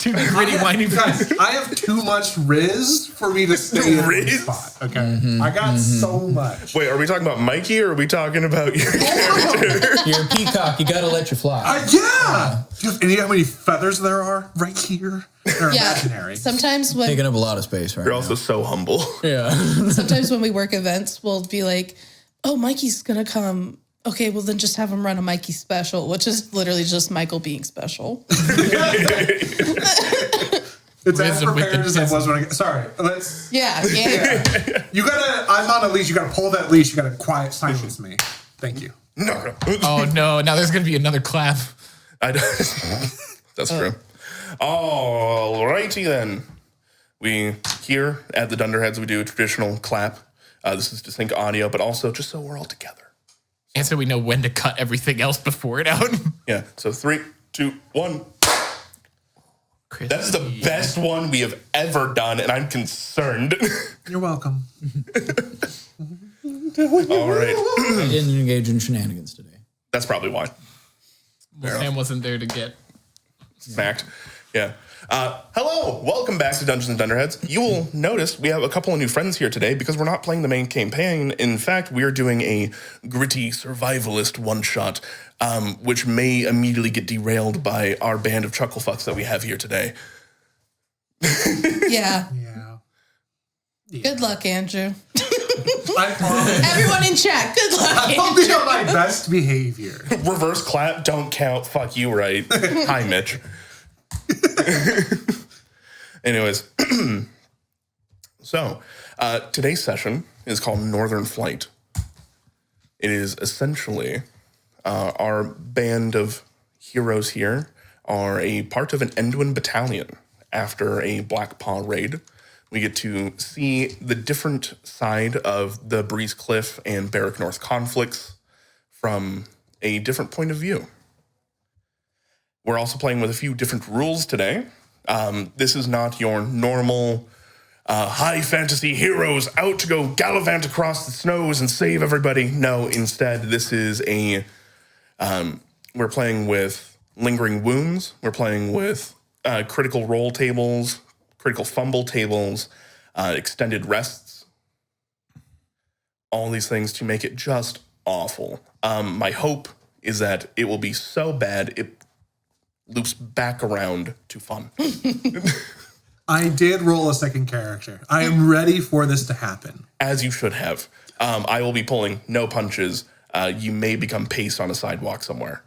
Too gritty, whiny. Guys, I have too much Riz for me to stay in one spot. Okay, I got so much. Wait, are we talking about Mikey or are we talking about your character? You're a peacock. You gotta let you fly. Yeah. And you know how many feathers there are right here? They're imaginary. Sometimes when Taking up a lot of space right You're now. also so humble. Yeah. sometimes when we work events, we'll be like, "Oh, Mikey's gonna come." Okay, well then just have him run a Mikey special, which is literally just Michael being special. It's as prepared as I was when I got. Sorry, let's. Yeah. You gotta. I'm on a leash. You gotta pull that leash. You gotta quiet silence me. Thank you. No. Oh no! Now there's gonna be another clap. That's true. Alrighty then. We here at the Dunderheads we do a traditional clap. This is to sync audio, but also just so we're all together. And so we know when to cut everything else before it out. Yeah. So 3, 2, 1. That's the best one we have ever done, and I'm concerned. You're welcome. All right. I didn't engage in shenanigans today. That's probably why. Well, Sam wasn't there to get Smacked. Yeah. Hello. Welcome back to Dungeons and Dunderheads. You will notice we have a couple of new friends here today because we're not playing the main campaign. In fact, we are doing a gritty survivalist one-shot, which may immediately get derailed by our band of chucklefucks that we have here today. Yeah. Good luck, Andrew. Everyone in chat, good luck, I'll be on my best behavior. Reverse clap, don't count. Fuck you, right? Hi, Mitch. Anyways, so today's session is called Northern Flight. It is essentially our band of heroes here are a part of an Endwin battalion after a Blackpaw raid. We get to see the different side of the Breeze Cliff and Barric North conflicts from a different point of view. We're also playing with a few different rules today. This is not your normal high fantasy heroes out to go gallivant across the snows and save everybody. No, instead, this is we're playing with lingering wounds. We're playing with critical roll tables, critical fumble tables, extended rests. All these things to make it just awful. My hope is that it will be so bad it loops back around to fun. I did roll a second character. I am ready for this to happen. As you should have. I will be pulling no punches. You may become pace on a sidewalk somewhere.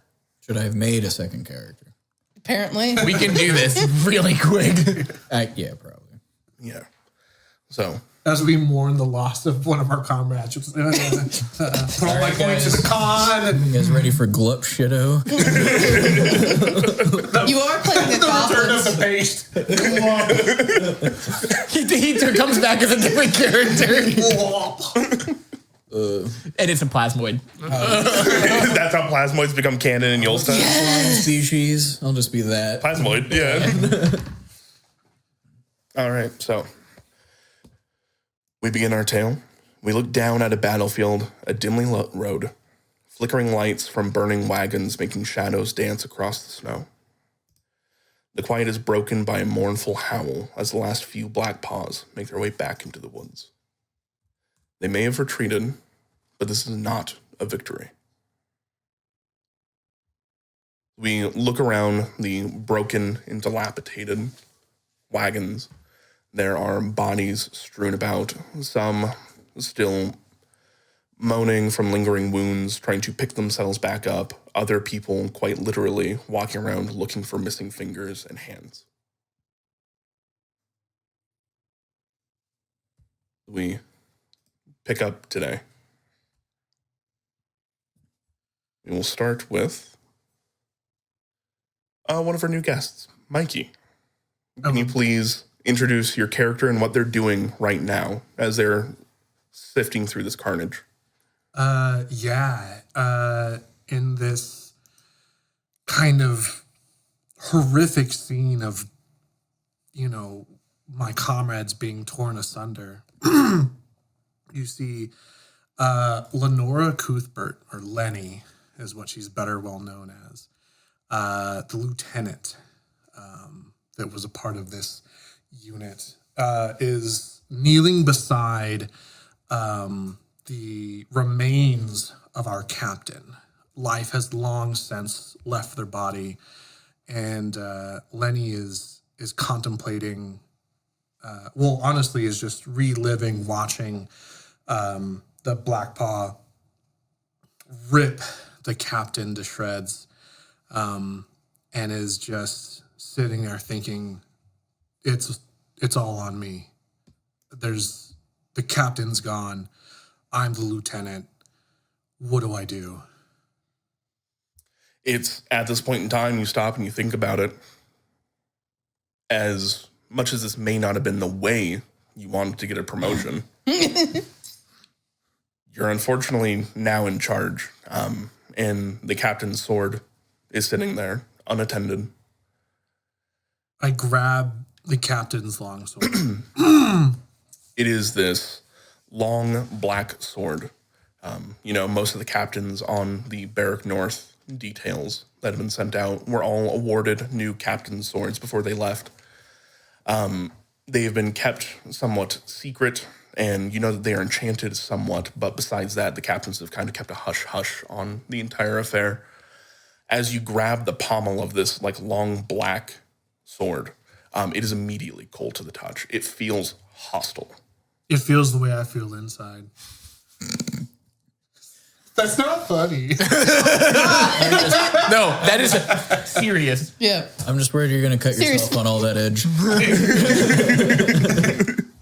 Should I have made a second character? Apparently. we can do this really quick. Yeah, probably. Yeah. So. As we mourn the loss of one of our comrades. Put all my points to the con. You guys ready for glup shitto? You are playing the Return of goblins. the paste. he comes back as a different character. And it's a plasmoid. That's how plasmoids become canon in Yuleston? Species. I'll just be that. Plasmoid, yeah. All right, so we begin our tale. We look down at a battlefield, a dimly lit road, flickering lights from burning wagons making shadows dance across the snow. The quiet is broken by a mournful howl as the last few Blackpaws make their way back into the woods. They may have retreated, but this is not a victory. We look around the broken and dilapidated wagons. There are bodies strewn about, some still moaning from lingering wounds, trying to pick themselves back up, other people quite literally walking around looking for missing fingers and hands. We pick up today. We will start with one of our new guests, Mikey. Can you please introduce your character and what they're doing right now as they're sifting through this carnage? In this kind of horrific scene of, my comrades being torn asunder, you see Lenora Cuthbert, or Lenny is what she's better well known as, the lieutenant, that was a part of this unit, is kneeling beside the remains of our captain. Life has long since left their body, and Lenny is contemplating. Honestly, is just reliving, watching the Blackpaw rip the captain to shreds, and is just sitting there thinking, it's all on me. The captain's gone. I'm the lieutenant. What do I do? It's at this point in time, you stop and you think about it. As much as this may not have been the way you wanted to get a promotion, you're unfortunately now in charge. And the captain's sword is sitting there, unattended. I grab the captain's long sword. It is this long black sword. Most of the captains on the Barric North details that have been sent out were all awarded new captain's swords before they left. They have been kept somewhat secret, and you know that they are enchanted somewhat, but besides that, the captains have kind of kept a hush-hush on the entire affair. As you grab the pommel of this long black sword, it is immediately cold to the touch. It feels hostile. It feels the way I feel inside. That's not funny. No, that is serious. Yeah. I'm just worried you're going to cut yourself Seriously. on all that edge.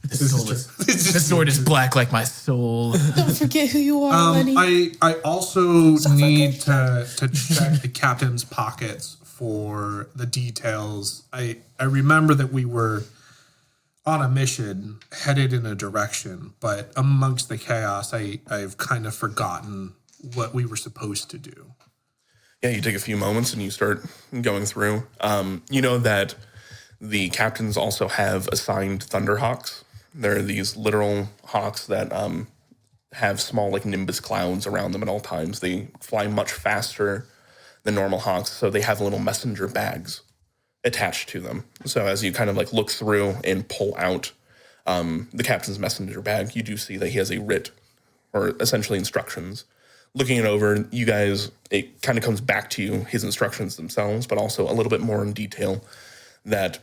This sword is black like my soul. Don't forget who you are, Lenny. I also need to check the captain's pockets for the details. I remember that we were on a mission headed in a direction, but amongst the chaos, I've kind of forgotten what we were supposed to do. Yeah, you take a few moments and you start going through. You know that the captains also have assigned Thunderhawks. They're these literal hawks that have small nimbus clouds around them at all times. They fly much faster than normal hawks, so they have little messenger bags attached to them. So as you kind of look through and pull out the captain's messenger bag, you do see that he has a writ, or essentially instructions. Looking it over, you guys, it kind of comes back to you, his instructions themselves, but also a little bit more in detail that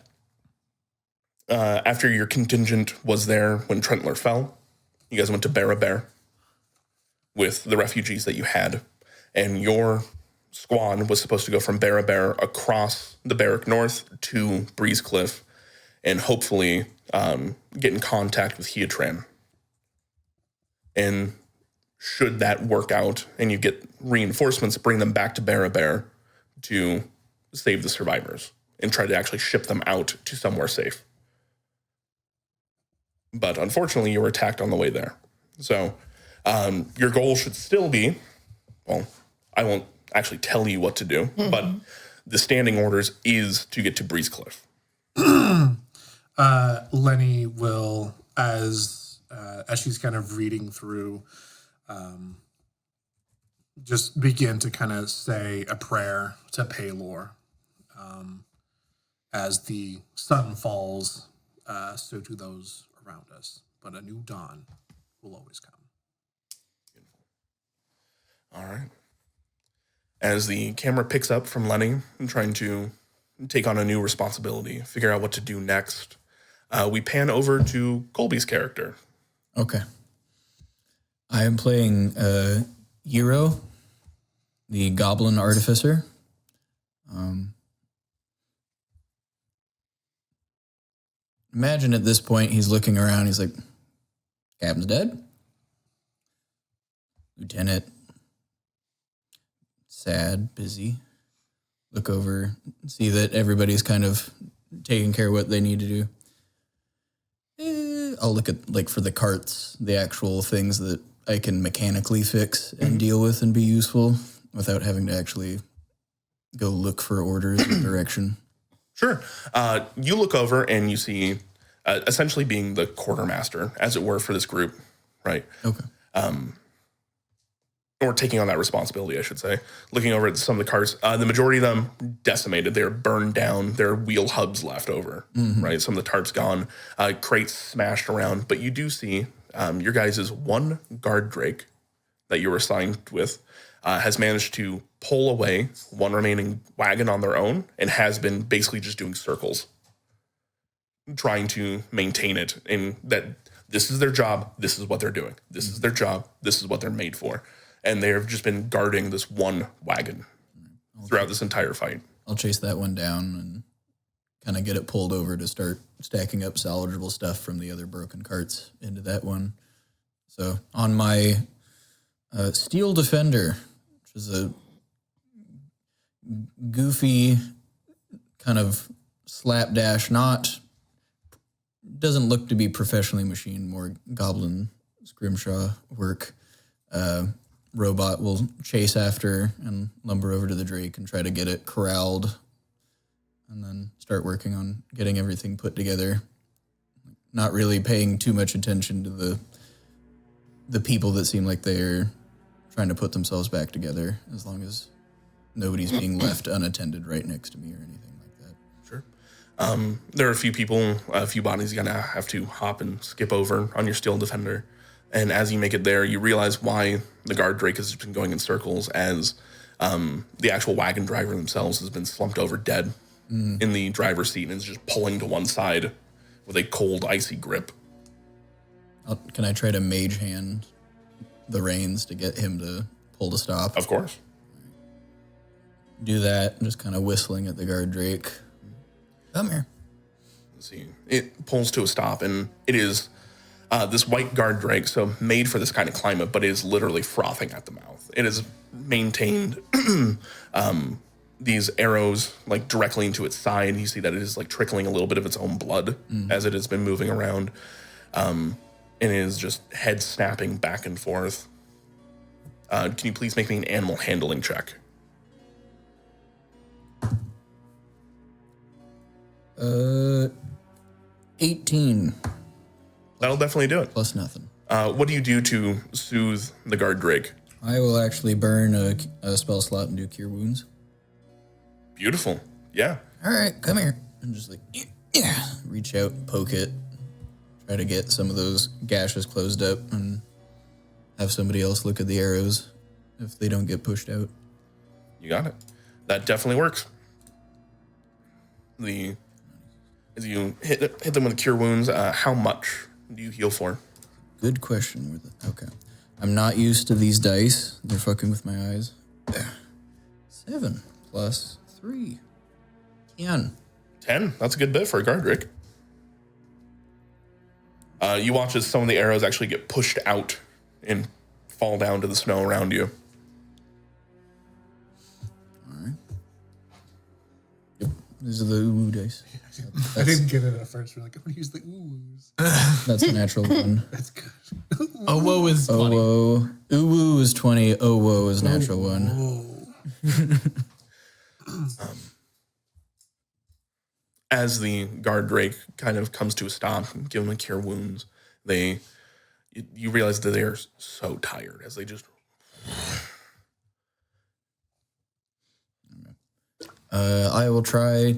after your contingent was there when Trentler fell, you guys went to Bear with the refugees that you had, and your squad was supposed to go from Bear across the Barric North to Breezecliff and hopefully get in contact with Heatran. And should that work out and you get reinforcements, bring them back to Bear to save the survivors and try to actually ship them out to somewhere safe. But unfortunately, you were attacked on the way there. So your goal should still be, I won't actually tell you what to do, but the standing orders is to get to Breezecliff. Lenny will, as she's kind of reading through, just begin to kind of say a prayer to Paylor. As the sun falls, so do those around us. But a new dawn will always come. All right. As the camera picks up from Lenny and trying to take on a new responsibility, figure out what to do next, we pan over to Colby's character. Okay. I am playing Euro, the Goblin Artificer. Imagine at this point he's looking around. He's like, Captain's dead. Lieutenant, sad, busy. Look over, see that everybody's kind of taking care of what they need to do. I'll look at, for the carts, the actual things that I can mechanically fix and deal with and be useful without having to actually go look for orders or direction. Sure. You look over and you see essentially being the quartermaster, as it were, for this group, right? Okay. or taking on that responsibility, I should say. Looking over at some of the carts, the majority of them decimated. They're burned down. There are wheel hubs left over, right? Some of the tarps gone, crates smashed around. But you do see your guys' one guard drake that you were assigned with has managed to pull away one remaining wagon on their own and has been basically just doing circles, trying to maintain it. And that this is their job. This is what they're doing. This is their job. This is what they're made for. And they've just been guarding this one wagon throughout this entire fight. I'll chase that one down and kind of get it pulled over to start stacking up salvageable stuff from the other broken carts into that one. So on my Steel Defender, which is a goofy kind of slapdash, doesn't look to be professionally machined, more goblin scrimshaw work. Robot will chase after and lumber over to the Drake and try to get it corralled and then start working on getting everything put together. Not really paying too much attention to the people that seem like they're trying to put themselves back together, as long as nobody's being left unattended right next to me or anything like that. Sure. There are a few people, a few bodies you're going to have to hop and skip over on your Steel Defender. And as you make it there, you realize why the guard drake has been going in circles, as the actual wagon driver themselves has been slumped over dead in the driver's seat and is just pulling to one side with a cold, icy grip. Can I try to mage hand the reins to get him to pull to stop? Of course. Do that, just kind of whistling at the guard drake. Come here. Let's see. It pulls to a stop, and it is this white guard drake, so made for this kind of climate, but it is literally frothing at the mouth. It has maintained these arrows like directly into its side. You see that it is like trickling a little bit of its own blood as it has been moving around. And it is just head snapping back and forth. Can you please make me an animal handling check? 18 That'll definitely do it. plus nothing. What do you do to soothe the guard drake? I will actually burn a spell slot and do Cure Wounds. Beautiful. Yeah. All right, come here. And just like, yeah, reach out, poke it, try to get some of those gashes closed up and have somebody else look at the arrows if they don't get pushed out. You got it. That definitely works. As you hit them with Cure Wounds, how much do you heal for? Good question. Okay. I'm not used to these dice. They're fucking with my eyes. 7 plus 3. 10. 10. That's a good bit for a guard drake. You watch as some of the arrows actually get pushed out and fall down to the snow around you. All right. Yep. These are the ooh dice. I didn't get it at first. We're like, I'm going to use the oohs. That's a natural one. That's good. Oh, whoa is 20. Oh, whoa. Ooh, woo is 20. Oh, whoa is natural one. Whoa. As the guard drake kind of comes to a stop, give them a Cure Wounds, you realize that they're so tired as they just... I will try.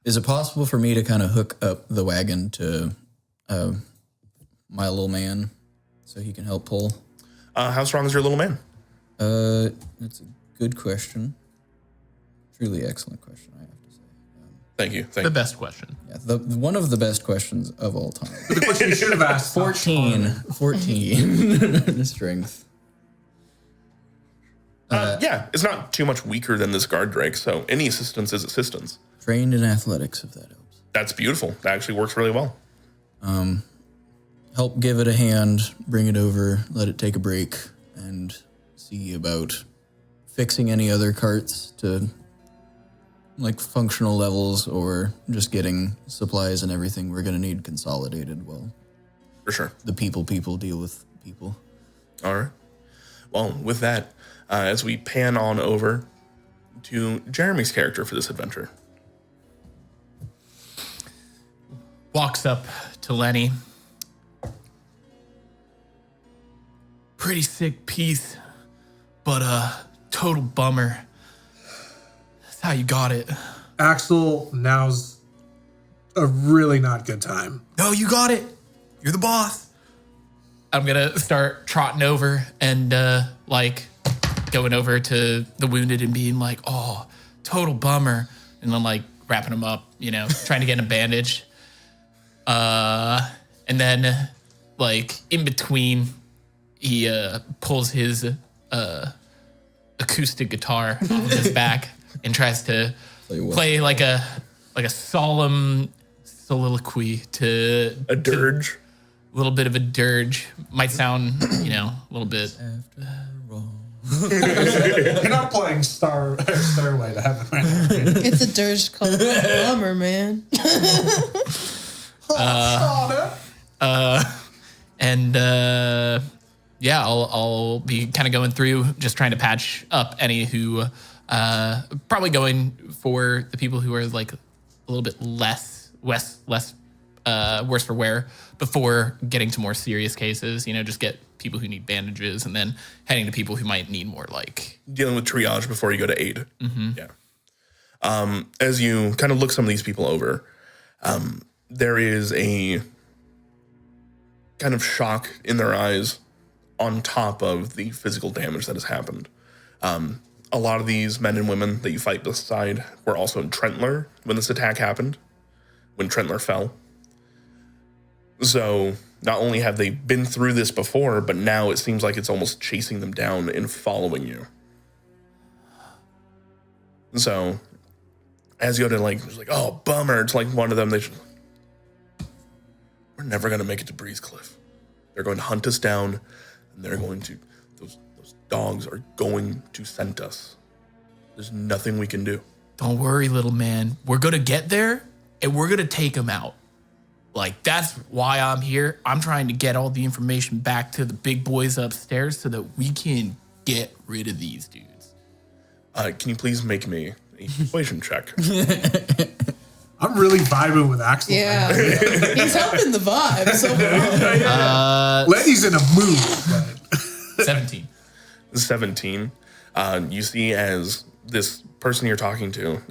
Is it possible for me to kind of hook up the wagon to my little man so he can help pull? How strong is your little man? That's a good question. Truly excellent question, I have to say. Thank you. The best question. Yeah, one of the best questions of all time. The question you should have asked. 14 strength. Yeah, it's not too much weaker than this guard drake, so any assistance is assistance. Trained in athletics, if that helps. That's beautiful. That actually works really well. Help give it a hand, bring it over, let it take a break, and see about fixing any other carts to like functional levels, or just getting supplies and everything we're going to need consolidated while For sure. the people deal with people. All right. Well, with that, as we pan on over to Jeremy's character for this adventure. Walks up to Lenny. pretty sick piece, but total bummer. That's how you got it. Axel, now's a really not good time. No, you got it. You're the boss. I'm gonna start trotting over and like going over to the wounded and being like, oh, total bummer. And then like wrapping him up, you know, trying to get him bandaged. And then like in between, he pulls his acoustic guitar off of his back and tries to play like a solemn soliloquy to A dirge. a little bit of a dirge. Might sound, you know, a little bit. You're not playing Stairway to Heaven right now. It's a dirge called Bummer, man. And yeah, I'll be kind of going through, just trying to patch up any who probably going for the people who are like a little bit less worse for wear before getting to more serious cases. You know, just get people who need bandages and then heading to people who might need more like Dealing with triage before you go to aid. Yeah. As you kind of look some of these people over, there is a kind of shock in their eyes on top of the physical damage that has happened. A lot of these men and women that you fight beside were also in Trentler when this attack happened, when Trentler fell. So not only have they been through this before, but now it seems like it's almost chasing them down and following you. So as you go to like, it's like, oh, bummer. It's like one of them, we're never going to make it to Breeze Cliff. They're going to hunt us down, and they're going to, those dogs are going to scent us. There's nothing we can do. Don't worry, little man. We're going to get there, and we're going to take them out. Like, that's why I'm here. I'm trying to get all the information back to the big boys upstairs so that we can get rid of these dudes. Can you please make me a persuasion check? I'm really vibing with Axel. Yeah. He's helping the vibe. So Lenny's in a mood. 17. 17. You see as this person you're talking to,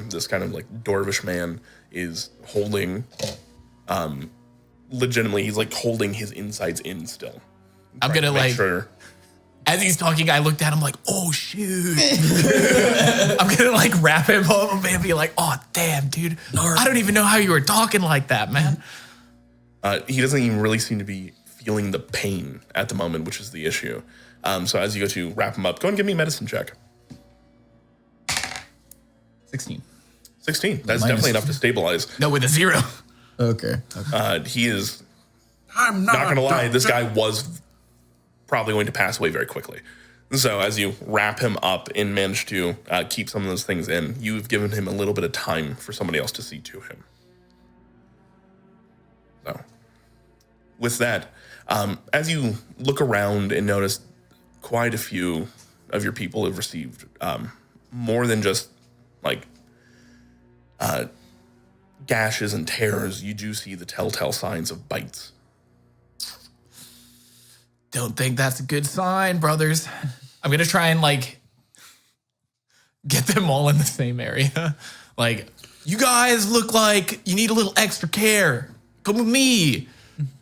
this kind of like dwarvish man, is holding, legitimately, he's like holding his insides in still. I'm going to like, Sure. as he's talking, I looked at him like, oh, shoot. I'm going to like wrap him up and be like, oh, damn, dude. I don't even know how you were talking like that, man. He doesn't even really seem to be feeling the pain at the moment, which is the issue. So as you go to wrap him up, go and give me a medicine check. 16. 16. That's definitely enough to stabilize. No, with a 0. Okay. He is, I'm not going to lie, this guy was probably going to pass away very quickly. So as you wrap him up and manage to keep some of those things in, you've given him a little bit of time for somebody else to see to him. So with that, as you look around and notice quite a few of your people have received more than just like gashes and tears, you do see the telltale signs of bites. Don't think that's a good sign, brothers. I'm going to try and like get them all in the same area. Like, you guys look like you need a little extra care. Come with me.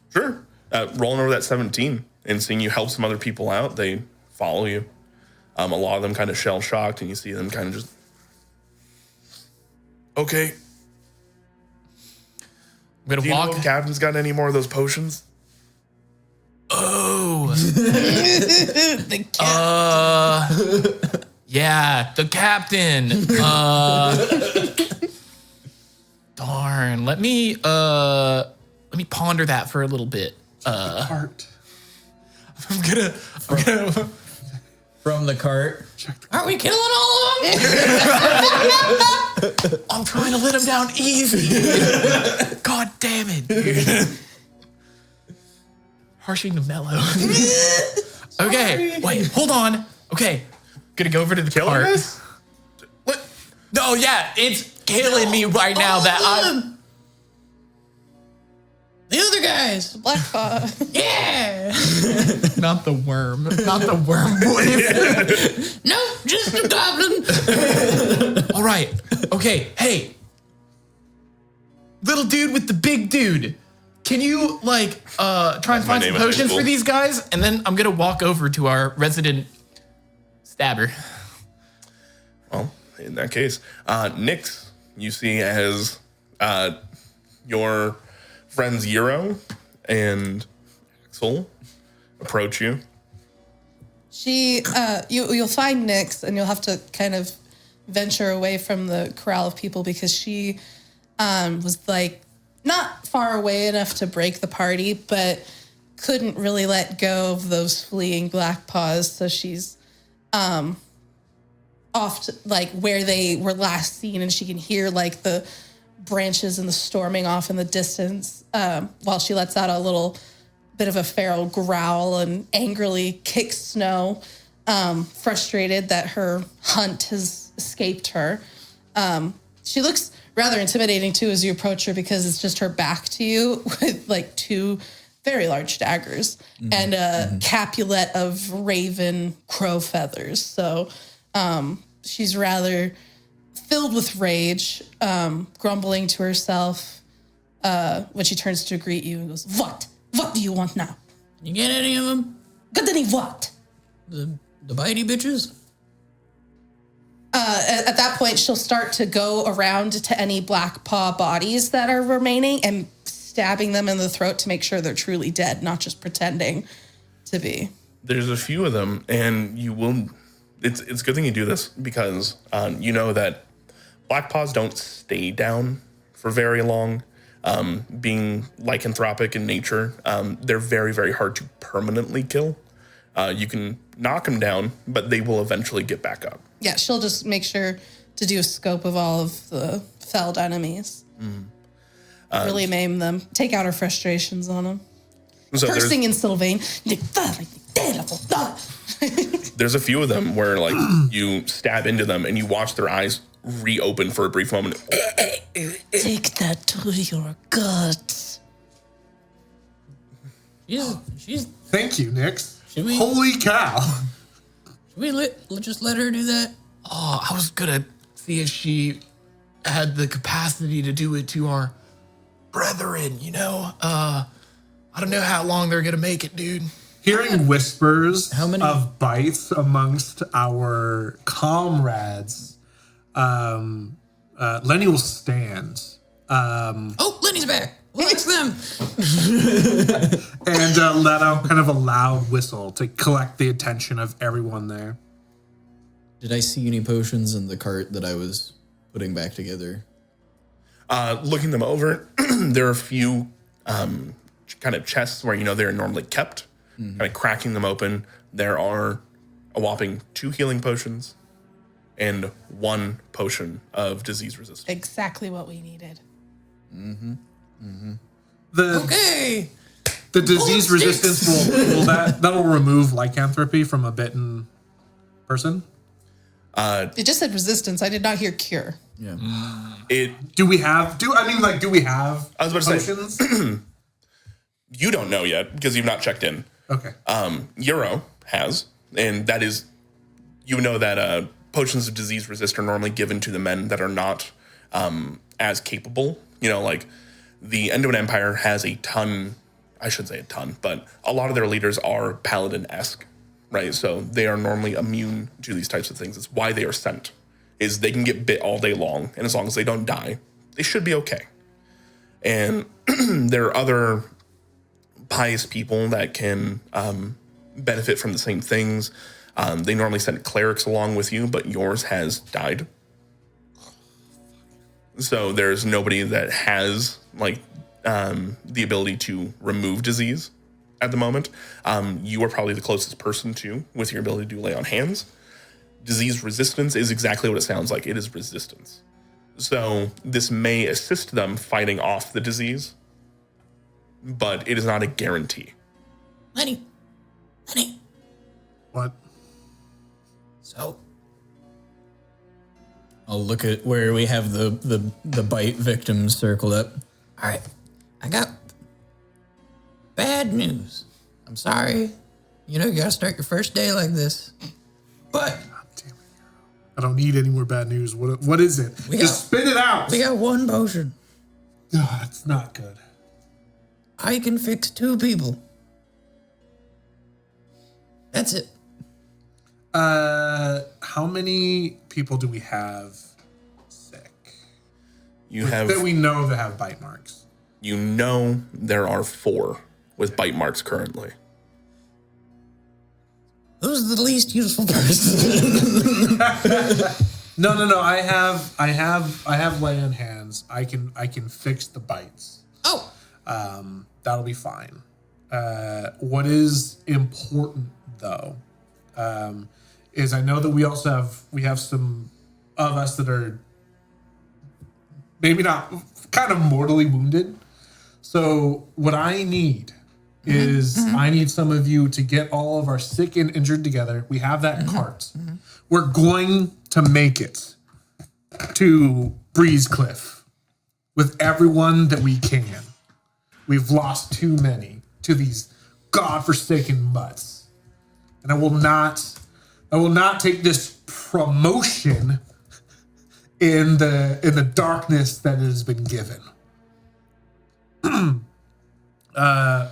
Sure. Rolling over that 17 and seeing you help some other people out, they follow you. A lot of them kind of shell-shocked, and you see them kind of just, okay. I'm going Do to you know walk. if Captain's got any more of those potions? Oh. the cat. Yeah, the captain. Darn. Let me ponder that for a little bit. Heart. I'm gonna From the cart. Aren't we killing all of them? I'm trying to let him down easy. God damn it, dude. Harshing the mellow. Okay, wait, hold on. Okay, gonna go over to the cart. This? What? No, yeah, it's killing me right now that The other guys. Blackpaw. Yeah. Not the worm. Not the worm voice. No, just a goblin. All right. Okay. Hey. Little dude with the big dude. Can you try and find some name is potions Angel. for these guys? And then I'm gonna walk over to our resident stabber. Well, in that case, Nyx, you see as your friends Euro and Axel approach you. You'll find Nyx, and you'll have to kind of venture away from the corral of people because she was not far away enough to break the party, but couldn't really let go of those fleeing Blackpaws. So she's off to, where they were last seen, and she can hear the branches and the storming off in the distance while she lets out a little bit of a feral growl and angrily kicks Snow, frustrated that her hunt has escaped her. She looks rather intimidating too as you approach her because it's just her back to you with two very large daggers and a capulet of raven crow feathers. So she's rather filled with rage, grumbling to herself when she turns to greet you and goes, "What? What do you want now? You get any of them? Got any what?" The bitey bitches? At that point, she'll start to go around to any Blackpaw bodies that are remaining and stabbing them in the throat to make sure they're truly dead, not just pretending to be. There's a few of them, and you will. It's a good thing you do this because you know that Blackpaws don't stay down for very long. Being lycanthropic in nature, they're very, very hard to permanently kill. You can knock them down, but they will eventually get back up. Yeah, she'll just make sure to do a scope of all of the felled enemies. Really maim them. Take out her frustrations on them. So Cursing in Sylvain. there's a few of them where you stab into them and you watch their eyes reopen for a brief moment. Take that to your guts. She's. Thank you, Nyx. Should we- Holy cow. Should we just let her do that? Oh, I was gonna see if she had the capacity to do it to our brethren, I don't know how long they're gonna make it, dude. Hearing whispers How many- of bites amongst our comrades, Lenny will stand Oh, Lenny's back. We'll ask them. and let out kind of a loud whistle to collect the attention of everyone there. Did I see any potions in the cart that I was putting back together? Looking them over, there are a few kind of chests where they're normally kept. Kind of cracking them open, there are a whopping 2 healing potions and 1 potion of disease resistance. Exactly what we needed. Okay. The disease resistance will that'll remove lycanthropy from a bitten person. It just said resistance. I did not hear cure. Yeah. Do we have I was about to say- potions? You don't know yet because you've not checked in. Okay. Euro has, and that is, that potions of disease resist are normally given to the men that are not as capable. The Endwin Empire has a ton, I shouldn't say a ton, but a lot of their leaders are paladin-esque, right? So they are normally immune to these types of things. It's why they are sent, is they can get bit all day long, and as long as they don't die, they should be okay. And there are other pious people that can benefit from the same things. They normally send clerics along with you, but yours has died. So there's nobody that has the ability to remove disease at the moment. You are probably the closest person to with your ability to lay on hands. Disease resistance is exactly what it sounds like. It is resistance. So this may assist them fighting off the disease, but it is not a guarantee. Lenny. What? So I'll look at where we have the bite victims circled up. All right. I got bad news. I'm sorry. You know, you gotta start your first day like this. But I don't need any more bad news. What is it? Just spit it out. we got one potion. It's not good. I can fix 2 people. That's it. How many people do we have sick? That we know that have bite marks. You know there are 4 with bite marks currently. Who's the least useful person? No. I have lay on hands. I can fix the bites. Oh. That'll be fine. What is important though, is I know that we have some of us that are maybe not kind of mortally wounded. So what I need is I need some of you to get all of our sick and injured together. We have that in carts. We're going to make it to Breeze Cliff with everyone that we can. We've lost too many to these godforsaken mutts. And I will not take this promotion in the darkness that has been given.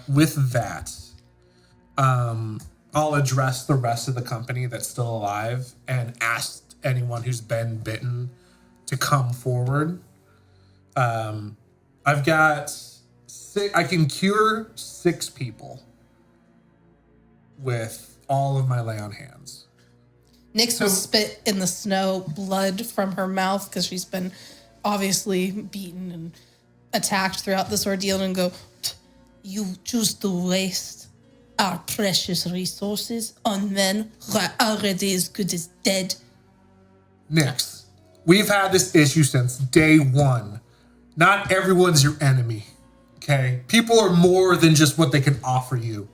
With that, I'll address the rest of the company that's still alive and ask anyone who's been bitten to come forward. I've got I can cure 6 people with all of my lay on hands. Nyx will spit in the snow, blood from her mouth because she's been obviously beaten and attacked throughout this ordeal, and go, "You choose to waste our precious resources on men who are already as good as dead." Nyx, we've had this issue since day 1. Not everyone's your enemy, okay? People are more than just what they can offer you.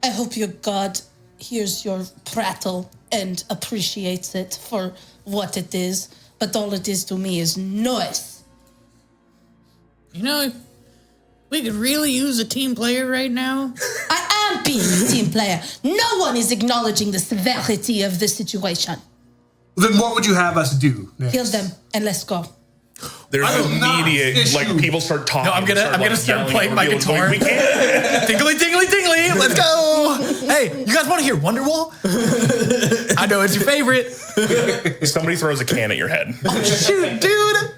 I hope your God hears your prattle and appreciates it for what it is, but all it is to me is noise. You know, we could really use a team player right now. I am being a team player. No one is acknowledging the severity of the situation. Then what would you have us do, Nyx? Kill them and let's go. There's I will not immediate, issue- like, people start talking. No, I'm gonna start playing my guitar. We can't. Tingly, tingly, tingly. Let's go. Hey, you guys want to hear Wonderwall? I know it's your favorite. Somebody throws a can at your head. Oh, shoot, dude.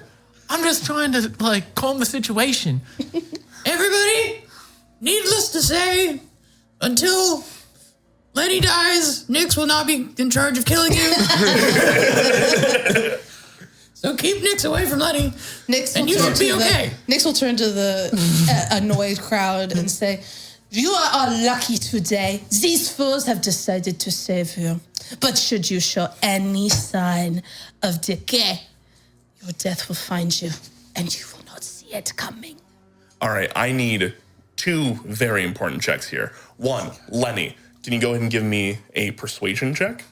I'm just trying to, like, calm the situation. Everybody, needless to say, until Lenny dies, Nyx will not be in charge of killing you. So keep Nyx away from Lenny. And you should be okay. Nyx will turn to the annoyed crowd and say, "You are all lucky today. These fools have decided to save you. But should you show any sign of decay, your death will find you, and you will not see it coming." All right, I need 2 very important checks here. 1, Lenny, can you go ahead and give me a persuasion check?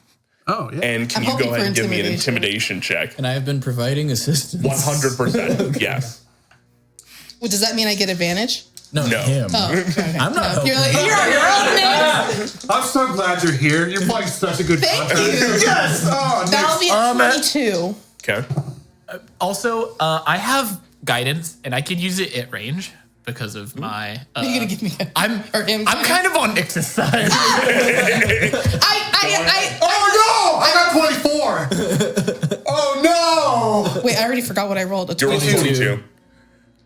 Oh, yeah. And can I'm you hoping go ahead for and give me an intimidation. intimidation check? And I have been providing assistance. 100%, yes. Well, does that mean I get advantage? No, No. him. Oh, okay. I'm not helping. You're like, you're on your own, Nyx. I'm so glad you're here. You're playing such a good Thank contract. you. Yes! Oh, Nyx. That'll be at 22. Okay. Also, I have guidance, and I can use it at range because of my. You're gonna give me a, I'm or him. I'm kind of on Nyx's side. Oh, no! I got 24! Oh, no! Wait, I already forgot what I rolled. A You're rolling 22. 22.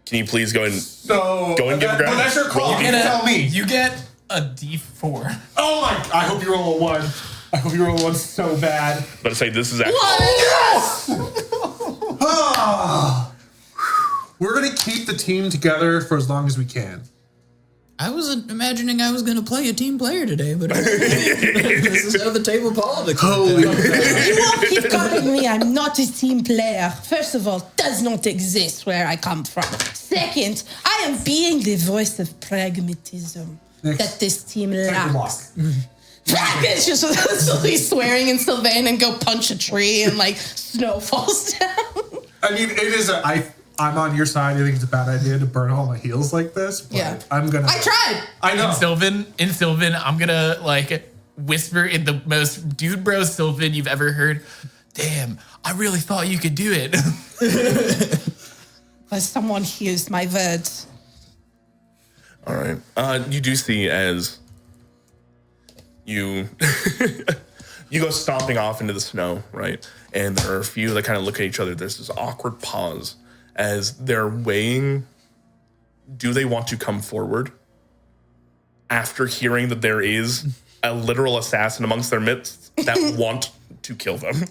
Can you please go and So, Go and give a grab. But that's your call. Roll You a tell me. You get a D4. Oh, my. I hope you roll a 1. I hope you roll a 1 so bad. let's say this is actually Yes! We're going to keep the team together for as long as we can. I wasn't imagining I was going to play a team player today, but this is how the table politics. Holy You won't keep calling me. I'm not a team player. First of all, does not exist where I come from. Second, I am being the voice of pragmatism that this team lacks. It's just slowly swearing in Sylvain and go punch a tree and like snow falls down. I mean, it is I'm on your side. I think it's a bad idea to burn all my heels like this. But Yeah. I'm gonna. I tried. I know. In Sylvan, I'm gonna like whisper in the most dude bro Sylvan you've ever heard. Damn, I really thought you could do it. But someone used my words. All right. You do see as you you go stomping off into the snow, right? And there are a few that kind of look at each other. There's this awkward pause as they're weighing, do they want to come forward after hearing that there is a literal assassin amongst their midst that want to kill them?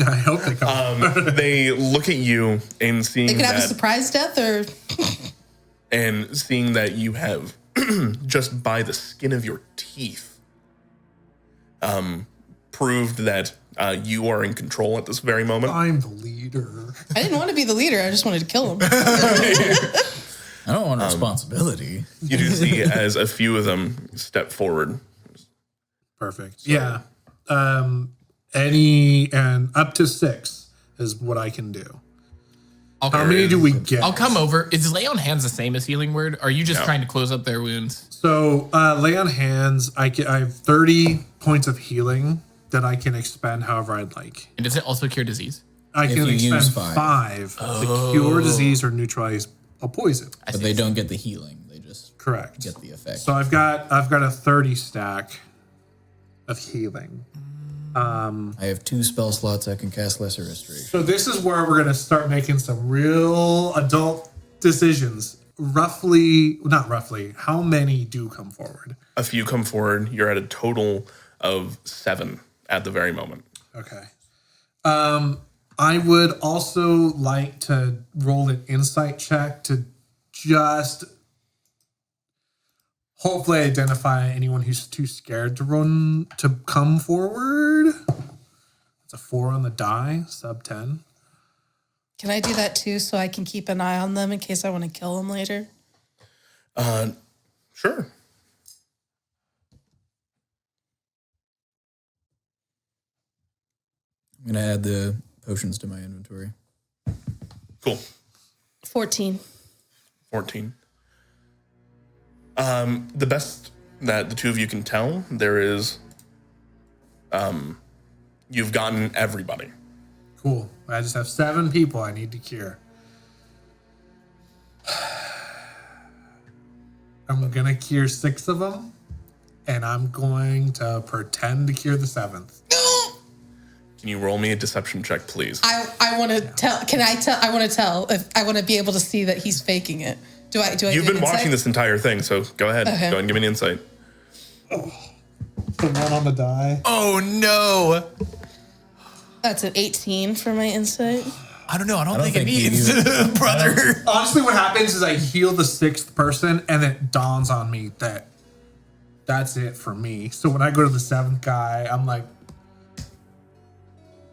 I hope they come. They look at you and seeing They could have a that, surprise death or and seeing that you have just by the skin of your teeth proved that you are in control at this very moment. I'm the leader. I didn't want to be the leader. I just wanted to kill him. I don't want responsibility. You do see as a few of them step forward. Perfect. Yeah. Any and up to 6 is what I can do. How many do we get? I'll come over. Is lay on hands the same as healing word? Or are you just trying to close up their wounds? So lay on hands. I have 30 points of healing that I can expend however I'd like. And does it also cure disease? I can you expend use 5 to cure disease or neutralize a poison. But they don't get the healing. They just Correct. get the effect. So I've got a 30 stack of healing. I have 2 spell slots I can cast Lesser Restoration. So this is where we're going to start making some real adult decisions. Not roughly, how many do come forward? A few come forward. You're at a total of 7 at the very moment. Okay. I would also like to roll an insight check to just hopefully identify anyone who's too scared to come forward. It's a 4 on the die, sub 10. Can I do that too so I can keep an eye on them in case I want to kill them later? Sure. I'm going to add the potions to my inventory. Cool. 14. 14. The best that the two of you can tell, there is, you've gotten everybody. Cool. I just have 7 people I need to cure. I'm going to cure 6 of them, and I'm going to pretend to cure the 7th. Can you roll me a deception check, please? I want to tell. Can I tell? I want to tell. If I want to be able to see that he's faking it. Do I? You've been watching this entire thing, so go ahead. Okay. Go ahead and give me an insight. The 1 on the die. Oh no! That's an 18 for my insight. I don't know. I don't don't think it think needs, brother. Honestly, what happens is I heal the 6th person, and it dawns on me that that's it for me. So when I go to the 7th guy, I'm like,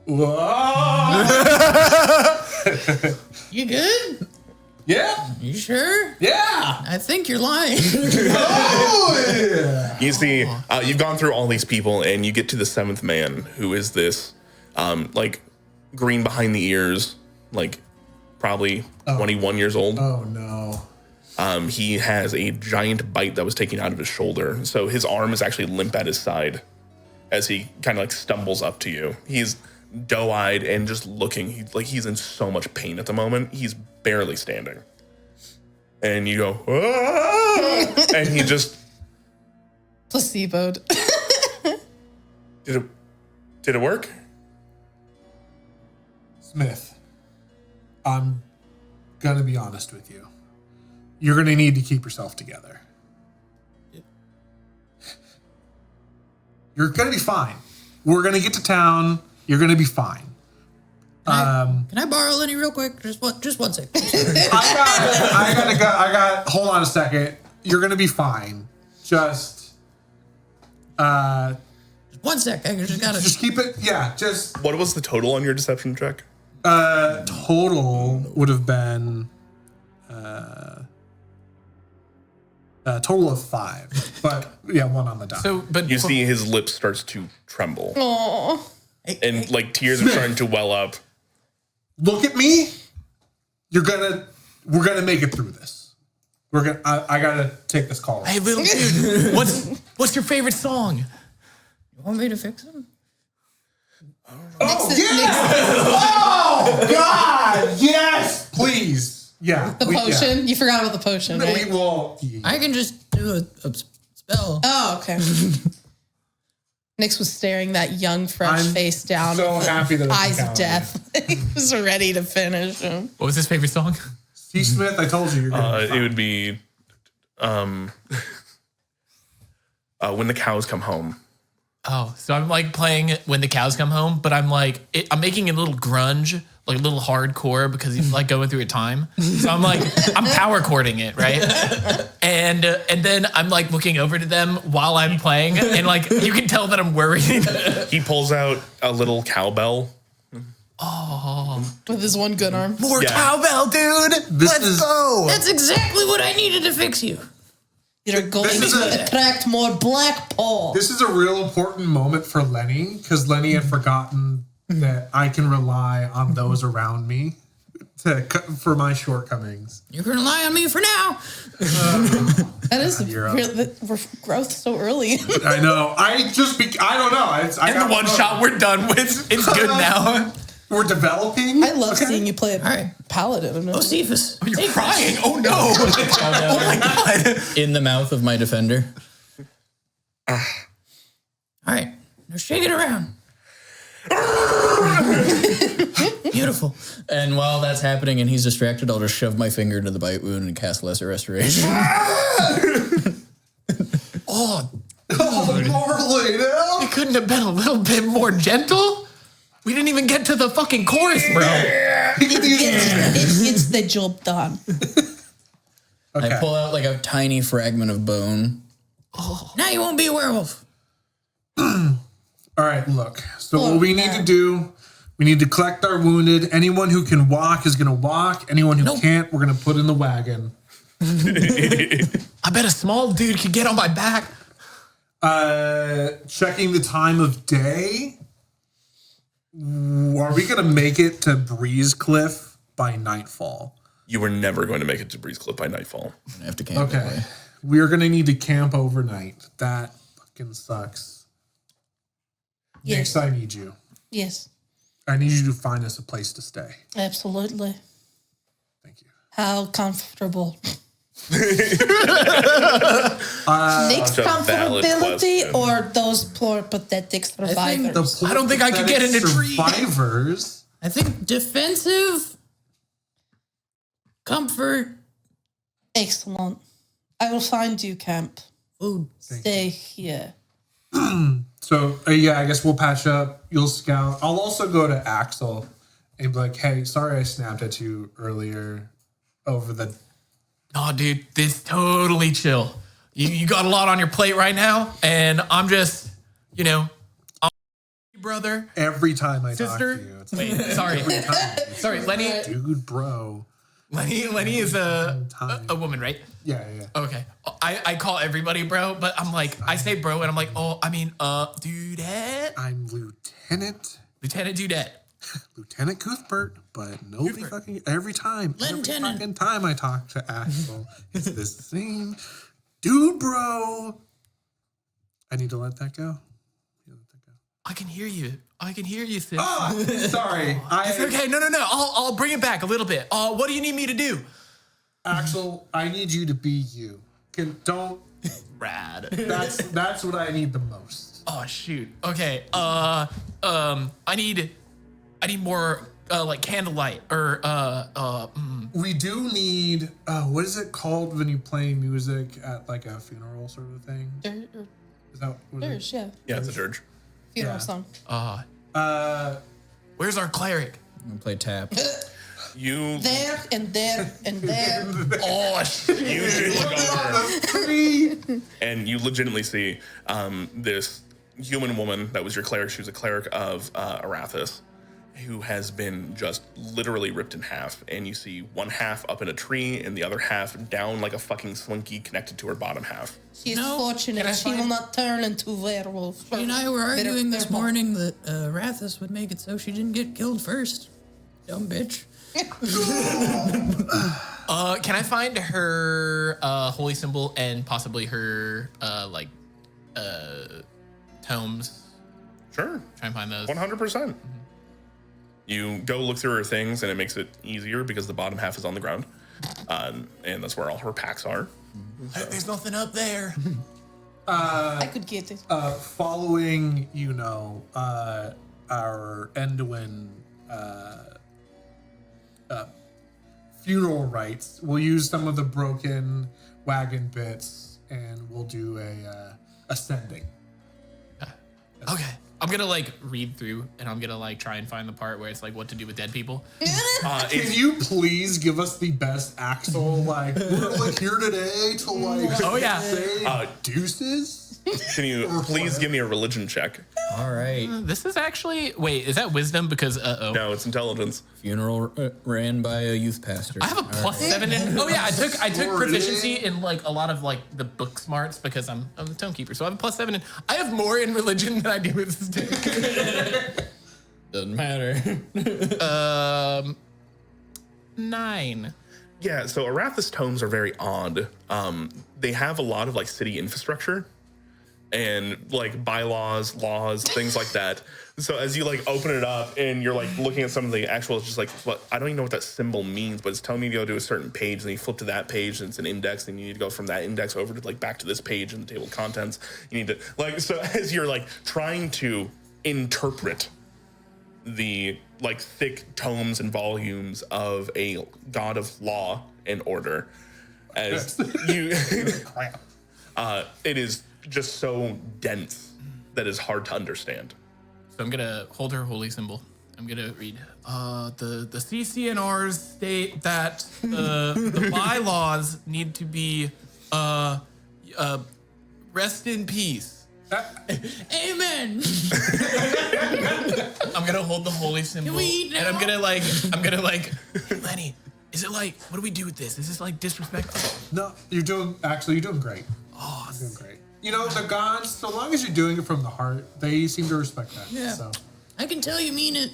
whoa! You good? Yeah, You sure? yeah. I think you're lying. You see, you've gone through all these people, and you get to the 7th man, who is this, like, green behind the ears, like, probably 21 years old. Oh no. He has a giant bite that was taken out of his shoulder, so his arm is actually limp at his side as he kind of like stumbles up to you. He's doe-eyed and just looking. He's in so much pain at the moment. He's barely standing, and you go, "Ah!" And he just Placeboed. did it work? Smith, I'm gonna be honest with you. You're gonna need to keep yourself together. You're gonna be fine. We're gonna get to town. You're gonna be fine. Can I borrow Lenny real quick? Just one sec. Hold on a second. You're gonna be fine. Just 1 sec. I just gotta. just keep it. Yeah, just What was the total on your deception check? total would have been a total of 5. But yeah, 1 on the die. So, but You see his lips starts to tremble, Oh, and like tears are starting to well up. Look at me. You're gonna we're gonna make it through this. We're gonna. I gotta take this call. Hey, little dude, what's your favorite song? You want me to fix him? Oh yeah! Oh God! Yes, please. Yeah. The potion. You forgot about the potion, right? We will. I can just do a spell. Oh, okay. Nix was staring that young, fresh I'm face down. so with happy that it's eyes a of death. He was ready to finish him. What was his favorite song? Steve Smith, I told you you're gonna. It would be When the Cows Come Home. Oh, so I'm like playing When the Cows Come Home, but I'm like, I'm making it a little grunge, like a little hardcore because he's like going through a time. So I'm like, I'm power chording it, right? And then I'm like looking over to them while I'm playing, and like you can tell that I'm worried. He pulls out a little cowbell. With his one good arm. More cowbell, dude. Let's go. That's exactly what I needed to fix you. You're going to attract more Blackpaw. This is a real important moment for Lenny because Lenny had forgotten that I can rely on those around me for my shortcomings. You can rely on me for now. That is You're we're growth so early. I know. I don't know. I And got the one shot we're done with, it's good now. We're developing. I love seeing you play a right. paladin. Oh, Cephas. You're crying. Oh no. Oh my god. In the mouth of my defender. All right. Now shake it around. Beautiful. And while that's happening and he's distracted, I'll just shove my finger into the bite wound and cast Lesser Restoration. Oh, Lord, it couldn't have been a little bit more gentle? We didn't even get to the fucking chorus, bro. It gets the job done. Okay. I pull out like a tiny fragment of bone. Oh. Now you won't be a werewolf. All right, look. So what we need to do, we need to collect our wounded. Anyone who can walk is going to walk. Anyone who can't, we're going to put in the wagon. I bet a small dude could get on my back. Checking the time of day. Are we going to make it to Breeze Cliff by nightfall? You were never going to make it to Breeze Cliff by nightfall. I have to camp that Okay. way. We are going to need to camp overnight. That fucking sucks. Yes. Next, I need you. Yes, I need you to find us a place to stay. absolutely. Thank you. How comfortable. Such Nick's a valid comfortability question. or those poor pathetic survivors? I don't think I could get in a tree. Survivors. I think defensive, comfort, Excellent. I will find you camp. food. Stay here. So, yeah, I guess we'll patch up. You'll scout. I'll also go to Axel and be like, hey, sorry I snapped at you earlier over the... No, dude, this totally chill. You got a lot on your plate right now, and I'm just, I'm brother, Every time I sister. talk to you. It's Wait, sorry. Sorry, Lenny. dude, bro. Lenny is a woman, right? Yeah. Okay. I call everybody bro, but I'm like, I say bro, and I'm like, dudette. I'm Lieutenant Dudette. Cuthbert, but nobody fucking... Every time. Every Lieutenant. fucking time I talk to Axel, it's the same. Dude, bro. I need to let that go. I can hear you. Sis. Sorry. It's okay. No. I'll bring it back a little bit. What do you need me to do? Axel, I need you to be you. Don't... Rad. That's what I need the most. Oh shoot. Okay. I need more like candlelight or We do need... what is it called when you play music at like a funeral sort of thing? Is that what it is? Yeah. Yeah, it's a dirge. Funeral song. where's our cleric? I'm gonna play tap. You There and there and there. Oh shit. you do look over and you legitimately see this human woman that was your cleric. She was a cleric of Arathis, who has been just literally ripped in half. And you see one half up in a tree and the other half down like a fucking slinky connected to her bottom half. She's fortunate. She will not turn into werewolf. She and I were arguing this morning that Arathis would make it so she didn't get killed first. Dumb bitch. Can I find her holy symbol and possibly her tomes? Sure. Try and find those. 100%. You go look through her things, and it makes it easier because the bottom half is on the ground. And that's where all her packs are. There's nothing up there. I could get it. Following, our Endwin funeral rites, we'll use some of the broken wagon bits, and we'll do a ascending. Okay. I'm gonna read through, and I'm gonna try and find the part where it's what to do with dead people. Can you please give us the best Axel? We're here today to Oh, yeah. say deuces. Can you please give me a religion check? All right. This is actually is that wisdom? Because No, it's intelligence. Funeral ran by a youth pastor. I have a +7 in. Oh yeah, I took proficiency in a lot of the book smarts because I'm the tome keeper. So I have a +7 in. I have more in religion than I do with stick. Doesn't matter. 9. Yeah, so Arathis tomes are very odd. They have a lot of city infrastructure and bylaws, laws, things like that. So as you open it up and you're looking at some of the actual, it's just what I don't even know what that symbol means, but it's telling me to go to a certain page, and you flip to that page and it's an index, and you need to go from that index over to back to this page in the table of contents. You need to so as you're trying to interpret the thick tomes and volumes of a god of law and order, as you it is just so dense that it's hard to understand. So I'm gonna hold her holy symbol. I'm gonna read. The CCNRs state that the bylaws need to be rest in peace. Amen. I'm gonna hold the holy symbol, and I'm gonna hey, Lenny, is it what do we do with this? Is this disrespectful? No, you're doing great. Oh, You're doing great. The gods, so long as you're doing it from the heart, they seem to respect that. Yeah. So. I can tell you mean it.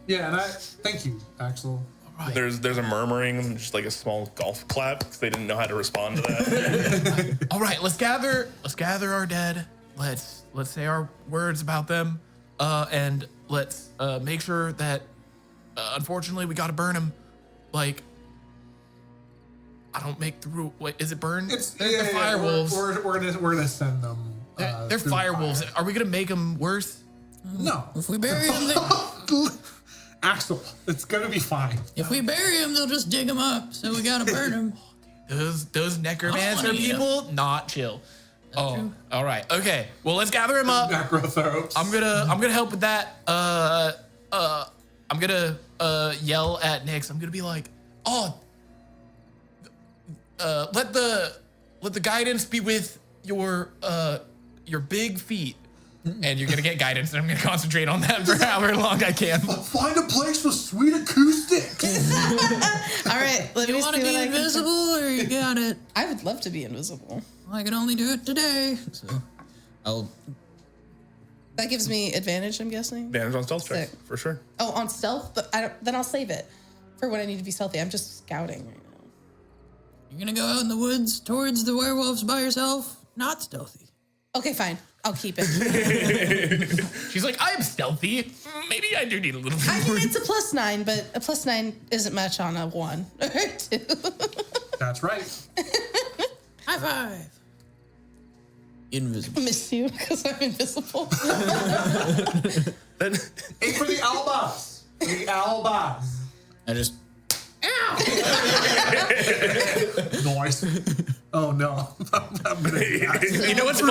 Yeah, and thank you, Axel. right. There's a murmuring, just a small golf clap, because they didn't know how to respond to that. All right, let's gather our dead. Let's say our words about them, and let's make sure that unfortunately we got to burn them. I don't make the rule. Wait, is it burn? They're fire wolves. We're gonna send them. They're fire wolves. Are we gonna make them worse? No. If we bury them, Axel, it's gonna be fine. they'll just dig them up. So we gotta burn them. Those necromancer wanna eat 'em. people, not chill. Oh, all right. Okay. Well, let's gather him up. Necrothropes. I'm gonna help with that. I'm gonna yell at Nyx. I'm gonna be let the guidance be with your big feet. And you're gonna get guidance, and I'm gonna concentrate on that for however long I can. Find a place with sweet acoustics. All right, let me You see want to what be I can. invisible, or you got it? I would love to be invisible. I can only do it today. So I'll. That gives me advantage, I'm guessing. Advantage on stealth check, Sick. for sure. Oh, on stealth, but then I'll save it for when I need to be stealthy. I'm just scouting right now. You're gonna go out in the woods towards the werewolves by yourself? Not stealthy. Okay, fine. I'll keep it. She's like, I'm stealthy. Maybe I do need a little bit I more. mean, it's a +9, but a +9 isn't much on a 1 or 2. That's right. High five. Invisible. Miss you because I'm invisible. Then Aim for the albas. The albas. I just. Noise. Oh no. I'm gonna You know what's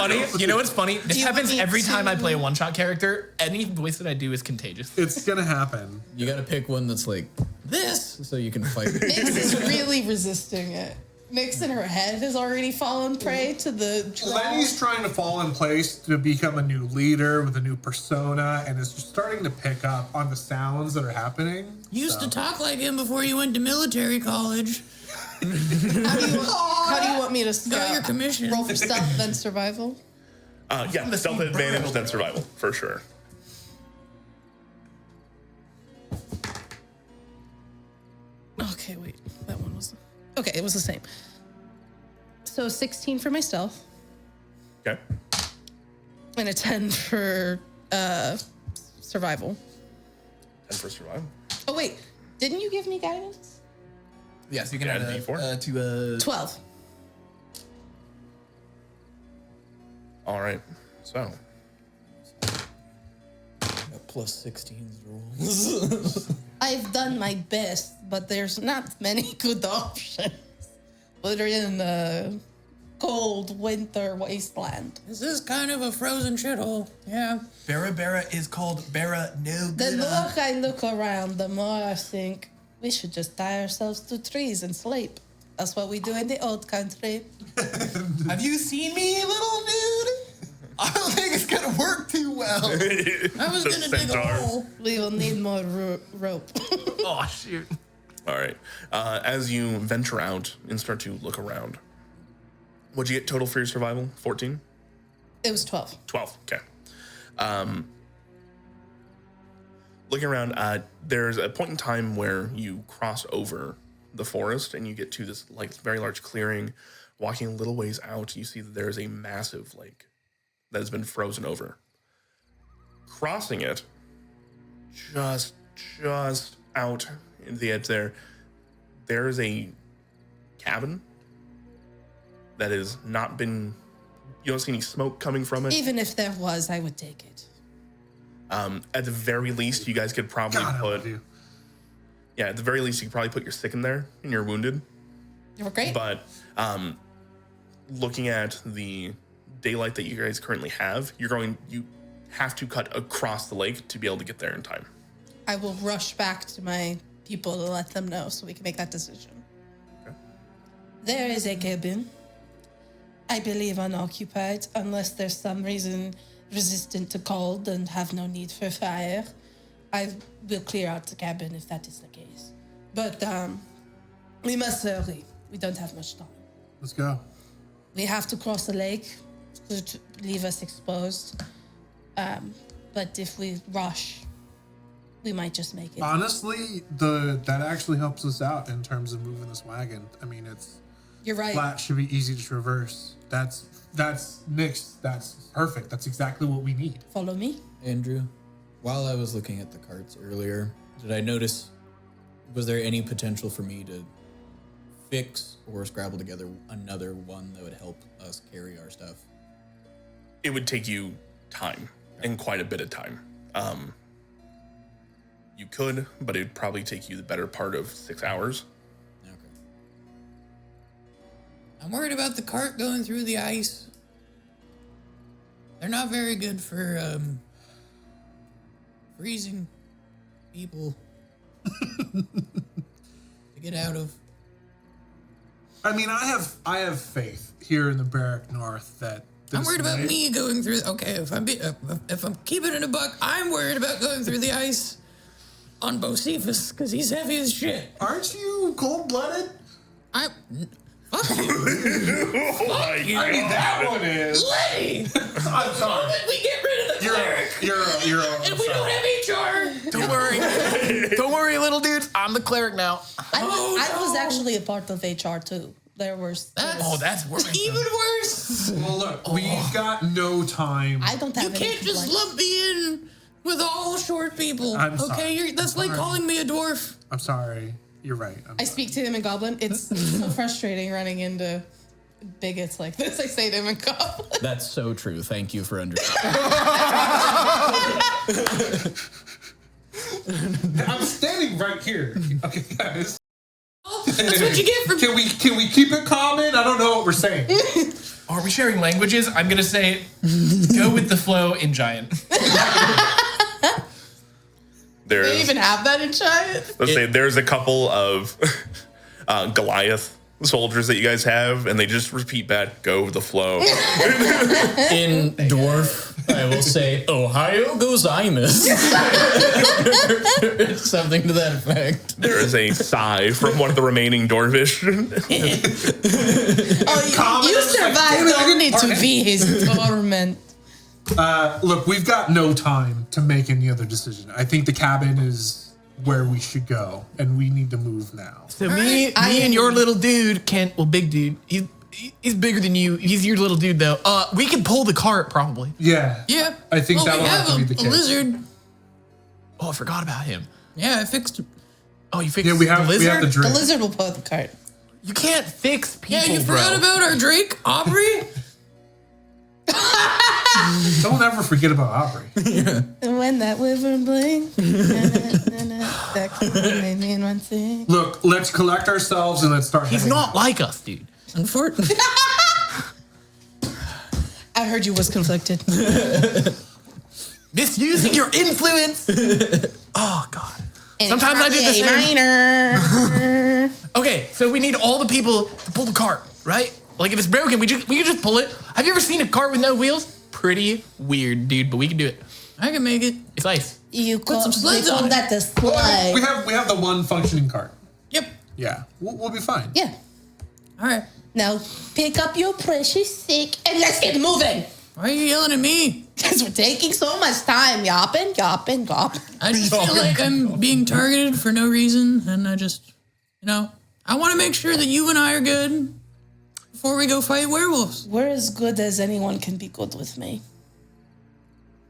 funny? This you happens want me every time I to- play a one-shot character. Any voice that I do is contagious. It's gonna happen. You gotta pick one that's like this, so you can fight. Nyx is really resisting it. Nyx in her head has already fallen prey to the draw. Lenny's trying to fall in place to become a new leader with a new persona, and is starting to pick up on the sounds that are happening. You used to talk like him before you went to military college. How do you want me to scout? Got your commission. Roll for stealth, then survival? yeah, stealth advantage, then survival, for sure. Okay, wait. That one was... Okay, it was the same. So 16 for my stealth. Okay. And a 10 for survival. 10 for survival. Oh, wait. Didn't you give me guidance? Yes, you can add add a D4? to 12. All right. So, Plus 16's rules. I've done my best, but there's not many good options. We're in a cold winter wasteland. This is kind of a frozen shithole. Yeah. Barra is called Barra no The good. more I look around, the more I think we should just tie ourselves to trees and sleep. That's what we do in the old country. Have you seen me, little dude? I don't think it's gonna work too well. I was going to dig a hole. We will need more rope. Oh shoot. all right. As you venture out and start to look around, what'd you get total for your survival? 14? It was 12. 12. Okay. Looking around, there's a point in time where you cross over the forest and you get to this like very large clearing. Walking a little ways out, you see that there's a massive lake that has been frozen over. Crossing it, just out into the edge there is a cabin that has not been. You don't see any smoke coming from it. Even if there was, I would take it. At the very least, you guys could probably God, I put. love you. Yeah, at the very least, you could probably put your sick in there and you're wounded. You were great. But looking at the daylight that you guys currently have, you have to cut across the lake to be able to get there in time. I will rush back to my people to let them know so we can make that decision. Okay. There is a cabin, I believe unoccupied, unless there's some reason resistant to cold and have no need for fire. I will clear out the cabin if that is the case. But we must hurry. We don't have much time. Let's go. We have to cross the lake to leave us exposed. But if we rush, we might just make it. Honestly, that actually helps us out in terms of moving this wagon. I mean, it's You're right. flat, should be easy to traverse. That's mixed. That's perfect. That's exactly what we need. Follow me. Andrew, while I was looking at the carts earlier, did I notice, was there any potential for me to fix or scrabble together another one that would help us carry our stuff? It would take you time and quite a bit of time. You could, but it'd probably take you the better part of 6 hours. Okay. I'm worried about the cart going through the ice. They're not very good for freezing people to get out of. I mean, I have faith here in the Barric North that I'm worried about may- me going through. Okay, if I'm keeping it a buck, I'm worried about going through the ice on Bocephus because he's heavy as shit. Aren't you cold-blooded? Fuck you. Oh you. I mean, that one is. Letty! I'm sorry. We get rid of the cleric. You're. And we don't have HR. Don't worry. Don't worry, little dude. I'm the cleric now. I was actually a part of HR too. There was. Oh, that's worse. Even worse. Well, look, we've got no time. I don't have. You any can't just complaints. lump me in with all short people. I'm sorry. Okay, that's like sorry. calling me a dwarf. I'm sorry. You're right. I speak to him in Goblin. It's so frustrating running into bigots like this. I say to him in Goblin. That's so true. Thank you for understanding. I'm standing right here. Okay, guys. That's what you get for Can we keep it common? I don't know what we're saying. Are we sharing languages? I'm gonna say, go with the flow in giant. Do you There's, even have that in Giant? let's say there's a couple of Goliath soldiers that you guys have, and they just repeat back, go with the flow. In dwarf, I will say Ohio gozaimasu. Something to that effect. There is a sigh from one of the remaining Dwarvish. Oh, you survived only to be his torment. Look, we've got no time to make any other decision. I think the cabin is where we should go, and we need to move now. So me and your little dude can't. Well, big dude. He's bigger than you. He's your little dude though. We can pull the cart probably. Yeah. Yeah. I think well, that will have to be the case. A lizard. Oh, I forgot about him. Yeah, I fixed him. Oh, you fixed Yeah, we have the lizard? the The drink. lizard will pull the cart. You can't fix people, Yeah, you bro. forgot about our Drake, Aubrey? Don't ever forget about Aubrey. And when that wyvern blinked, that made me in one thing. Look, let's collect ourselves and let's start. He's heading. not like us, dude. Unfortunately. I heard you was conflicted. Misusing your influence. Oh God. And Sometimes I do the same. minor. Okay, so we need all the people to pull the cart, right? Like if it's broken, we can just pull it. Have you ever seen a cart with no wheels? Pretty weird, dude, but we can do it. I can make it. It's ice. You Put some sleds call on it. that the slide. We have the one functioning cart. Yep. Yeah, we'll be fine. Yeah. All right. Now pick up your precious stick and let's get moving. Why are you yelling at me? Because we're taking so much time. Yopping. I just feel like I'm being targeted for no reason, and I just, I want to make sure that you and I are good before we go fight werewolves. We're as good as anyone can be good with me.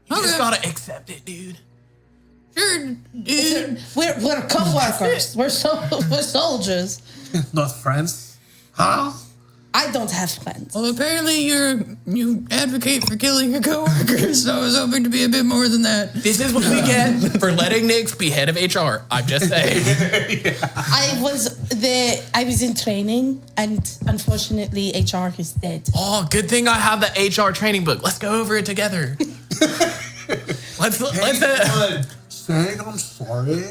You just Okay. gotta accept it, dude. Sure, dude. We're co-workers. we're soldiers. Not friends. Huh? I don't have friends. Well, apparently you advocate for killing your coworkers, so I was hoping to be a bit more than that. This is what we get for letting Nix be head of HR. I'm just saying. I was in training, and unfortunately, HR is dead. Oh, good thing I have the HR training book. Let's go over it together. let's Saying I'm sorry.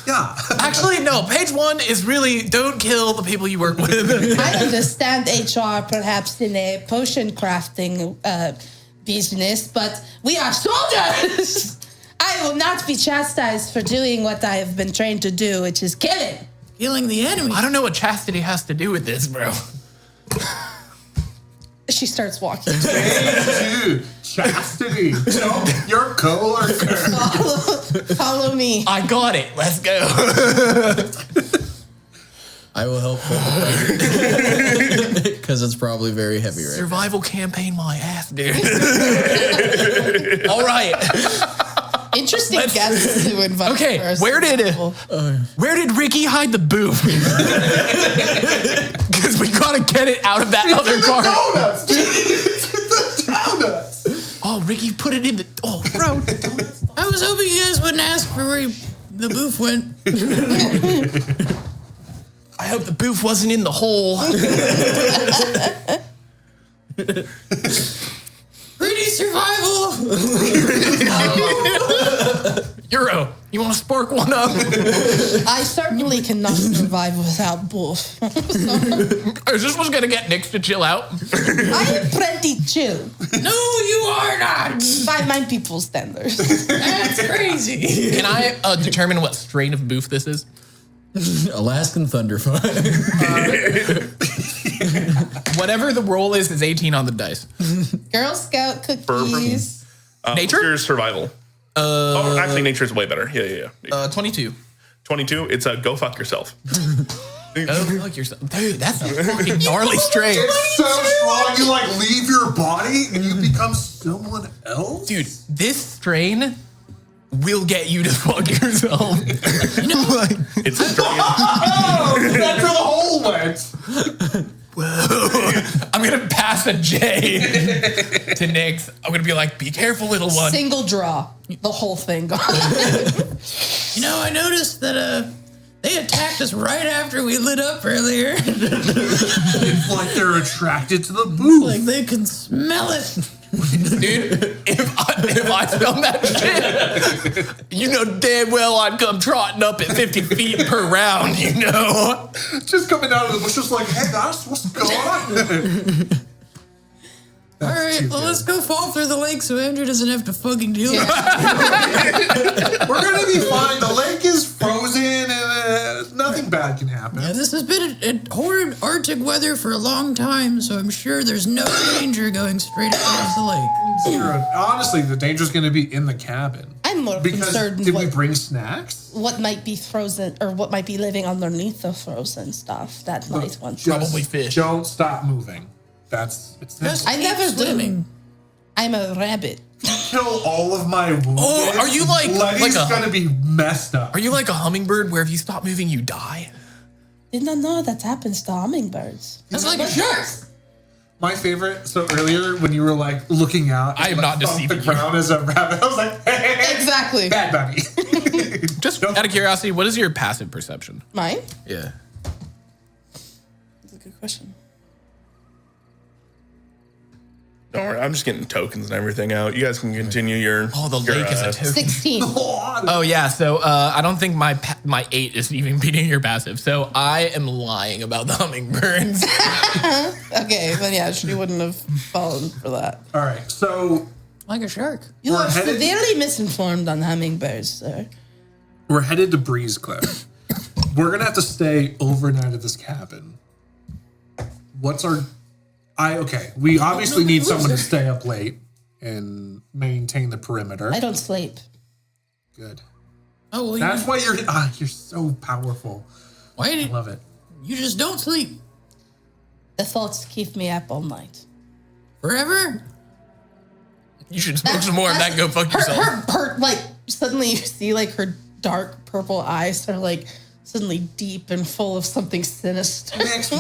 Yeah. actually no. Page 1 is really don't kill the people you work with. I understand HR perhaps in a potion crafting business, but we are soldiers. I will not be chastised for doing what I have been trained to do, which is killing. Killing the enemy. I don't know what chastity has to do with this, bro. She starts walking. Dude, chastity. Your coworker. Follow me. I got it. Let's go. I will help because it's probably very heavy right now. Survival campaign my ass, dude. All right. Interesting guests to invite. Okay, first. where did Ricky hide the booth? Because we gotta get it out of that other car. Donuts, dude. It's the donuts. Oh, Ricky put it in the. Oh, bro. I was hoping you guys wouldn't ask for where the booth went. I hope the booth wasn't in the hole. Pretty survival. Euro, you want to spark one up? I certainly cannot survive without both. Is this what's gonna get Nix to chill out? I am pretty chill No, you are not. by my people's standards. That's crazy. Can I determine what strain of booth this is? Alaskan Thunderfire. Whatever the roll is 18 on the dice. Girl Scout cookies. Nature? Nature's survival. Actually, nature's way better. Yeah. 22. 22, it's a go fuck yourself. Oh, fuck yourself. Dude, that's a fucking gnarly strain. It's so strong, you like leave your body and you become someone else? Dude, this strain will get you to fuck yourself. Like, It's straight. Oh, that's where the hole went. whoa. I'm gonna pass a J to Nix. I'm gonna be like, be careful, little one. Single draw. The whole thing gone. I noticed that they attacked us right after we lit up earlier. It's like they're attracted to the booth. Like they can smell it. Dude, if I smell that shit, you know damn well I'd come trotting up at 50 feet per round, you know? Just coming out of the bush, just like, hey guys, what's going on? All right, well, let's go fall through the lake so Andrew doesn't have to fucking deal with it. We're gonna be fine. The lake is frozen and nothing bad can happen. Yeah, this has been a horrid Arctic weather for a long time, so I'm sure there's no danger going straight across the lake. Honestly, the danger's gonna be in the cabin. I'm I'm more concerned did we bring snacks? what might be frozen or what might be living underneath the frozen stuff that might want to. Probably fish. Don't stop moving. It's I never swimming. do. I'm a rabbit. kill all of my wounded. Oh, are you like Letty's a- gonna be messed up. Are you like a hummingbird where if you stop moving, you die? Did not know that happens to hummingbirds. That's like a shark. My favorite. So earlier when you were like looking out, I am and, not like, deceiving the you. ground as a rabbit. I was like, hey, Exactly. bad buddy. Just out of curiosity, what is your passive perception? Mine? Yeah. That's a good question. Don't worry, I'm just getting tokens and everything out. You guys can continue your. Oh, the your, lake is a token. 16. Oh yeah, so I don't think my 8 is even beating your passive. So I am lying about the hummingbirds. Okay, then yeah, she wouldn't have fallen for that. All right, so Like a shark. You We're are headed- severely misinformed on hummingbirds, sir. we're headed to Breeze Cliff. We're gonna have to stay overnight at this cabin. What's our? We obviously need someone to stay up late and maintain the perimeter. I don't sleep. Good. Oh, well, That's why you're so powerful. why I did love it. you just don't sleep The thoughts keep me up all night. forever? You should smoke some more of that and go fuck yourself. Her, like, suddenly you see, like, her dark purple eyes are, like, suddenly deep and full of something sinister. Max,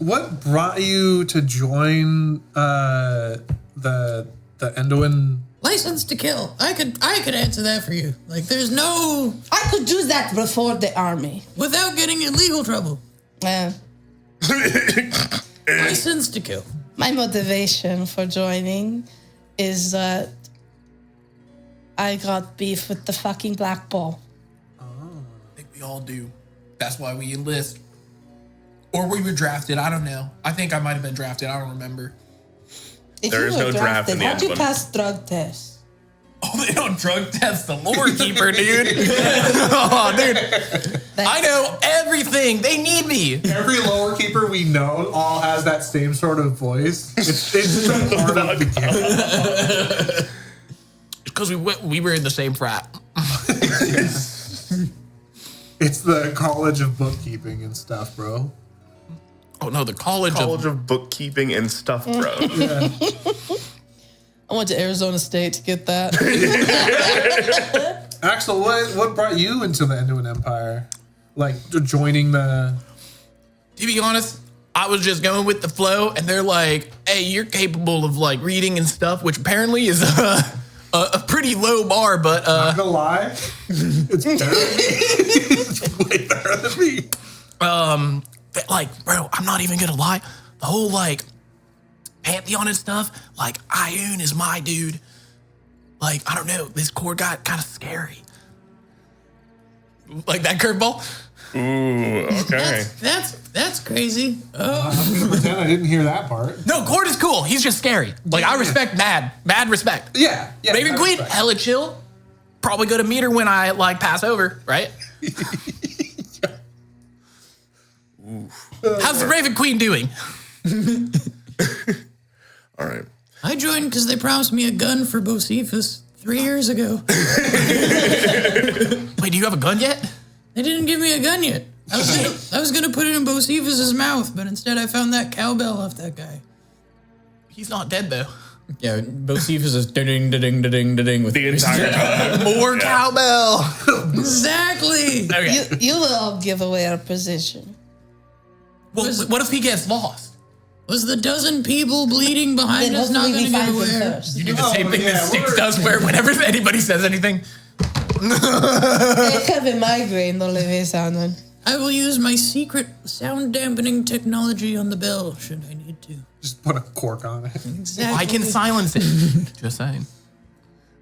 what brought you to join the Endwin? License to kill. I could answer that for you. Like, there's no I could do that before the army. without getting in legal trouble. License to kill. My motivation for joining is that I got beef with the fucking Blackpaw. I think we all do. That's why we enlist. Or we were drafted. I don't know. I think I might have been drafted. I don't remember. If There you is were no draft in the how'd you Endwin. pass drug tests? Oh, they don't drug test the lore keeper, dude. Oh, dude. I know everything. They need me. Every lower keeper we know all has that same sort of voice. It's part of the game. Because we were in the same frat. It's the College of Bookkeeping and stuff, bro. Oh no, the College College of Bookkeeping and Stuff, bro. I went to Arizona State to get that. Axel, what brought you into the Endwin Empire? Like joining the? To be honest, I was just going with the flow, and they're like, "Hey, you're capable of like reading and stuff," which apparently is a pretty low bar, but Not gonna lie, it's better than me. It's way better than me. like, bro, I'm not even gonna lie. The whole like Pantheon and stuff, like Ioun is my dude. Like, I don't know, this core got kind of scary. Like that curveball. Ooh, okay. That's crazy. Oh, I'm gonna pretend I didn't hear that part. No, Cord is cool. He's just scary. Like, I respect mad respect. Yeah. Raven I Queen, respect. hella chill. Probably gonna meet her when I like pass over, right? How's the Raven Queen doing? All right. I joined because they promised me a gun for Bocephus 3 years ago. Wait, do you have a gun yet? They didn't give me a gun yet. I was gonna put it in Bocephus's mouth, but instead I found that cowbell off that guy. He's not dead though. Yeah, Bocephus is ding ding ding ding with The entire time. More cowbell. Exactly. Okay. You will all give away our position. Well, what if he gets lost? Was the dozen people bleeding behind Then us not hopefully we gonna get find them aware? first. You do the same thing that Styx does, where whenever anybody says anything, I have a migraine, Olivier Sandman. I will use my secret sound dampening technology on the bell should I need to. Just put a cork on it. Exactly. I can silence it. Just saying.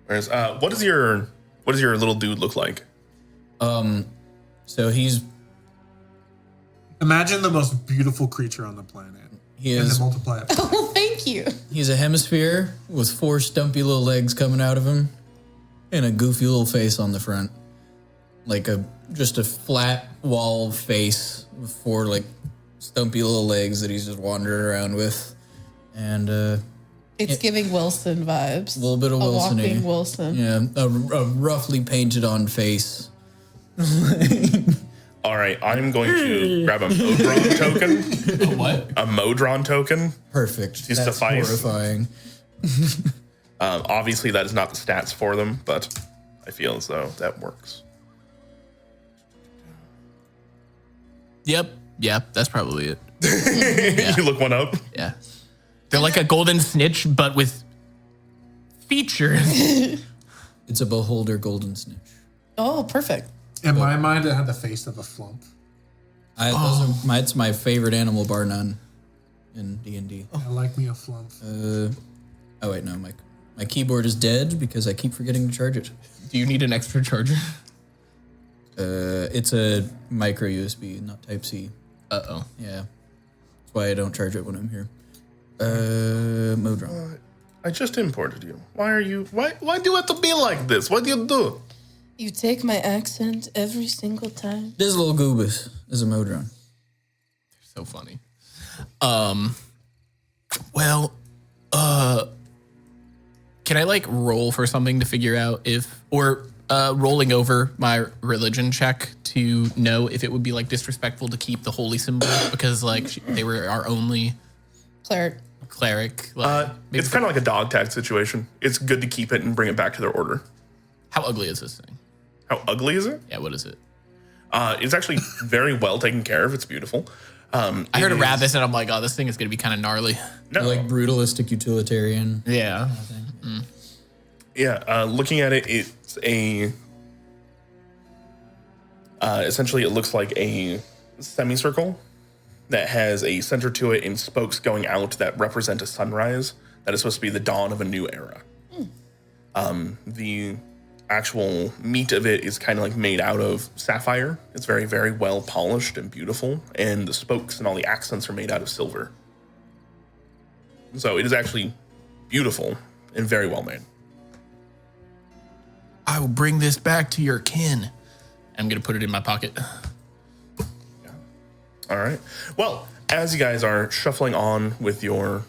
Whereas, what does your little dude look like? So he's Imagine the most beautiful creature on the planet. he And is then multiply it. Oh, thank you. he's a hemisphere with 4 stumpy little legs coming out of him, and a goofy little face on the front, like just a flat wall face with 4 like stumpy little legs that he's just wandering around with, and It's giving Wilson vibes. A little bit of a Wilson-y. walking Wilson. Yeah, a roughly painted on face. All right, I'm going to grab a Modron token. A what? A Modron token. Perfect. To That's suffice. horrifying. Obviously, that is not the stats for them, but I feel as though that works. Yep, that's probably it. You look one up. Yeah. They're like a golden snitch, but with features. It's a beholder golden snitch. Oh, perfect. In my mind, it had the face of a flump. It's my favorite animal, bar none, in D&D. I like me a flump. Oh wait, no, my keyboard is dead because I keep forgetting to charge it. Do you need an extra charger? It's a micro USB, not Type C. Uh-oh. Yeah, that's why I don't charge it when I'm here. Modron. I just imported you. Why do you have to be like this? What do you do? You take my accent every single time. This little goobus is a Modron. So funny. Well, can I like roll for something to figure out if, or rolling over my religion check to know if it would be like disrespectful to keep the holy symbol because like they were our only cleric. Like, It's kind of like a dog tag situation. It's good to keep it and bring it back to their order. how ugly is this thing? How ugly is it? Yeah, what is it? It's actually very well taken care of. It's beautiful. I heard a rabbit and I'm like, oh, this thing is gonna be kind of gnarly. No. Like brutalistic utilitarian. Yeah. Yeah, looking at it, it's a... essentially, it looks like a semicircle that has a center to it and spokes going out that represent a sunrise that is supposed to be the dawn of a new era. The actual meat of it is kind of like made out of sapphire. It's very, very well polished and beautiful, and the spokes and all the accents are made out of silver. So it is actually beautiful and very well made. I will bring this back to your kin. I'm gonna put it in my pocket. All right. Well, as you guys are shuffling on with your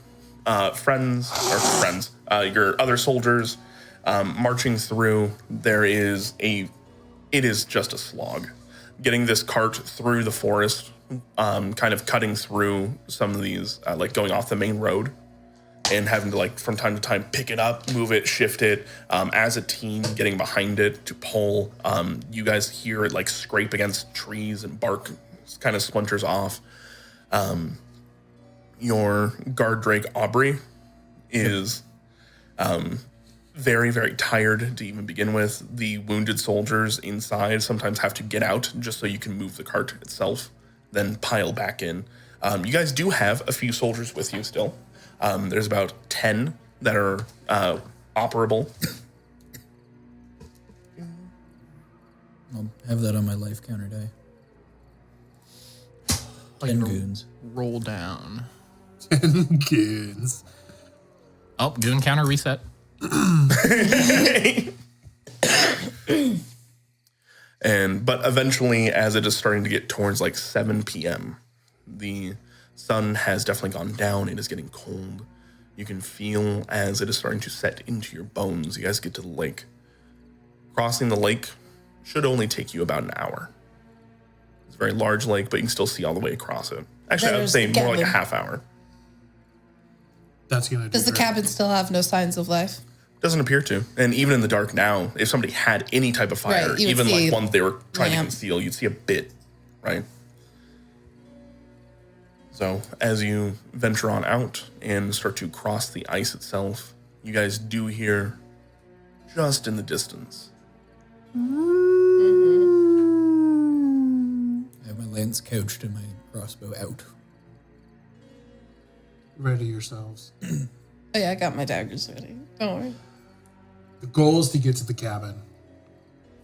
your other soldiers, marching through, it is just a slog. Getting this cart through the forest, kind of cutting through some of these, like going off the main road and having to like from time to time pick it up, move it, shift it, as a team, getting behind it to pull. You guys hear it like scrape against trees and bark kind of splinters off. Your guard drake Aubrey is very, very tired to even begin with. The wounded soldiers inside sometimes have to get out just so you can move the cart itself, then pile back in. You guys do have a few soldiers with you still. There's about 10 that are operable. I'll have that on my life counter die. 10 goons. Roll down. 10 goons. Oh, goon counter reset. But eventually, as it is starting to get towards like 7 p.m., the sun has definitely gone down. It is getting cold. You can feel as it is starting to set into your bones. You guys get to the lake. Crossing the lake should only take you about an hour. It's a very large lake, but you can still see all the way across it. Actually, I would say more like a half hour. That's gonna do. Does the cabin still have no signs of life? Doesn't appear to. And even in the dark now, if somebody had any type of fire, Right, you would even see like one they were trying to lamp. conceal, you'd see a bit, right? So as you venture on out and start to cross the ice itself, you guys do hear just in the distance. I have my lance couched and my crossbow out. Ready yourselves. Oh yeah, I got my daggers ready. Don't worry. The goal is to get to the cabin.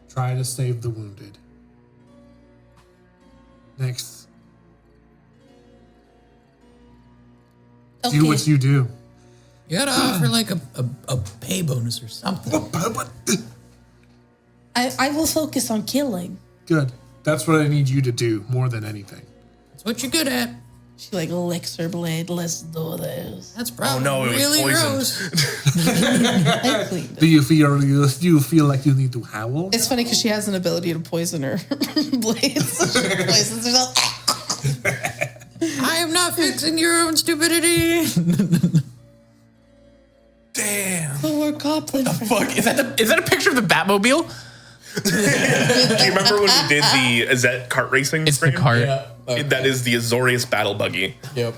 Try to save the wounded. Next, Okay. do what you do. You gotta offer like a pay bonus or something. I will focus on killing. Good. That's what I need you to do more than anything. That's what you're good at. She like licks her blade. Let's do this. That's probably no, it was really poisoned. gross. I cleaned it. Do you feel like you need to howl? It's funny because she has an ability to poison her blades. She poisons herself. I am not fixing your own stupidity. Damn. The word goblin. Fuck, is that a picture of the Batmobile? Do you remember when we did the Azette kart racing? It's the stream? cart. That is the Azorius battle buggy. Yep.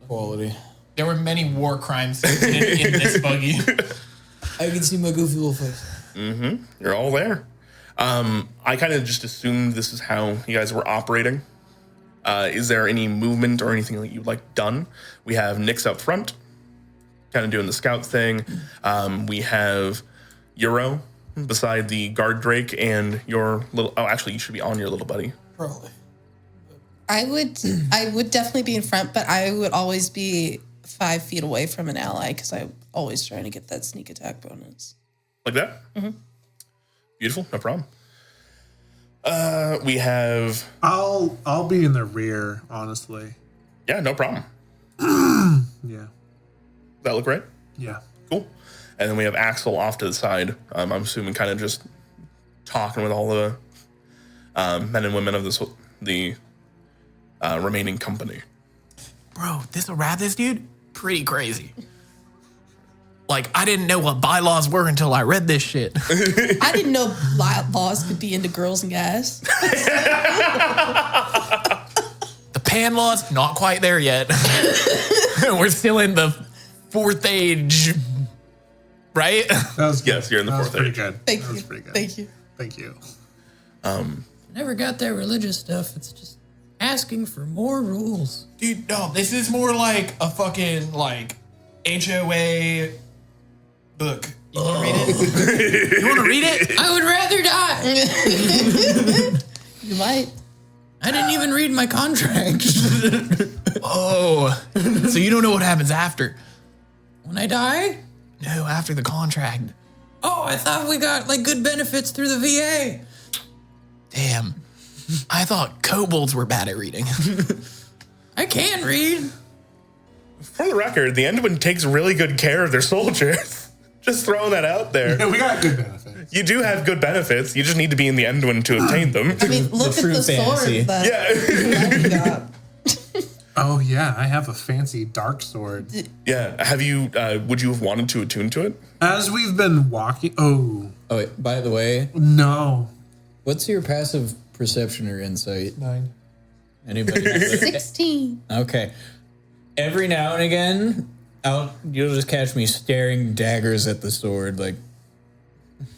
Quality. There were many war crimes in this buggy. I can see my goofy little face. You're all there. I kind of just assumed this is how you guys were operating. Is there any movement or anything that you'd like done? We have Nyx up front, kind of doing the scout thing. We have Euro beside the guard Drake and your little... Oh, actually, you should be on your little buddy. Probably. I would definitely be in front, but I would always be 5 feet away from an ally because I'm always trying to get that sneak attack bonus. Like that? Mm-hmm. Beautiful, no problem. We have... I'll be in the rear, honestly. Yeah, no problem. Yeah. Does that look right? Yeah. Cool. And then we have Axel off to the side. I'm assuming kind of just talking with all the men and women of the remaining company. Bro, this'll wrap this dude pretty crazy. Like, I didn't know what bylaws were until I read this shit. I didn't know laws could be into girls and guys. The pan laws, not quite there yet. We're still in the 4th age, right? That was good. Yes, you're in the That was fourth pretty age. good. Thank That you. was pretty good. Thank you. Thank you. Never got that religious stuff. It's just asking for more rules. Dude, no, this is more like a fucking, like, HOA book. You want to read it? You want to read it? I would rather die. You might. I didn't even read my contract. Oh, so you don't know what happens after? When I die? No, after the contract. Oh, I thought we got like good benefits through the VA. Damn. I thought kobolds were bad at reading. I can read. For the record, the Endwin takes really good care of their soldiers. Just throwing that out there. Yeah, we got good benefits. You do have good benefits. You just need to be in the Endwin to obtain them. I mean, look at true the fantasy. sword that Yeah. you got. Oh yeah, I have a fancy dark sword. Yeah. Have you, would you have wanted to attune to it? As we've been walking, oh Oh, wait, by the way, no, what's your passive perception or insight? 9. Anybody? have it? 16. Okay. Every now and again, you'll just catch me staring daggers at the sword, like,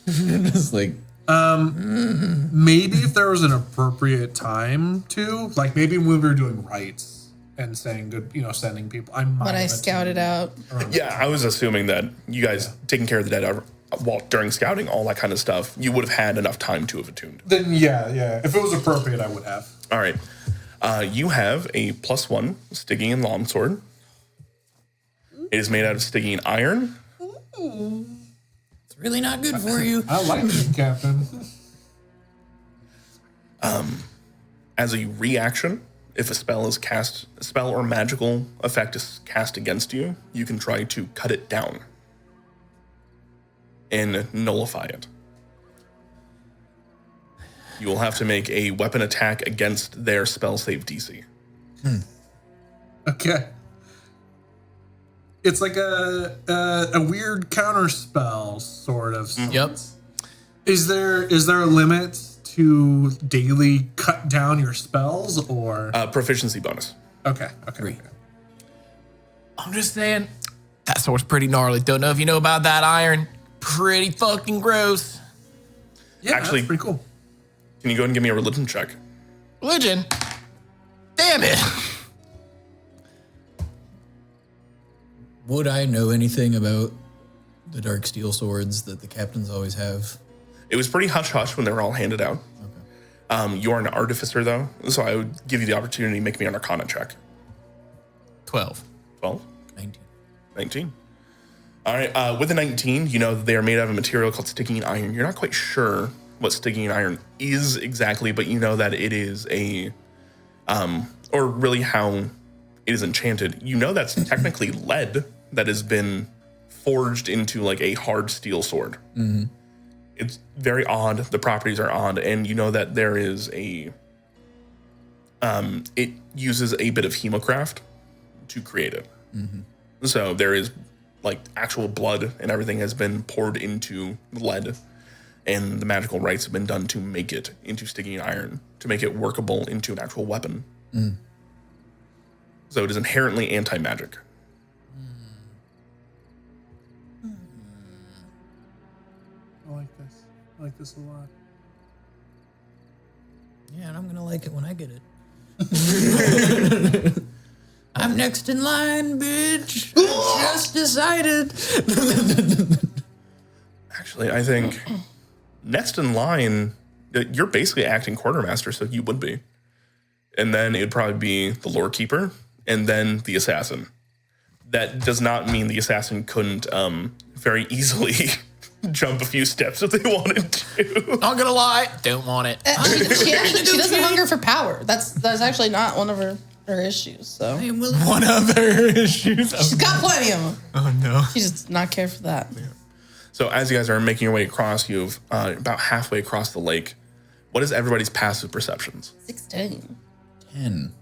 just like. Maybe if there was an appropriate time to, like maybe when we were doing rites and saying good, sending people. I might When I have scouted out. Yeah, I was assuming that you guys taking care of the dead during scouting, all that kind of stuff, you would have had enough time to have attuned. Then yeah. If it was appropriate, I would have. All right. You have a +1 Stygian longsword. It is made out of Stygian iron. It's really not good for you. I like it, Captain. As a reaction, if a spell or magical effect is cast against you, you can try to cut it down and nullify it. You will have to make a weapon attack against their spell save DC. Okay. It's like a weird counter spell sort of. Yep. Is there a limit to daily cut down your spells or? Proficiency bonus. Okay. I'm just saying, that sword's pretty gnarly. Don't know if you know about that iron. Pretty fucking gross. Yeah, Actually- that's pretty cool. Can you go ahead and give me a religion check? Religion? Damn it. Would I know anything about the dark steel swords that the captains always have? It was pretty hush-hush when they were all handed out. Okay. You're an artificer, though, so I would give you the opportunity to make me an arcana check. 12. 12? 19. 19. All right, with a 19, you know that they are made out of a material called Stygian iron. You're not quite sure what Stygian iron is exactly, but you know that it is a or really how it is enchanted, you know that's technically lead that has been forged into like a hard steel sword. Mm-hmm. It's very odd. The properties are odd, and you know that there is a it uses a bit of hemocraft to create it. Mm-hmm. So there is like actual blood and everything has been poured into lead, and the magical rites have been done to make it into sticking iron, to make it workable into an actual weapon. Mm. So it is inherently anti-magic. I like this. I like this a lot. Yeah, and I'm gonna like it when I get it. I'm next in line, bitch. Just decided. Actually, I think next in line, you're basically acting quartermaster, so you would be. And then it would probably be the lore keeper, and then the assassin. That does not mean the assassin couldn't very easily jump a few steps if they wanted to. Not gonna lie, don't want it. She doesn't hunger for power. That's actually not one of her issues. So One of her issues. she's got plenty of them. Oh no. She does not care for that. Yeah. So as you guys are making your way across, you've about halfway across the lake. What is everybody's passive perceptions? 16. 10.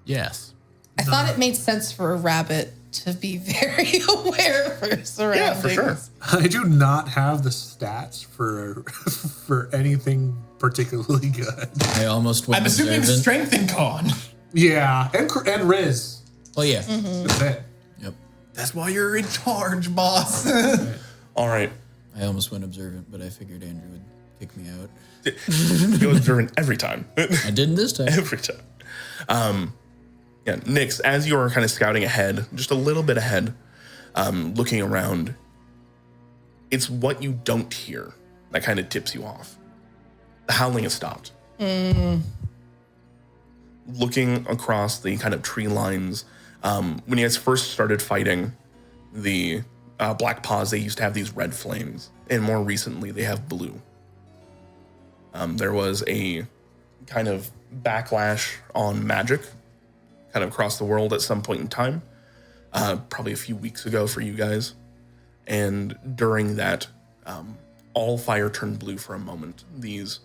Yes. I thought it made sense for a rabbit to be very aware of her surroundings. Yeah, for sure. I do not have the stats for anything particularly good. I almost went I'm assuming observant. strength and con. Yeah, and Riz. Oh, yeah. That's it. Yep. That's why you're in charge, boss. All right. I almost went observant, but I figured Andrew would kick me out. Go observant every time. I didn't this time. Every time. Yeah, Nyx, as you are kind of scouting ahead, just a little bit ahead, looking around, it's what you don't hear that kind of tips you off. The howling has stopped. Looking across the kind of tree lines, when you guys first started fighting the Blackpaws, they used to have these red flames, and more recently they have blue. There was a kind of backlash on magic kind of across the world at some point in time, probably a few weeks ago for you guys. And during that, all fire turned blue for a moment. These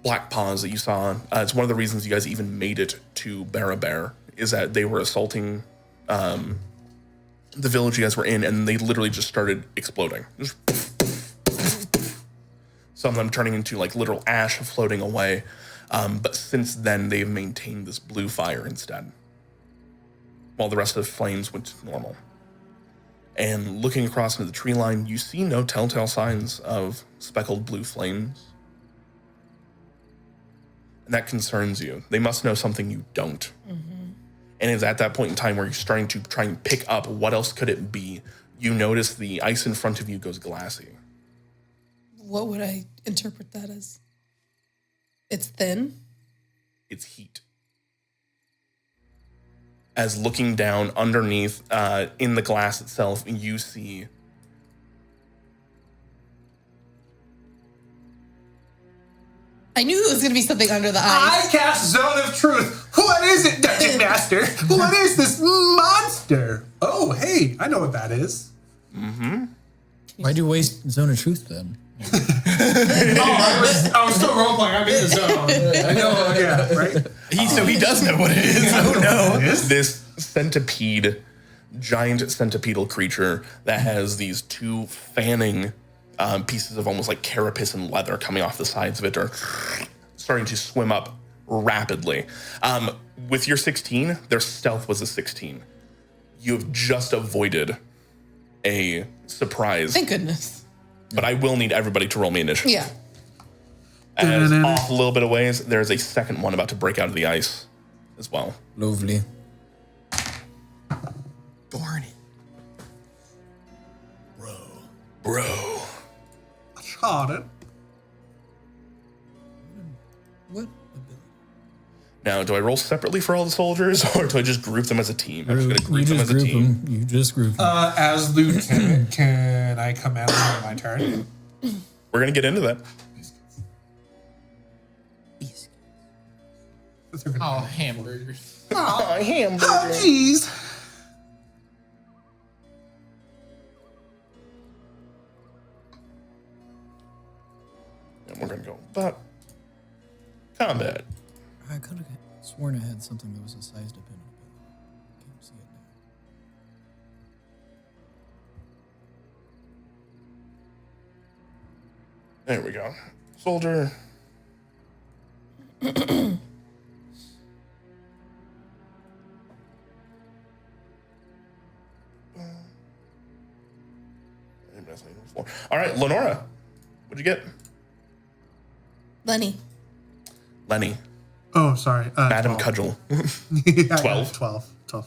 Blackpaws that you saw, it's one of the reasons you guys even made it to Barric, is that they were assaulting the village you guys were in, and they literally just started exploding. Just some of them turning into like literal ash floating away. But since then, they've maintained this blue fire instead, while the rest of the flames went normal. And looking across into the tree line, you see no telltale signs of speckled blue flames. And that concerns you. They must know something you don't. Mm-hmm. And it's at that point in time where you're starting to try and pick up what else could it be. You notice the ice in front of you goes glassy. What would I interpret that as? It's thin? It's heat. As looking down underneath, in the glass itself, you see I knew it was going to be something under the ice. I cast Zone of Truth. What is it, Dungeon Master? What is this monster? Oh, hey, I know what that is. Mm-hmm. Why'd you waste Zone of Truth then? I was still roleplaying. I'm in the zone. I know, yeah, right? So he does know what it is. Oh no. This centipede, giant centipedal creature that has these two fanning pieces of almost like carapace and leather coming off the sides of it are starting to swim up rapidly. With your 16, their stealth was a 16. You have just avoided a surprise. Thank goodness. But I will need everybody to roll me initiative. Yeah. As off a little bit of ways, there's a second one about to break out of the ice as well. Lovely. Darn it. Bro. Charted. What? Now, do I roll separately for all the soldiers, or do I just group them as a team? I'm just going to group them as a team. You just group them. As lieutenant, can I come out on my turn? We're going to get into that. Oh, hamburgers. Oh, hamburger. Oh, jeez. And we're gonna go, but combat. I could have sworn I had something that was a size dependent ability. Can't see it now. There we go. Soldier. All right, Lenora, what'd you get? Lenny. Lenny, Oh, sorry. Madam 12. Cudgel. Yeah, 12. 12.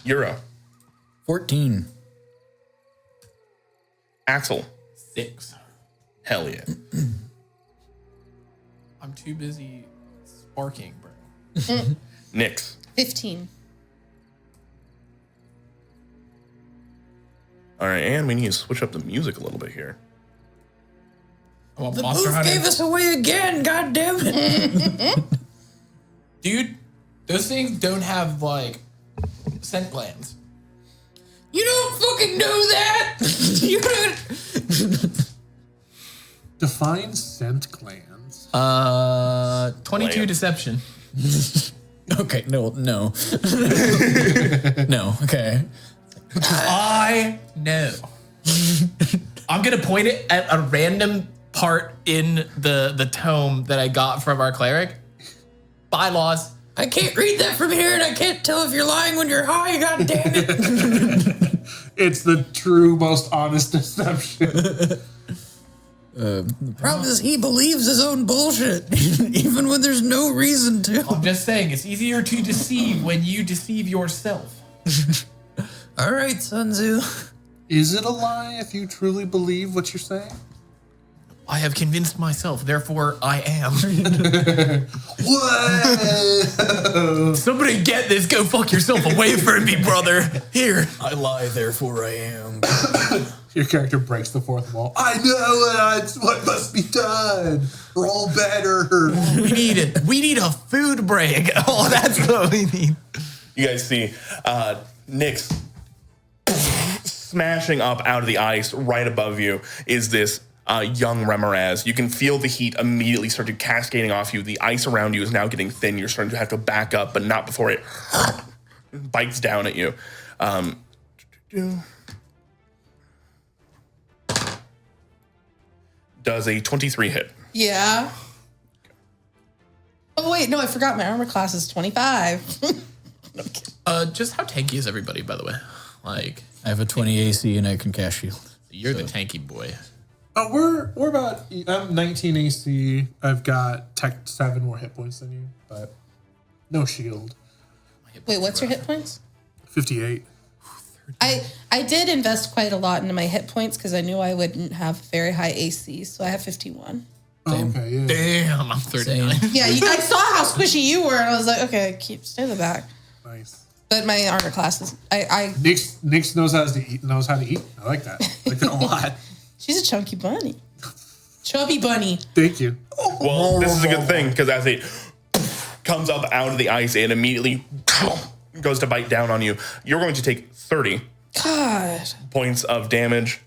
Euro, 14. Axel. 6. Hell yeah. I'm too busy sparking, bro. Nyx. 15. All right, and we need to switch up the music a little bit here. I want The Monster booth Hunter. gave us away again, god damn it. Dude, those things don't have, like, scent glands. You don't fucking know that. You don't. Define scent glands. 22 Lamp. deception. Okay, no. No, okay. I know. I'm gonna point it at a random part in the tome that I got from our cleric. Bylaws. I can't read that from here, and I can't tell if you're lying when you're high, god damn it. It's the true, most honest deception. The problem is he believes his own bullshit, even when there's no reason to. I'm just saying, it's easier to deceive when you deceive yourself. All right, Sun Tzu. Is it a lie if you truly believe what you're saying? I have convinced myself, therefore I am. Whoa! Somebody get this, go fuck yourself away from me, brother. Here. I lie, therefore I am. Your character breaks the fourth wall. I know that's what must be done. Roll better. We need a food break. Oh, that's what we need. You guys see Nyx smashing up out of the ice right above you is this young Remoraz. You can feel the heat immediately start to cascading off you. The ice around you is now getting thin. You're starting to have to back up, but not before it bites down at you. Does a 23 hit? Yeah. Oh, wait. No, I forgot my armor class is 25. Just how tanky is everybody, by the way? Like, I have a 20 AC and I can cast shield. you're the tanky boy. We're about. I'm 19 AC. I've got tech 7 more hit points than you, but no shield. Wait, what's your hit points? 58. I did invest quite a lot into my hit points because I knew I wouldn't have very high AC, so I have 51. Oh, okay, yeah. Damn, I'm 39. Yeah, I saw how squishy you were, and I was like, okay, stay in the back. Nice. But my armor class is, Nyx knows how to eat. Knows how to eat. I like that. I like that a lot. she's a chunky bunny. Chubby bunny. Thank you. Well, this is a good thing because as it comes up out of the ice and immediately goes to bite down on you, you're going to take 30 God. points of damage.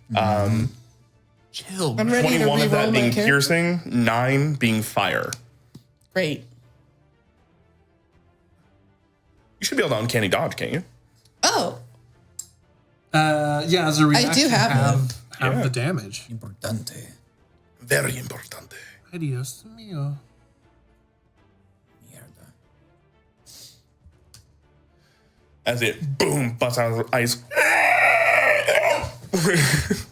Chill. I'm ready to 21 of that reroll being my character. piercing, 9 being fire. Great. You should be able to uncanny dodge, can't you? Oh, Yeah, as a reaction, do have have Yeah. the damage. Importante. Very importante. Ay, Dios mío. Mierda. As it boom busts out of the ice,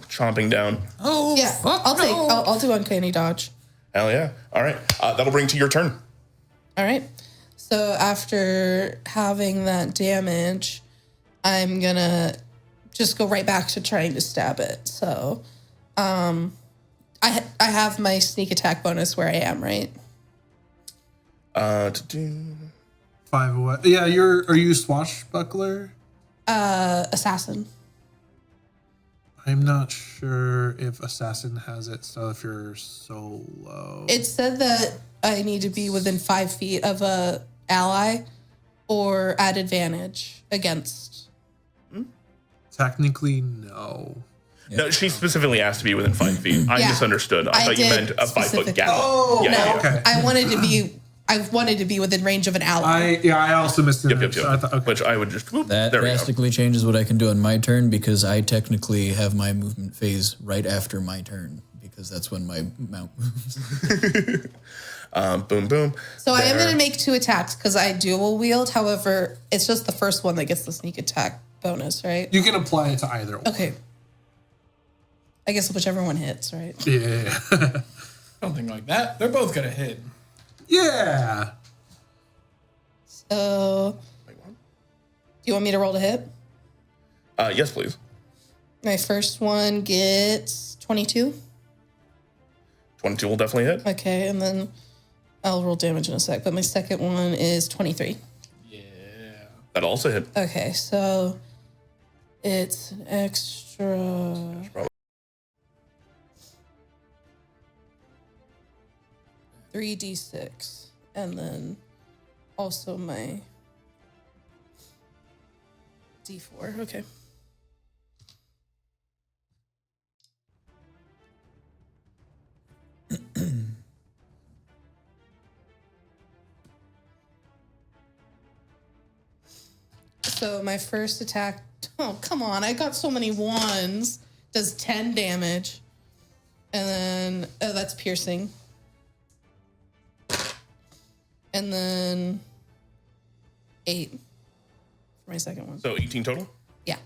chomping down. Oh, yeah. fuck I'll do uncanny dodge. Hell yeah! All right, that'll bring to your turn. All right. So after having that damage, I'm gonna just go right back to trying to stab it. So, I have my sneak attack bonus where I am, right? To do 5 away. Yeah, are you swashbuckler? Assassin. I'm not sure if Assassin has it, so if you're solo. It said that I need to be within 5 feet of a ally or at advantage against. Technically, no. No, she specifically asked to be within 5 feet. I misunderstood. I thought you meant a 5 foot gap. Oh, okay. I wanted to be within range of an ally. I also missed it. Yep. So I thought, okay. Which I would just. Whoop, That there we go. drastically changes what I can do on my turn because I technically have my movement phase right after my turn because that's when my mount moves. Boom, boom. So I am going to make 2 attacks because I dual wield. However, it's just the first one that gets the sneak attack bonus, right? You can apply it to either one. Okay. I guess whichever one hits, right? Yeah. Something like that. They're both gonna hit. Yeah. So, do you want me to roll to hit? Yes, please. My first one gets 22. 22 will definitely hit. Okay, and then I'll roll damage in a sec. But my second one is 23. Yeah. That'll also hit. Okay, so it's an extra 3d6, and then also my d4. Okay. So my first attack, oh, come on, I got so many ones, does 10 damage. And then, that's piercing. And then 8 for my second one. So 18 total? Yeah.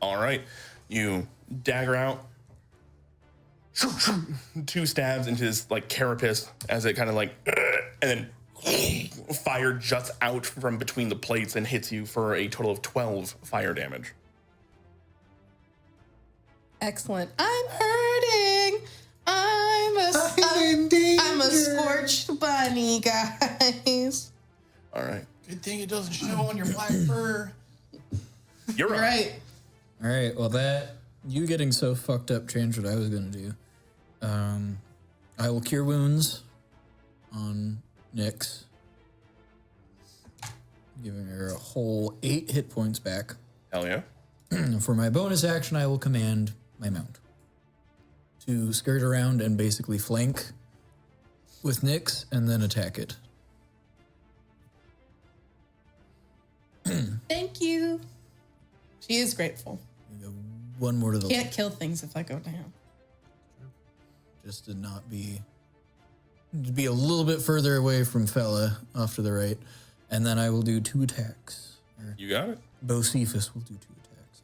All right. You dagger out. 2 stabs into his like carapace as it kind of like, and then fire juts out from between the plates and hits you for a total of 12 fire damage. Excellent. I'm hurting. I'm a scorched bunny, guys. All right. Good thing it doesn't show on your black fur. You're All right. right. All right. Well, that you getting so fucked up changed what I was gonna do. I will cure wounds on Nyx, giving her a whole 8 hit points back. Hell yeah. For my bonus action, I will command my mount to skirt around and basically flank with Nyx and then attack it. Thank you. She is grateful. We go one more to the Can't kill things if I go down. just to not be a little bit further away from Fella off to the right, and then I will do 2 attacks. Or You got it. Bocephus will do 2 attacks.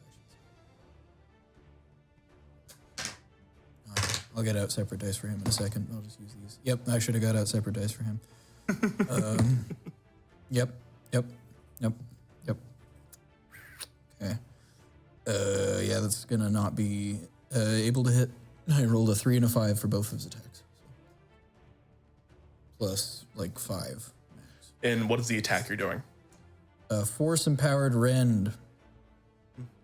I should say. I'll get out separate dice for him in a second. I'll just use these. Yep, I should have got out separate dice for him. Yep. Okay. Yeah, that's gonna not be able to hit. I rolled a 3 and a 5 for both of his attacks. Plus, like 5. And what is the attack you're doing? Force empowered rend.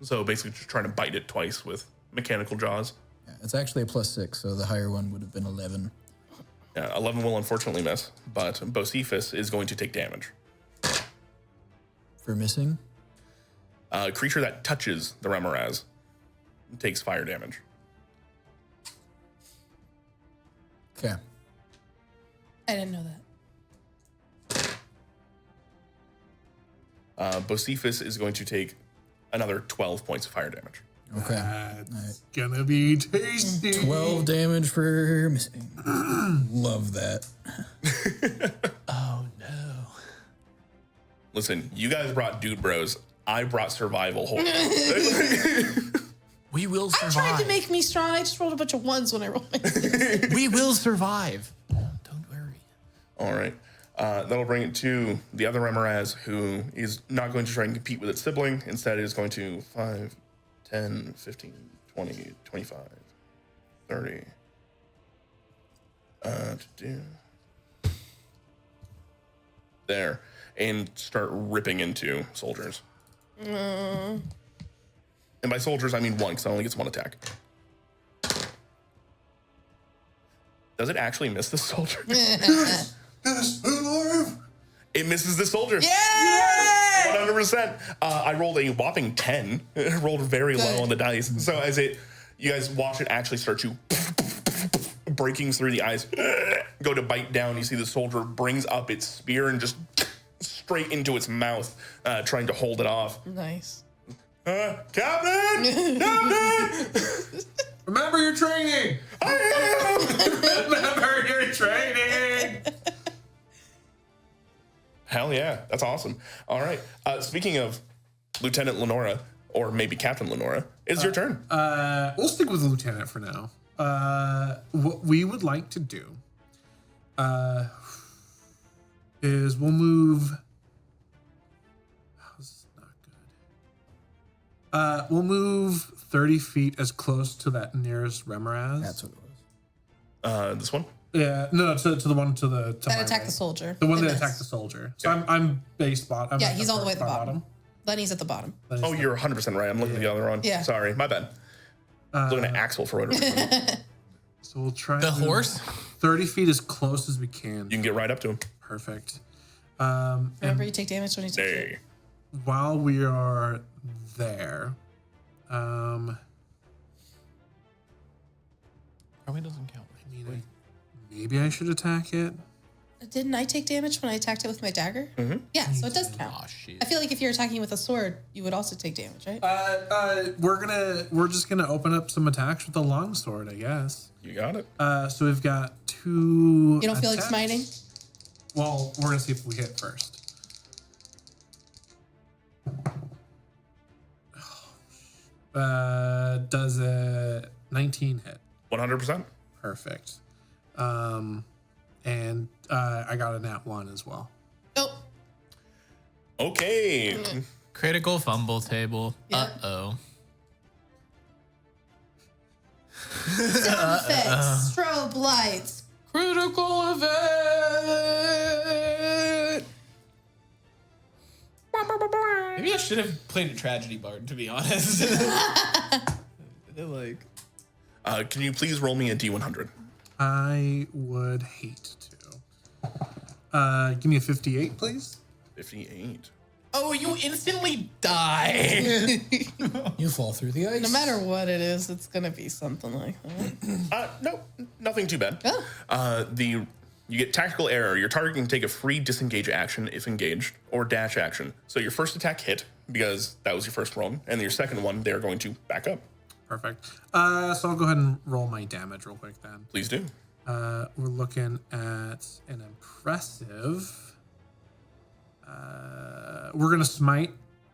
So basically just trying to bite it twice with mechanical jaws. Yeah, it's actually a +6, so the higher one would have been 11. Yeah, 11 will unfortunately miss, but Bocephus is going to take damage. For missing? A creature that touches the Remoraz takes fire damage. Okay. I didn't know that. Bocephus is going to take another 12 points of fire damage. Okay. That's gonna be tasty. 12 damage for missing. Love that. Oh no. Listen, you guys brought dude bros. I brought survival. We will I survive. tried to make me strong. I just rolled a bunch of 1s when I rolled my 6. We will survive. Don't worry. All right. That'll bring it to the other Remoraz, who is not going to try and compete with its sibling. Instead, it is going to 5, 10, 15, 20, 25, 30. There. And start ripping into soldiers. And by soldiers, I mean 1, because it only gets 1 attack. Does it actually miss the soldier? Yes, alive. It misses the soldier. Yeah! 100%. I rolled a whopping 10. It rolled very low on the dice. So as you guys watch it actually start to breaking through the ice, go to bite down. You see the soldier brings up its spear and just straight into its mouth, trying to hold it off. Nice. Captain! Captain! Remember your training. Remember your training. Hell yeah, that's awesome. All right. Speaking of Lieutenant Lenora, or maybe Captain Lenora, it's your turn. We'll stick with the lieutenant for now. What we would like to do is we'll move. This is not good. We'll move 30 feet as close to that nearest Remoraz. That's what it was. This one? Yeah, no, to the one to my That attacked right. the soldier. The one that Goodness. attacked the soldier. So I'm base spot. I'm Yeah, like he's all the way at the far bottom. Lenny's at the bottom. Oh, you're 100% right. I'm looking at the other one. Yeah. Sorry, my bad. I was looking at Axel for whatever reason. So we'll try The to move horse? 30 feet as close as we can. You can get right up to him. Perfect. Remember, you take damage when you take it. Hey. While we are there, Probably doesn't count. maybe I should attack it. Didn't I take damage when I attacked it with my dagger? Mm-hmm. Yeah, so it does count. Oh shit. I feel like if you're attacking with a sword, you would also take damage, right? We're just gonna open up some attacks with the longsword, I guess. You got it. So we've got 2. You don't feel like attacks. smiting? Well, we're gonna see if we hit first. Does a 19 hit? 100%. Perfect. And I got a nat 1 as well. Oh, Okay. Critical fumble table. Yeah. Uh-oh. sound effects, strobe lights. Critical event. Maybe I should have played a tragedy bard, to be honest. Like, Can you please roll me a D100? I would hate to. Give me a 58, please. 58. oh, you instantly die. You fall through the ice. No matter what it is, it's gonna be something like that. No, nothing too bad. Oh. You get tactical error. Your target can take a free disengage action if engaged, or dash action. So your first attack hit because that was your first run, and your second one they're going to back up. Perfect. So I'll go ahead and roll my damage real quick then. Please do. We're looking at an impressive. We're gonna smite,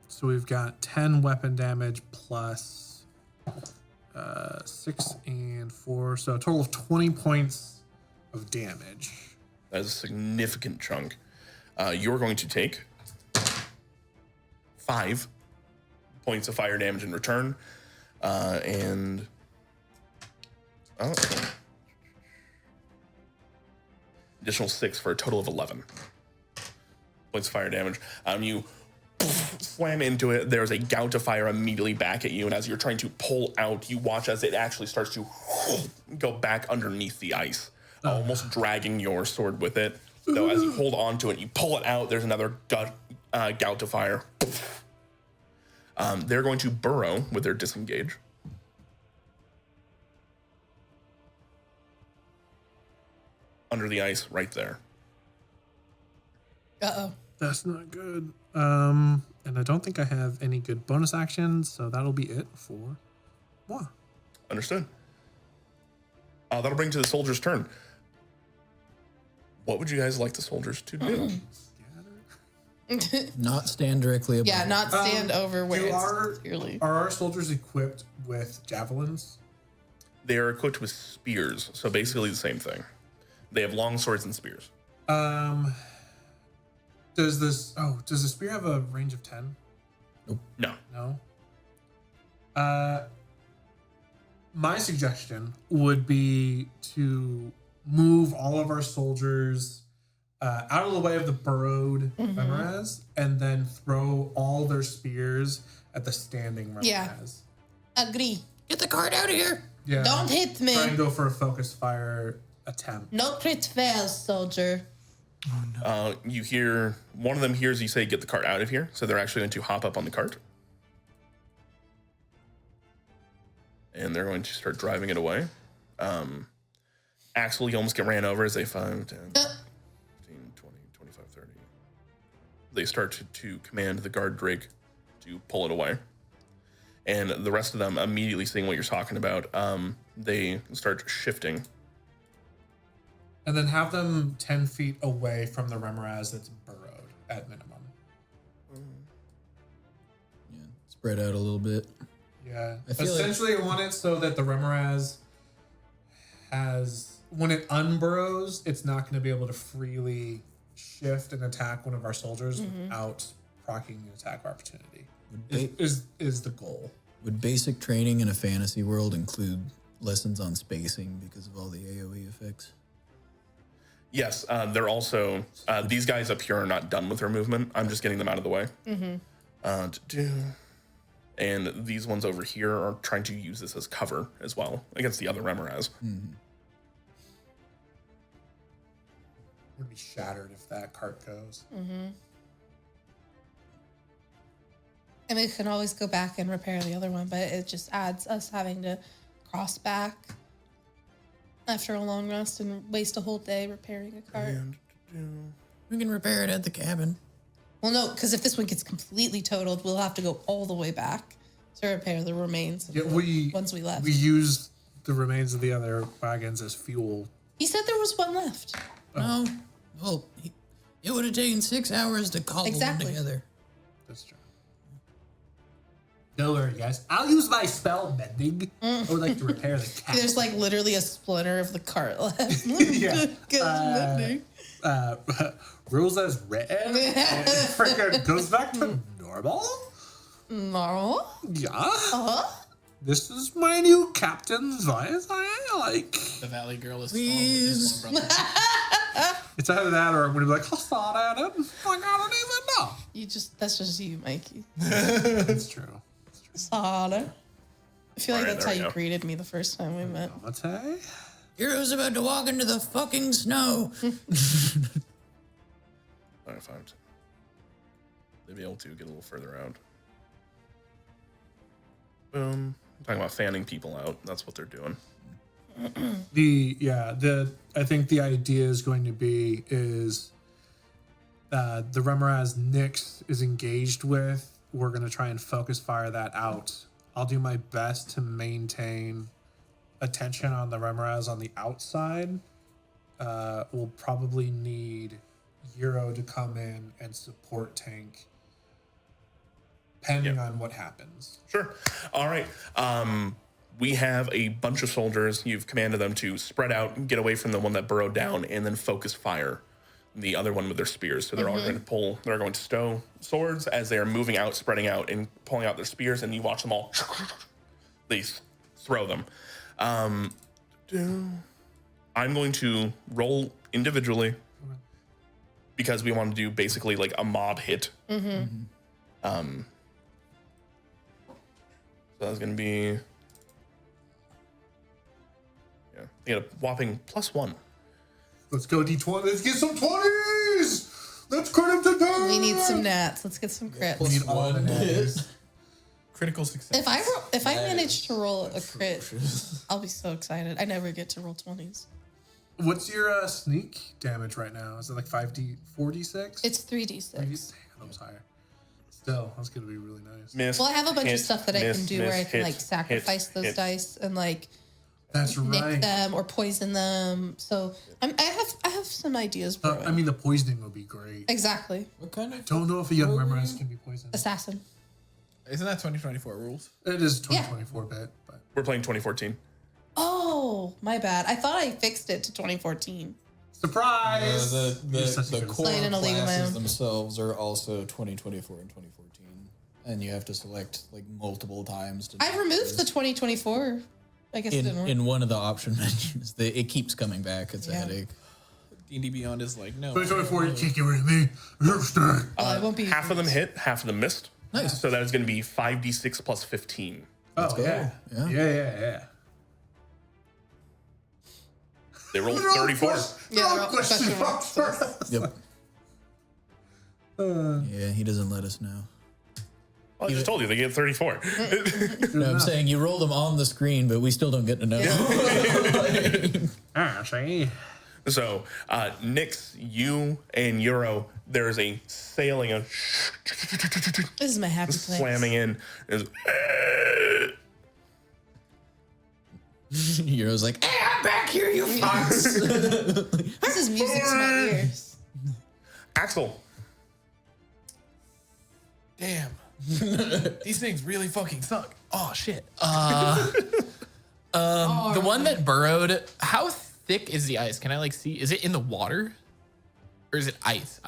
so we've got 10 weapon damage plus 6 and 4, so a total of 20 points of damage. That is a significant chunk. You're going to take 5 points of fire damage in return, and additional 6 for a total of 11 points of fire damage. You slam into it. There's a gout of fire immediately back at you, and as you're trying to pull out, you watch as it actually starts to go back underneath the ice, almost dragging your sword with it. Though as you hold on to it, you pull it out, there's another gout of fire. They're going to burrow with their disengage. Under the ice, right there. Uh-oh. That's not good. And I don't think I have any good bonus actions, so that'll be it for moi. Understood. That'll bring to the soldier's turn. What would you guys like the soldiers to do? Not stand directly above. Yeah, not stand over where it's clearly. Are our soldiers equipped with javelins? They are equipped with spears, so basically the same thing. They have long swords and spears. Does the spear have a range of 10? No. No. My suggestion would be to move all of our soldiers out of the way of the burrowed Remoraz, and then throw all their spears at the standing Remoraz. Yeah. Agree. Get the card out of here. Yeah. Don't hit me. Try and go for a focus fire attempt. No crit fails, soldier. You hear one of them hears you say, "Get the cart out of here." So they're actually going to hop up on the cart, and they're going to start driving it away. Axel, you almost get ran over as they 5, 10, 15, 20, 25, 30. They start to command the guard Drake to pull it away. And the rest of them, immediately seeing what you're talking about, they start shifting. And then have them 10 feet away from the Remoraz that's burrowed at minimum. Yeah, spread out a little bit. Yeah. I feel Essentially, I want it so that the Remoraz has, when it unburrows, it's not going to be able to freely shift and attack one of our soldiers without proccing an attack of opportunity. Is the goal. Would basic training in a fantasy world include lessons on spacing because of all the AoE effects? Yes, they're also, these guys up here are not done with their movement. I'm just getting them out of the way. And these ones over here are trying to use this as cover as well against the other Remoraz. Would be shattered if that cart goes. And we can always go back and repair the other one, but it just adds us having to cross back after a long rest and waste a whole day repairing a cart. We can repair it at the cabin. Well, no, because if this one gets completely totaled, we'll have to go all the way back to repair the remains of the ones we left. We used the remains of the other wagons as fuel. He said there was one left. No. Well, it would have taken 6 hours to cobble them together. That's true. Don't worry, guys. I'll use my spell mending. I would like to repair the cat. There's like literally a splinter of the cart left. Yeah. Good. Rules as written. And freaking goes back to normal. Normal? Yeah. This is my new captain's voice. I like. The Valley Girl is Please. falling with his little brother. It's either that or I'm gonna be like, I thought I didn't. Like, I don't even know. That's just you, Mikey. It's true. Sada. I feel like All right, that's there how we you go. greeted me the first time we met. Mate? Hero's about to walk into the fucking snow. All right, 5. They'll be able to get a little further out. Boom. I'm talking about fanning people out. That's what they're doing. I think the idea is going to be the Remoraz Nyx is engaged with. We're going to try and focus fire that out. I'll do my best to maintain attention on the Remoraz on the outside. We'll probably need Euro to come in and support tank, depending on what happens. Sure. All right. We have a bunch of soldiers. You've commanded them to spread out and get away from the one that burrowed down and then focus fire the other one with their spears. So they're all going to pull, they're going to stow swords as they are moving out, spreading out and pulling out their spears. And you watch them all, they throw them. I'm going to roll individually because we want to do basically like a mob hit. So that's going to be, you get a whopping +1. Let's go D20. Let's get some 20s. Let's crit them to We need some nats. Let's get some crits. We need all the nats. Critical success. If I manage to roll a crit, I'll be so excited. I never get to roll 20s. What's your sneak damage right now? Is it like 4d6? It's 3d6. Damn, that was higher. Still, that's gonna be really nice. Miss, Well, I have a bunch hit, of stuff that I miss, can do miss, where I can hit, like sacrifice hit, those hit. dice and like That's nick right. them or poison them. So I have some ideas. Brewing. I mean, the poisoning would be great. Exactly. What kind of? Don't know if a young Remoraz can be poisoned. Assassin. Isn't that 2024 rules? It is 2024 bit, but We're playing 2014. Oh, my bad. I thought I fixed it to 2014. surprise. The core Playing in a league of my classes own. themselves are also 2024 and 2014, and you have to select like multiple times. To I removed the 2024. I guess it didn't work. in one of the option menus. It keeps coming back. It's a headache. D&D Beyond is like, no. 2024, you can't get rid of me. You're staying. Well, it won't be Half of them hit, half of them missed. Nice. So that is going to be 5d6 plus 15. Oh, go. yeah. Yeah. Yeah. They rolled 34. Yeah, question marks. Yep. Yeah, he doesn't let us know. Well, I just told you they get 34. No, I'm saying you rolled them on the screen, but we still don't get to know. See? So, Nyx, you and Euro, there's a sailing of This is my happy place. slamming in. There's, Euro's like, hey, I'm back here, you fucks. This is music to my ears. Axel. Damn. These things really fucking suck. Oh shit. The one that burrowed, how thick is the ice? Can I like see? Is it in the water? Or is it ice?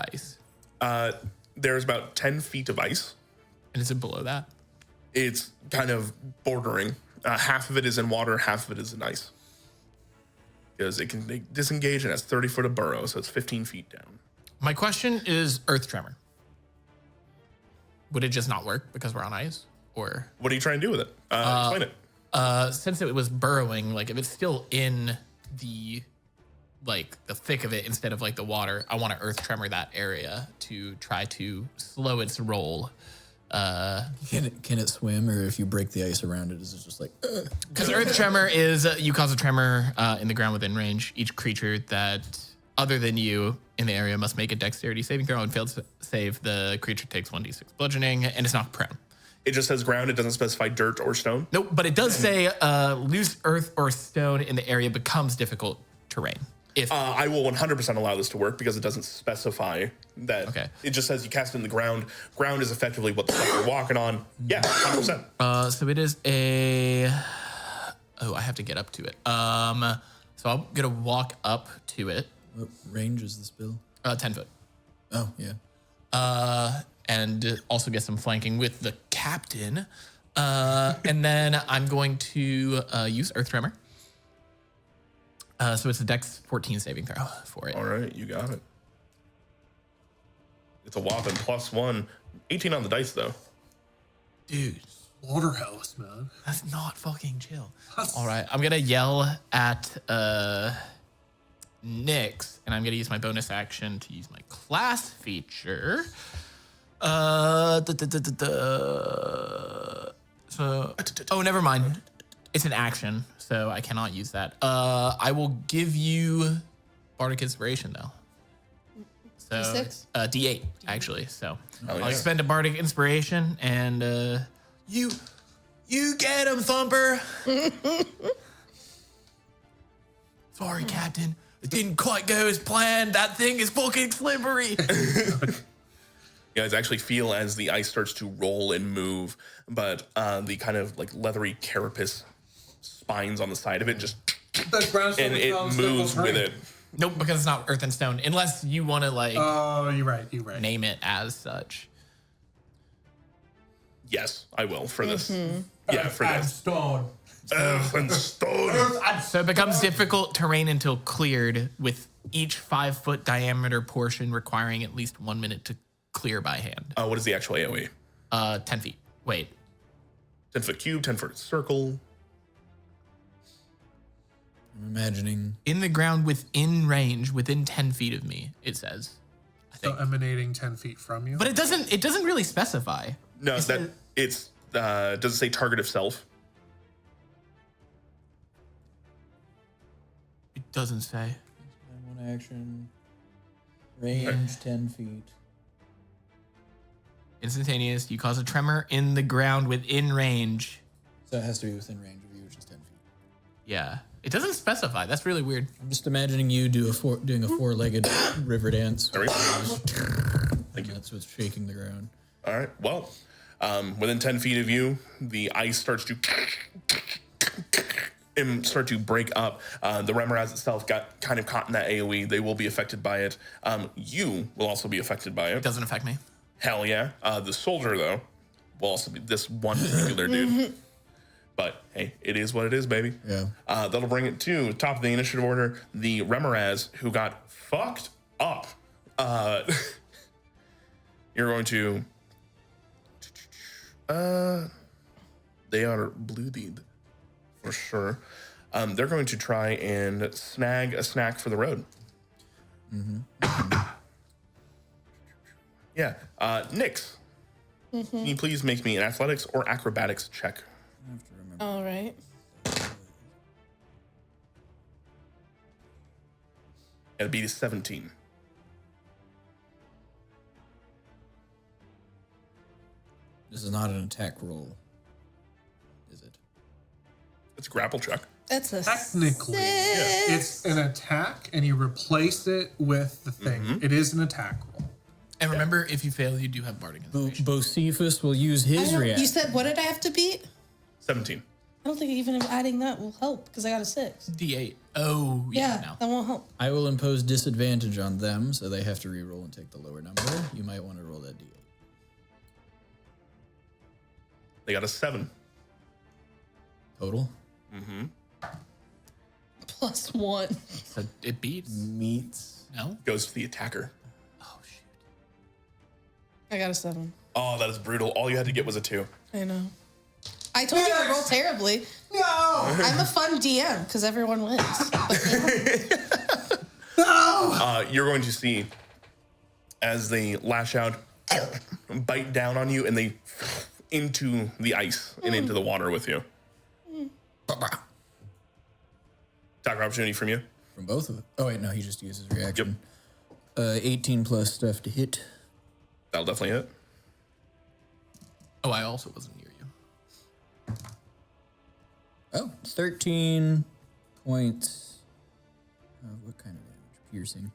There's about 10 feet of ice. And is it below that? It's kind of bordering. Half of it is in water, half of it is in ice. Because it can disengage and has 30 foot of burrow, so it's 15 feet down. My question is earth tremor. Would it just not work because we're on ice? Or What are you trying to do with it? Explain it. since it was burrowing, like if it's still in the thick of it instead of like the water, I want to earth tremor that area to try to slow its roll. Can it swim, or if you break the ice around it, is it just like? Because earth tremor is you cause a tremor in the ground within range. Each creature that other than you in the area must make a dexterity saving throw, and failed to save, the creature takes 1d6 bludgeoning and is knocked prone. It just says ground. It doesn't specify dirt or stone. Nope, but it does say loose earth or stone in the area becomes difficult terrain. If I will 100% allow this to work because it doesn't specify that. Okay. It just says you cast it in the ground. Ground is effectively what the stuff you're walking on. Yeah, 100%. so it is a. Oh, I have to get up to it. So I'm gonna walk up to it. What range is the spell? 10 foot. Oh yeah. And also get some flanking with the captain. And then I'm going to use Earth Tremor. So it's a Dex 14 saving throw for it. All right, you got it. It's a whopping +1. 18 on the dice, though. Dude, Slaughterhouse, man. that's not fucking chill. All right, I'm going to yell at Nyx, and I'm going to use my bonus action to use my class feature. So, oh, never mind. It's an action, so I cannot use that. I will give you Bardic Inspiration, though. So, D6? D8, actually. So, I'll yeah. expend a Bardic Inspiration, and you get him, Thumper. Sorry, Captain. It didn't quite go as planned. That thing is fucking slippery. You guys actually feel as the ice starts to roll and move, but the kind of like leathery carapace spines on the side of it just and it moves with it. Nope, because it's not earth and stone. Unless you want to like Oh, you're right. name it as such. Yes, I will for this. Yeah, for And this. stone. Earth and stone. So it becomes difficult terrain until cleared, with each 5 foot diameter portion requiring at least 1 minute to clear by hand. What is the actual AoE? 10 feet. Wait. 10 foot cube, 10 foot circle. I'm imagining. In the ground within range, within 10 feet of me, it says. So emanating 10 feet from you. But it doesn't really specify. No, Is that it- it's does it say target of self? It doesn't say. One action. Range 10 feet. Instantaneous. You cause a tremor in the ground within range. So it has to be within range of you, which is 10 feet. Yeah. It doesn't specify. That's really weird. I'm just imagining you doing a four-legged river dance. There we go. Thank you. That's what's shaking the ground. All right. Well, within 10 feet of you, the ice starts to and start to break up. The Remoraz itself got kind of caught in that AoE. They will be affected by it. You will also be affected by it. Doesn't affect me. Hell yeah. The soldier, though, will also be this one particular dude. But hey, it is what it is, baby. Yeah. That'll bring it to top of the initiative order. The Remoraz, who got fucked up. You're going to. They are bloodied for sure. They're going to try and snag a snack for the road. Yeah. Nyx, can you please make me an athletics or acrobatics check? I have to remember. All right. It'll be 17. This is not an attack roll, is it? It's a grapple check. That's a Technically, six. it's an attack, and you replace it with the thing. It is an attack roll. And remember, if you fail, you do have Bardic Inspiration. Bocephus will use his reaction. You said, what did I have to beat? 17. I don't think even adding that will help because I got a 6. D8. Oh, Yeah, no. that won't help. I will impose disadvantage on them, so they have to re-roll and take the lower number. You might want to roll that d8. They got a 7. Total? +1. So it beats. Meets. No? Goes to the attacker. Oh, shoot. I got a 7. Oh, that is brutal. All you had to get was a 2. I know. I told you I rolled terribly. No! I'm a fun DM because everyone wins. You're going to see as they lash out, bite down on you, and they into the ice and into the water with you. Attack opportunity from you. From both of them. Oh, wait, no, he just uses reaction. 18 plus stuff to hit. That'll definitely hit. Oh, I also wasn't near you. Oh, 13 points. What kind of damage? Piercing.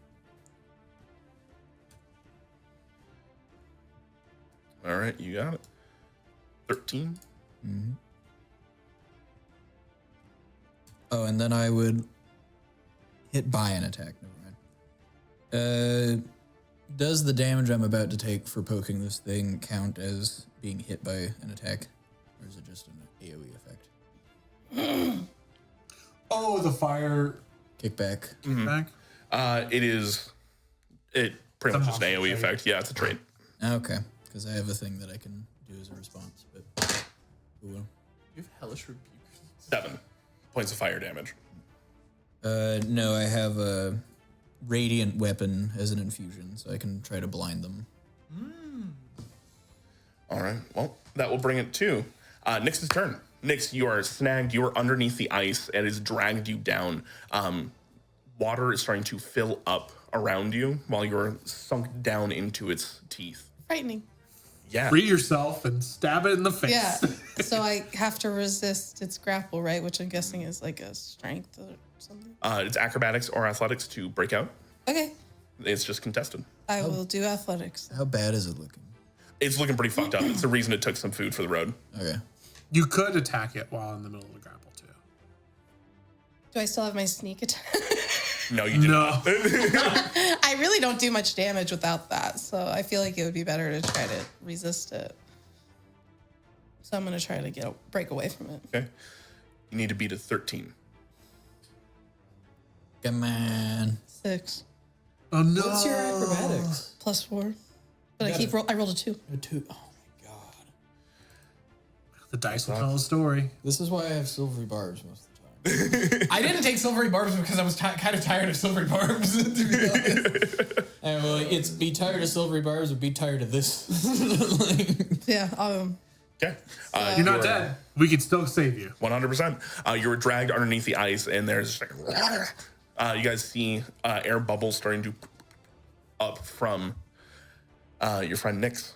All right, you got it. 13. Oh, and then I would hit by an attack. Never mind. Does the damage I'm about to take for poking this thing count as being hit by an attack? Or is it just an AoE effect? Oh, the fire Kickback. back. It pretty much It's a just an AoE monster effect. Yeah, it's a trait. Okay, because I have a thing that I can do as a response, but oh well. You have Hellish Rebuke. 7 points of fire damage. No, I have a radiant weapon as an infusion, so I can try to blind them. All right, well, that will bring it to Nyx's turn. Nyx, you are snagged. You are underneath the ice. It has dragged you down. Water is starting to fill up around you while you're sunk down into its teeth. Frightening. Yeah. Free yourself and stab it in the face. Yeah. So I have to resist its grapple, right? Which I'm guessing is like a strength or something. It's acrobatics or athletics to break out. Okay. It's just contested. I will do athletics. How bad is it looking? It's looking pretty fucked up. It's the reason it took some food for the road. Okay. You could attack it while in the middle of the grapple, too. Do I still have my sneak attack? No, you did not. I really don't do much damage without that, so I feel like it would be better to try to resist it. So I'm gonna try to break away from it. Okay. You need to beat a 13. Come on. 6 Oh, no. What's your acrobatics? +4, but I rolled a 2. A 2. Oh my god. The dice will tell a story. This is why I have silvery barbs most of the time. I didn't take silvery barbs because I was kind of tired of silvery barbs, to be honest. And well, it's be tired of silvery barbs or be tired of this. Yeah. Okay. You're not dead. We can still save you. 100%. You were dragged underneath the ice, and there's just like, you guys see air bubbles starting to up from your friend Nyx.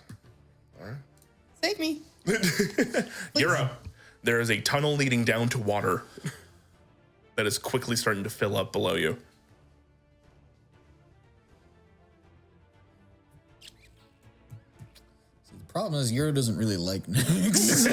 Save me. You're up. There is a tunnel leading down to water that is quickly starting to fill up below you. See, the problem is Euro doesn't really like Nyx.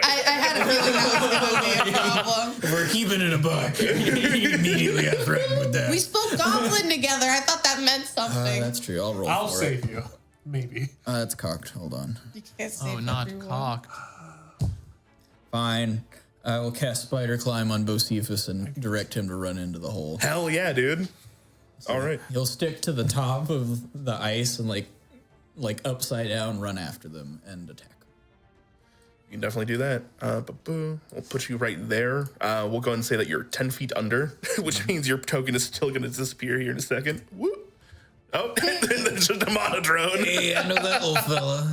I had a feeling that was going to be a problem. We're keeping it a buck. He immediately got threatened with that. We spoke Goblin together. I thought that meant something. That's true. I'll roll I'll for save you. Maybe. it. That's cocked. Hold on. You can't save Oh, not everyone. cocked. Fine. I will cast Spider Climb on Bocephus and direct him to run into the hole. Hell yeah, dude. All right. He'll stick to the top of the ice and like upside down run after them and attack. You can definitely do that. We'll put you right there. We'll go ahead and say that you're 10 feet under, which means your token is still going to disappear here in a second. Woo. Oh, there's just a monodrone. Hey, I know that little fella.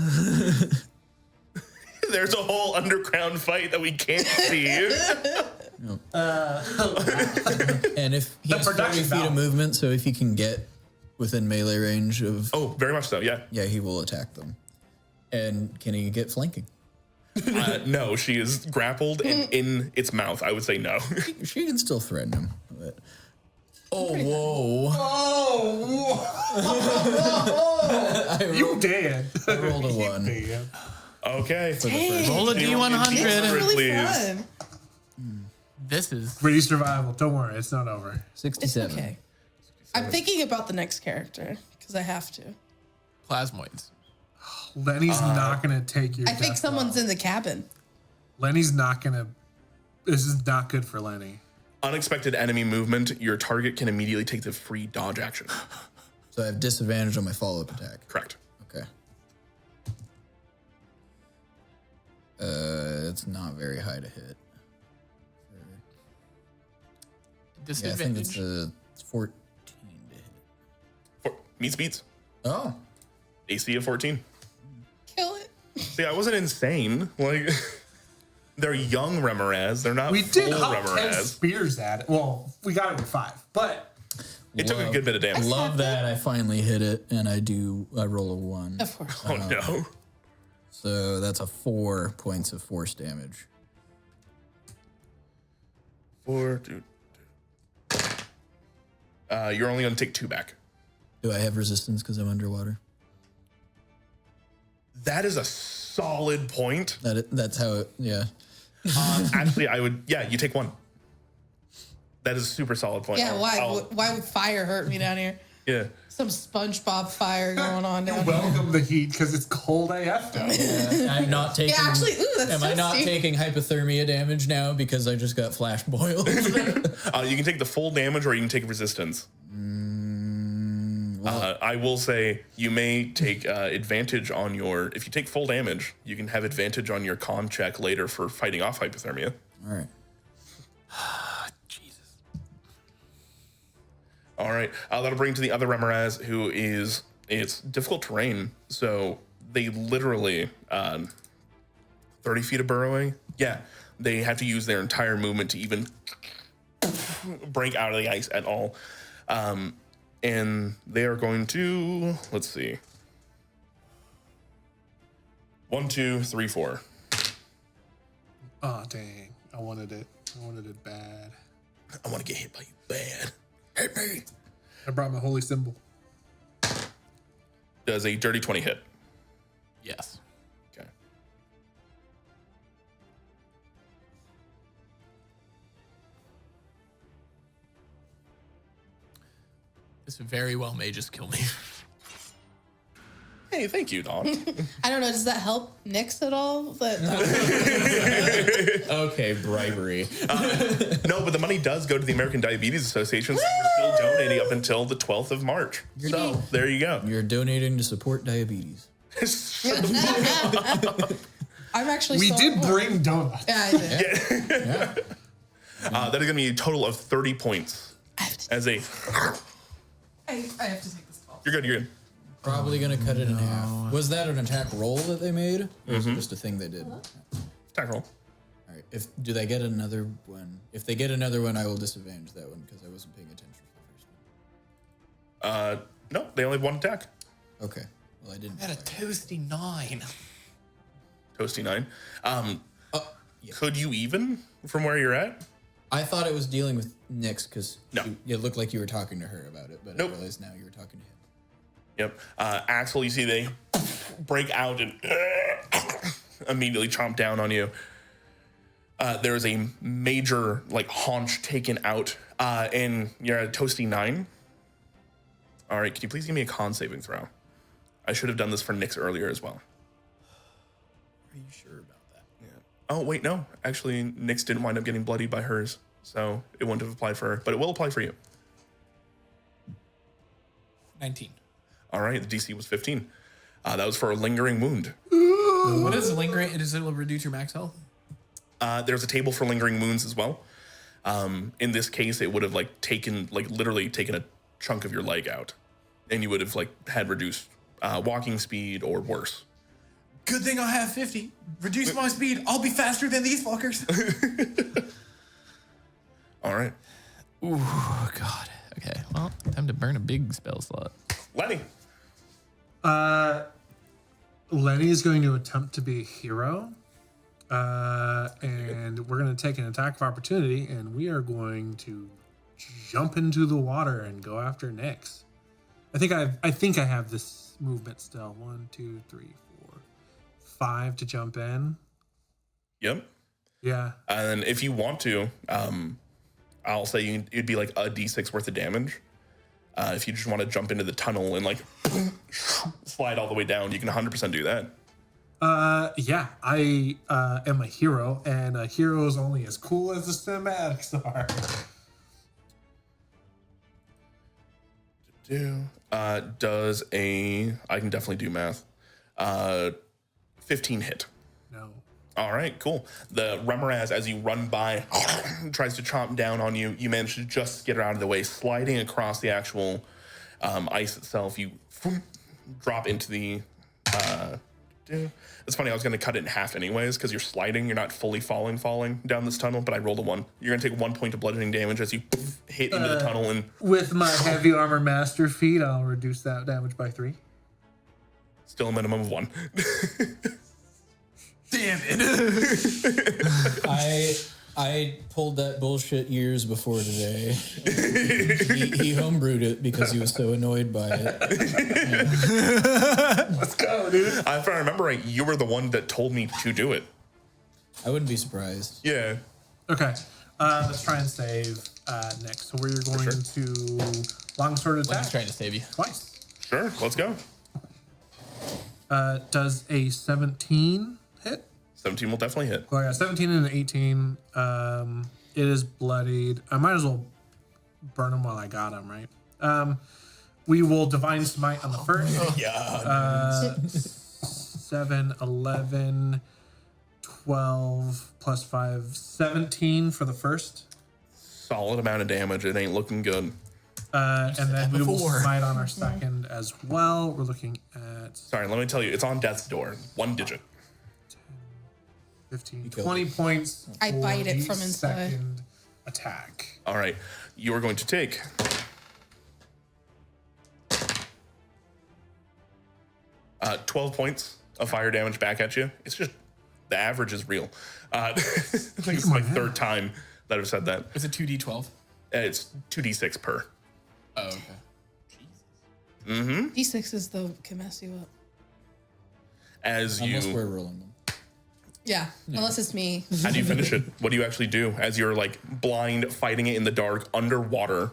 There's a whole underground fight that we can't see. And if he has 30 feet of movement, so if he can get within melee range of... Oh, very much so, yeah. Yeah, he will attack them. And can he get flanking? No, she is grappled and in its mouth. I would say no. She can still threaten him. But... Oh, whoa. Oh, you dead. I rolled a 1. Dead. Okay. Roll a D100. Really Please. fun. This is Pretty survival. Don't worry, it's not over. 67. It's okay. I'm thinking about the next character because I have to. plasmoids. Lenny's not gonna take your. I think death someone's blow. in the cabin. Lenny's not gonna. This is not good for Lenny. Unexpected enemy movement. Your target can immediately take the free dodge action. So I have disadvantage on my follow-up attack. Correct. Okay. It's not very high to hit. Yeah, I think it's 14 to hit. Meets beats. Oh. AC of 14. Kill it. See, I wasn't insane. Like, they're young Remoraz. They're not We full did huck 10 Remoraz. spears at it. Well, we got it with 5, but It took a good bit of damage. Love that I finally hit it, and I roll a 1. Of course. Oh, no. So that's a 4 points of force damage. 4, 2. You're only going to take 2 back. Do I have resistance because I'm underwater? That is a solid point. That's how it, yeah. Actually, I would, yeah, you take 1. That is a super solid point. Yeah, why would fire hurt me down here? Yeah. Some SpongeBob fire going on down here. welcome the heat because it's cold AF down here. I'm not taking. Yeah, actually, that's am so I not steep. taking hypothermia damage now because I just got flash boiled? You can take the full damage or you can take resistance. I will say you may take advantage on your, if you take full damage, you can have advantage on your con check later for fighting off hypothermia. All right. Jesus. All right. That'll bring to the other Remoraz, who is, it's difficult terrain. So they literally, 30 feet of burrowing. Yeah. They have to use their entire movement to even break out of the ice at all. And they are going to, let's see. 1, 2, 3, 4. Oh, dang. I wanted it. I wanted it bad. I want to get hit by you bad. Hit me. I brought my holy symbol. Does a dirty 20 hit? Yes. Okay. This very well may just kill me. Hey, thank you, Dawn. I don't know. Does that help Nyx at all? Okay, bribery. No, but the money does go to the American Diabetes Association, so you're still donating up until the 12th of March. So there you go. You're donating to support diabetes. I'm actually. We so did poor. bring donuts. Yeah, I did. Yeah. That is going to be a total of 30 points. I have to, As a, I have to take this call. you're good, you're good. Probably gonna cut it in half. Was that an attack roll that they made, or was it just a thing they did? All Attack roll. right. Do they get another one? If they get another one, I will disadvantage that one because I wasn't paying attention for the first one. No, they only have 1 attack. Okay. Well, I didn't. At a toasty 9. Toasty 9. Yeah. Could you even from where you're at? I thought it was dealing with Nyx because No. it looked like you were talking to her about it, but Nope. I realized now you were talking to him. Yep. Axel, you see they break out and immediately chomp down on you. There is a major haunch taken out, and you're at a toasty 9. All right, can you please give me a con saving throw? I should have done this for Nyx earlier as well. Are you sure about that? Yeah. Oh wait, no. Actually, Nyx didn't wind up getting bloodied by hers, so it wouldn't have applied for her, but it will apply for you. 19. All right, the DC was 15. That was for a lingering wound. What is lingering? Does it reduce your max health? There's a table for lingering wounds as well. In this case, it would have literally taken a chunk of your leg out, and you would have had reduced walking speed or worse. Good thing I have 50. Reduce my speed. I'll be faster than these fuckers. All right. Ooh, God. Okay. Well, time to burn a big spell slot. Lenny. Lenny is going to attempt to be a hero. And we're going to take an attack of opportunity, and we are going to jump into the water and go after Nyx. I think I have this movement still. 1, 2, 3, 4, 5 to jump in. Yep. Yeah. And if you want to, I'll say it'd be like a d6 worth of damage. If you just want to jump into the tunnel and slide all the way down, you can 100% do that. Yeah, I am a hero, and a hero is only as cool as the cinematics are. I can definitely do math. 15 hit. No. All right, cool. The Remoraz, as you run by, tries to chomp down on you. You manage to just get it out of the way, sliding across the actual ice itself. You drop into the... It's funny, I was going to cut it in half anyways, because you're sliding. You're not fully falling down this tunnel, but I rolled a 1. You're going to take 1 point of bludgeoning damage as you hit into the tunnel. And with my heavy armor master feat, I'll reduce that damage by 3. Still a minimum of 1. Damn it. I pulled that bullshit years before today. He homebrewed it because he was so annoyed by it. Let's go, dude. If I remember right, you were the one that told me to do it. I wouldn't be surprised. Yeah. Okay, let's try and save next. So we're going to longsword attack. Lenny's trying to save you. Twice. Sure, let's go. Does a 17 hit? 17 will definitely hit. Well, I got 17 and an 18. It is bloodied. I might as well burn him while I got him, right? We will Divine Smite on the first. Yeah. 7, 11, 12, plus 5, 17 for the first. Solid amount of damage. It ain't looking good. And then we will smite on our second as well. We're looking at Sorry, let me tell you, it's on death's door. 1 digit. 15, 20 points. I for bite it the from inside. Second attack. All right. You are going to take 12 points of fire damage back at you. It's just the average is real. I think it's my third time that I've said that. Is it 2d12? It's 2d6 per. Oh, okay. D6 is the can mess you up. As Unless you, we're rolling them. Yeah, unless it's me. how do you finish it? What do you actually do as you're blind fighting it in the dark underwater?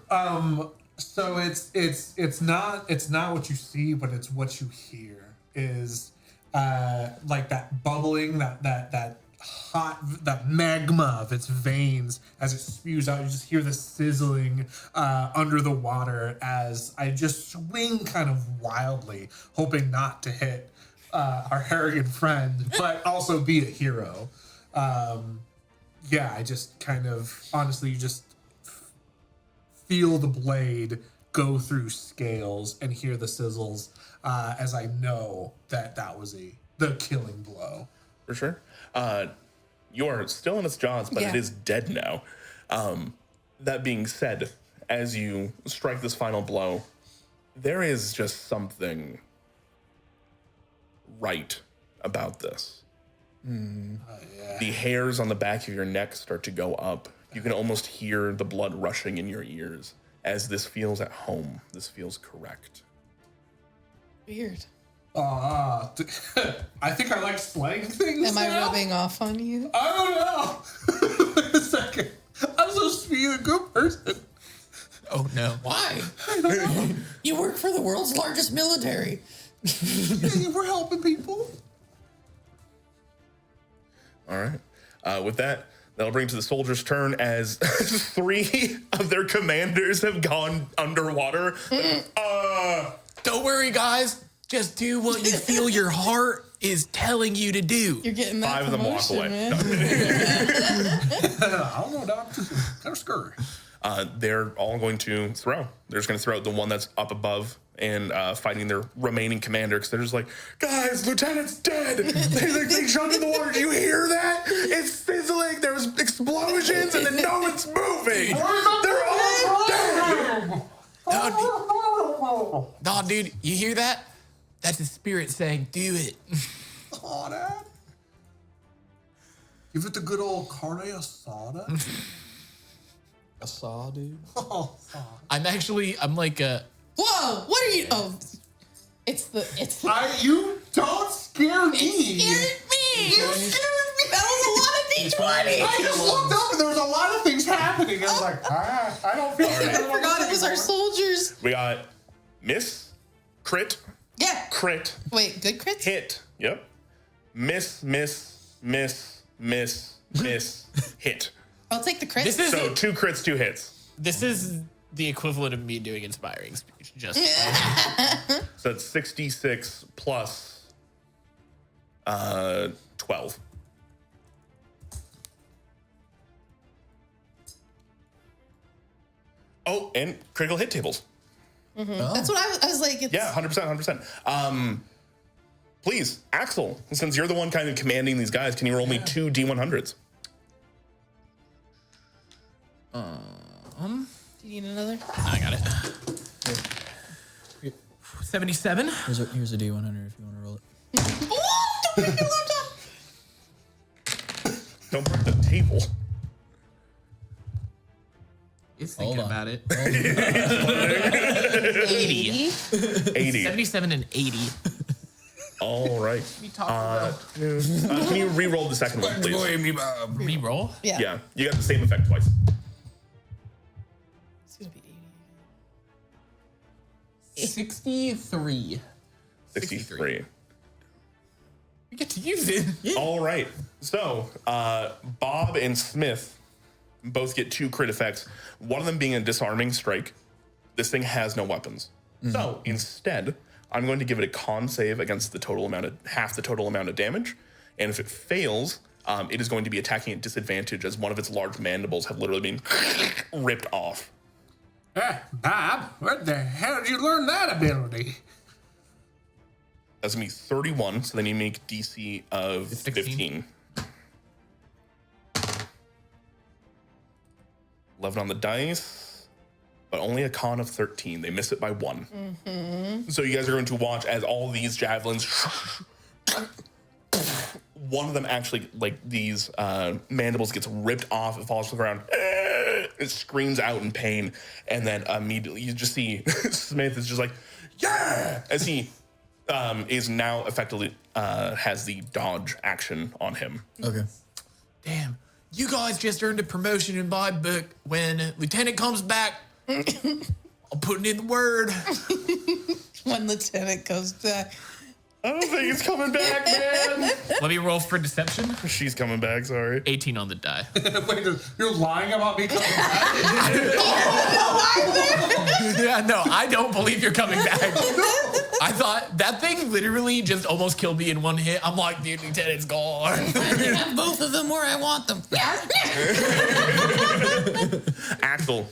So it's not what you see, but it's what you hear. Is that bubbling, that hot, that magma of its veins as it spews out. You just hear the sizzling under the water as I just swing kind of wildly, hoping not to hit our Harrigan friend, but also be a hero. I just kind of, honestly, you just feel the blade go through scales and hear the sizzles as I know that was the killing blow. For sure. You're still in its jaws, but Yeah. it is dead now. That being said, as you strike this final blow, there is just something right about this. The hairs on the back of your neck start to go up. You can almost hear the blood rushing in your ears as this feels at home. This feels correct. Weird. I think I like slaying things. Am I now. rubbing off on you? I don't know. Wait a second. I'm supposed to be a good person. Oh, no. Why? You work for the world's largest military. Hey, we're helping people. All right. With that, that'll bring to the soldiers' turn as 3 of their commanders have gone underwater. Don't worry, guys. Just do what you feel your heart is telling you to do. You're getting that 5 of them walk promotion, away. man. I don't know, Doc. Kind of scurry. They're all going to throw. They're just going to throw at the one that's up above and fighting their remaining commander because they're just like, guys, Lieutenant's dead. they jumped in the water. Do you hear that? It's sizzling. There's explosions and then no one's moving. They're all dead. No, dude, you hear that? That's the spirit saying, do it. Oh, Dad. Give it the good old carne asada. A saw, dude. Oh, I'm like, Whoa! What are you? Oh, it's the. you don't scare me. Scared me. You scared me. That was a lot of D20. I just looked up and there was a lot of things happening. I was like, I don't feel I forgot it was our soldiers. We got miss, crit, Yeah. crit, Wait, good crits? hit. Yep. Miss, hit. I'll take the crits. this is So 2 crits, 2 hits. this is the equivalent of me doing inspiring speech. Just So it's 66 plus 12. Oh, and critical hit tables. That's what I was like. It's, Yeah, 100%, 100%. Please, Axel, since you're the one kind of commanding these guys, can you roll me 2 D100s? Do you need another? I got it. 77. Here's a D100 if you want to roll it. Oh, don't break your laptop. Don't break the table. It's Hold thinking on. about it. 80. 80. 77 and 80. All right. Can you re-roll the second one, please? Reroll. Yeah. Yeah, you got the same effect twice. It's going to be 63. 63. You get to use it. All right. So, Bob and Smith both get 2 crit effects, one of them being a disarming strike. This thing has no weapons. So, instead, I'm going to give it a con save against the total amount of half the total amount of damage. And if it fails, it is going to be attacking at disadvantage as one of its large mandibles have literally been ripped off. Hey, Bob, where the hell did you learn that ability? That's going to be 31, so then you make DC of 16. 15. 11 on the dice, but only a con of 13. They miss it by 1. So you guys are going to watch as all these javelins, one of them actually, like these mandibles gets ripped off, it falls to the ground, it screams out in pain, and then immediately you just see Smith is just like, yeah, as he is now effectively has the dodge action on him. Okay. Damn. You guys just earned a promotion in my book. When Lieutenant comes back, I'll put it in the word. When Lieutenant goes back. I don't think it's coming back, man. Let me roll for deception. She's coming back, sorry. 18 on the die. Wait, you're lying about me coming back? Yeah, no, I don't believe you're coming back. I thought that thing literally just almost killed me in one hit. I'm like, dude, Lieutenant's gone. Have both of them where I want them. Axel.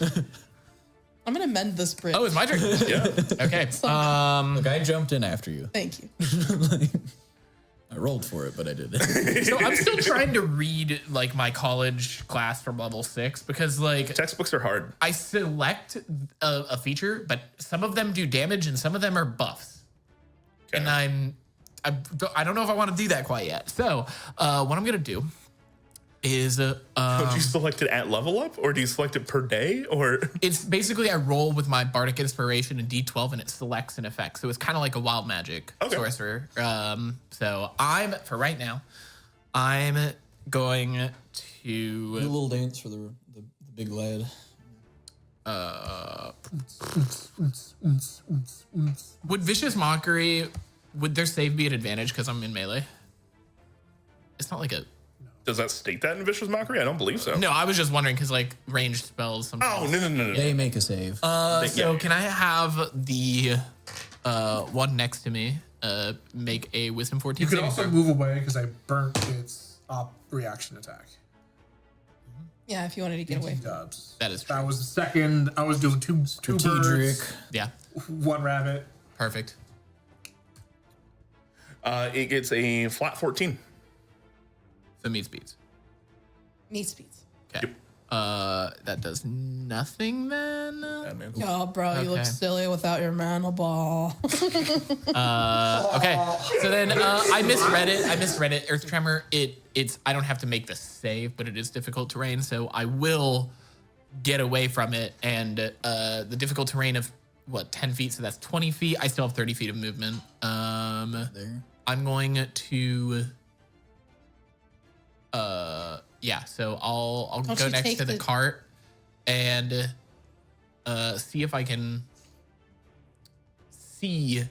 I'm going to mend this bridge. Oh, it's my turn. Yeah. Okay. Look, I jumped in after you. Thank you. I rolled for it, but I did it. So I'm still trying to read like my college class from level 6 because like Textbooks are hard. I select a feature, but some of them do damage and some of them are buffs. Okay. And I don't know if I want to do that quite yet. So what I'm gonna do is Do you select it at level up, or do you select it per day, or? it's basically I roll with my Bardic Inspiration and D12 and it selects an effect. So it's kind of like a wild magic sorcerer. So for right now, I'm going Do a to little dance for the big lad. would Vicious Mockery, would their save be an advantage because I'm in melee? It's not like a Does that state that in Vicious Mockery? I don't believe so. no. I was just wondering because like ranged spells. Sometimes. Oh, no. They make a save. So can I have the one next to me make a Wisdom 14 You could saving also throw. move away because I burnt its reaction attack. Yeah, if you wanted to get away. Dubs. That is true. That was the second. I was doing two Strategic. birds, Yeah, one rabbit. perfect. It gets a flat 14. So meat speeds. Meat speeds. Okay. That does nothing then. Yeah, man. Oh, bro, you look Okay. silly without your mana ball. Okay. So then I misread it. Earth Tremor. It's I don't have to make the save, but it is difficult terrain, so I will get away from it. And the difficult terrain of 10 feet, so that's 20 feet. I still have 30 feet of movement. There. I'm going to yeah, so I'll Don't go you next take to the the- cart and see if I can see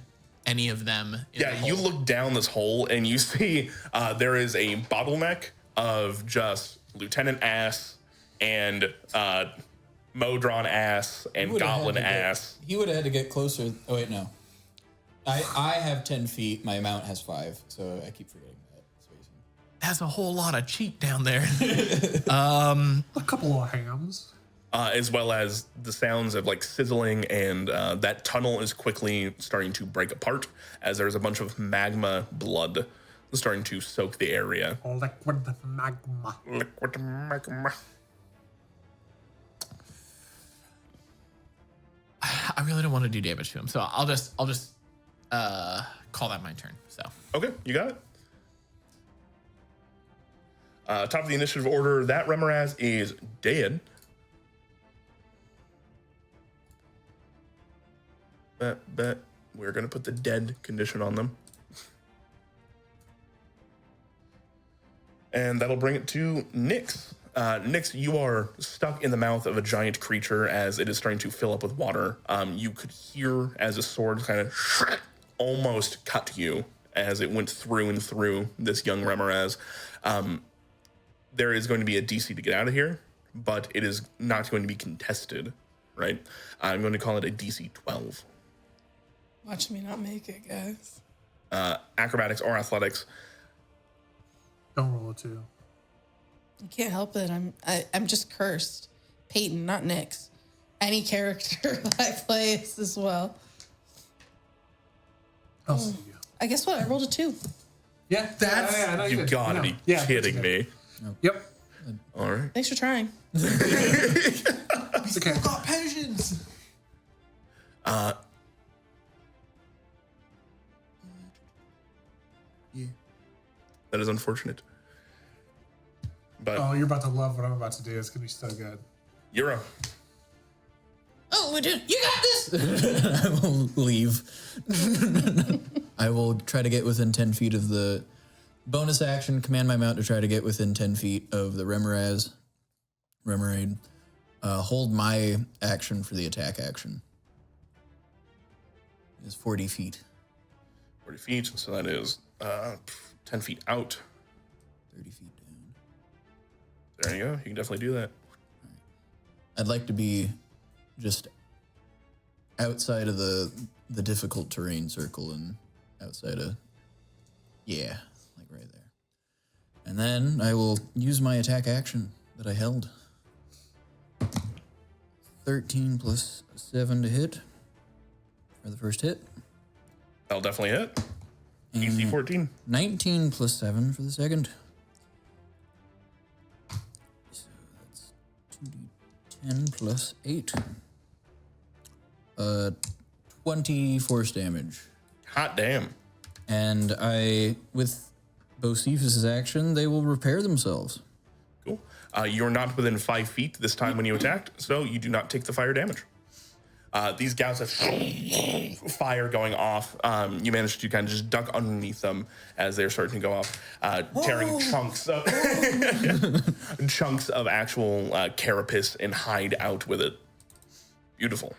any of them. In Yeah, the you hole. look down this hole and you see there is a bottleneck of just Lieutenant Ass and Modron Ass and Goblin Ass. He would have had to get closer. Oh wait, no. I have 10 feet. My mount has 5, so I keep forgetting that spacing. That's a whole lot of cheat down there. A couple of hams. As well as the sounds of like sizzling, and that tunnel is quickly starting to break apart as there's a bunch of magma blood starting to soak the area. Liquid magma. Liquid magma. I really don't want to do damage to him, so I'll just call that my turn. So Okay, you got it. Top of the initiative order, that Remoraz is dead. Bet. We're going to put the dead condition on them. And that'll bring it to Nyx. Nyx, you are stuck in the mouth of a giant creature as it is starting to fill up with water. You could hear as a sword kind of almost cut you as it went through and through this young Remoraz. There is going to be a DC to get out of here, but it is not going to be contested, right? I'm going to call it a DC 12. Watch me not make it, guys. Acrobatics or athletics. Don't roll a 2. I can't help it. I'm just cursed. Payton, not Nyx. Any character that I play is as well. I'll see you. I guess what? I rolled a 2. Yeah, That's- I know You did. gotta I know. be Yeah, kidding that's me. okay. Yep. All right. Thanks for trying. It's okay. Got patience. That is unfortunate. But Oh, you're about to love what I'm about to do. It's gonna be so good. Euro. Oh, dude, you got this. I will leave. I will try to get within 10 feet of the bonus action, command my mount to try to get within 10 feet of the Remoraid. Hold my action for the attack action. It's 40 feet. 40 feet, so that is 10 feet out. 30 feet down. There you go. You can definitely do that. I'd like to be just outside of the difficult terrain circle and outside of, yeah, like right there. And then I will use my attack action that I held. 13 plus 7 to hit for the first hit. That'll definitely hit. DC 14. 19 plus 7 for the second. So that's 2d10 plus 8. 20 force damage. Hot damn. And with Bocephus' action, they will repair themselves. Cool. You're not within 5 feet this time when you attacked, so you do not take the fire damage. These gouts of fire going off. You manage to kind of just duck underneath them as they're starting to go off, tearing chunks of chunks of actual carapace and hide out with it. Beautiful.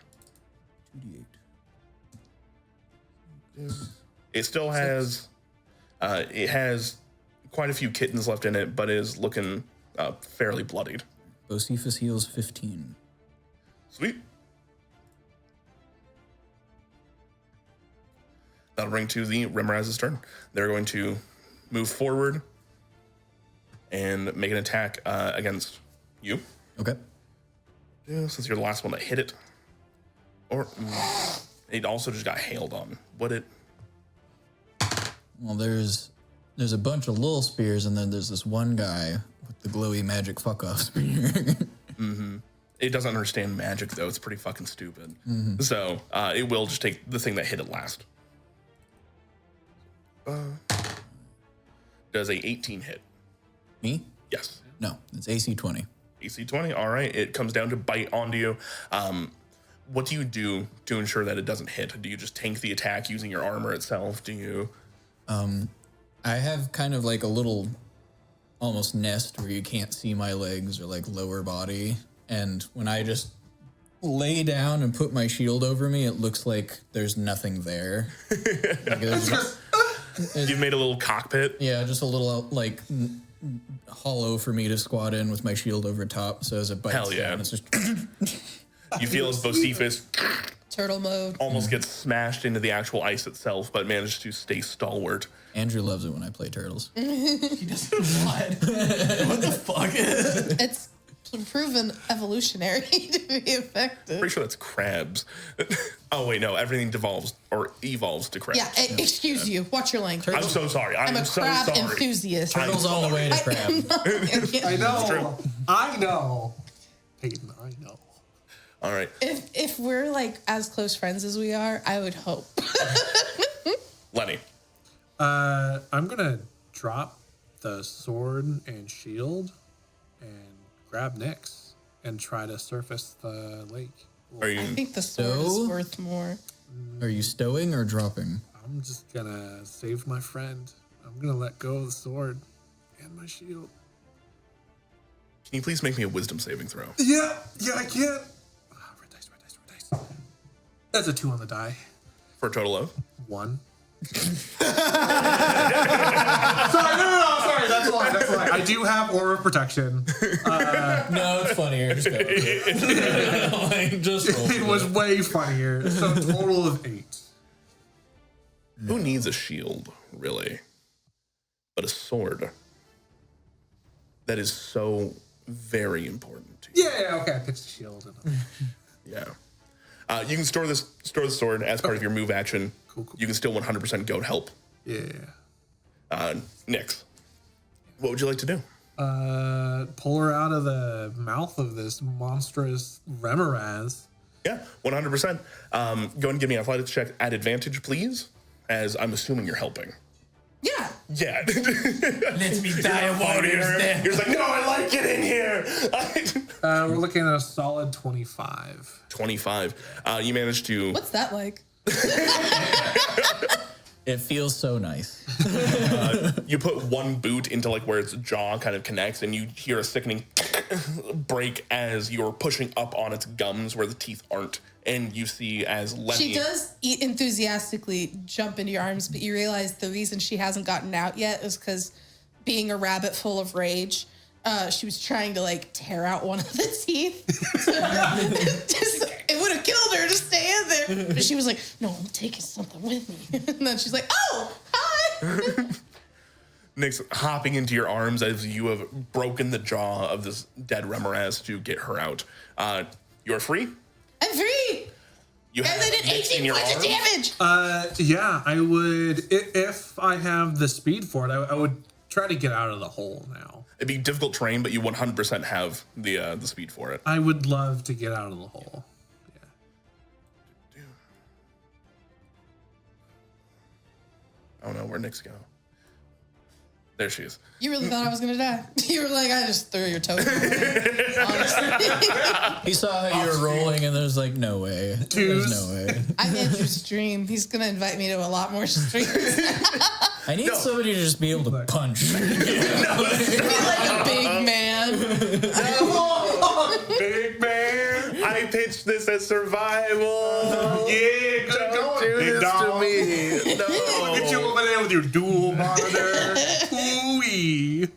2d8. It still has quite a few kittens left in it, but is looking fairly bloodied. Bocephus heals 15. Sweet. That'll bring to the Remoraz's turn. They're going to move forward and make an attack against you. Okay. Yeah, since you're the last one that hit it. Or it also just got hailed on. Well, there's a bunch of little spears, and then there's this one guy with the glowy magic fuck off spear. It doesn't understand magic, though. It's pretty fucking stupid. So it will just take the thing that hit it last. Does a 18 hit? Me? Yes. No, it's AC 20. AC 20. All right. It comes down to bite onto you. What do you do to ensure that it doesn't hit? Do you just tank the attack using your armor itself? Do you? I have kind of like a little almost nest where you can't see my legs or like lower body. And when I just lay down and put my shield over me, it looks like there's nothing there. You've made a little cockpit. Yeah, just a little like hollow for me to squat in with my shield over top. So as it bites Hell yeah. down, it's just You feel as Bocephus Turtle mode. almost gets smashed into the actual ice itself, but manages to stay stalwart. Andrew loves it when I play turtles. He doesn't what? What the fuck? It's proven evolutionary to be effective. Pretty sure that's crabs. Oh wait, no, everything devolves or evolves to crabs. Yeah, excuse you. Watch your language. I'm so sorry. I'm a so crab sorry. enthusiast. Turtles on the way to crab. I know. true. I know. Peyton, I know. All right. If we're like as close friends as we are, I would hope. Lenny. I'm gonna drop the sword and shield and grab Nyx and try to surface the lake. Are I you think the sword is worth more. Are you stowing or dropping? I'm just gonna save my friend. I'm gonna let go of the sword and my shield. Can you please make me a wisdom saving throw? Yeah, I can. Red dice. That's a 2 on the die. For a total of? 1. Sorry, that's a lie. I do have aura of protection. No, it's funnier. Just go. Just roll. It was way funnier. So total of 8. Who needs a shield, really? But a sword. That is so very important to you. Yeah, okay, I pitched the shield. Yeah. You can store the sword as part of your move action. Cool. You can still 100% go help. Yeah. Nyx, what would you like to do? Pull her out of the mouth of this monstrous Remoraz. Yeah, 100%. Go ahead and give me an athletics check at advantage, please, as I'm assuming you're helping. Yeah. Yeah. Let me die a warrior's death. You're like, no, I like it in here. We're looking at a solid 25. 25. You managed to... What's that like? It feels so nice. You put one boot into like where its jaw kind of connects, and you hear a sickening break as you're pushing up on its gums where the teeth aren't. And you see as Lenny... She does enthusiastically jump into your arms, but you realize the reason she hasn't gotten out yet is because being a rabbit full of rage, she was trying to like tear out one of the teeth. It would have killed her to stay in there. But she was like, no, I'm taking something with me. And then she's like, oh, hi. Nyx hopping into your arms as you have broken the jaw of this dead Remoraz to get her out. You're free. I'm free. You And they did Nyx in 18 your points of arms? damage. Yeah, I would, if I have the speed for it, I would try to get out of the hole now. It'd be difficult terrain, but you 100% have the speed for it. I would love to get out of the hole. Yeah. I don't know where Nyx go. There she is. You really thought I was going to die? You were like, I just threw your token. Honestly. He saw how you were rolling, and there's like, no way. There's no way. I'm Andrew's dream. He's going to invite me to a lot more streams. I need somebody to just be able to punch. Be like a big man. Big man, I pitched this as survival. Yeah, good going. Do Big this dog. to me. No. Get you over there with your dual monitor. Ooh-wee.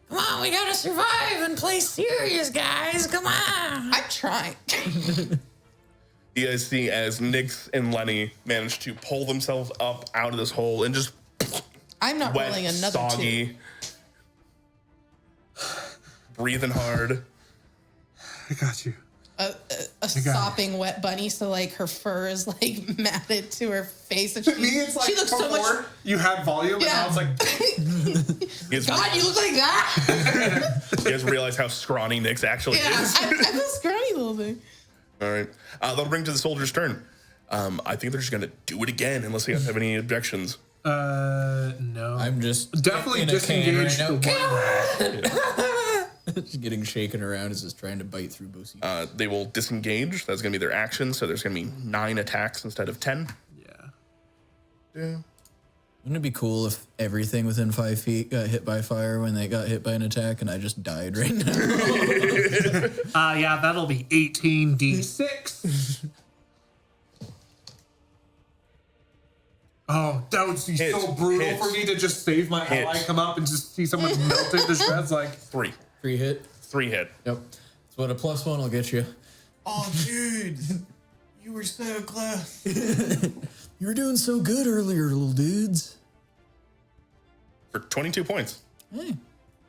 Come on, we gotta survive and play serious, guys. Come on. I'm trying. You guys see as Nyx and Lenny manage to pull themselves up out of this hole and just I'm not wet, rolling another soggy, breathing hard. I got you. a sopping wet bunny, so like her fur is like matted to her face, and To me, it's like she looks so before much. you had volume, and I was like, God, you look like that. You guys realize how scrawny Nyx actually Yeah, is. I feel scrawny a little bit. All right. That'll bring to the soldier's turn. I think they're just going to do it again unless you guys have any objections. no. I'm just Definitely in a can disengaged right the now. one. Just getting shaken around as it's trying to bite through Bosi. They will disengage. That's going to be their action. So there's going to be 9 attacks instead of 10. Yeah. Yeah. Wouldn't it be cool if everything within 5 feet got hit by fire when they got hit by an attack and I just died right now? Yeah, that'll be 18d6. Oh, that would be Hits. so brutal Hits. for me to just save my Hits. ally, come up and just see someone melted to shreds. Like, 3. 3 hit. 3 hit. Yep. That's what a +1 will get you. Oh, dude, you were so close. You were doing so good earlier, little dudes. For 22 points. Hey,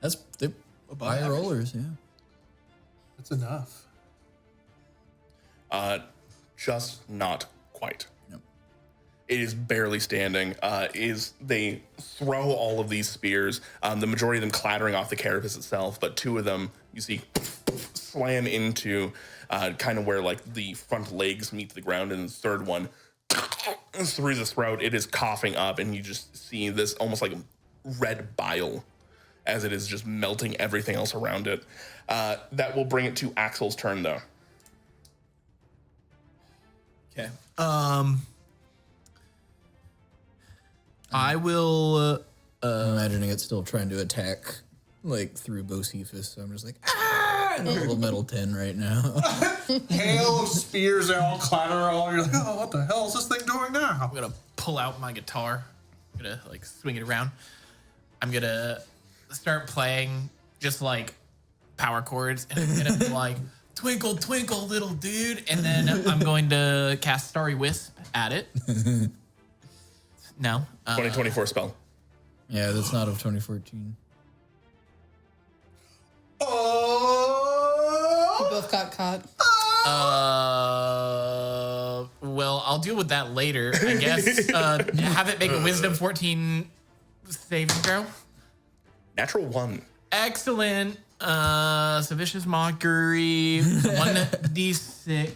that's the high rollers, yeah. that's enough. Just not quite. Yep. It is barely standing. They throw all of these spears, the majority of them clattering off the carapace itself, but 2 of them you see slam into kind of where like the front legs meet the ground, and the third one through the throat. It is coughing up, and you just see this almost like red bile as it is just melting everything else around it. That will bring it to Axel's turn, though. Okay. I will. I'm imagining it still trying to attack, like, through Bocephus, so I'm just like, ah! In a little metal tin right now. Hail of spears, they all clatter all. You're like, oh, what the hell is this thing doing now? I'm gonna pull out my guitar. I'm gonna like swing it around. I'm gonna start playing just like power chords, and I'm gonna be like, "Twinkle, twinkle, little dude," and then I'm going to cast Starry Wisp at it. No, 2024 spell. Yeah, that's not of 2014. We both got caught. well, I'll deal with that later, I guess. Have it make a Wisdom 14 saving throw. Natural 1. Excellent. So Vicious Mockery, 1d6.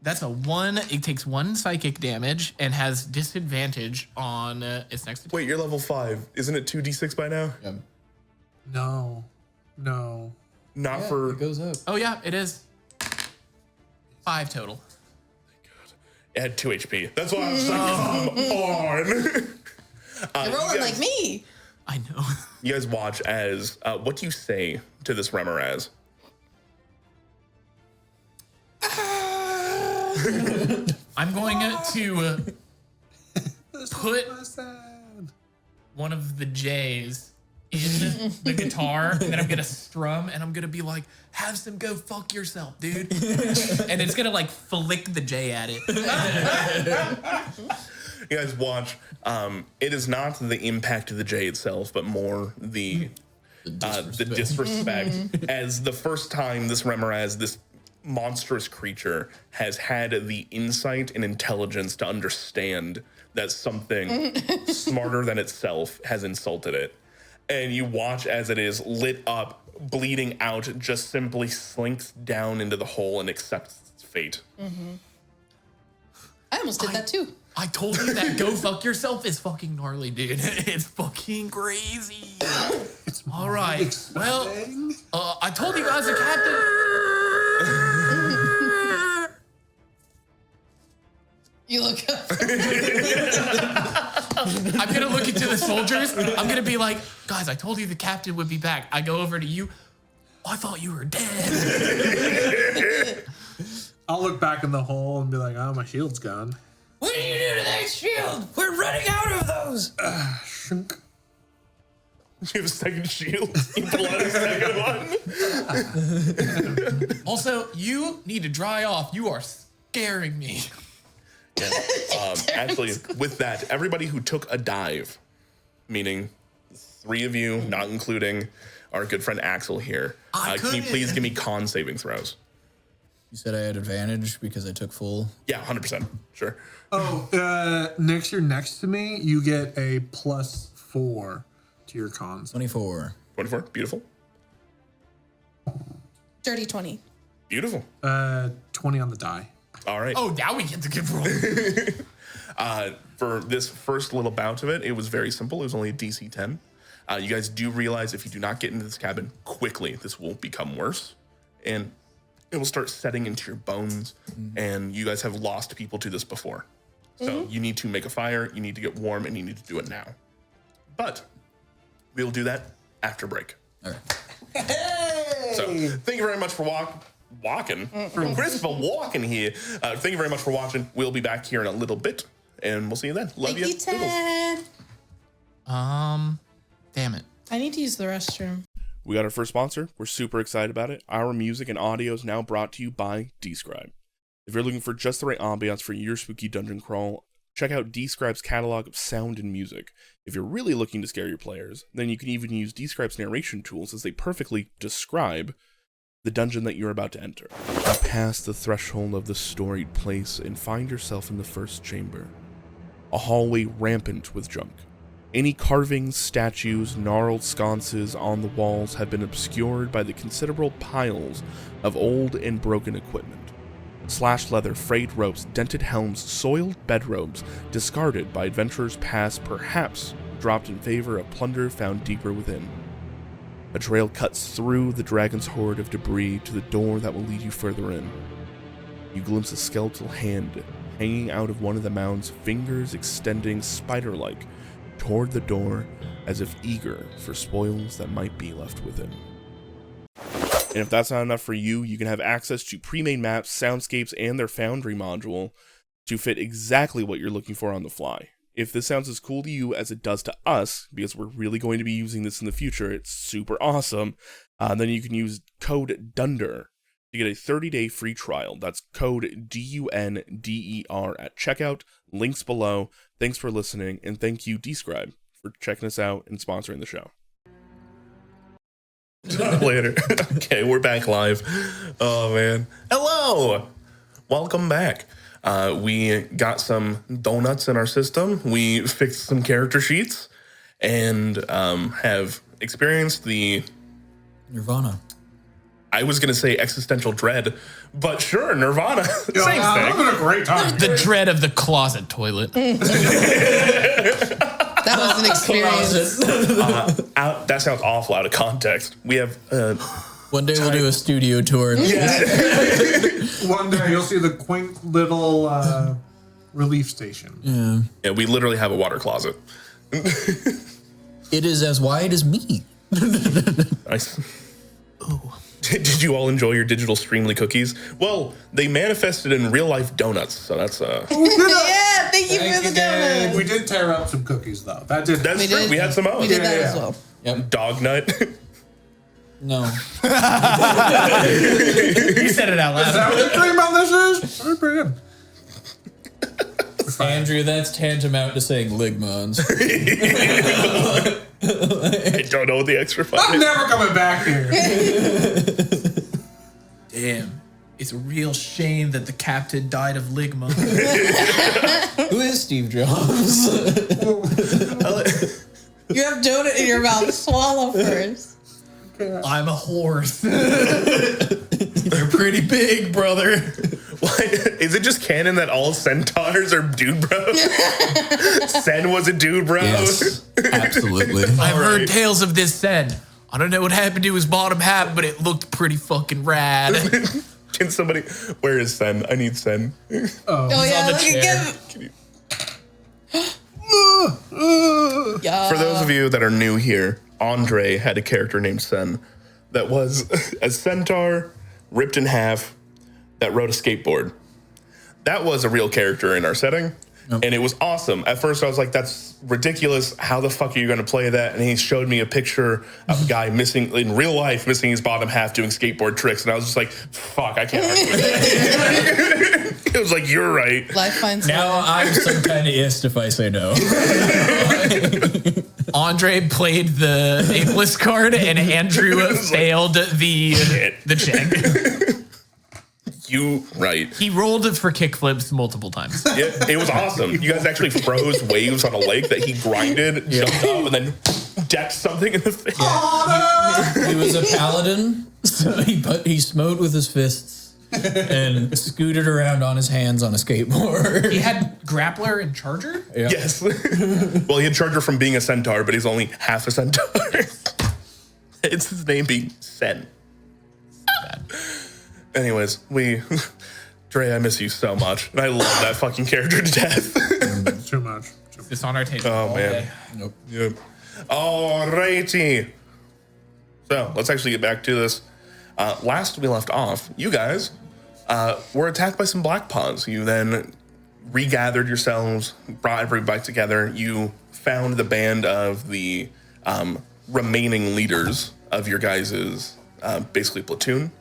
That's a 1. It takes 1 psychic damage and has disadvantage on its next attack. Wait, you're level 5. Isn't it 2d6 by now? Yeah. No. Not for. It goes up. Oh, yeah, it is. 5 total. It had 2 HP. That's why I was like, come on. You're rolling like me. I know. You guys watch as. What do you say to this Remoraz? I'm going to put Sad. one of the J's in the guitar, and then I'm gonna strum, and I'm gonna be like, "Have some go fuck yourself, dude," and it's gonna like flick the J at it. You guys watch. It is not the impact of the J itself, but more the disrespect. As the first time this Remoraz, this monstrous creature, has had the insight and intelligence to understand that something smarter than itself has insulted it. And you watch as it is lit up, bleeding out, just simply slinks down into the hole and accepts its fate. I almost did that too. I told you that go fuck yourself is fucking gnarly, dude. It's fucking crazy. It's All right. Well, exciting. I told you guys, the captain. You look up. I'm gonna look into the soldiers. I'm gonna be like, guys, I told you the captain would be back. I go over to you. I thought you were dead. I'll look back in the hole and be like, oh, my shield's gone. What do you do to that shield? We're running out of those. Shunk. You have a second shield. You pull out a second one. Also, you need to dry off. You are scaring me. Yeah. Actually, with that, everybody who took a dive, meaning 3 of you, not including our good friend Axel here, can you please give me con saving throws? You said I had advantage because I took full. Yeah, 100%. Sure. Oh, Nick, you're next to me. You get a +4 to your cons. 24. 24. Beautiful. Dirty 20. Beautiful. 20 on the die. All right. Oh, now we get the good roll. For this first little bout of it, it was very simple. It was only a DC 10. You guys do realize if you do not get into this cabin quickly, this will become worse. And it will start setting into your bones. And you guys have lost people to this before. So you need to make a fire, you need to get warm, and you need to do it now. But we'll do that after break. All right. So thank you very much for walking. From Christopher walking here. Thank you very much for watching. We'll be back here in a little bit, and we'll see you then. Love you. Ted. Damn it. I need to use the restroom. We got our first sponsor. We're super excited about it. Our music and audio is now brought to you by dSCRYB. If you're looking for just the right ambiance for your spooky dungeon crawl, check out dSCRYB's catalog of sound and music. If you're really looking to scare your players, then you can even use dSCRYB's narration tools as they perfectly describe the dungeon that you're about to enter. Now pass the threshold of the storied place and find yourself in the first chamber. A hallway rampant with junk. Any carvings, statues, gnarled sconces on the walls have been obscured by the considerable piles of old and broken equipment. Slashed leather, frayed ropes, dented helms, soiled bedrobes, discarded by adventurers past, perhaps dropped in favor of plunder found deeper within. A trail cuts through the dragon's hoard of debris to the door that will lead you further in. You glimpse a skeletal hand hanging out of one of the mound's fingers, extending spider-like toward the door as if eager for spoils that might be left within. And if that's not enough for you, you can have access to pre-made maps, soundscapes, and their Foundry module to fit exactly what you're looking for on the fly. If this sounds as cool to you as it does to us, because we're really going to be using this in the future, it's super awesome, then you can use code DUNDER to get a 30-day free trial. That's code DUNDER at checkout. Links below. Thanks for listening, and thank you, dSCRYB, for checking us out and sponsoring the show. Later. Okay, we're back live. Oh, man. Hello! Welcome back. We got some donuts in our system. We fixed some character sheets and have experienced the... Nirvana. I was going to say existential dread, but sure, Nirvana. Same thing. I'm having a great time. The dread of the closet toilet. That was an experience. That sounds awful out of context. We have... One day we'll do a studio tour. One day you'll see the quaint little relief station. Yeah, we literally have a water closet. It is as wide as me. Nice. Did you all enjoy your digital Streamly cookies? Well, they manifested in real life donuts, so that's Yeah, thank you for the donuts. We did tear up some cookies though. That's true. We had some out. We did that as well. Yep. Dog nut. No. You said it out Is that loud. what the dream about this is? Very pretty good. Andrew, that's tantamount to saying Ligmons. I don't know the extra I'm fun. never coming back here. Damn. It's a real shame that the captain died of ligma. Who is Steve Jobs? You have donut in your mouth. Swallow first. I'm a horse. You're pretty big, brother. What? Is it just canon that all centaurs are dude bros? Sen was a dude bro. Yes, absolutely. I've heard tales of this Sen. I don't know what happened to his bottom half, but it looked pretty fucking rad. Can somebody... Where is Sen? I need Sen. Oh yeah, the look chair. at him. Yeah. For those of you that are new here, Andre had a character named Sen that was a centaur ripped in half that rode a skateboard. That was a real character in our setting. And it was awesome. At first, I was like, that's ridiculous. How the fuck are you going to play that? And he showed me a picture of a guy missing, in real life, missing his bottom half doing skateboard tricks. And I was just like, fuck, I can't argue with that. It was like, you're right. Life finds Now I'm some kind of ist if I say no. Andre played the aimless card, and Andrew failed the check. You right. He rolled for kickflips multiple times. Yeah, it was awesome. You guys actually froze waves on a lake that he grinded, jumped up, and then decked something in the face. He was a paladin, so he smote with his fists and scooted around on his hands on a skateboard. He had grappler and charger? Yeah. Yes. Well, he had Charger from being a centaur, but he's only half a centaur. It's his name being Sen. Anyways, Dre, I miss you so much. And I love that fucking character to death. Too much. It's on our table. Oh, all man. day. Nope. Yep. Alrighty. So let's actually get back to this. Last we left off, you guys were attacked by some Blackpaws. You then regathered yourselves, brought everybody together. You found the band of the remaining leaders of your guys' basically platoon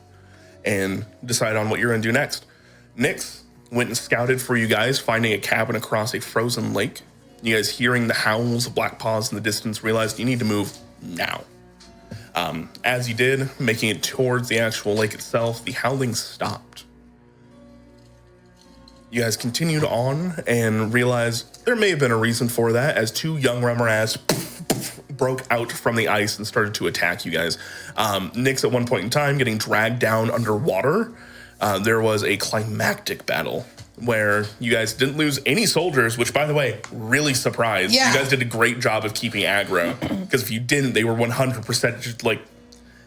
and decide on what you're going to do next. Nyx went and scouted for you guys, finding a cabin across a frozen lake. You guys, hearing the howls of Blackpaws in the distance, realized you need to move now. As you did, making it towards the actual lake itself, the howling stopped. You guys continued on and realized there may have been a reason for that, as two young Remoras broke out from the ice and started to attack you guys. Nyx, at one point in time, getting dragged down underwater. There was a climactic battle where you guys didn't lose any soldiers, which, by the way, really surprised. Yeah. You guys did a great job of keeping aggro, because if you didn't, they were 100% just like...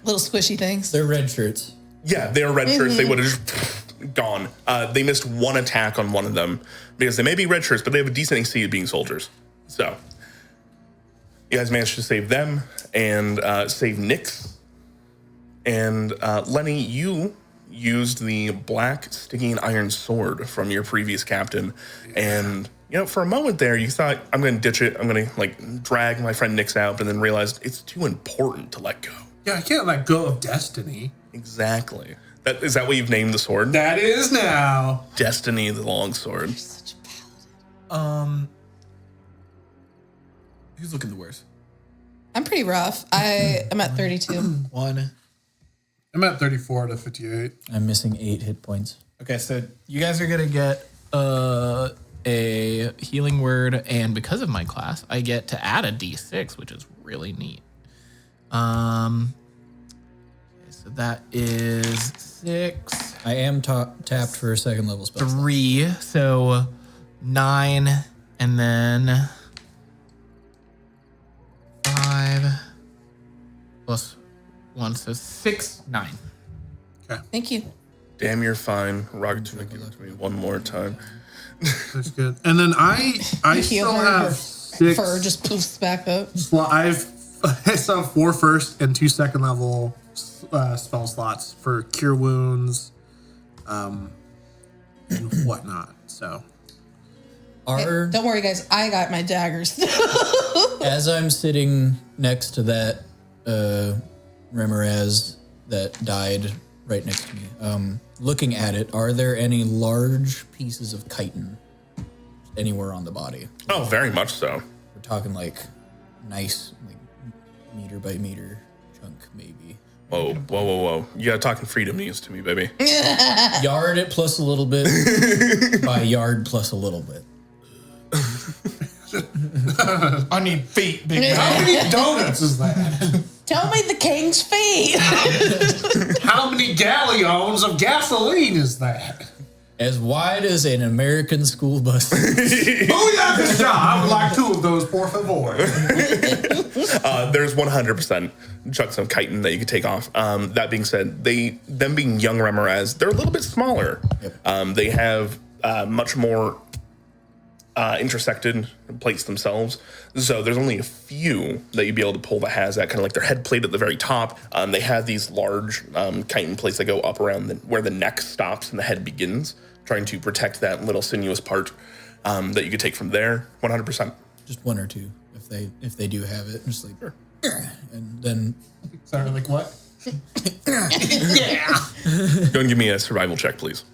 little squishy things. They're red shirts. Yeah, they were red shirts. They would have just gone. They missed one attack on one of them, because they may be red shirts, but they have a decent AC at being soldiers. So... you guys managed to save them and save Nyx. And Lenny, you used the black sticking iron sword from your previous captain. And, you know, for a moment there, you thought, I'm going to ditch it. I'm going to, like, drag my friend Nyx out, but then realized it's too important to let go. Yeah, I can't let go of destiny. Exactly. Is that what you've named the sword? That is now. Destiny, the long sword. Such a paladin. Who's looking the worst? I'm pretty rough. I am at 32. One. I'm at 34 to 58. I'm missing 8 hit points. Okay, so you guys are going to get a healing word, and because of my class, I get to add a D6, which is really neat. Okay, so that is 6. I am tapped for a second level spell. 3, so 9, and then 5 plus 1, so 6, 9. Thank you. Damn, you're fine. Rocket, give it to me one more time. That's good. And then I still have 6. Fur just poofs back up. Well, I still have 4 first and 2 second level spell slots for cure wounds, and whatnot. So, Hey, don't worry, guys. I got my daggers. as I'm sitting next to that Remoraz that died right next to me, looking at it, are there any large pieces of chitin anywhere on the body? Oh, very much so. We're talking like nice, like meter by meter chunk, maybe. Whoa, whoa, whoa, whoa. You gotta talk in freedomese to me, baby. Yard it plus a little bit by yard plus a little bit. I need feet, big how many donuts is that? Tell me the king's feet. How many galleons of gasoline is that? As wide as an American school bus. Oh yeah, good job. I would like 2 of those, por favor. There's 100% chunks of chitin that you could take off. That being said, them being young Remoraz, they're a little bit smaller. Yep. They have much more intersected plates themselves. So there's only a few that you'd be able to pull that has that kind of like their head plate at the very top. They have these large chitin plates that go up around where the neck stops and the head begins, trying to protect that little sinuous part. that you could take from there. 100%. Just one or two, if they do have it. Just like, and then Sorry, like what? Go and give me a survival check, please,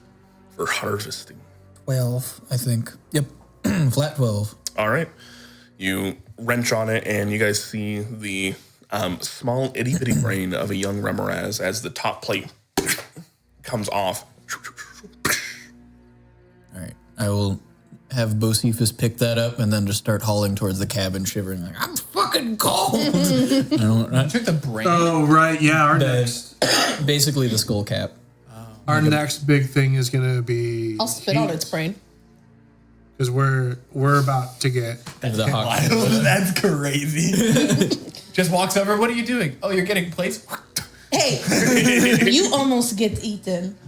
for harvesting. 12, I think. Yep, flat 12. All right. You wrench on it, and you guys see the small itty-bitty brain of a young Remoraz as the top plate comes off. All right, I will have Bocephus pick that up and then just start hauling towards the cabin, shivering like, I'm fucking cold. I Took the brain. Oh, right. Yeah, our next basically the skull cap. next big thing is going to be... I'll spit on its brain. Because we're about to get... The hawk. That's crazy. Just walks over. What are you doing? Oh, you're getting plates. Hey, you almost get eaten.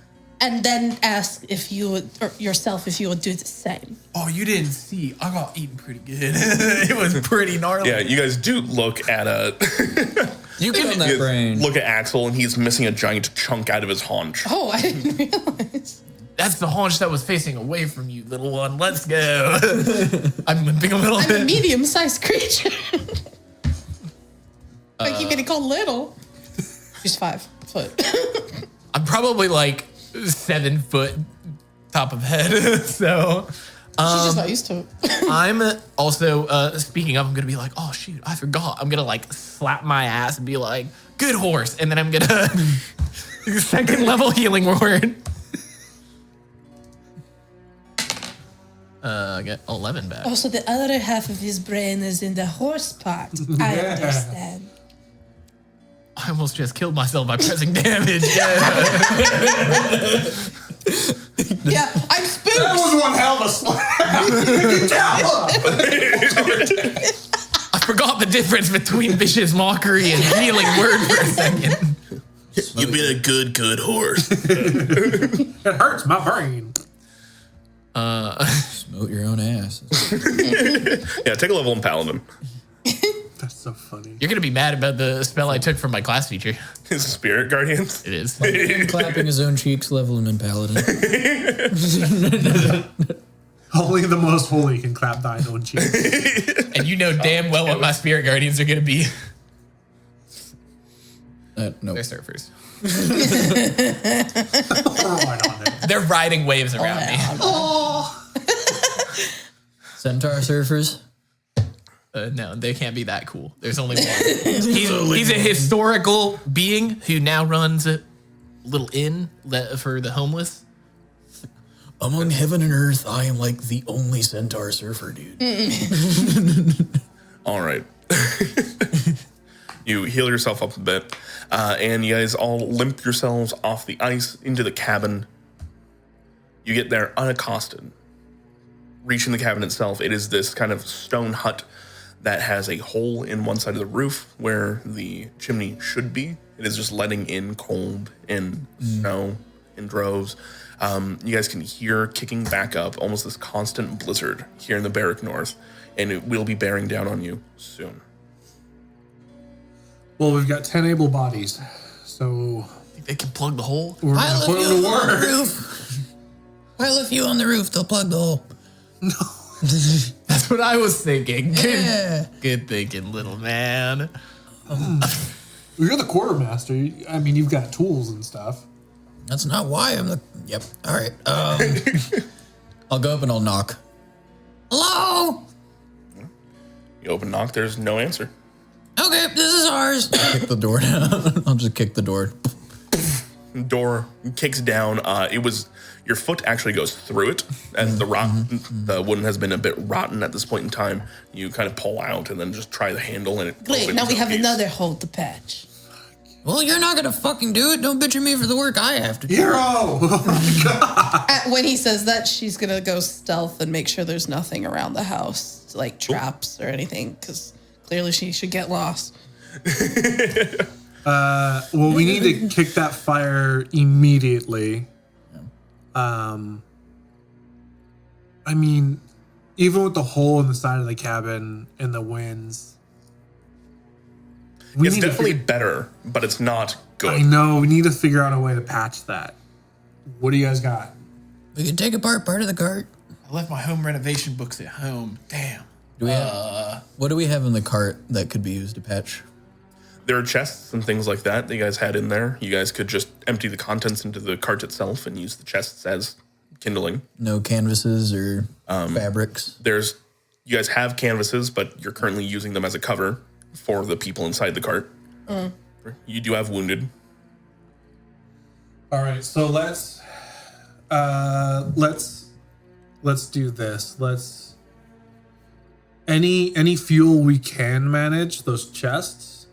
And then ask if you would, or yourself, if you would do the same. Oh, you didn't see. I got eaten pretty good. It was pretty gnarly. Yeah, you guys do look at You get on that brain. look at Axel, and he's missing a giant chunk out of his haunch. Oh, I didn't realize. That's the haunch that was facing away from you, little one. Let's go. I'm limping a little I'm a bit. medium-sized creature. I keep getting called little. She's 5 foot. I'm probably like 7 foot top of head. So She's just not used to it. I'm also, speaking of, I'm going to be like, oh, shoot, I forgot. I'm going to like slap my ass and be like, good horse. And then I'm going to second level healing word. I get 11 back. Oh, so the other half of his brain is in the horse part. I understand. I almost just killed myself by pressing damage. Yeah, I'm spooked. That was one hell of a slap. I forgot the difference between vicious mockery and healing word for a second. You've been a good horse. It hurts my brain. Smote your own ass. Yeah, take a level in Paladin. That's so funny. You're going to be mad about the spell I took from my class teacher. His spirit guardians. It is. Clapping his own cheeks, level him in Paladin. Only the most holy can clap thine own cheek. And you know damn well what my spirit guardians are going to be. No. They're surfers. Right on it. They're riding waves around me. Centaur surfers. No, they can't be that cool. There's only one. He's a historical being who now runs a little inn for the homeless. Among heaven and earth, I am like the only centaur surfer, dude. All right. You heal yourself up a bit, and you guys all limp yourselves off the ice into the cabin. You get there unaccosted. Reaching the cabin itself, it is this kind of stone hut that has a hole in one side of the roof where the chimney should be. It is just letting in cold and snow in droves. You guys can hear kicking back up almost this constant blizzard here in the Barric North, and it will be bearing down on you soon. Well, we've got 10 able bodies, so They can plug the hole. we're going to put them to work. Pile a few on the roof, they'll plug the hole. That's what I was thinking. Yeah. Good thinking, little man. You're the quartermaster. I mean, you've got tools and stuff. That's not why I'm the... Yep. All right. I'll go up and I'll knock. Hello? You open knock, there's no answer. Okay, this is ours. Kick the door down. I'll just kick the door. Door kicks down. Your foot actually goes through it, as the wooden has been a bit rotten at this point in time. You kind of pull out and then just try the handle, and it Great, opens now we in have piece. another hole to patch. Well, you're not going to fucking do it. Don't bitch at me for the work I have to do. Hero! Oh my God. When he says that, she's going to go stealth and make sure there's nothing around the house, like traps or anything, because clearly she should get lost. Well, we need to kick that fire immediately. I mean, even with the hole in the side of the cabin and the winds, It's definitely better, but it's not good. I know, we need to figure out a way to patch that. What do you guys got? We can take apart part of the cart. I left my home renovation books at home. Damn. What do we have in the cart that could be used to patch? There are chests and things like that you guys had in there. You guys could just empty the contents into the cart itself and use the chests as kindling. No canvases or fabrics? You guys have canvases, but you're currently using them as a cover for the people inside the cart. You do have wounded. All right, so let's do this. Any fuel we can manage, those chests,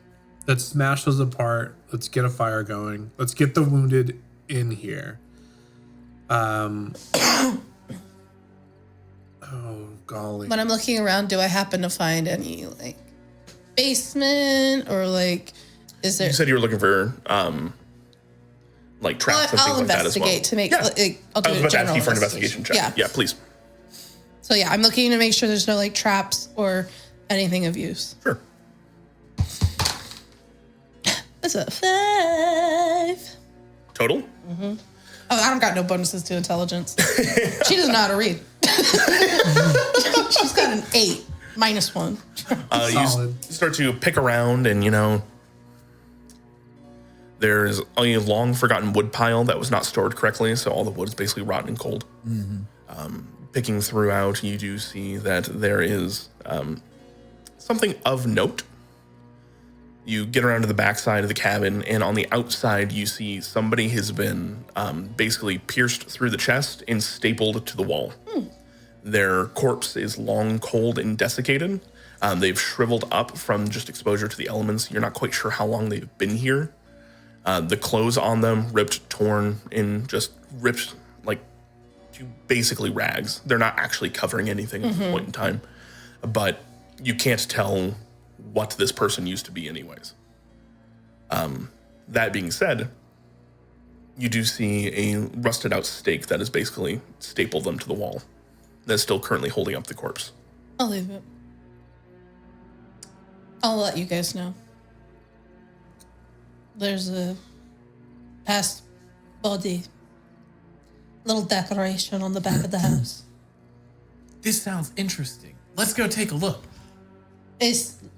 let's smash those apart. Let's get a fire going. Let's get the wounded in here. Oh golly. When I'm looking around, do I happen to find any like basement or like is there? You said you were looking for like traps and I'll things like that as well. investigate to make. Yeah. I'll do I was a about to ask general you for an investigation check. Yeah. Yeah, please. So yeah, I'm looking to make sure there's no like traps or anything of use. Sure. That's a 5. Total? Oh, I don't got no bonuses to intelligence. She doesn't know how to read. She's got an 8 -1. You start to pick around, and there's a long forgotten wood pile that was not stored correctly, so all the wood is basically rotten and cold. Picking throughout, you do see that there is something of note. You get around to the backside of the cabin, and on the outside, you see somebody has been basically pierced through the chest and stapled to the wall. Their corpse is long, cold, and desiccated. They've shriveled up from just exposure to the elements. You're not quite sure how long they've been here. The clothes on them ripped, torn, and just ripped like to basically rags. They're not actually covering anything at this point in time, but you can't tell what this person used to be anyways. That being said, you do see a rusted out stake that is basically stapled them to the wall. That's still currently holding up the corpse. I'll leave it. I'll let you guys know. There's a past body. Little decoration on the back of the house. This sounds interesting. Let's go take a look.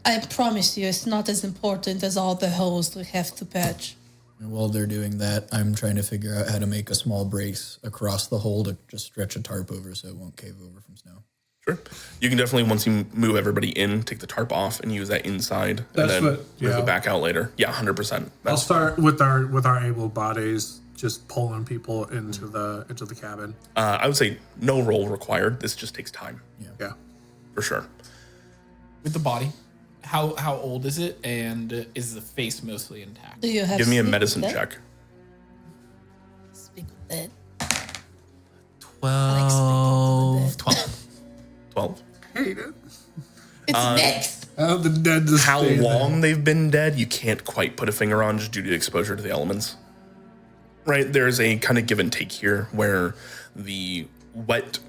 I promise you, it's not as important as all the holes we have to patch. And while they're doing that, I'm trying to figure out how to make a small brace across the hole to just stretch a tarp over so it won't cave over from snow. Sure. You can definitely, once you move everybody in, take the tarp off and use that inside, and then move it back out later. Yeah, 100%. I'll start with our able bodies, just pulling people into the cabin. I would say no roll required. This just takes time. Yeah. For sure. With the body, how old is it, and is the face mostly intact? Do you have Give me a speak medicine with check. Speak with it. 12. 12. Hate it. It's next. How the dead just How stay long there. they've been dead, you can't quite put a finger on just due to exposure to the elements. Right? There's a kind of give and take here where the wet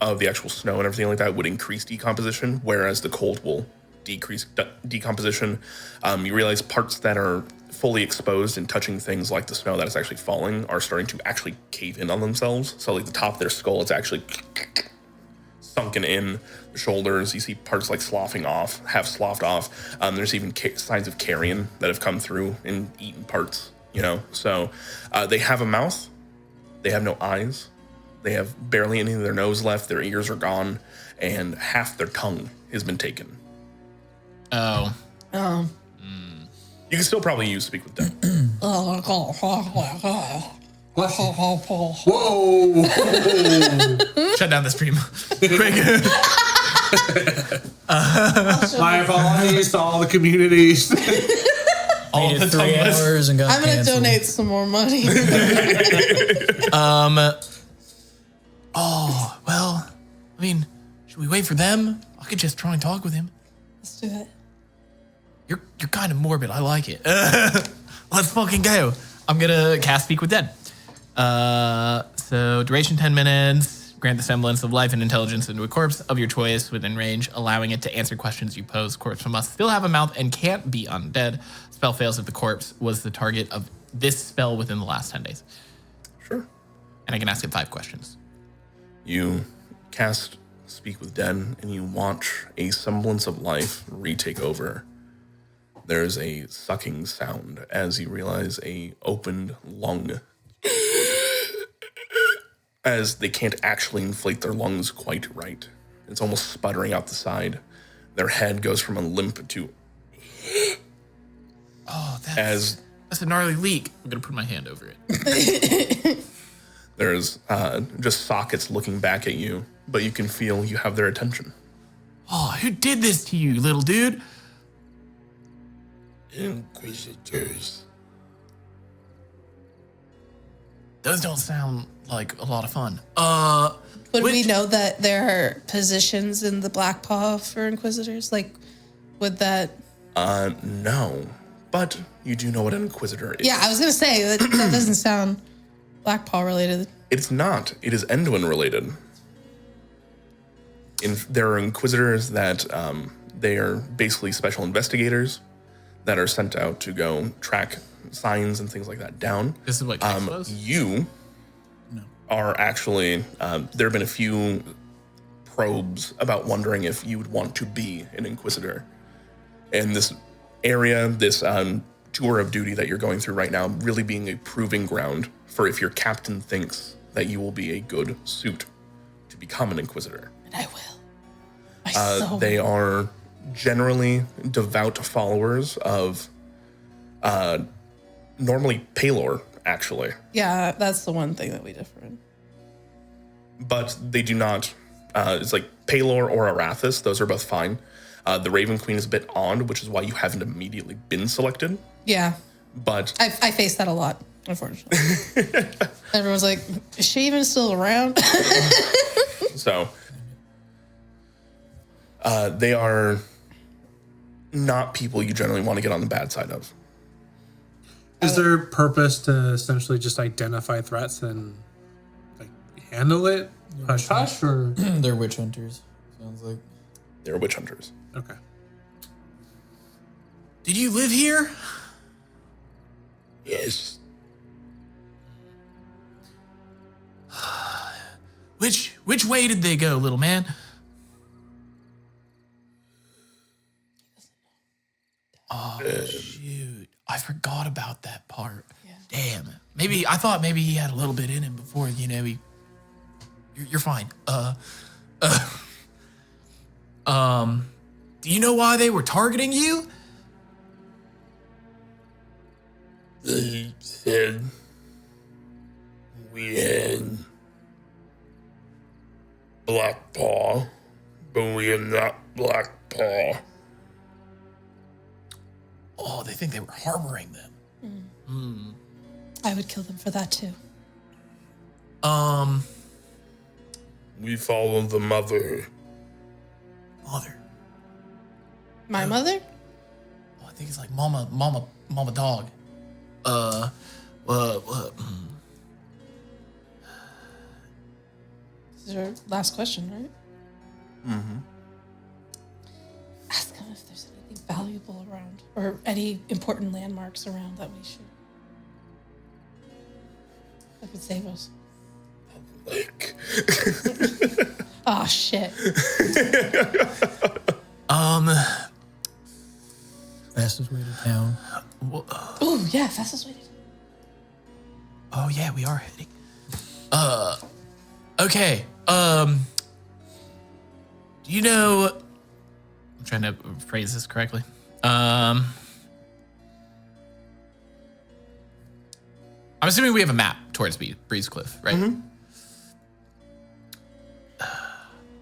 of the actual snow and everything like that would increase decomposition, whereas the cold will decrease decomposition. You realize parts that are fully exposed and touching things like the snow that is actually falling are starting to actually cave in on themselves. So like the top of their skull, it's actually sunken in. The shoulders, you see parts like half sloughed off. There's even signs of carrion that have come through and eaten parts, So they have a mouth. They have no eyes. They have barely any of their nose left. Their ears are gone. And half their tongue has been taken. Oh. You can still probably use Speak with Dead. Whoa! Shut down the stream. Quick. My apologies to all the communities. All Made the it 3 tongueless. hours and got I'm gonna canceled. donate some more money. Oh, well, I mean, should we wait for them? I could just try and talk with him. Let's do it. You're kind of morbid. I like it. Let's fucking go. I'm gonna cast Speak with Dead. So duration 10 minutes. Grant the semblance of life and intelligence into a corpse of your choice within range, allowing it to answer questions you pose. Corpse must still have a mouth and can't be undead. Spell fails if the corpse was the target of this spell within the last 10 days. Sure. And I can ask it 5 questions. You cast Speak with Den and you watch a semblance of life retake over. There's a sucking sound as you realize a opened lung. As they can't actually inflate their lungs quite right. It's almost sputtering out the side. Their head goes from a limp to... Oh, that's a gnarly leak. I'm going to put my hand over it. There's just sockets looking back at you, but you can feel you have their attention. Oh, who did this to you, little dude? Inquisitors. Those don't sound like a lot of fun. Would we know that there are positions in the Blackpaw for Inquisitors? Like, would that... No. But you do know what an Inquisitor is. Yeah, I was going to say, that doesn't sound Blackpaw related. It's not. It is Endwin related. There are Inquisitors that they are basically special investigators that are sent out to go track signs and things like that down. This is what Kex was? You are actually, there have been a few probes about wondering if you would want to be an Inquisitor. And this area, this tour of duty that you're going through right now, really being a proving ground for if your captain thinks that you will be a good suit to become an Inquisitor. And I will. They are generally devout followers of normally Palor, actually. Yeah, that's the one thing that we differ in. But they do not, it's like Palor or Arathis, those are both fine. The Raven Queen is a bit odd, which is why you haven't immediately been selected. Yeah. But I face that a lot, unfortunately. Everyone's like, is she even still around? so they are not people you generally want to get on the bad side of. Is there purpose to essentially just identify threats and like handle it hush hush, or They're witch hunters, sounds like. They're witch hunters. okay? Did you live here? Yes. Which way did they go, little man? Oh, shoot. I forgot about that part. Yeah. Damn. I thought maybe he had a little bit in him before, you're fine. Do you know why they were targeting you? They said we had Blackpaw, but we are not Blackpaw. Oh, they think they were harboring them. I would kill them for that too. We follow the mother. Mother. My mother? Oh, I think it's like mama dog. This is our last question, right? Mm-hmm. Ask them if there's anything valuable around or any important landmarks around that we should. That would save us. Like, Oh, shit. Fastest way to town. Oh, yeah, fastest way to... Oh yeah, we are heading. Okay. Do you know? I'm trying to phrase this correctly. I'm assuming we have a map towards Breeze Cliff, right? Mm-hmm.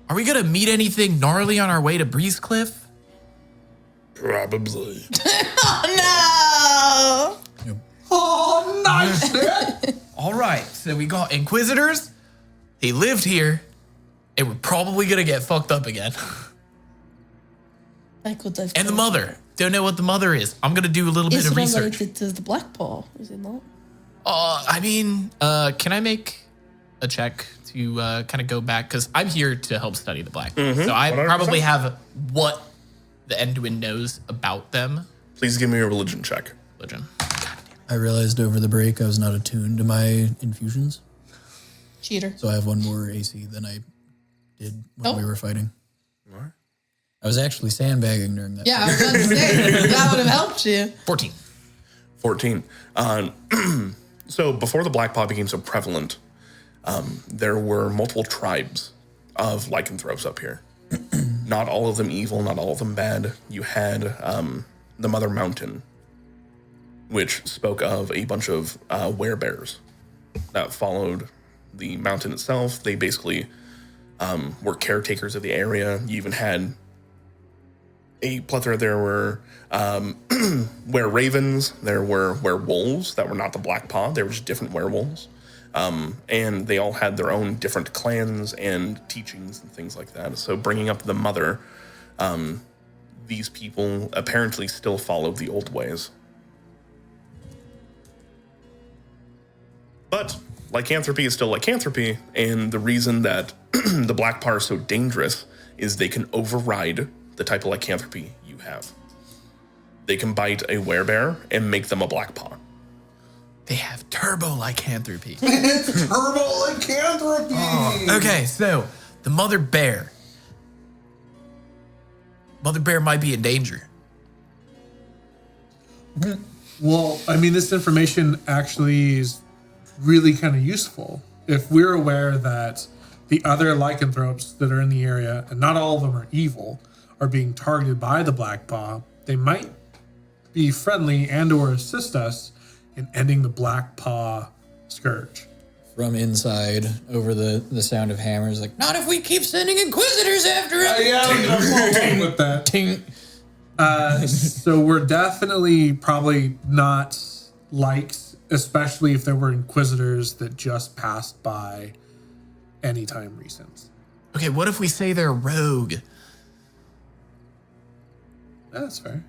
Are we gonna meet anything gnarly on our way to Breeze Cliff? probably. Oh, no! Oh, nice! All right, so we got Inquisitors. He lived here, and we're probably gonna get fucked up again. Michael does. And the mother. Don't know what the mother is. I'm gonna do a little bit Is of one research. related to the Blackpaw? Is it not? Can I make a check to kind of go back? Because I'm here to help study the Blackpaw. So I 100%. probably have what the Endwin knows about them. Please give me a religion check. Religion. I realized over the break I was not attuned to my infusions, Cheater. so I have one more AC than I did when we were fighting. All right. I was actually sandbagging during that. Yeah, I was about to say, that would have helped you. 14. 14. So before the Blackpaw became so prevalent, there were multiple tribes of lycanthropes up here. Not all of them evil, not all of them bad. You had the Mother Mountain, which spoke of a bunch of werebears that followed the mountain itself. They basically were caretakers of the area. You even had a plethora. There were were-ravens, there were werewolves that were not the Blackpaw. They were just different werewolves. And they all had their own different clans and teachings and things like that. So bringing up the mother, these people apparently still followed the old ways. But lycanthropy is still lycanthropy, and the reason that the Blackpaw are so dangerous is they can override the type of lycanthropy you have. They can bite a werebear and make them a Blackpaw. They have turbo lycanthropy. Turbo lycanthropy. Okay, so the mother bear. Mother bear might be in danger. Well, I mean, this information actually is really kind of useful. If we're aware that the other lycanthropes that are in the area, and not all of them are evil, are being targeted by the Blackpaw, they might be friendly and or assist us in ending the Blackpaw scourge. From inside, over the sound of hammers, like, not if we keep sending inquisitors after him. I'm with that. Ting. So we're definitely probably not liked, especially if there were inquisitors that just passed by anytime recent. Okay, what if we say they're rogue? That's fair.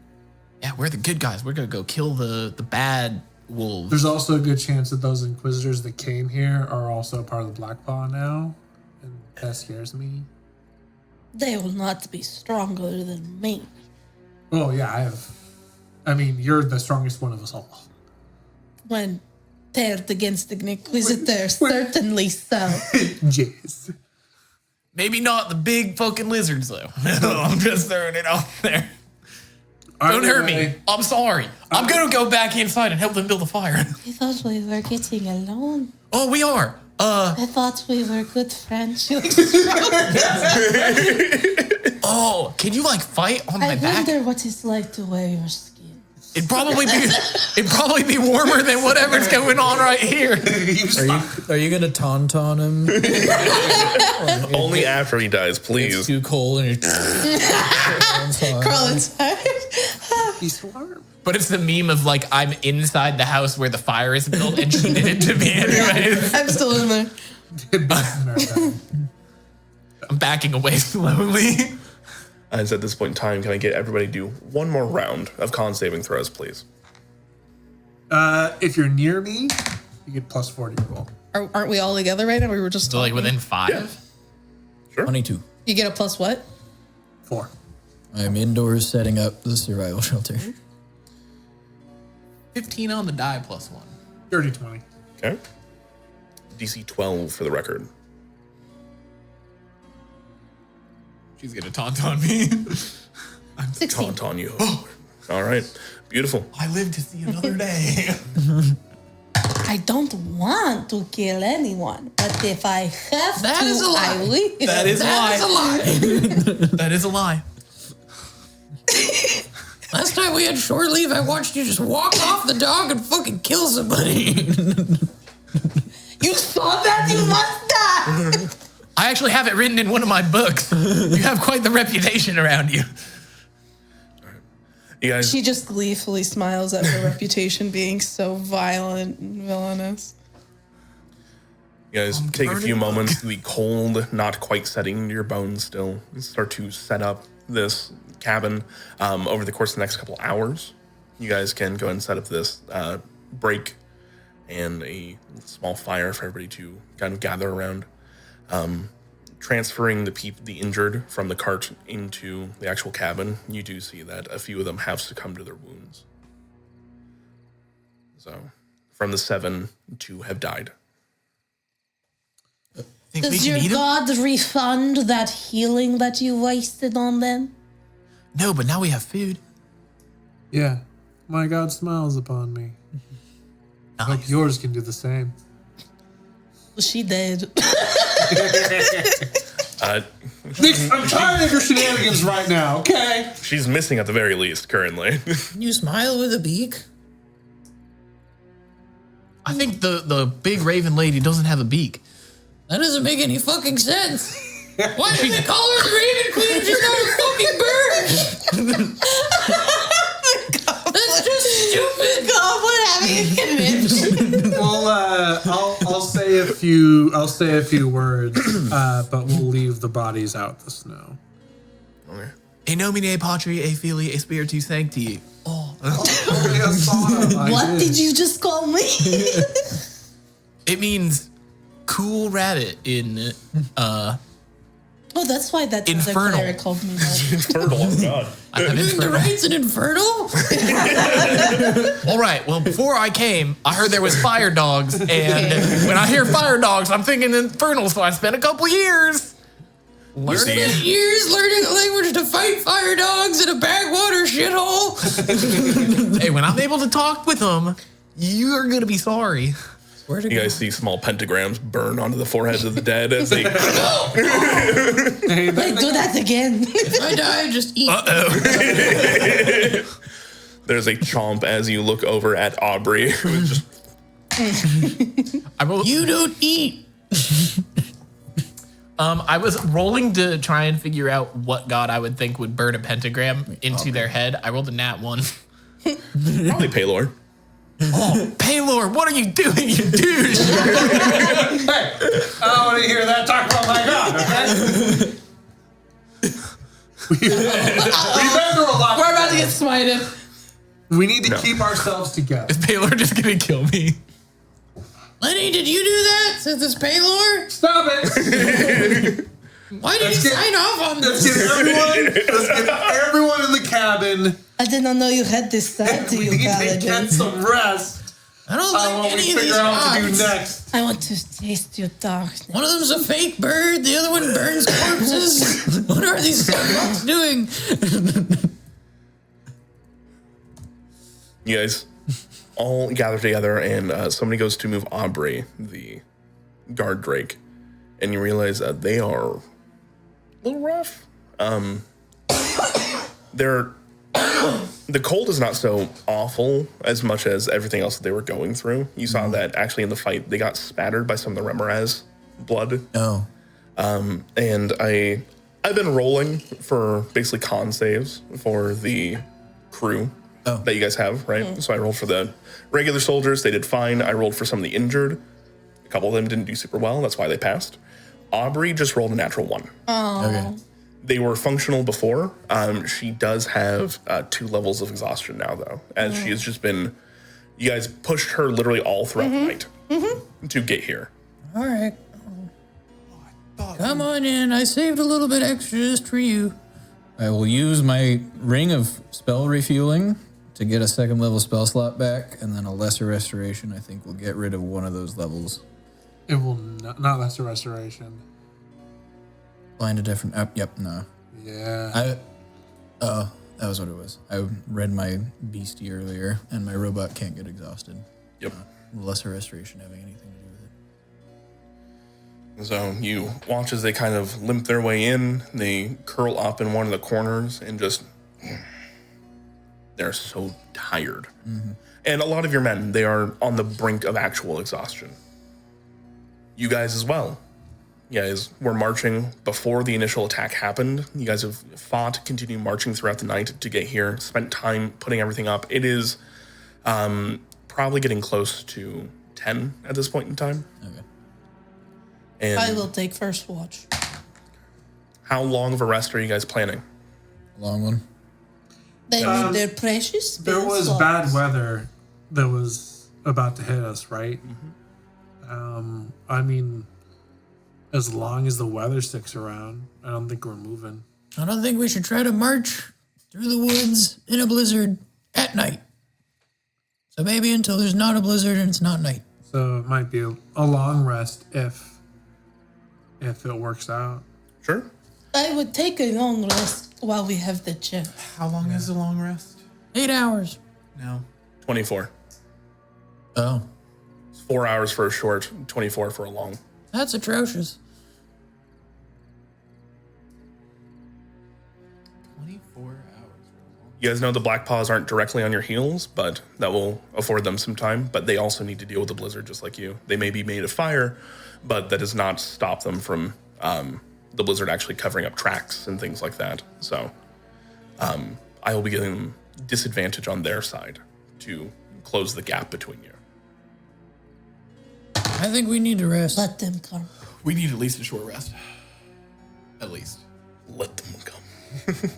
Yeah, we're the good guys. We're gonna go kill the bad wolves. There's also a good chance that those inquisitors that came here are also part of the Blackpaw now, and that scares me. They will not be stronger than me. Oh yeah, I mean, you're the strongest one of us all. When paired against the Inquisitor, certainly so. Jeez. Maybe not the big fucking lizards though. I'm just throwing it out there. Don't hurt me. I'm sorry. I'm gonna go back inside and help them build a fire. I thought we were getting along. Oh, we are. I thought we were good friends. Oh, can you like fight on my I back? wonder what it's like to wear your skin. It'd probably be warmer than whatever's going on right here. Are you gonna tauntaun him? Only after he dies, It's please. too cold and you're Crawl inside. He's warm. But it's the meme of like I'm inside the house where the fire is built and she did it to me anyways. I'm still in there. I'm backing away slowly. As at this point in time, can I get everybody to do one more round of con saving throws, please? If you're near me, you get plus 40 roll. Aren't we all together right now? We were just So like talking. within 5. Sure. 22. You get a plus what? 4. I'm indoors setting up the survival shelter. 15 on the die plus 1. Dirty 20. Okay. DC 12 for the record. She's gonna taunt on me. 16. Taunt on you. All right. Beautiful. I live to see another day. I don't want to kill anyone, but if I have That to, is a lie. I will. That is a lie. That is a lie. Last time we had shore leave, I watched you just walk off the dog and fucking kill somebody. You saw that? You must die. I actually have it written in one of my books. You have quite the reputation around you. You guys, She just gleefully smiles at her reputation being so violent and villainous. take a few moments, the cold, not quite setting into your bones still, and start to set up this cabin. Over the course of the next couple hours, you guys can go ahead and set up this break and a small fire for everybody to kind of gather around. Transferring the injured from the cart into the actual cabin, you do see that a few of them have succumbed to their wounds. So, from the 7, 2 have died. Think we Does can your eat 'em? god refund that healing that you wasted on them? No, but now we have food. Yeah. My God smiles upon me. I hope Nice. yours can do the same. She did. Nick, I'm tired of your shenanigans right now, okay? She's missing at the very least currently. Can you smile with a beak? I think the big raven lady doesn't have a beak. That doesn't make any fucking sense. Why do they call her the Raven Queen if she's not a fucking bird? That's just stupid. Goblin having a convention. Well, I'll say a few words, but we'll leave the bodies out the snow. Okay. E nomine Patri e Filii e Spiritus Sancti. Oh. What did you just call me? It means cool rabbit in Oh, that's why that other Infernal. cleric called me that. Infernal, oh god. I have The infernal. raid's an infernal? All right. Well, before I came, I heard there was fire dogs, and when I hear fire dogs, I'm thinking infernal. So I spent a couple years learning it. Years learning a language to fight fire dogs in a backwater shithole. Hey, when I'm able to talk with them, you're gonna be sorry. Where to You guys see small pentagrams burn onto the foreheads of the dead as they. Like, do that again. If I die, just eat. There's a chomp as you look over at Aubrey, who's just I rolled, You don't eat. I was rolling to try and figure out what god I would think would burn a pentagram into their head. I rolled a nat 1. probably Paylor. Oh, Paylor, what are you doing, you douche? Hey, I don't want to hear that talk about my God, okay? We've been through a lot. We're about to get smited. We need to keep ourselves together. Is Paylor just gonna kill me? Lenny, did you do that? Says this Paylor? Stop it! Why did you sign off on Let's this? get everyone in the cabin. I did not know you had this side to We you, need to get Paladin. some rest I don't on like what we any of these figure out what to do gods. next. I want to taste your darkness. One of them's a fake bird, the other one burns corpses. What are these fucks doing? You guys all gather together, and somebody goes to move Aubrey, the guard Drake, and you realize that they are a little rough. The cold is not so awful as much as everything else that they were going through. You saw that actually in the fight, they got spattered by some of the Remoraz blood. Oh. And I've been rolling for basically con saves for the crew that you guys have, right? So I rolled for the regular soldiers. They did fine. I rolled for some of the injured. A couple of them didn't do super well. That's why they passed. Aubrey just rolled a natural 1. Okay. They were functional before. She does have 2 levels of exhaustion now, though, as she has just been. You guys pushed her literally all throughout the night to get here. All right. Come on in. I saved a little bit extra just for you. I will use my ring of spell refueling to get a 2nd level spell slot back, and then a lesser restoration. I think will get rid of one of those levels. It will not last a restoration. Find a different. Yep. No. Yeah. That was what it was. I read my beastie earlier, and my robot can't get exhausted. Yep. Lesser restoration having anything to do with it. So you watch as they kind of limp their way in. They curl up in one of the corners and just. They're so tired. And a lot of your men, they are on the brink of actual exhaustion. You guys as well. You guys were marching before the initial attack happened. You guys have fought, continued marching throughout the night to get here, spent time putting everything up. It is probably getting close to 10 at this point in time. Okay. And I will take first watch. how long of a rest are you guys planning? Long one. They need their precious There spell was slots. bad weather that was about to hit us, right? I mean, as long as the weather sticks around, I don't think we're moving. I don't think we should try to march through the woods in a blizzard at night. So maybe until there's not a blizzard and it's not night. So it might be a long rest if if it works out. Sure. I would take a long rest while we have the chance. How long is a long rest? 8 hours. No. 24. Oh, It's 4 hours for a short, 24 for a long. that's atrocious. 24 hours. You guys know the Blackpaws aren't directly on your heels, but that will afford them some time. But they also need to deal with the blizzard just like you. They may be made of fire, but that does not stop them from the blizzard actually covering up tracks and things like that. So I will be giving them disadvantage on their side to close the gap between you. I think we need to rest. Let them come. We need at least a short rest. At least. Let them come.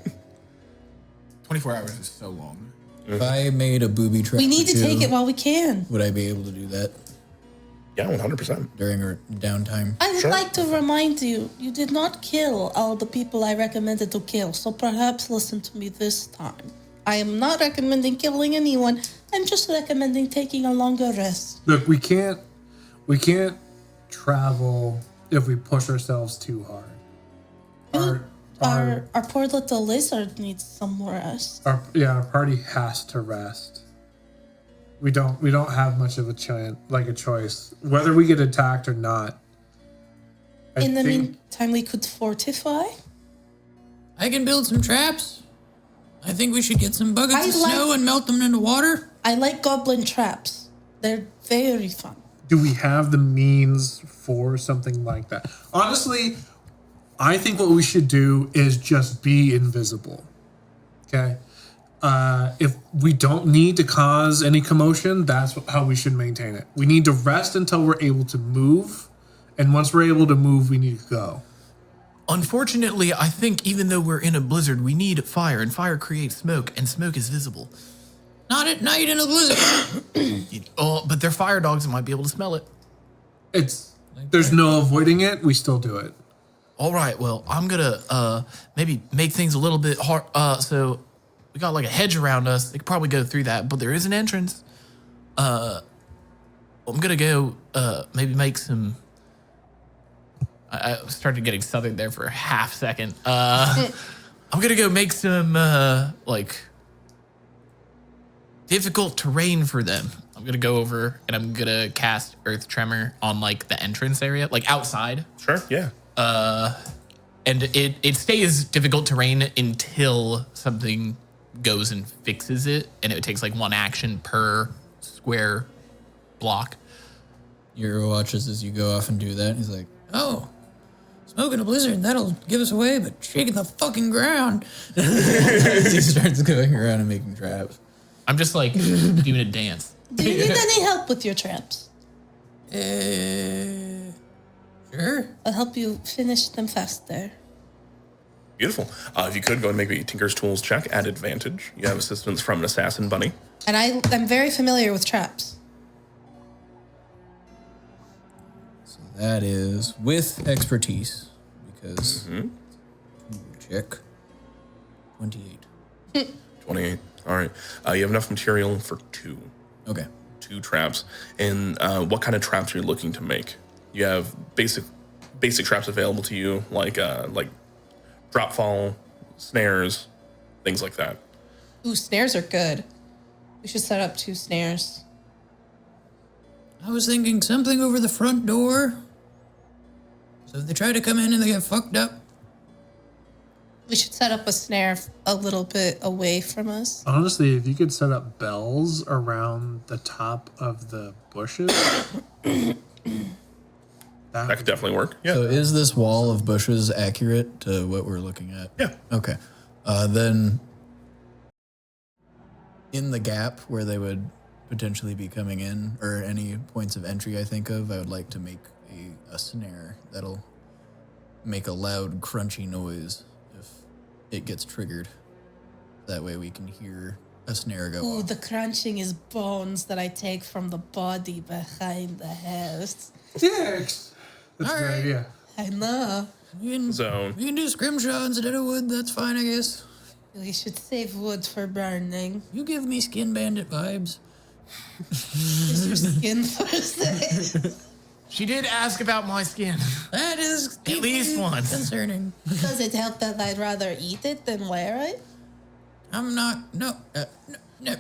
24 hours is so long. If I made a booby trap, We need for to take two, it while we can. Would I be able to do that Yeah, 100%. during our downtime? I would Sure. like to remind you, you did not kill all the people I recommended to kill, so perhaps listen to me this time. I am not recommending killing anyone. I'm just recommending taking a longer rest. Look, we can't travel if we push ourselves too hard. Our poor little lizard needs some rest. Our party has to rest. We don't have much of a choice whether we get attacked or not. In the meantime, we could fortify. I can build some traps. I think we should get some buckets I of like- snow and melt them into water. I like goblin traps. They're very fun. do we have the means for something like that? Honestly, I think what we should do is just be invisible. Okay. If we don't need to cause any commotion, that's how we should maintain it. We need to rest until we're able to move. And once we're able to move, we need to go. Unfortunately, I think even though we're in a blizzard, we need fire, and fire creates smoke, and smoke is visible. Not at night in a blizzard. But they're fire dogs and might be able to smell it. There's no avoiding it. We still do it. All right, well, I'm gonna maybe make things a little bit hard. So we got like a hedge around us. They could probably go through that, but there is an entrance. I'm gonna go maybe make some. I started getting southern there for a half second. I'm gonna go make some like difficult terrain for them. I'm gonna go over and I'm gonna cast Earth Tremor on like the entrance area, like outside. Sure, yeah. And it stays difficult terrain until something goes and fixes it, and it takes like one action per square block. Euro watches as you go off and do that. He's like, oh, smoking a blizzard, that'll give us away, but shaking the fucking ground. As he starts going around and making traps. I'm just like doing a dance. Do you need any help with your traps? Sure. I'll help you finish them faster. Beautiful. If you could go and make a Tinker's Tools check at advantage. You have assistance from an assassin bunny. And I'm very familiar with traps. So that is with expertise, because check 28. 28. All right. You have enough material for two. Okay. 2 traps. And what kind of traps are you looking to make? You have basic traps available to you, like drop fall, snares, things like that. Ooh, snares are good. We should set up 2 snares. I was thinking something over the front door. So if they try to come in and they get fucked up. We should set up a snare a little bit away from us. Honestly, if you could set up bells around the top of the bushes, That could definitely work. Yeah. So is this wall of bushes accurate to what we're looking at? Yeah. Okay. Then in the gap where they would potentially be coming in, or any points of entry I think of, I would like to make a snare that'll make a loud crunchy noise if it gets triggered. That way we can hear a snare go Ooh, off. the crunching is bones that I take from the body behind the house. Dicks. That's a good Alright. idea. I know. We can do scrimshaw instead of wood, that's fine, I guess. We should save wood for burning. You give me Skin Bandit vibes. Is your skin Thursday? She did ask about my skin. That is is At least once. concerning. Does it help that I'd rather eat it than wear it? I'm not. No. No. I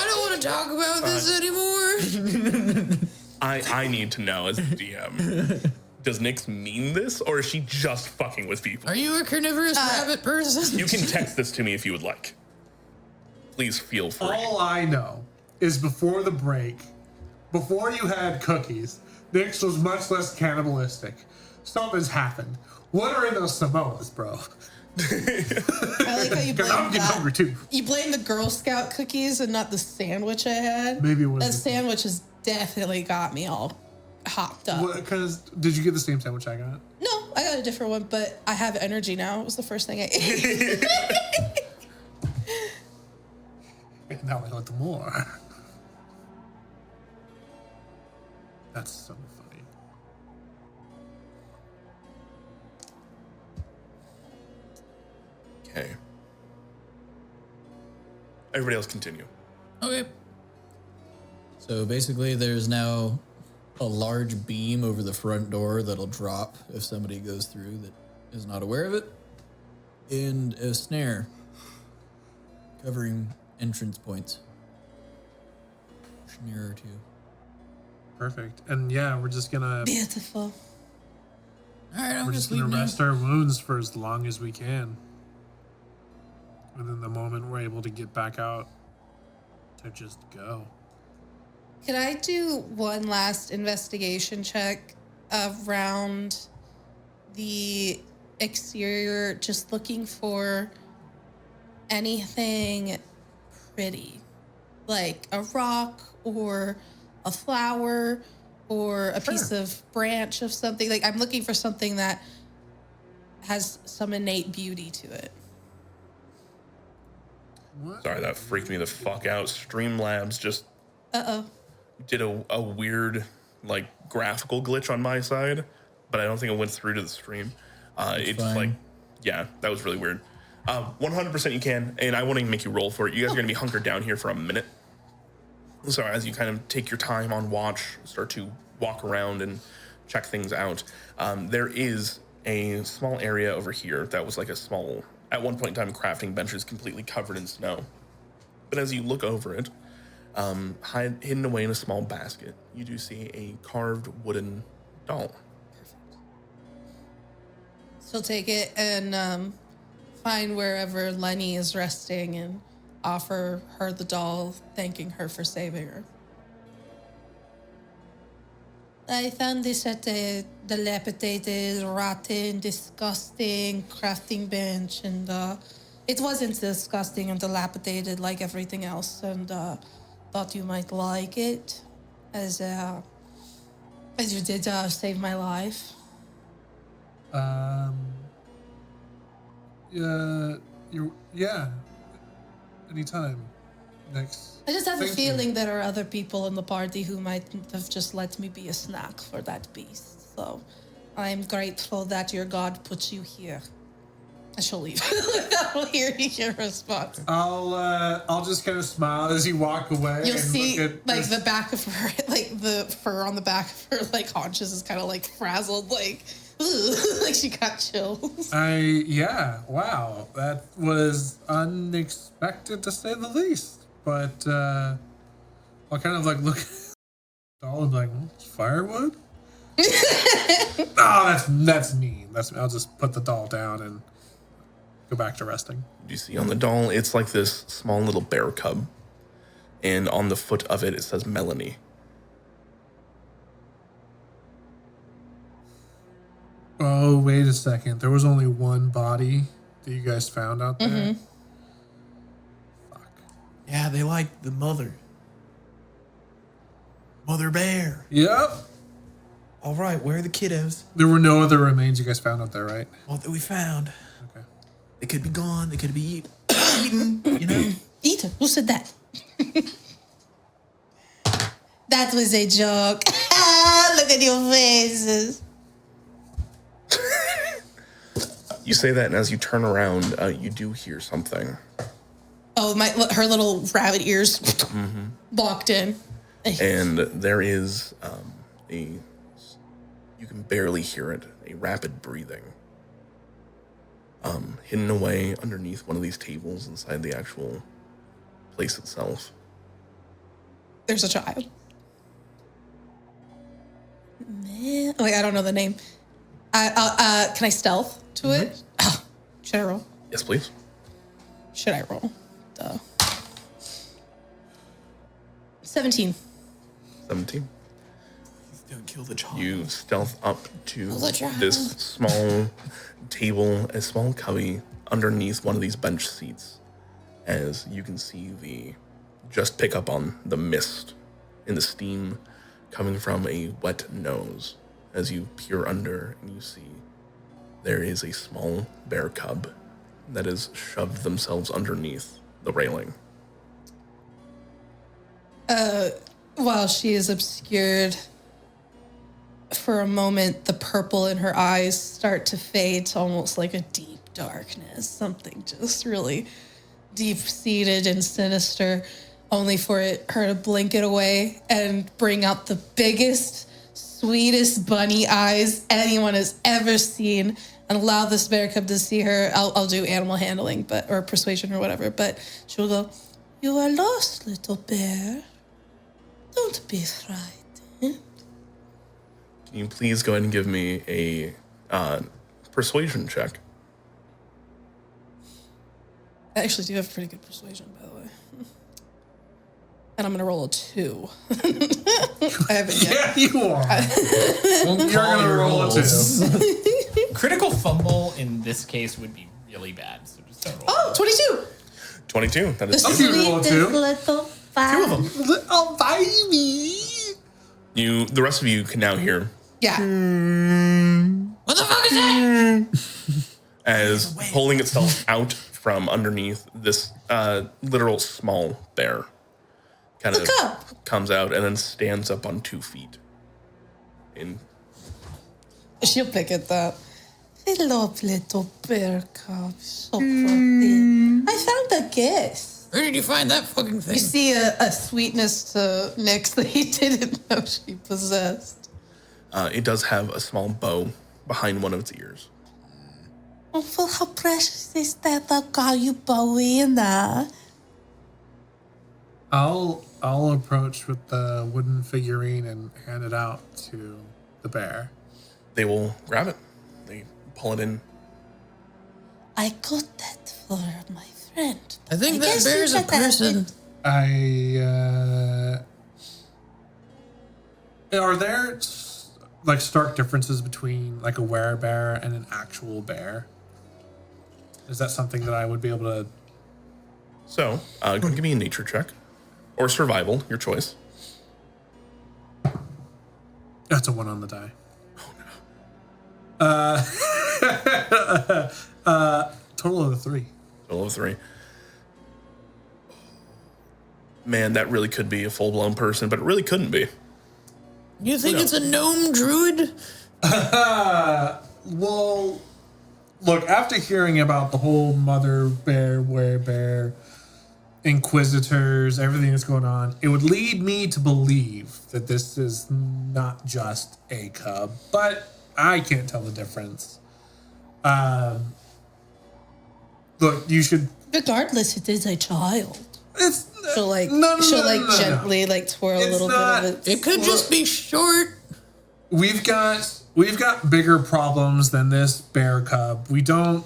don't want to talk about this anymore. I need to know as the DM. Does Nyx mean this, or is she just fucking with people? Are you a carnivorous rabbit person? You can text this to me if you would like. Please feel free. All I know is before the break, before you had cookies, Nyx was much less cannibalistic. Something's happened. What are in those Samoas, bro? I like how you Because blame I'm getting that. hungry too. You blame the Girl Scout cookies and not the sandwich I had. Maybe it was That the- sandwich has definitely got me all hopped up. Because did you get the same sandwich I got? No, I got a different one, but I have energy now. It was the first thing I ate. And now I want more. That's so funny. Okay. Everybody else continue. Okay. So basically, there's now a large beam over the front door that'll drop if somebody goes through that is not aware of it, and a snare covering entrance points. Snare or two. Perfect. And yeah, we're just gonna Beautiful. All right, I'm we're just just gonna leaving. rest our wounds for as long as we can. And then the moment we're able to get back out, to just go. Can I do one last investigation check around the exterior, just looking for anything pretty? Like a rock or a flower or a piece of branch of something. Like I'm looking for something that has some innate beauty to it. Sorry, that freaked me the fuck out. Streamlabs just did a weird, like, graphical glitch on my side, but I don't think it went through to the stream. It's fine. like, yeah, that was really weird. 100% you can, and I won't even make you roll for it. You guys are going to be hunkered down here for a minute. So as you kind of take your time on watch, start to walk around and check things out, there is a small area over here that was like a small, at one point in time, crafting benches completely covered in snow. But as you look over it, hidden away in a small basket, you do see a carved wooden doll. So take it and find wherever Lenny is resting and offer her the doll, thanking her for saving her. I found this at a dilapidated, rotten, disgusting crafting bench, and it wasn't disgusting and dilapidated like everything else, and thought you might like it, as you did save my life. Yeah. Anytime. Next. I just have a Thank you. feeling there are other people in the party who might have just let me be a snack for that beast. So I'm grateful that your god put you here. I shall leave. I'll hear your response. I'll just kind of smile as you walk away. You'll and see, look at like, this- the back of her, like, the fur on the back of her, like, haunches is kind of, like, frazzled, like, like she got chills. Wow, that was unexpected to say the least. But I'll kind of like look at the doll and be like, it's firewood? Oh, that's mean. I'll just put the doll down and go back to resting. You see on the doll, it's like this small little bear cub. And on the foot of it, it says Melanie. Oh, wait a second. There was only one body that you guys found out there? Mm-hmm. Fuck. Yeah, they like the mother. Mother bear. Yep. All right, where are the kiddos? There were no other remains you guys found out there, right? Well, that we found. Okay. They could be gone. They could be eaten. You know. Ethan, who said that? That was a joke. Look at your faces. You say that, and as you turn around, you do hear something. Oh, her little rabbit ears walked in. And there is you You can barely hear it, a rapid breathing. Hidden away underneath one of these tables inside the actual place itself. There's a child. Man, I don't know the name. Can I stealth to it? Should I roll? Yes, please. Should I roll? Duh. 17. 17. Don't kill the child. You stealth up to this small table, a small cubby underneath one of these bench seats, as you can see just pick up on the mist and the steam coming from a wet nose. As you peer under and you see there is a small bear cub that has shoved themselves underneath the railing. While she is obscured, for a moment, the purple in her eyes start to fade to almost like a deep darkness, something just really deep-seated and sinister, only for her to blink it away and bring out the biggest, sweetest bunny eyes anyone has ever seen and allow this bear cub to see her. I'll do animal handling, or persuasion or whatever, but she'll go, "You are lost, little bear. Don't be frightened." Can you please go ahead and give me a persuasion check? I actually do have pretty good persuasion, by the way. And I'm going to roll a 2. I haven't yet. Yeah, you are. You're going to roll a 2. Critical fumble in this case would be really bad. So just don't roll. Oh, 22. 22. That is Okay, roll a 2. Little Two of them. Little baby. The rest of you can now hear Yeah. What the fuck is that? as pulling itself out from underneath this literal small bear kind of Look up. comes out and then stands up on 2 feet. She'll pick at that. Hello, little bear cub. So pretty. I found a gift. Where did you find that fucking thing? You see a sweetness to Nyx that he didn't know she possessed. It does have a small bow behind one of its ears. Oh, well, how precious is that? I'll call you Bowie and that. I'll approach with the wooden figurine and hand it out to the bear. They will grab it. They pull it in. I got that for my friend. I think that guess bear's you a got that person. Are there like stark differences between like a werebear and an actual bear? Is that something that I would be able to? So, go ahead and give me a nature check. Or survival, your choice. That's a 1 on the die. Total of 3. Total of 3. Man, that really could be a full-blown person, but it really couldn't be. You think it's a gnome druid? Well, look, after hearing about the whole mother bear, werebear, inquisitors, everything that's going on, it would lead me to believe that this is not just a cub, but I can't tell the difference. Look, you should. Regardless, it is a child. It's She'll like, no, gently like twirl a little bit of it. It could just be short. We've got bigger problems than this bear cub. We can't.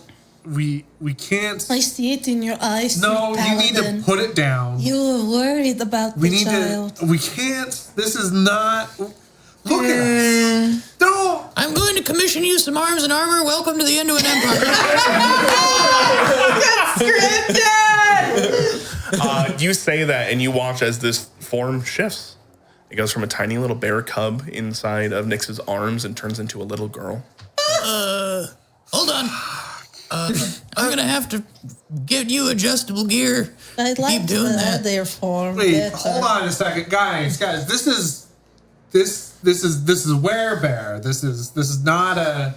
I see it in your eyes. No, sweet you need paladin. to put it down. You were worried about We the need child. to. We can't. This is not. Look at us. Don't. I'm going to commission you some arms and armor. Welcome to the Endwin Empire. You say that, and you watch as this form shifts. It goes from a tiny little bear cub inside of Nyx's arms and turns into a little girl. Hold on. I'm going to have to get you adjustable gear. I'd like Keep doing that. their form. Wait, better. hold on a second, guys. This is werebear. This is not a.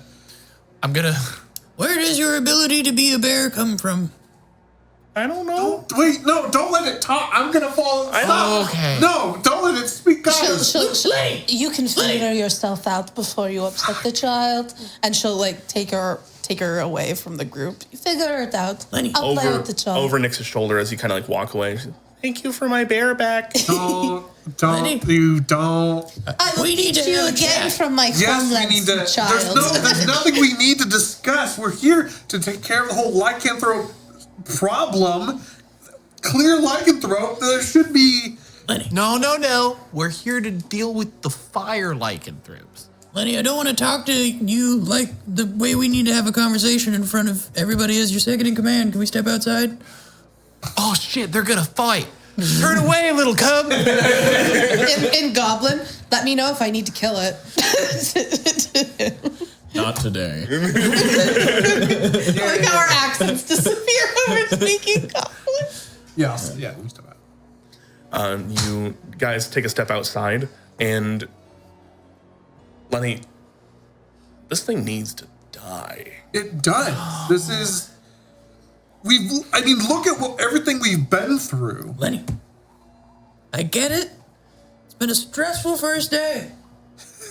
I'm gonna. Where does your ability to be a bear come from? I don't know. Wait, no, don't let it talk. I'm gonna fall. Oh, okay. No, don't let it speak. Guys, You can figure yourself out before you upset the child, and she'll like take her away from the group. You figure it out. I'll play with the child. Over Nix's shoulder as you kind of like walk away. Thank you for my bareback. Don't. We need you again from my homeland, child. There's nothing we need to discuss. We're here to take care of the whole lycanthrope problem. Clear lycanthrope. There should be. No. We're here to deal with the fire lycanthropes. Lenny, I don't want to talk to you like the way we need to have a conversation in front of everybody as your second in command. Can we step outside? Oh shit, they're gonna fight. Turn away, little cub. in Goblin, let me know if I need to kill it. Not today. Like how our accents disappear when we're speaking Goblin. Yeah, we step out. You guys take a step outside, and Lenny, this thing needs to die. It does. This is. Look at everything we've been through. Lenny, I get it. It's been a stressful first day.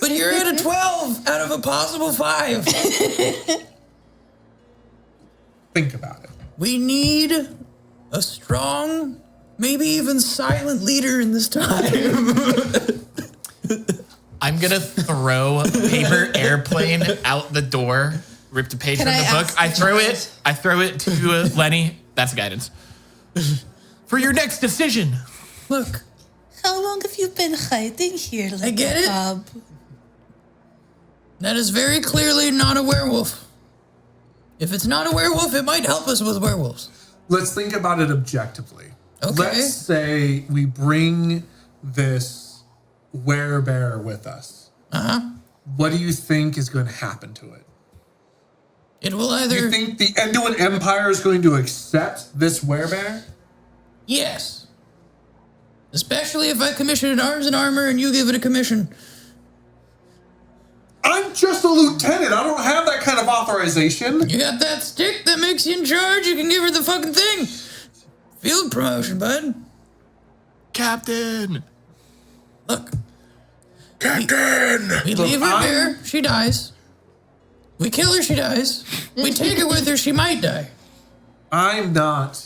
But you're at a 12 out of a possible 5. Think about it. We need a strong, maybe even silent leader in this time. I'm gonna throw a paper airplane out the door. Ripped a page from the book. I throw it to Lenny. That's guidance. For your next decision. Look. How long have you been hiding here? Like I get it. Cub? That is very clearly not a werewolf. If it's not a werewolf, it might help us with werewolves. Let's think about it objectively. Okay. Let's say we bring this werebear with us. Uh-huh. What do you think is going to happen to it? It will Do either... you think the Endwin Empire is going to accept this werebear? Yes. Especially if I commission it arms and armor and you give it a commission. I'm just a lieutenant. I don't have that kind of authorization. You got that stick that makes you in charge? You can give her the fucking thing. Field promotion, bud. Captain. Look. Captain! We leave her there, she dies. We kill her, she dies. We take her with her, she might die. I'm not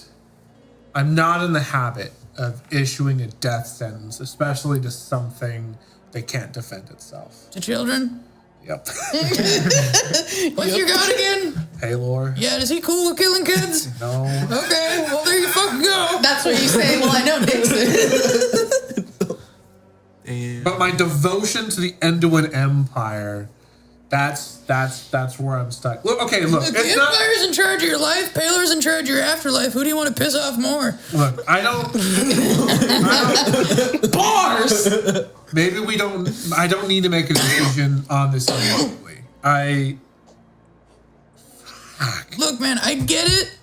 in the habit of issuing a death sentence, especially to something that can't defend itself. To children? Yep. What's your god again? Paylor. Yeah, is he cool with killing kids? No. Okay, well there you fucking go. That's what you say. Well, I know Nixon. But my devotion to the Endwin Empire, that's where I'm stuck. Look, If the Empire's in charge of your life, Paylor's in charge of your afterlife. Who do you want to piss off more? Look, I don't Bars. maybe I don't need to make a decision on this immediately. Look, man, I get it.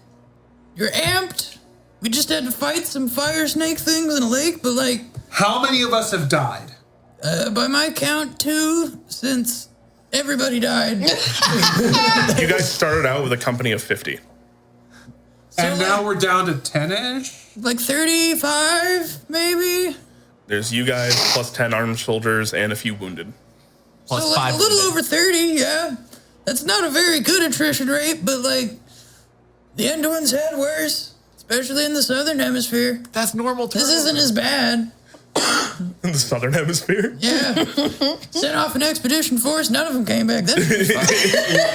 You're amped. We just had to fight some fire snake things in a lake, but like... How many of us have died? By my count, 2, since everybody died. You guys started out with a company of 50. And now we're down to 10-ish? Like 35, maybe? There's you guys plus 10 armed soldiers and a few wounded. Plus So like 5. a little over 30, yeah. That's not a very good attrition rate, but like the Endwins had worse, especially in the southern hemisphere. That's normal. This isn't as bad. In the southern hemisphere? Yeah. Sent off an expedition force, none of them came back. That's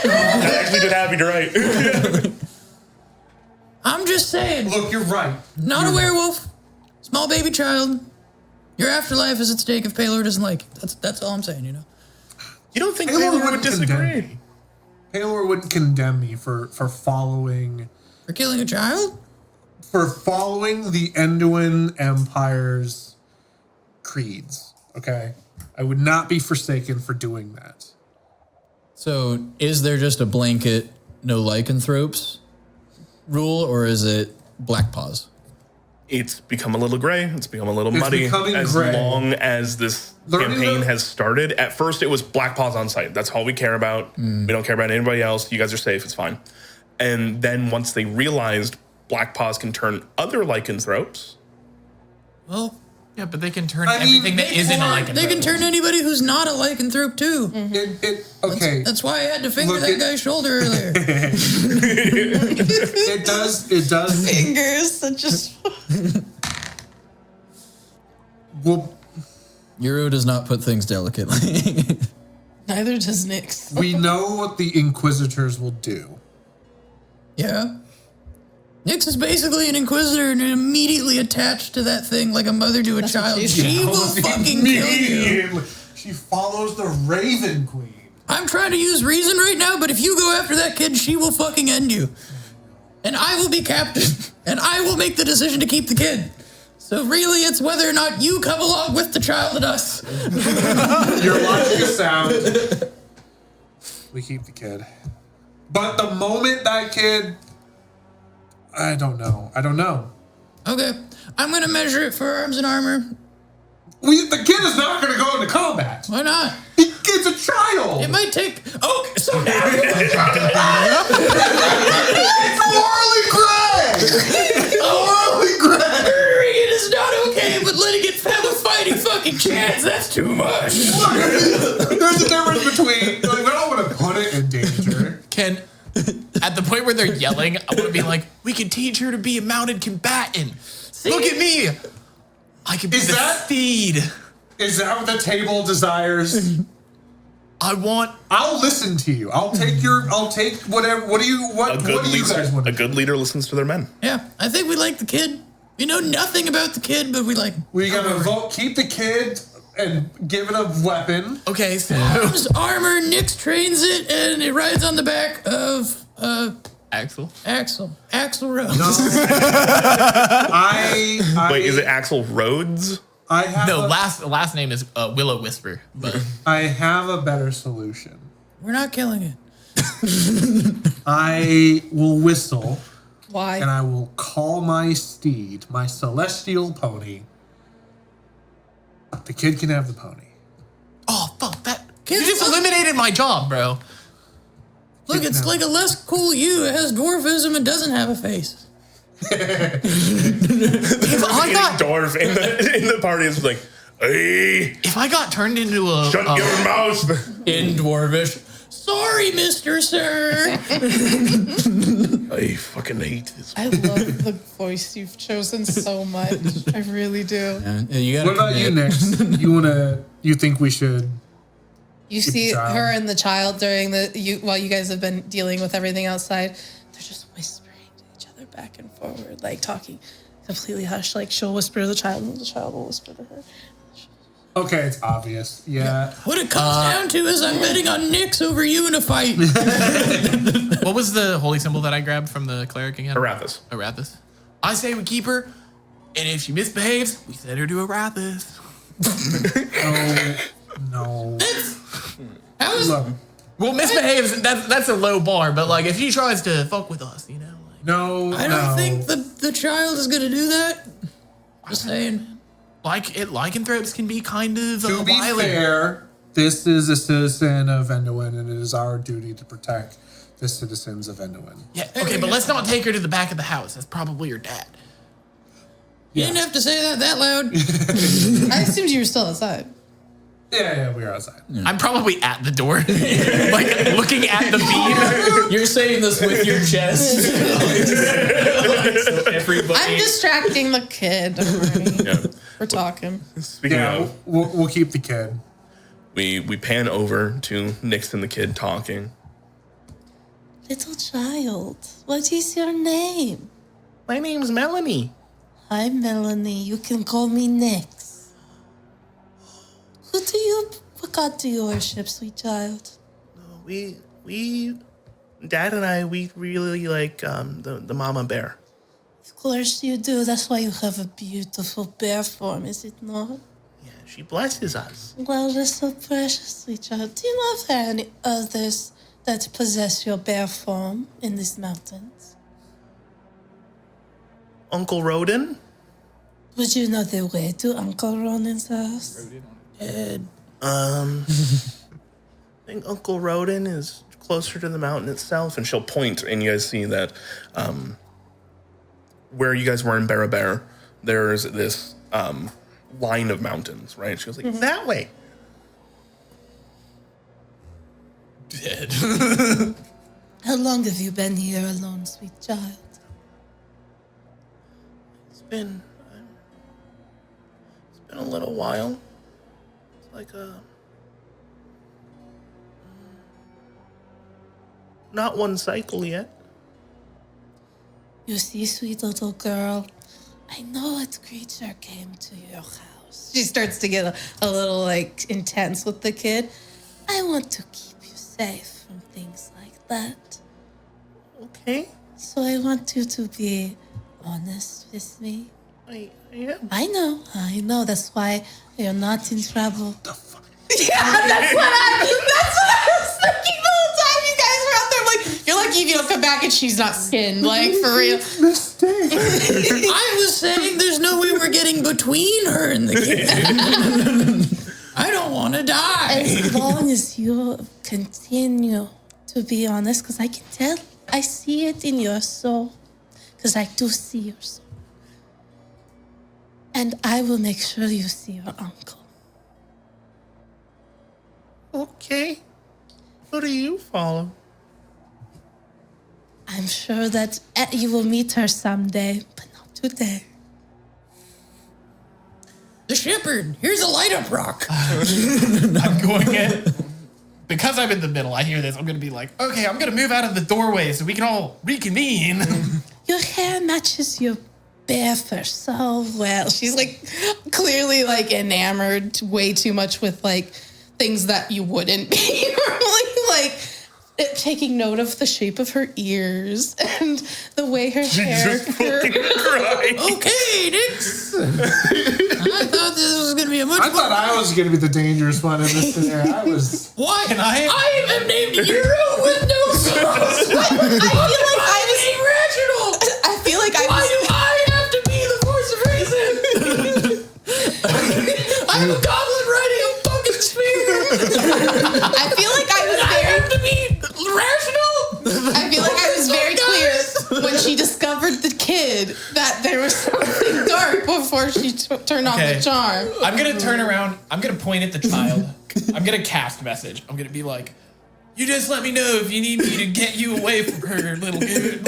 I actually did have you right. I'm just saying. Look, you're right. Not a werewolf. Small baby child. Your afterlife is at stake if Paylor doesn't like it. That's all I'm saying, you know. You don't think Paylor Paylor would wouldn't condemn disagree? me. Paylor wouldn't condemn me for following For killing a child? the Endwin Empire's creeds. Okay, I would not be forsaken for doing that. So is there just a blanket no lycanthropes rule, or is it Blackpaws? It's become a little gray. It's become a little It's muddy. becoming As gray. long as this campaign has started. At first, it was Blackpaws on site. That's all we care about. We don't care about anybody else. You guys are safe. It's fine. And then once they realized Blackpaws can turn other lycanthropes, Well, Yeah, but they can turn everything that isn't a lycanthrope. They can turn anybody who's not a lycanthrope too. Okay. That's why I had to finger that guy's shoulder earlier. It does. Fingers that just. Well, Euro does not put things delicately. Neither does Nyx. we know what the Inquisitors will do. Yeah. Nyx is basically an inquisitor and immediately attached to that thing like a mother to a child. She will fucking kill you. She follows the Raven Queen. I'm trying to use reason right now, but if you go after that kid, she will fucking end you. And I will be captain. And I will make the decision to keep the kid. So really, it's whether or not you come along with the child and us. Your logic is sound. We keep the kid. But the moment that kid... I don't know. Okay. I'm going to measure it for arms and armor. The kid is not going to go into combat. Why not? The kid's a child. It might take... Oh, so now... It's morally gray. Morally gray. Murdering it is not okay, but letting it have a fighting fucking chance, that's too much. There's a difference between... Like, we don't want to put it in danger. At the point where they're yelling, I want to be like, we can teach her to be a mounted combatant. Look at me. I can be the steed. Is that what the table desires? I'll listen to you. I'll take whatever. What do you guys want? A good leader listens to their men. Yeah, I think we like the kid. We know nothing about the kid, but we like him. We gotta vote. Keep the kid and give it a weapon. Okay, so arms, armor, Nyx trains it, and it rides on the back of Axel Rhodes. No. Wait, is it Axel Rhodes? I have last name is Willow Whisper. But I have a better solution. We're not killing it. I will whistle. Why? And I will call my steed, my celestial pony. The kid can have the pony. oh fuck that! You just eliminated my job, bro. Look, it's like a less cool you. It has dwarfism and doesn't have a face. If I got dwarf in the party is like, hey, if I got turned into a shut your mouth. In dwarvish. Sorry, Mr. Sir. I fucking hate this. I love the voice you've chosen so much. I really do. What about you, Nyx? You think we should? You see her and the child while you guys have been dealing with everything outside. They're just whispering to each other back and forward, like talking completely hushed. Like she'll whisper to the child and the child will whisper to her. Okay, it's obvious. Yeah. What it comes down to is I'm betting on Nyx over you in a fight. What was the holy symbol that I grabbed from the cleric again? Arathis. I say we keep her, and if she misbehaves, we send her to Arathis. No. Well, misbehaves, that's a low bar, but like if she tries to fuck with us, you know. Like, No. I don't think the child is gonna do that. Just saying. Lycanthropes can be kind of To be violent. fair, this is a citizen of Endwin, and it is our duty to protect the citizens of Endwin. Yeah, okay, but let's not take her to the back of the house. That's probably her dad. You didn't have to say that loud. I assumed you were still outside. Yeah, we are outside. Yeah. I'm probably at the door, like looking at the beam. You're saying this with your chest. So everybody. I'm distracting the kid. Don't worry. Yeah. We're talking. Speaking of, we'll keep the kid. we pan over to Nyx and the kid talking. Little child, what is your name? My name's Melanie. Hi, Melanie. You can call me Nyx. What god do you worship, sweet child? We Dad and I, we really like the mama bear. Of course you do. That's why you have a beautiful bear form, is it not? Yeah, she blesses us. Well, that's so precious, sweet child. Do you know of any others that possess your bear form in these mountains? Uncle Rodin? Would you know the way to Uncle Ronin's house? I think Uncle Rodin is closer to the mountain itself, and she'll point, and you guys see that where you guys were in Bear, there's this line of mountains, right? She goes like, that way. Dead. How long have you been here alone, sweet child? It's been a little while. It's like not one cycle yet. You see, sweet little girl, I know what creature came to your house. She starts to get a little like intense with the kid. I want to keep you safe from things like that. Okay. So I want you to be honest with me. I am. I know. That's why you're not in trouble. The fuck? Yeah, that's what I was thinking the whole time you guys were out there. Like, you're lucky if you don't come back and she's not skinned. Like, for real. Mistake. I was saying there's no way we're getting between her and the kid. I don't want to die. As long as you continue to be honest, because I can tell, I see it in your soul. Because I do see your soul. And I will make sure you see your uncle. Okay. Who do you follow? I'm sure that you will meet her someday, but not today. The shepherd. Here's a light up rock. I'm going to, because I'm in the middle, I hear this, I'm going to be like, okay, I'm going to move out of the doorway so we can all reconvene. Your hair matches your bear fur so well. She's like clearly like enamored way too much with like things that you wouldn't be normally, like taking note of the shape of her ears and the way her hair Fucking crying. Okay, Nix. I thought this was going to be a much I thought I was going to be the dangerous one in this scenario. I was. Why? Can I- am named Hero with no sauce. I feel like I was irrational. I feel like I Why was do I have to be the force of reason? I'm a goblin riding a fucking spear. I feel like I was I very have to be rational. I feel like I was very clear when she discovered the kid that there was something dark before she turned on the charm. I'm going to turn around. I'm going to point at the child. I'm going to cast message. I'm going to be like, you just let me know if you need me to get you away from her, little dude.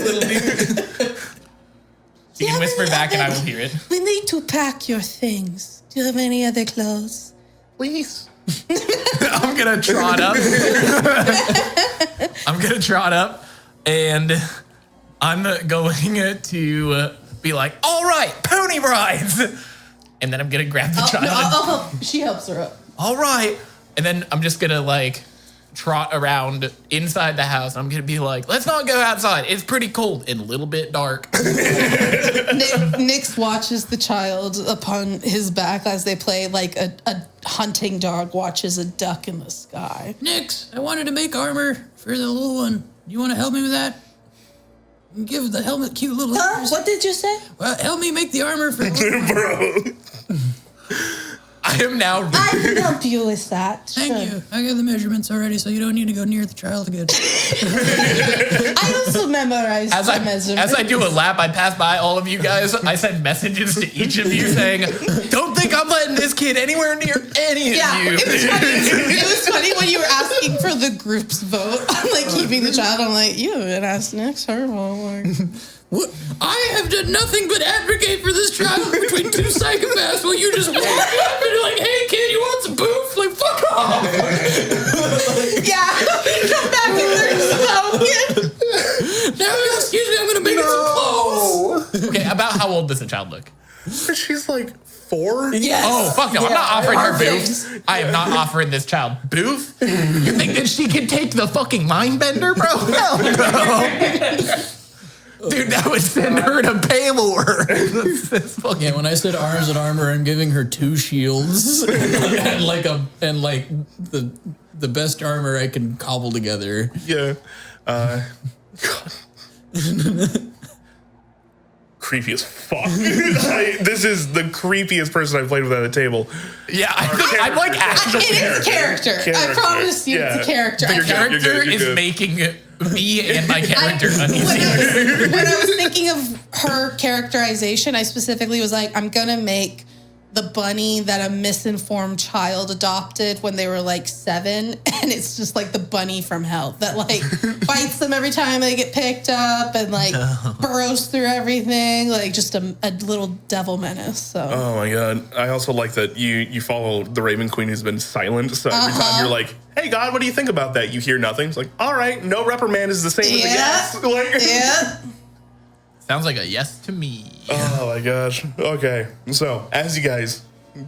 She can whisper back and I will hear it. We need to pack your things. Do you have any other clothes? Please. I'm going to trot up. And I'm going to be like, all right, pony rides. And then I'm going to grab the child. I'll help. She helps her up. All right. And then I'm just going to like trot around inside the house. I'm going to be like, let's not go outside. It's pretty cold and a little bit dark. Nyx watches the child upon his back as they play like a hunting dog watches a duck in the sky. Nix, I wanted to make armor for the little one. You want to help me with that? Give the helmet cute little ears. What did you say? Well, help me make the armor for Bro. I am now. I can help you with that. Thank Sure. you. I got the measurements already, so you don't need to go near the child again. I also memorized As I do a lap, I pass by all of you guys. I send messages to each of you saying, don't think I'm letting this kid anywhere near any of you. It was funny when you were asking for the group's vote on like keeping the child. I'm like, you haven't asked Nyx her vote. What? I have done nothing but advocate for this child between two psychopaths while you just walk up and you're like, hey kid, you want some boof? Like, fuck off. Yeah, come back and there's smoking. Now, excuse me, I'm going to make it some clothes. Okay, about how old does the child look? She's like 4. Yes. Oh, fuck no. I'm not offering her Perfect. boof. I am not offering this child boof. You think that she can take the fucking mind bender, bro? Hell no. Dude, that would send her to Paylor. Yeah, when I said arms and armor, I'm giving her 2 shields and the best armor I can cobble together. Yeah. Creepy as fuck. This is the creepiest person I've played with at a table. Yeah, I'm like actually. It is character. I promise you, it's a character. The I can't- character You're is good. making me and my character uneasy. When I was thinking of her characterization, I specifically was like, I'm gonna make the bunny that a misinformed child adopted when they were like 7, and it's just like the bunny from hell that like bites them every time they get picked up and like burrows through everything, like just a little devil menace. So Oh my god! I also like that you follow the Raven Queen who's been silent. So every time you're like, "Hey God, what do you think about that?" You hear nothing. It's like, all right, no reprimand is the same as a yes. Like, yeah. Sounds like a yes to me. Oh my gosh. Okay. So as you guys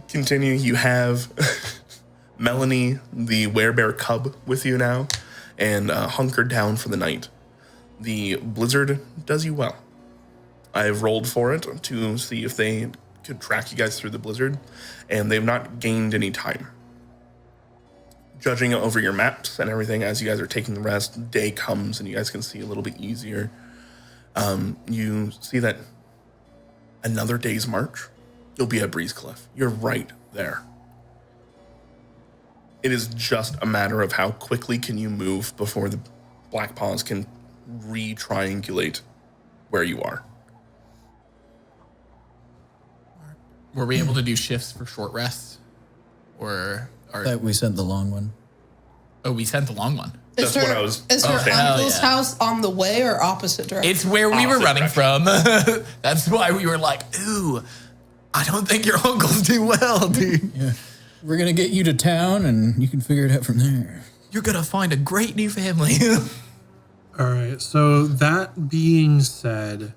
continue, you have Melanie, the werebear cub, with you now, and hunkered down for the night. The blizzard does you well. I've rolled for it to see if they could track you guys through the blizzard, and they've not gained any time. Judging over your maps and everything as you guys are taking the rest, day comes and you guys can see a little bit easier. You see that another day's march, you'll be at Breeze Cliff. You're right there. It is just a matter of how quickly can you move before the Blackpaws can re-triangulate where you are. Were we able to do shifts for short rests? Or That we sent the long one. oh, we sent the long one. That's what I was Is her saying. uncle's house on the way or opposite direction? It's where we were Opposite running direction. from. That's why we were like, ooh, I don't think your uncles do well, dude. Yeah. We're going to get you to town and you can figure it out from there. You're going to find a great new family. All right. So that being said,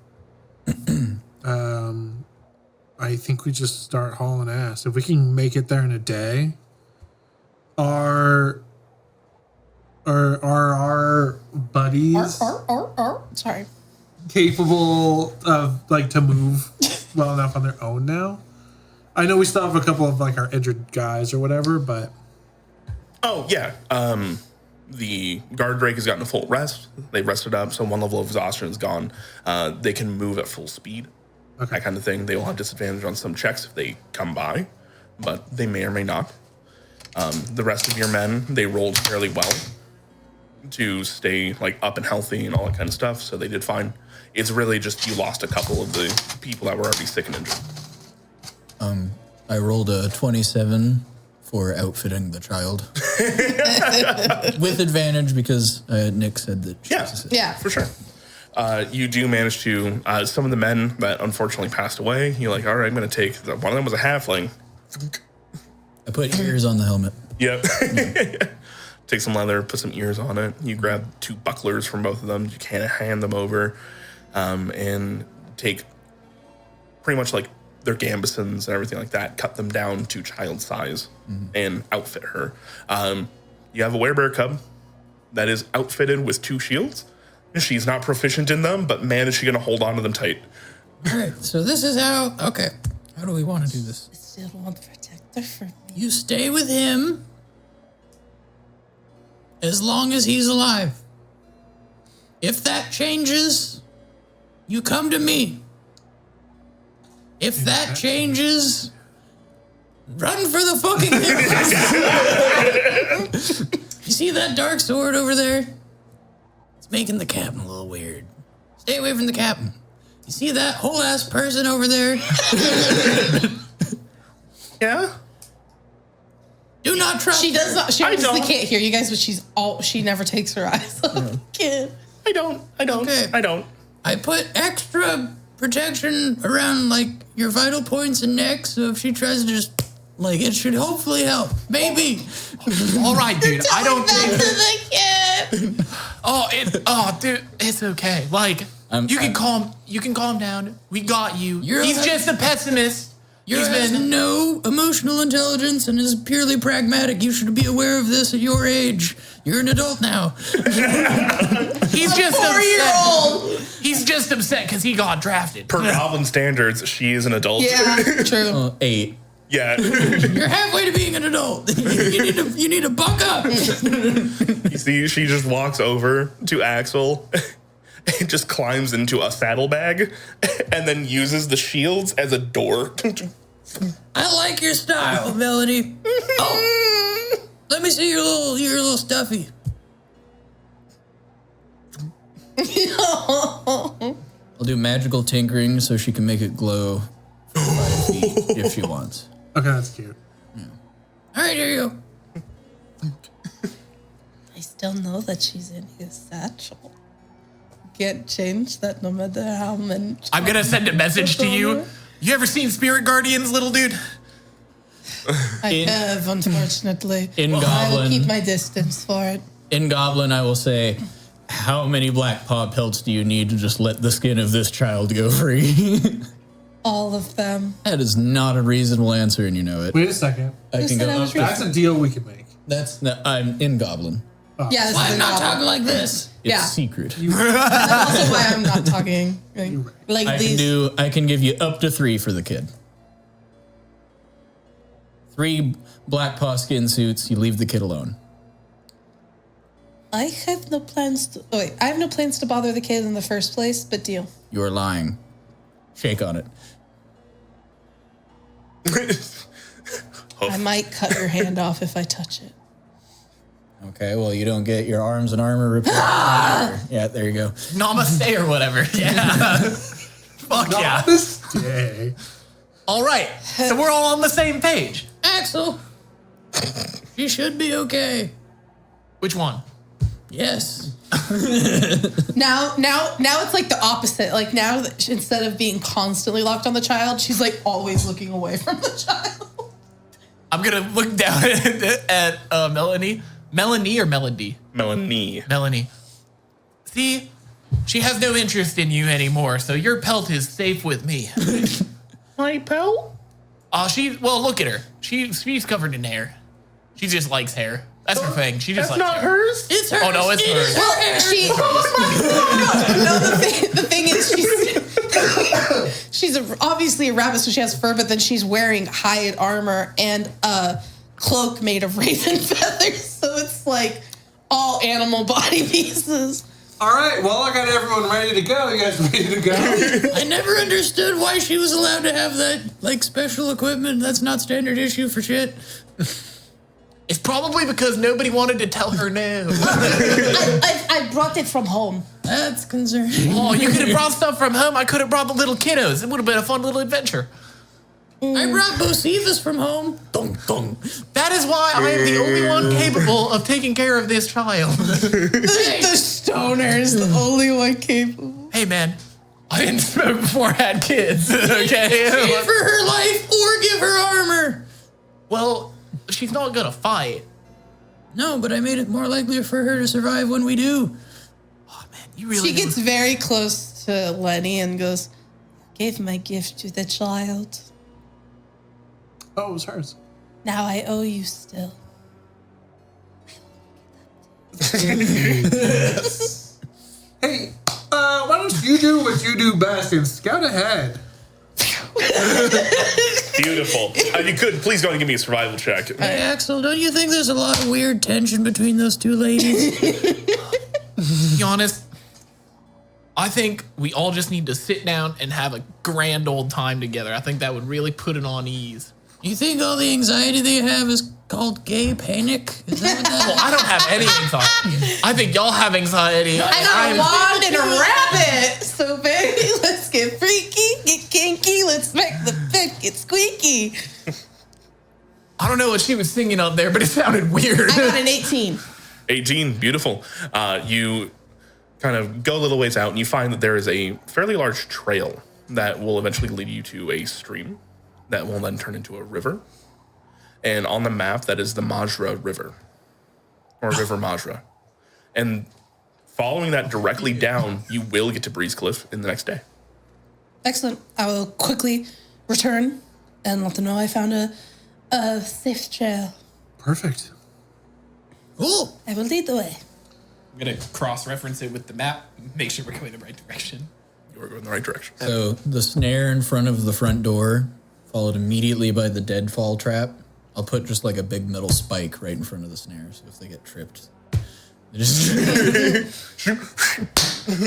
I think we just start hauling ass. If we can make it there in a day, are our buddies Sorry. capable of like to move well enough on their own now? I know we still have a couple of like our injured guys or whatever, but Oh, yeah. The guard drake has gotten a full rest. They rested up, so one level of exhaustion is gone. They can move at full speed. Okay. That kind of thing. They will have disadvantage on some checks if they come by, but they may or may not. The rest of your men, they rolled fairly well to stay like up and healthy and all that kind of stuff, so they did fine. It's really just you lost a couple of the people that were already sick and injured. I rolled a 27 for outfitting the child. With advantage because Nick said that she was a sister. Yeah. For sure. You do manage to, some of the men that unfortunately passed away, you're like, all right, I'm going to take, one of them was a halfling. I put ears on the helmet. Yep. Take some leather, put some ears on it. You grab 2 bucklers from both of them. You can hand them over and take pretty much like their gambesons and everything like that, cut them down to child size and outfit her. You have a werebear cub that is outfitted with 2 shields. She's not proficient in them, but man, is she going to hold on to them tight. All right, so this is how, okay, how do we want to do this? I still want the protector for me. You stay with him as long as he's alive. If that changes, you come to me. If that changes, run for the fucking hills. You see that dark sword over there? It's making the captain a little weird. Stay away from the captain. You see that whole ass person over there? Yeah? Do not trust She does not. She obviously don't. can't hear you guys, but she never takes her eyes off the kid. I don't. Okay. I don't. I put extra protection around like your vital points and neck, so if she tries to just like it should hopefully help. Maybe. All right, dude. I don't Back to think. the kid. Dude, it's okay. Like, you can calm down. We got you. He's just a pessimist. He's has no emotional intelligence and is purely pragmatic. You should be aware of this at your age. You're an adult now. He's just 4-year-old. He's just upset because he got drafted. Per goblin standards, she is an adult. Yeah, true. 8. Yeah. You're halfway to being an adult. you need to buck up. You see, she just walks over to Axel and just climbs into a saddlebag and then uses the shields as a door. I like your style, Melody. Oh, let me see your little stuffy. I'll do magical tinkering so she can make it glow for 5 feet if she wants. Okay, that's cute. All right, here you go. I still know that she's in his satchel. Can't change that no matter how many. I'm gonna send a message to you. You ever seen Spirit Guardians, little dude? I have, unfortunately. In I will Goblin. keep my distance for it. In Goblin, I will say, how many Blackpaw pelts do you need to just let the skin of this child go free? All of them. That is not a reasonable answer, and you know it. Wait a second. I can said go I up was to- That's a deal we can make. That's no, I'm in Goblin. Yeah, this is I'm not Goblin. talking like this. It's Yeah. secret. That's also why I'm not talking like these. I can give you up to 3 for the kid. 3 Blackpaw skin suits. You leave the kid alone. I have no plans to. Oh wait, I have no plans to bother the kid in the first place. But deal. You're lying. Shake on it. I might cut your hand off if I touch it. Okay, well, you don't get your arms and armor repaired. Yeah, there you go. Namaste or whatever. Yeah. Fuck yeah. Namaste. All right. So we're all on the same page. Axel, you should be okay. Which one? Yes. Now it's like the opposite. Like now, instead of being constantly locked on the child, she's like always looking away from the child. I'm gonna look down at Melanie. Melanie or Melody? Melanie. Melanie. See, she has no interest in you anymore, so your pelt is safe with me. My pelt? Well, look at her. She's covered in hair. She just likes hair. That's her thing. She just That's likes not hair. hers? It's her. Oh no, it's hers. Well, she. No, the thing is, she's obviously a rabbit, so she has fur, but then she's wearing hide armor and a cloak made of raven feathers, so it's like all animal body pieces. All right, well, I got everyone ready to go. You guys ready to go? I never understood why she was allowed to have that, like, special equipment. That's not standard issue for shit. It's probably because nobody wanted to tell her no. I brought it from home. That's concerning. Oh, you could have brought stuff from home. I could have brought the little kiddos. It would have been a fun little adventure. I brought Bocephus from home. Dun, dun. That is why I am the only one capable of taking care of this child. The stoner is the only one capable. Hey, man, I didn't smoke before I had kids, okay? Pay for her life or give her armor. Well, she's not gonna fight. No, but I made it more likely for her to survive when we do. Oh, man, you really... She gets very close to Lenny and goes, "Gave my gift to the child. Oh, it was hers. Now I owe you still." Hey, why don't you do what you do best and scout ahead? Beautiful. You could please go and give me a survival check. Hey, Axel, don't you think there's a lot of weird tension between those two ladies? To be honest, I think we all just need to sit down and have a grand old time together. I think that would really put it on ease. You think all the anxiety they have is called gay panic? Is that what that Well, I don't have any anxiety. I think y'all have anxiety. I got a wand and a rabbit. So baby, let's get freaky, get kinky, let's make the pig get squeaky. I don't know what she was singing out there, but it sounded weird. I got an 18. 18, beautiful. You kind of go a little ways out and you find that there is a fairly large trail that will eventually lead you to a stream that will then turn into a river. And on the map, that is the Majra River, or River Majra. And following that directly down, you will get to Breeze Cliff in the next day. Excellent. I will quickly return and let them know I found a safe trail. Perfect. Cool. I will lead the way. I'm going to cross-reference it with the map, make sure we're going in the right direction. You're going in the right direction. So the snare in front of the front door, followed immediately by the deadfall trap. I'll put just like a big metal spike right in front of the snare, so if they get tripped, they just...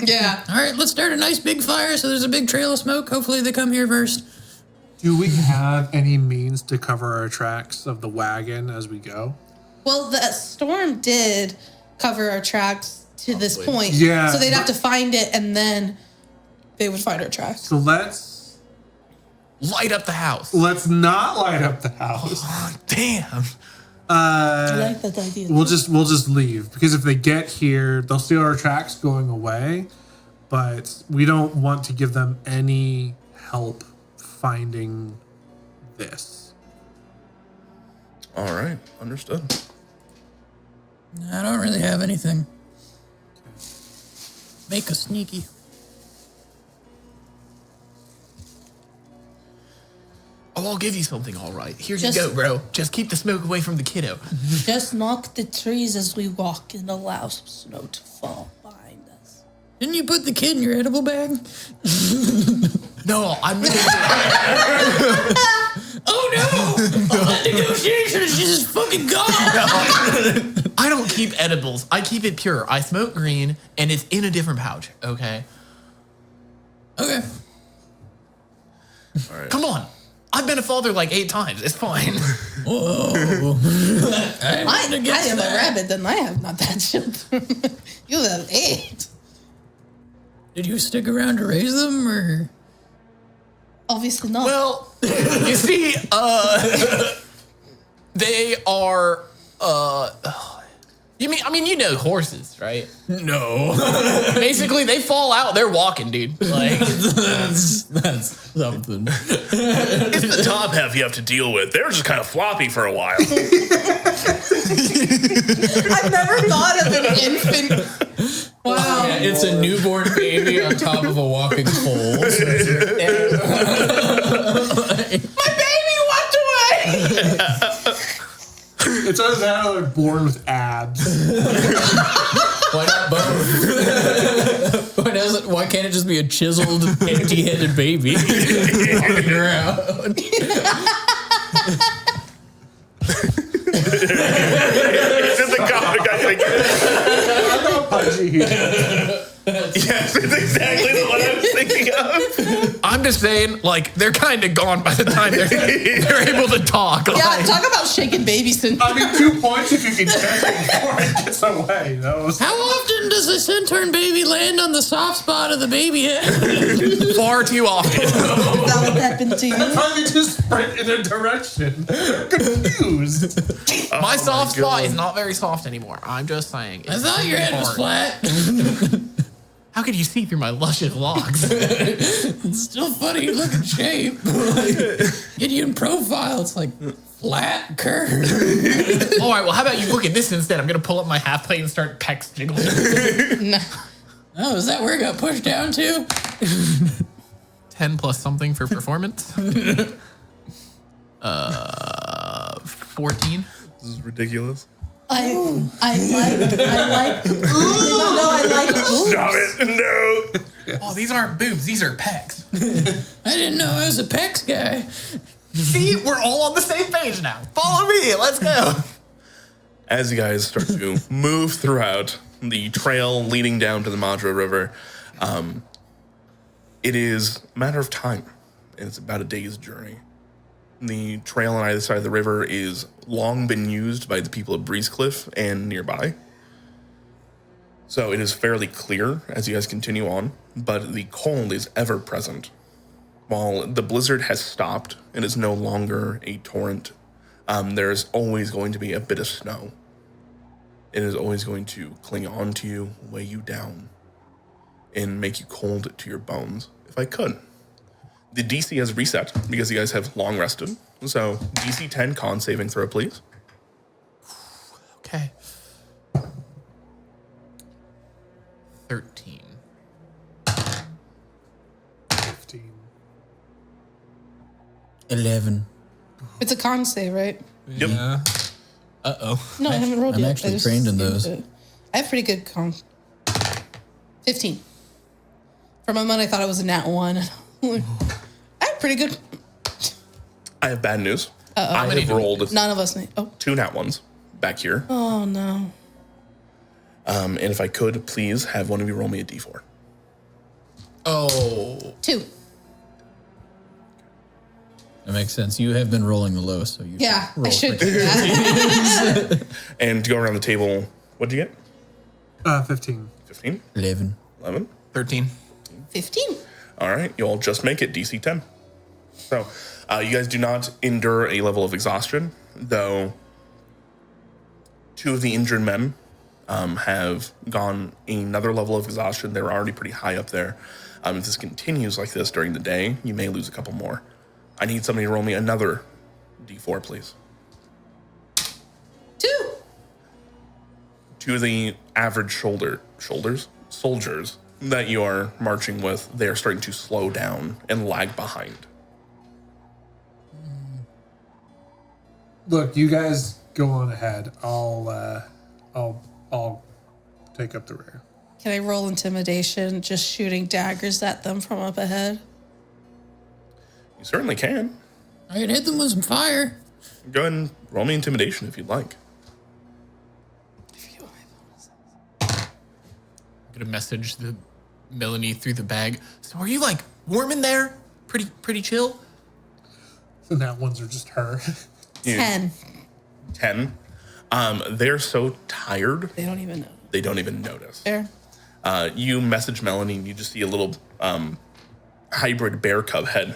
Yeah. All right, let's start a nice big fire so there's a big trail of smoke. Hopefully they come here first. Do we have any means to cover our tracks of the wagon as we go? Well, the storm did cover our tracks to this point. Yeah, So they'd have to find it and then they would find our tracks. So let's Light up the house. Let's not light up the house. Oh, damn. I like that idea. We'll just leave because if they get here, they'll see our tracks going away. But we don't want to give them any help finding this. All right, understood. I don't really have anything. Make us sneaky. Oh, I'll give you something, all right. Here Just- you go, bro. Just keep the smoke away from the kiddo. Just knock the trees as we walk and allow some snow to fall behind us. Didn't you put the kid in your edible bag? No, I'm Oh no! That negotiation is just fucking gone. I don't keep edibles. I keep it pure. I smoke green, and it's in a different pouch, okay? Okay. All right. Come on. I've been a father like 8 times. It's fine. Whoa. I am a rabbit, then I have not had children. You have 8. Did you stick around to raise them, or? Obviously not. Well, you see, they are, you know horses, right? No. Basically, they fall out. They're walking, dude. Like, that's something. It's the top half you have to deal with. They're just kind of floppy for a while. I've never thought of an infant. Wow. Yeah, it's a newborn baby on top of a walking pole. My baby walked away. It's either that or they're born with abs. Why not both? Why can't it just be a chiseled, empty-headed baby walking around? It's in the comic, I think. I'm not pudgy here. Yes, it's exactly the one I was thinking of. I'm just saying, like, they're kind of gone by the time they're able to talk. Yeah, Like, talk about shaking baby syndrome. I mean, 2 points if you can catch it before it gets away. That was How often does a centurn baby land on the soft spot of the baby head? far too often. Is that what happened to you? probably just sprint in a direction. Confused. My soft spot is not very soft anymore. I'm just saying. I thought your head was hard. flat. How could you see through my luscious locks? It's still funny looking shape. Get you in profile. It's like flat curve. All right, well, how about you look at this instead? I'm going to pull up my half plate and start pecs jiggling. No. Oh, is that where it got pushed down to? 10 plus something for performance. 14. This is ridiculous. I like. Stop it. No. Oh, these aren't boobs. These are pecs. I didn't know I was a pecs guy. See, we're all on the same page now. Follow me. Let's go. As you guys start to move throughout the trail leading down to the Madra River, it is a matter of time. And it's about a day's journey. The trail on either side of the river is long been used by the people of Breezecliff and nearby. So it is fairly clear as you guys continue on, but the cold is ever present. While the blizzard has stopped and is no longer a torrent, there's always going to be a bit of snow. It is always going to cling on to you, weigh you down, and make you cold to your bones, if I could. The DC has reset because you guys have long rested. So DC 10 con saving throw, please. Okay. 13. 15. 11. It's a con save, right? Yep. Uh-oh. No, I haven't rolled I'm yet. actually I just trained in saved those. it. I have pretty good con. 15. For a moment, I thought it was a nat 1. I have pretty good. I have bad news. I have rolled None of us need. Oh. 2 nat ones back here. Oh, no. And if I could, please have one of you roll me a d4. Oh. 2. That makes sense. You have been rolling the low, so you Yeah, roll I should quick. do that. And to go around the table, what'd you get? 15. 15? 11. 11? 13. 15. All right, you all just make it DC 10. So, you guys do not endure a level of exhaustion, though 2 of the injured men have gone another level of exhaustion. They're already pretty high up there. If this continues like this during the day, you may lose a couple more. I need somebody to roll me another D4, please. 2. 2 of the average soldiers that you are marching with, they are starting to slow down and lag behind. Look, you guys go on ahead. I'll take up the rear. Can I roll intimidation, just shooting daggers at them from up ahead? You certainly can. I can hit them with some fire. Go ahead and roll me intimidation if you'd like. I'm gonna message the Melanie through the bag. So are you like warm in there? Pretty chill? So now ones are just her. 10. 10. They're so tired, They don't even know. they don't even notice. Fair. You message Melanie and you just see a little hybrid bear cub head.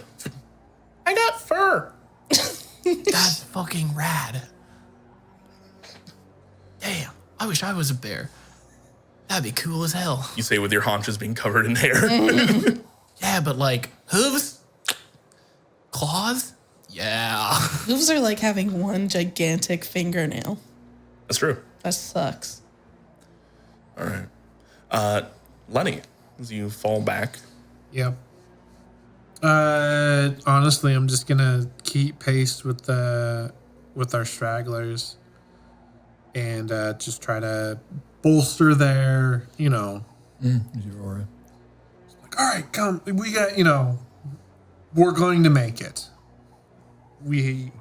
I got fur. That's fucking rad. Damn, I wish I was a bear. That'd be cool as hell. You say with your haunches being covered in hair. Yeah, but like hooves? Claws? Yeah. Hooves are like having one gigantic fingernail. That's true. That sucks. All right. Lenny, as you fall back, Yep. Honestly, I'm just gonna keep pace with our stragglers, and just try to bolster their, Use your aura. like, all right, come, we got, we're going to make it. We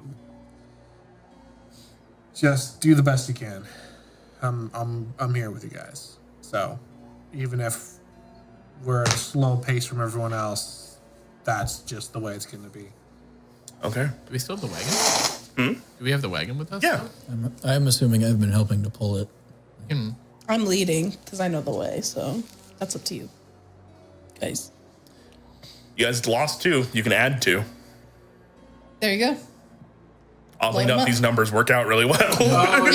just do the best you can. I'm here with you guys. So, even if we're at a slow pace from everyone else, that's just the way it's going to be. okay. Do we still have the wagon? Do we have the wagon with us? Yeah. I'm assuming I've been helping to pull it. I'm leading because I know the way, so that's up to you, guys. You guys lost 2. You can add 2. There you go. Oddly Blow 'em enough, up. these numbers work out really well. You're welcome.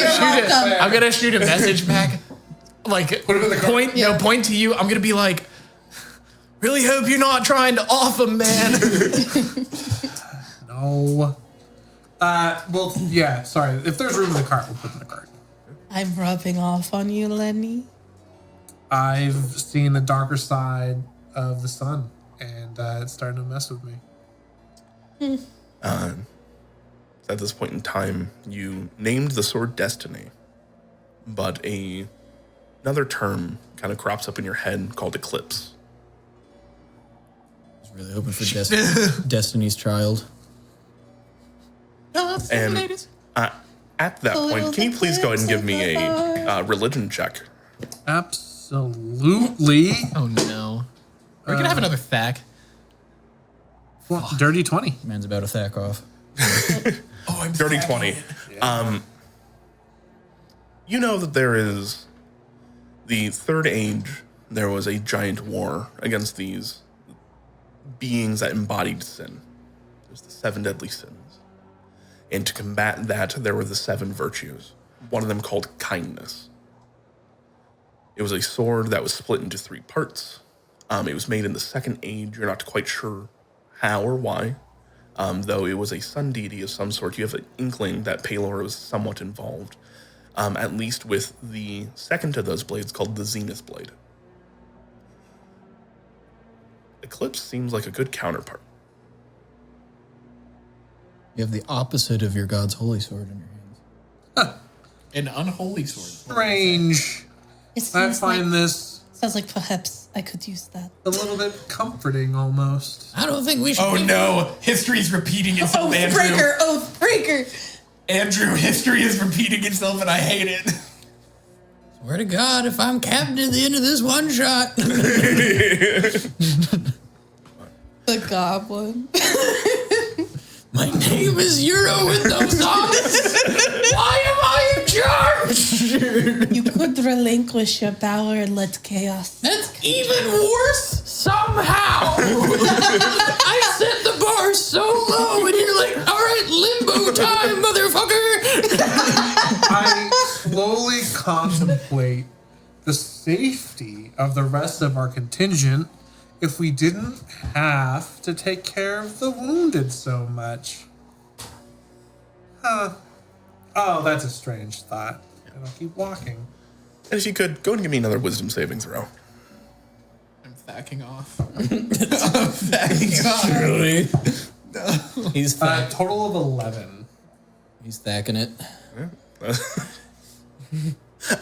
I'm gonna shoot a message back. Like point to you. I'm gonna be like, really hope you're not trying to off him, man. No. Well, yeah, sorry. If there's room in the cart, we'll put it in the cart. I'm rubbing off on you, Lenny. I've seen the darker side of the sun, and it's starting to mess with me. At this point in time, you named the sword Destiny, but another term kind of crops up in your head called Eclipse. I was really hoping for Destiny's Child. And at that point, can you please go ahead and give me a religion check? Absolutely. Oh no. We're gonna have another thack. Well, dirty 20. Man's about to thack off. Oh, I'm Dirty 20. You know that there is the Third Age. There was a giant war against these beings that embodied sin. There's the 7 deadly sins. And to combat that, there were the 7 virtues. One of them called kindness. It was a sword that was split into 3 parts. It was made in the Second Age. You're not quite sure how or why. Though it was a sun deity of some sort, you have an inkling that Palor was somewhat involved, at least with the second of those blades called the Zenith Blade. Eclipse seems like a good counterpart. You have the opposite of your god's holy sword in your hands. An unholy sword. Strange. I find this Sounds like perhaps I could use that. a little bit comforting almost. I don't think we should. Oh no, history's repeating itself, Andrew. Oathbreaker. Andrew, history is repeating itself and I hate it. Swear to God, if I'm captain at the end of this one shot. The goblin. My name is Euro with those eyes. Why am I in charge? You could relinquish your power and let chaos. That's even worse somehow. I set the bar bar so low, and you're like, all right, limbo time, motherfucker. I slowly contemplate the safety of the rest of our contingent if we didn't have to take care of the wounded so much. Huh. Oh, that's a strange thought. And I'll keep walking. And if you could, go and give me another wisdom saving throw. I'm backing off. Truly. He's Total of 11. He's thacking it.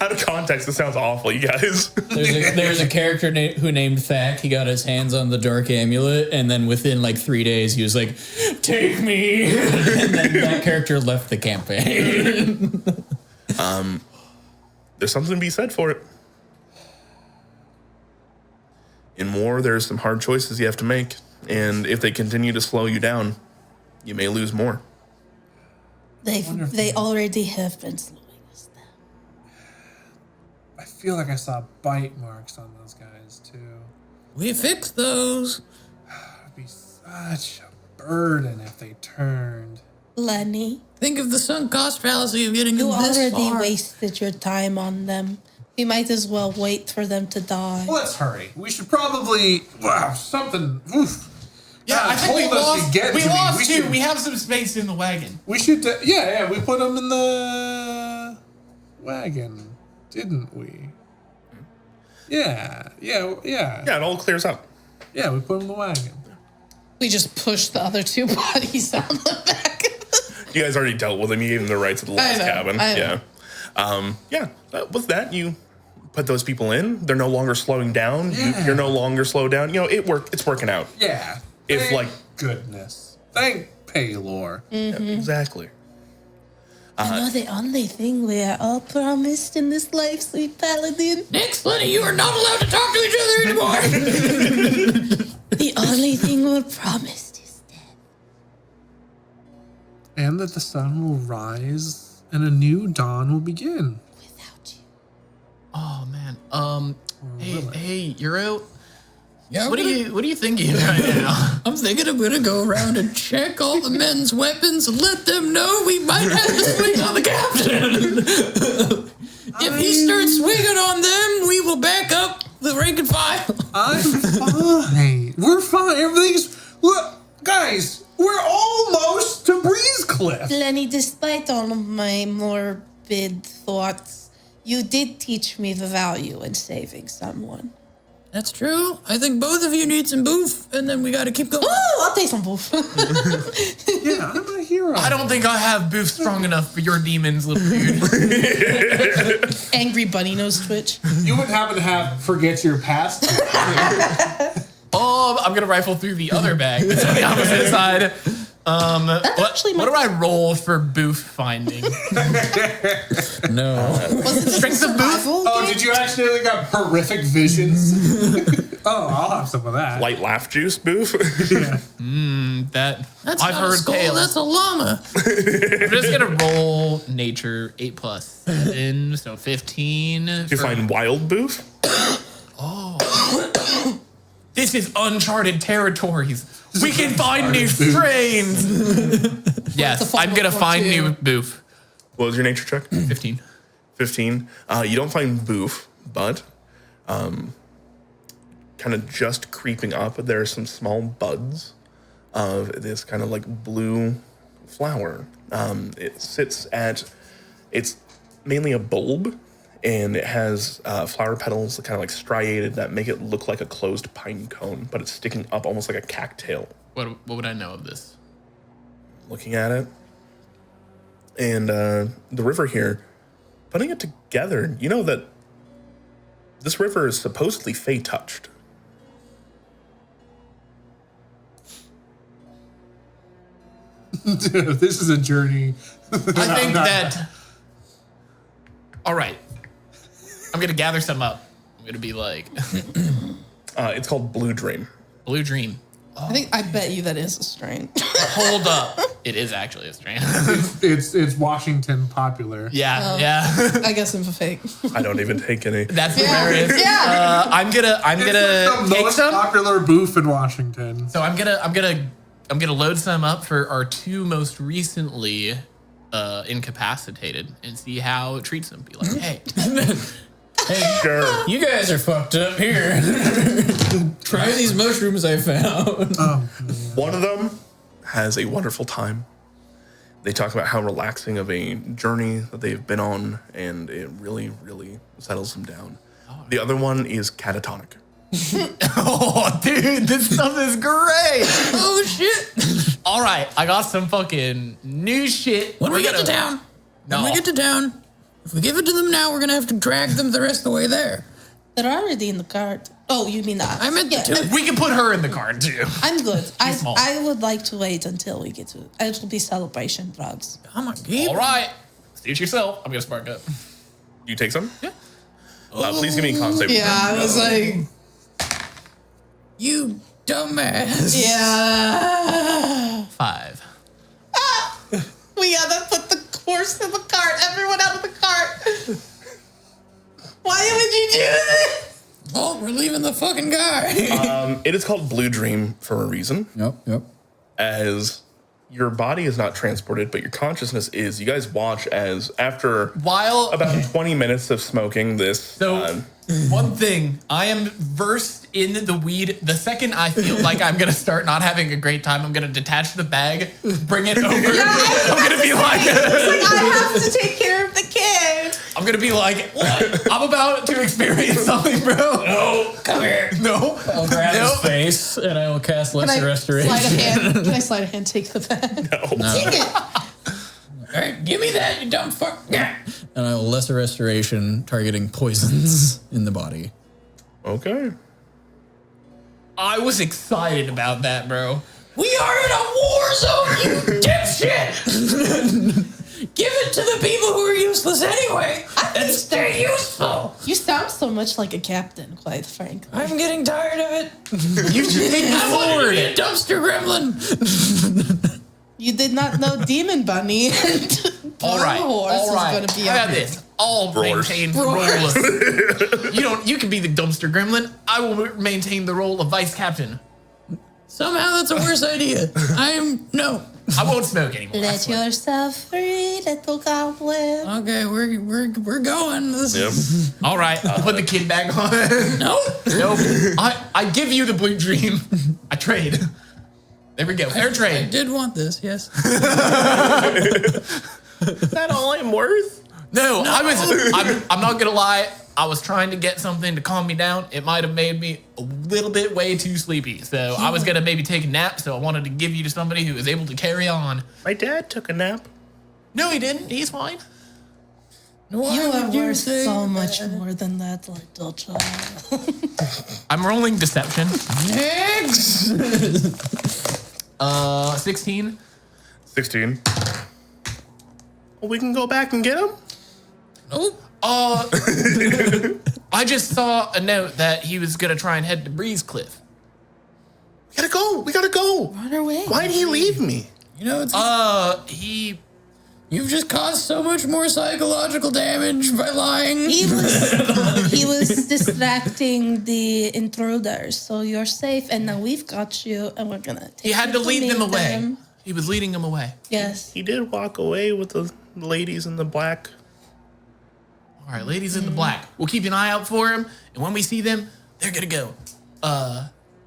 Out of context, this sounds awful, you guys. There's a character who named Thack. He got his hands on the dark amulet, and then within like 3 days, he was like, "Take me!" And then that character left the campaign. There's something to be said for it. In war, there's some hard choices you have to make, and if they continue to slow you down, you may lose more. They already have been slowing us down. I feel like I saw bite marks on those guys, too. We fixed those. It'd be such a burden if they turned. Lenny, Think of the sunk cost fallacy of getting you them this already far. wasted your time on them. We might as well wait for them to die. Let's hurry. We should probably... Wow, something... Oof. Yeah, God I think we told us to lost. get We to me. lost We two. should- We have some space in the wagon. We should... yeah, we put them in the wagon, didn't we? Yeah. Yeah, it all clears up. Yeah, we put them in the wagon. We just pushed the other two bodies on the back. You guys already dealt with them. You gave them the rights of the last cabin. I know. Yeah. With that, you put those people in. They're no longer slowing down. Yeah. You're no longer slowed down. You know, it's working out. Yeah. If, Thank like- goodness. Thank Paylor. Yeah, exactly. You know the only thing we are all promised in this life, sweet paladin? Next, Lenny, you are not allowed to talk to each other anymore. The only thing we're promised is death. And that the sun will rise and a new dawn will begin. Without you. Oh man. will it? Hey, you're out. Yeah, What are you thinking right now? I'm thinking I'm gonna go around and check all the men's weapons and let them know we might have to swing on the captain. If he starts swinging on them, we will back up the rank and file. I'm fine. We're fine. Everything's... Look, guys, we're almost to Breeze Cliff. Lenny, despite all of my morbid thoughts, you did teach me the value in saving someone. That's true. I think both of you need some boof, and then we gotta keep going. Oh, I'll take some boof. Yeah, I'm a hero. I don't think I have booth strong enough for your demons, little dude. Angry bunny nose twitch. You wouldn't happen to have forget your past? Oh, I'm gonna rifle through the other bag that's on the opposite side. actually What do my- I roll for booth finding? No. Was it Strength of booth? survival Oh, game? did you actually got horrific visions? Oh, I'll have some of that. Light laugh juice, boof. That That's I've not a heard skull, tales. that's a llama. I'm just gonna roll nature 8+7, so 15. You find wild boof? This is uncharted territories. We can find new strains. Yes, I'm gonna find new boof. What was your nature check? 15. 15. You don't find boof, but kind of just creeping up, there are some small buds of this kind of like blue flower. It's mainly a bulb, and it has flower petals kind of like striated that make it look like a closed pine cone, but it's sticking up almost like a cattail. What would I know of this? Looking at it. And the river here, putting it together, you know that this river is supposedly Fey touched. This is a journey. I think that. All right. I'm gonna gather some up. I'm gonna be like, It's called Blue Dream. Blue Dream. I bet you that is a strain. Hold up. It is actually a strain. It's Washington popular. yeah. I guess I'm a fake. I don't even take any. That's hilarious. Yeah. I'm gonna It's the take most some. popular booth in Washington. So I'm gonna I'm gonna load some up for our 2 most recently incapacitated and see how it treats them. Be like, hey, Hey, Sure. you guys are fucked up here. Try these mushrooms I found. One of them has a wonderful time. They talk about how relaxing of a journey that they've been on, and it really, really settles them down. The other one is catatonic. oh, dude, this stuff is great. Oh shit! All right, I got some fucking new shit. When we get to gonna- town, No. when we get to town, if we give it to them now, we're gonna have to drag them the rest of the way there. They're already in the cart. Oh, you mean that? I meant the two. We can put her in the card too. I'm good. small. I would like to wait until we get to it. It will be celebration drugs. Come on, keep. All right, suit yourself. I'm gonna spark up. You take some? Yeah. Please give me a con save. Yeah, I was like, You dumbass. yeah. 5. We gotta put the horse in the cart. Everyone out of the cart. Why would you do this? Well, we're leaving the fucking guy. It is called Blue Dream for a reason, Yep. as your body is not transported, but your consciousness is. You guys watch as after While about 20 minutes of smoking this. So, one thing, I am versed in the weed. The second I feel like I'm going to start not having a great time, I'm going to detach the bag, bring it over. I'm going to be like, I have to take care of the kid. I'm going to be like, what? I'm about to experience something, bro. No, Come here. no. I'll grab Nope. his face and I will cast Can Lesser I Restoration. slide a hand? Can I slide a hand? Take the bag. Take it. All right, give me that, you dumb fuck. And I will Lesser Restoration, targeting poisons in the body. Okay. I was excited about that, bro. We are in a war zone, you dipshit! Give it to the people who are useless anyway, and stay useful. You sound so much like a captain, quite frankly. I'm getting tired of it. You should take I wanted to forward. be a dumpster gremlin. You did not know Demon Bunny and All right, Horse all right. was going to be How about a this? I'll Roars. maintain the role of. You can be the dumpster gremlin. I will maintain the role of vice captain. Somehow that's a worse idea. No. I won't smoke anymore. I Let swear. yourself free, little goblin. Okay, we're going. This Yep. is All right, I'll put the kid back on. nope. Nope. I give you the blue dream. I trade. There we go. Fair I trade. did want this, yes. Is that all I'm worth? No, I'm not gonna lie. I was trying to get something to calm me down. It might have made me a little bit way too sleepy. So I was gonna maybe take a nap. So I wanted to give you to somebody who was able to carry on. My dad took a nap. No, he didn't. He's fine. Why You are would you worth say so much that? more than that, little child. I'm rolling deception. Next. 16. 16. Well, we can go back and get him? Nope. I just saw a note that he was gonna try and head to Breeze Cliff. We gotta go. We gotta go. Run away. Why'd he leave me? You know, it's Uh, you've just caused so much more psychological damage by lying. He was distracting the intruders, so you're safe. And now we've got you, and we're gonna take he had you to lead them meet away. them. He was leading them away. Yes. He did walk away with the ladies in the black. All right, ladies in the black. We'll keep an eye out for him, and when we see them, they're gonna go.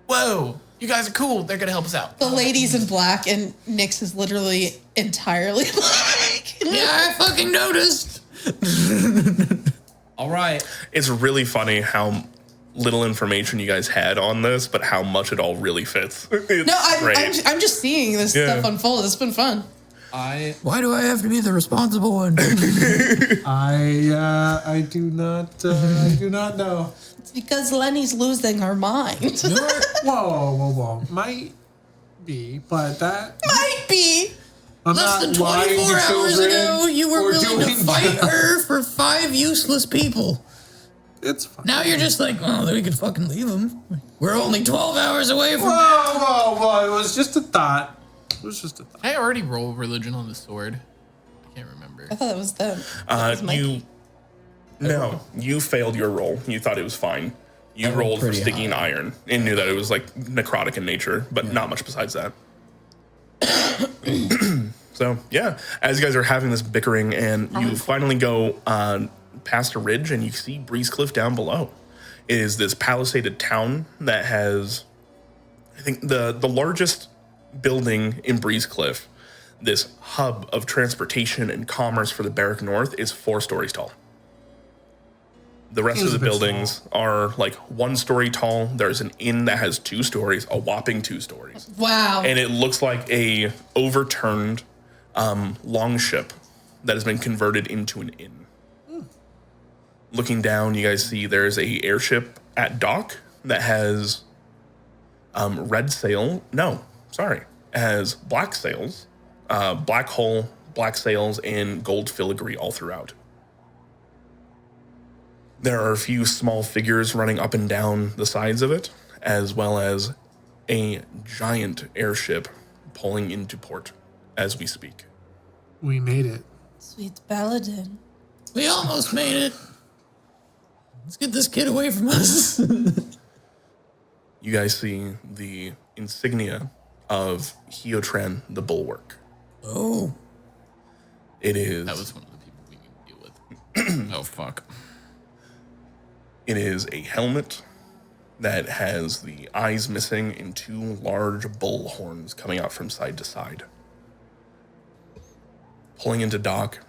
Whoa, you guys are cool. They're gonna help us out. The ladies in black, and Nyx is literally entirely black. Yeah, I fucking noticed. All right. It's really funny how little information you guys had on this, but how much it all really fits. It's No, great. I'm just seeing this Yeah. stuff unfold. It's been fun. Why do I have to be the responsible one? I do not know. It's because Lenny's losing her mind. Whoa. Might be, but that Might be. I'm Less not than lying 24 to hours children ago, you were or willing to doing fight drugs. her for 5 useless people. It's fine. Now you're just like, well, we could fucking leave them. We're only 12 hours away from. Whoa. It was just a thought. I already roll religion on the sword. I can't remember. I thought it was them. That was Mikey. You failed your roll. You thought it was fine. You rolled for pretty sticky and high. iron and knew that it was like necrotic in nature, but not much besides that. So, yeah, as you guys are having this bickering and you finally go past a ridge and you see Breeze Cliff down below. It is this palisaded town that has, I think, the largest building in Breeze Cliff, this hub of transportation and commerce for the Barric North, is 4 stories tall. The rest of the buildings are like 1 story tall. There's an inn that has 2 stories, a whopping 2 stories. Wow. And it looks like a overturned longship that has been converted into an inn. Looking down, you guys see there's a airship at dock that has red sail. No, sorry. It has black sails, black hull, black sails, and gold filigree all throughout. There are a few small figures running up and down the sides of it, as well as a giant airship pulling into port as we speak. We made it. Sweet Paladin. We almost made it. Let's get this kid away from us. You guys see the insignia of Heotran the Bulwark. Oh. It is. That was one of the people we need to deal with. Oh, fuck. It is a helmet that has the eyes missing and 2 large bull horns coming out from side to side. Pulling into dock,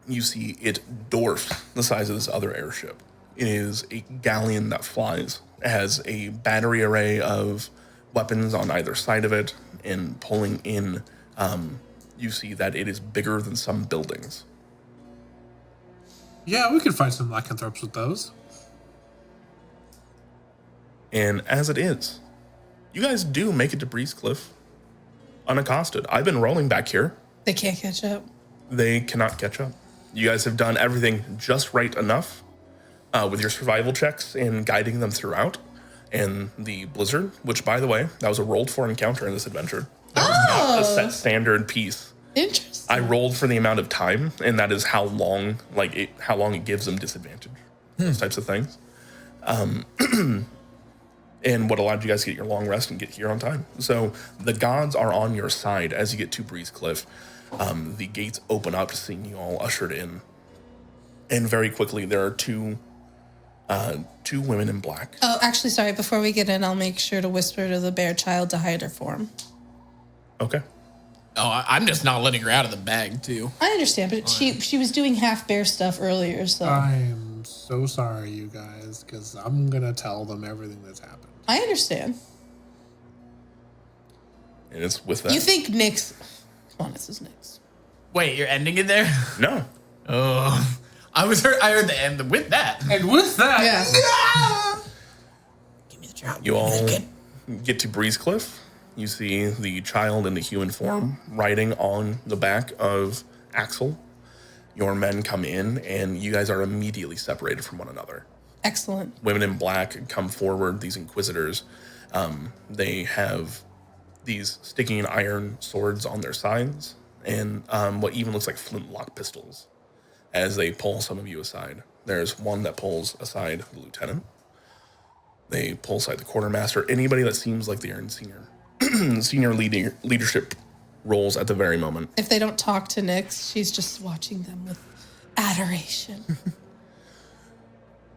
you see it dwarfs the size of this other airship. It is a galleon that flies. It has a battery array of weapons on either side of it, and pulling in, you see that it is bigger than some buildings. Yeah, we could fight some lycanthropes with those. And as it is, you guys do make it to Breeze Cliff unaccosted. I've been rolling back here. They can't catch up. They cannot catch up. You guys have done everything just right enough with your survival checks and guiding them throughout. And the blizzard, which, by the way, that was a rolled for encounter in this adventure. That was not a set standard piece. Interesting. I rolled for the amount of time, and that is how long, how long it gives them disadvantage. Those types of things. And what allowed you guys to get your long rest and get here on time. So the gods are on your side as you get to Breeze Cliff. The gates open up, seeing you all ushered in. And very quickly, there are two women in black. Oh, actually, sorry. Before we get in, I'll make sure to whisper to the bear child to hide her form. Okay. Oh, I'm just not letting her out of the bag, too. I understand, but she was doing half bear stuff earlier, so. I'm so sorry, you guys, because I'm going to tell them everything that's happened. I understand. And it's with that. You think Nyx... Come on, this is Nyx. Wait, you're ending it there? No. Oh, I heard the end with that. And with that, Yeah. Give me the child. You all get to Breeze Cliff. You see the child in the human form riding on the back of Axel. Your men come in, and you guys are immediately separated from one another. Excellent. Women in black come forward, these inquisitors. They have these sticking iron swords on their sides and what even looks like flintlock pistols as they pull some of you aside. There's one that pulls aside the lieutenant. They pull aside the quartermaster, anybody that seems like they're in senior leadership roles at the very moment. If they don't talk to Nyx, she's just watching them with adoration.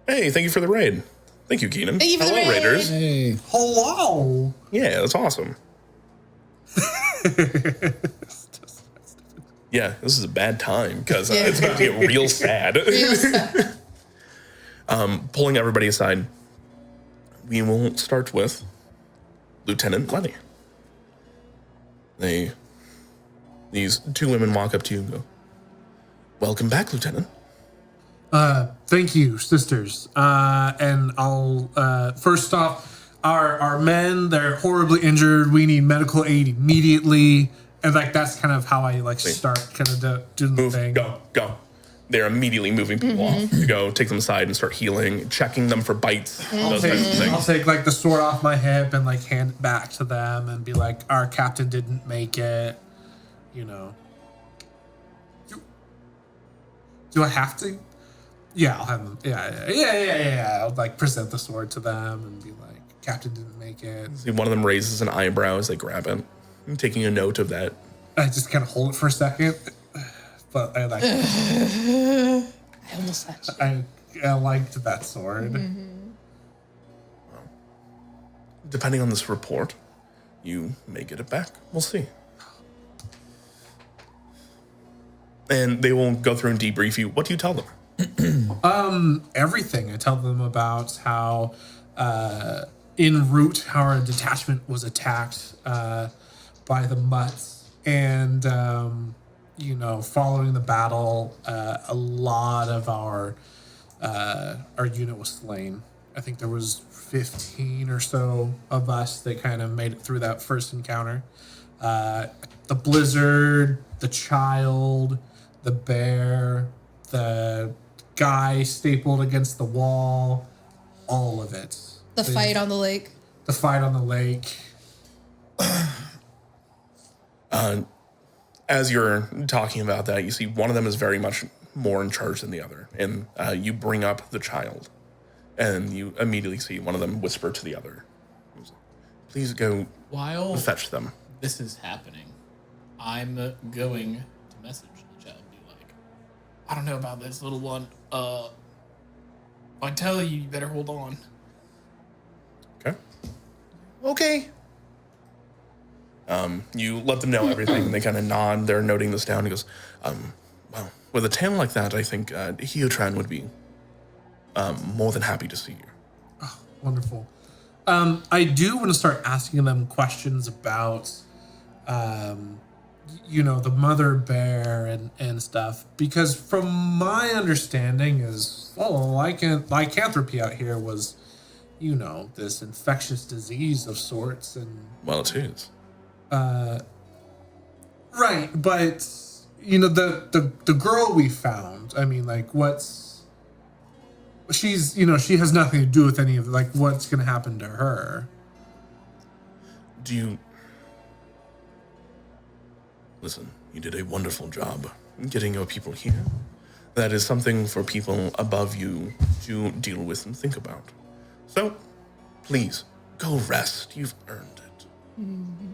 Hey, thank you for the raid. Thank you, Keenan. Thank you for the Hello, raid. Raiders. Hey. hello. Yeah, that's awesome. Yeah, this is a bad time because it's going to get real sad. Real sad. Pulling everybody aside, we will start with Lieutenant Lenny. These 2 women walk up to you and go, "Welcome back, Lieutenant." Thank you, sisters. And I'll first off, our men, they're horribly injured. We need medical aid immediately. And like that's kind of how I start kind of doing the thing. Go. They're immediately moving people off to go take them aside and start healing, checking them for bites, those types of things. I'll take the sword off my hip and hand it back to them and be like, our captain didn't make it. You know. Do I have to? Yeah, I'll have them. Yeah. I'll present the sword to them and be like, captain didn't make it. See, one of them raises an eyebrow as they grab it. I'm taking a note of that. I just kind of hold it for a second, but I like. I almost actually. I liked that sword. Depending on this report, you may get it back. We'll see. And they will go through and debrief you. What do you tell them? Everything. I tell them about how en route our detachment was attacked by the mutts, and following the battle, a lot of our unit was slain. I think there was 15 or so of us that kind of made it through that first encounter. The blizzard, the child, the bear, the guy stapled against the wall, all of it. The fight on the lake. The fight on the lake. As you're talking about that, you see one of them is very much more in charge than the other. And you bring up the child. And you immediately see one of them whisper to the other, please go While fetch them. this is happening, I'm going to message the child and be like, I don't know about this little one. If I tell you, you better hold on. Okay. You let them know everything. They kind of nod. They're noting this down. He goes, well, with a tale like that, I think Hiotran would be more than happy to see you. Oh, wonderful. I do want to start asking them questions about, the mother bear and stuff, because from my understanding is, lycanthropy out here was, this infectious disease of sorts, and Well, it is. right, but the girl we found, I mean, like, she's, she has nothing to do with any of, like, what's going to happen to her. Listen, you did a wonderful job getting your people here. That is something for people above you to deal with and think about. So, please, go rest. You've earned it.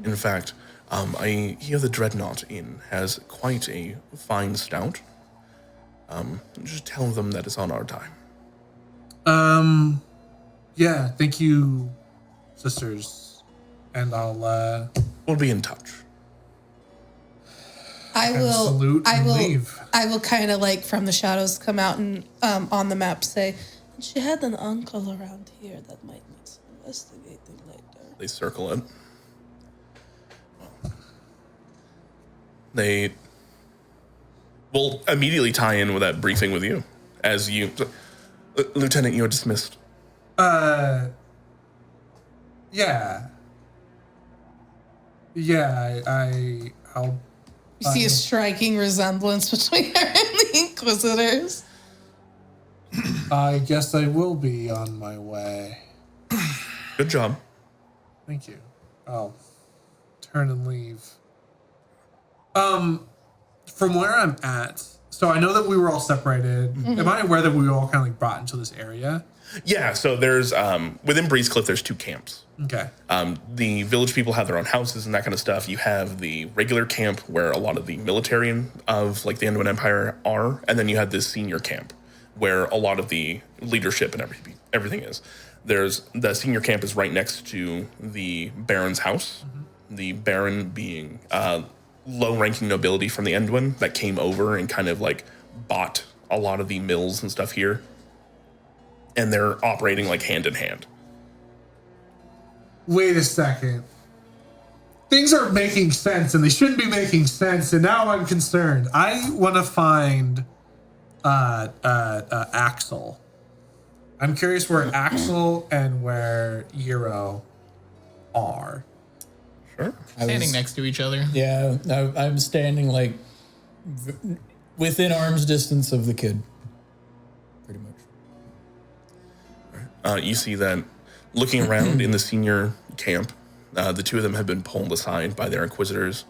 In fact, I hear the Dreadnought Inn has quite a fine stout. Just tell them that it's on our time. Yeah, thank you, sisters. And We'll be in touch. I will salute and leave. I will kind of like from the shadows come out and on the map say, she had an uncle around here that might need some investigating later. They circle it. They will immediately tie in with that briefing with you. As you... Lieutenant, you're dismissed. Yeah. I'll... You see a striking resemblance between her and the Inquisitors. I guess I will be on my way. Good job. Thank you. I'll turn and leave. From where I'm at, so I know that we were all separated. Mm-hmm. Am I aware that we were all kind of like brought into this area? Yeah, so there's, within Breezecliff, there's 2 camps. Okay. The village people have their own houses and that kind of stuff. You have the regular camp where a lot of the military of like the Endwin Empire are, and then you have this senior camp where a lot of the leadership and everything is. There's the senior camp is right next to the Baron's house. Mm-hmm. The Baron being low-ranking nobility from the Endwin that came over and kind of like bought a lot of the mills and stuff here, and they're operating like hand in hand. Wait a second. Things are making sense, and they shouldn't be making sense, and now I'm concerned. I want to find Axel. I'm curious where Axel and where Euro are. Sure. Standing next to each other. Yeah, I'm standing like within arm's distance of the kid. Pretty much. You see that looking around in the senior camp, the 2 of them have been pulled aside by their inquisitors.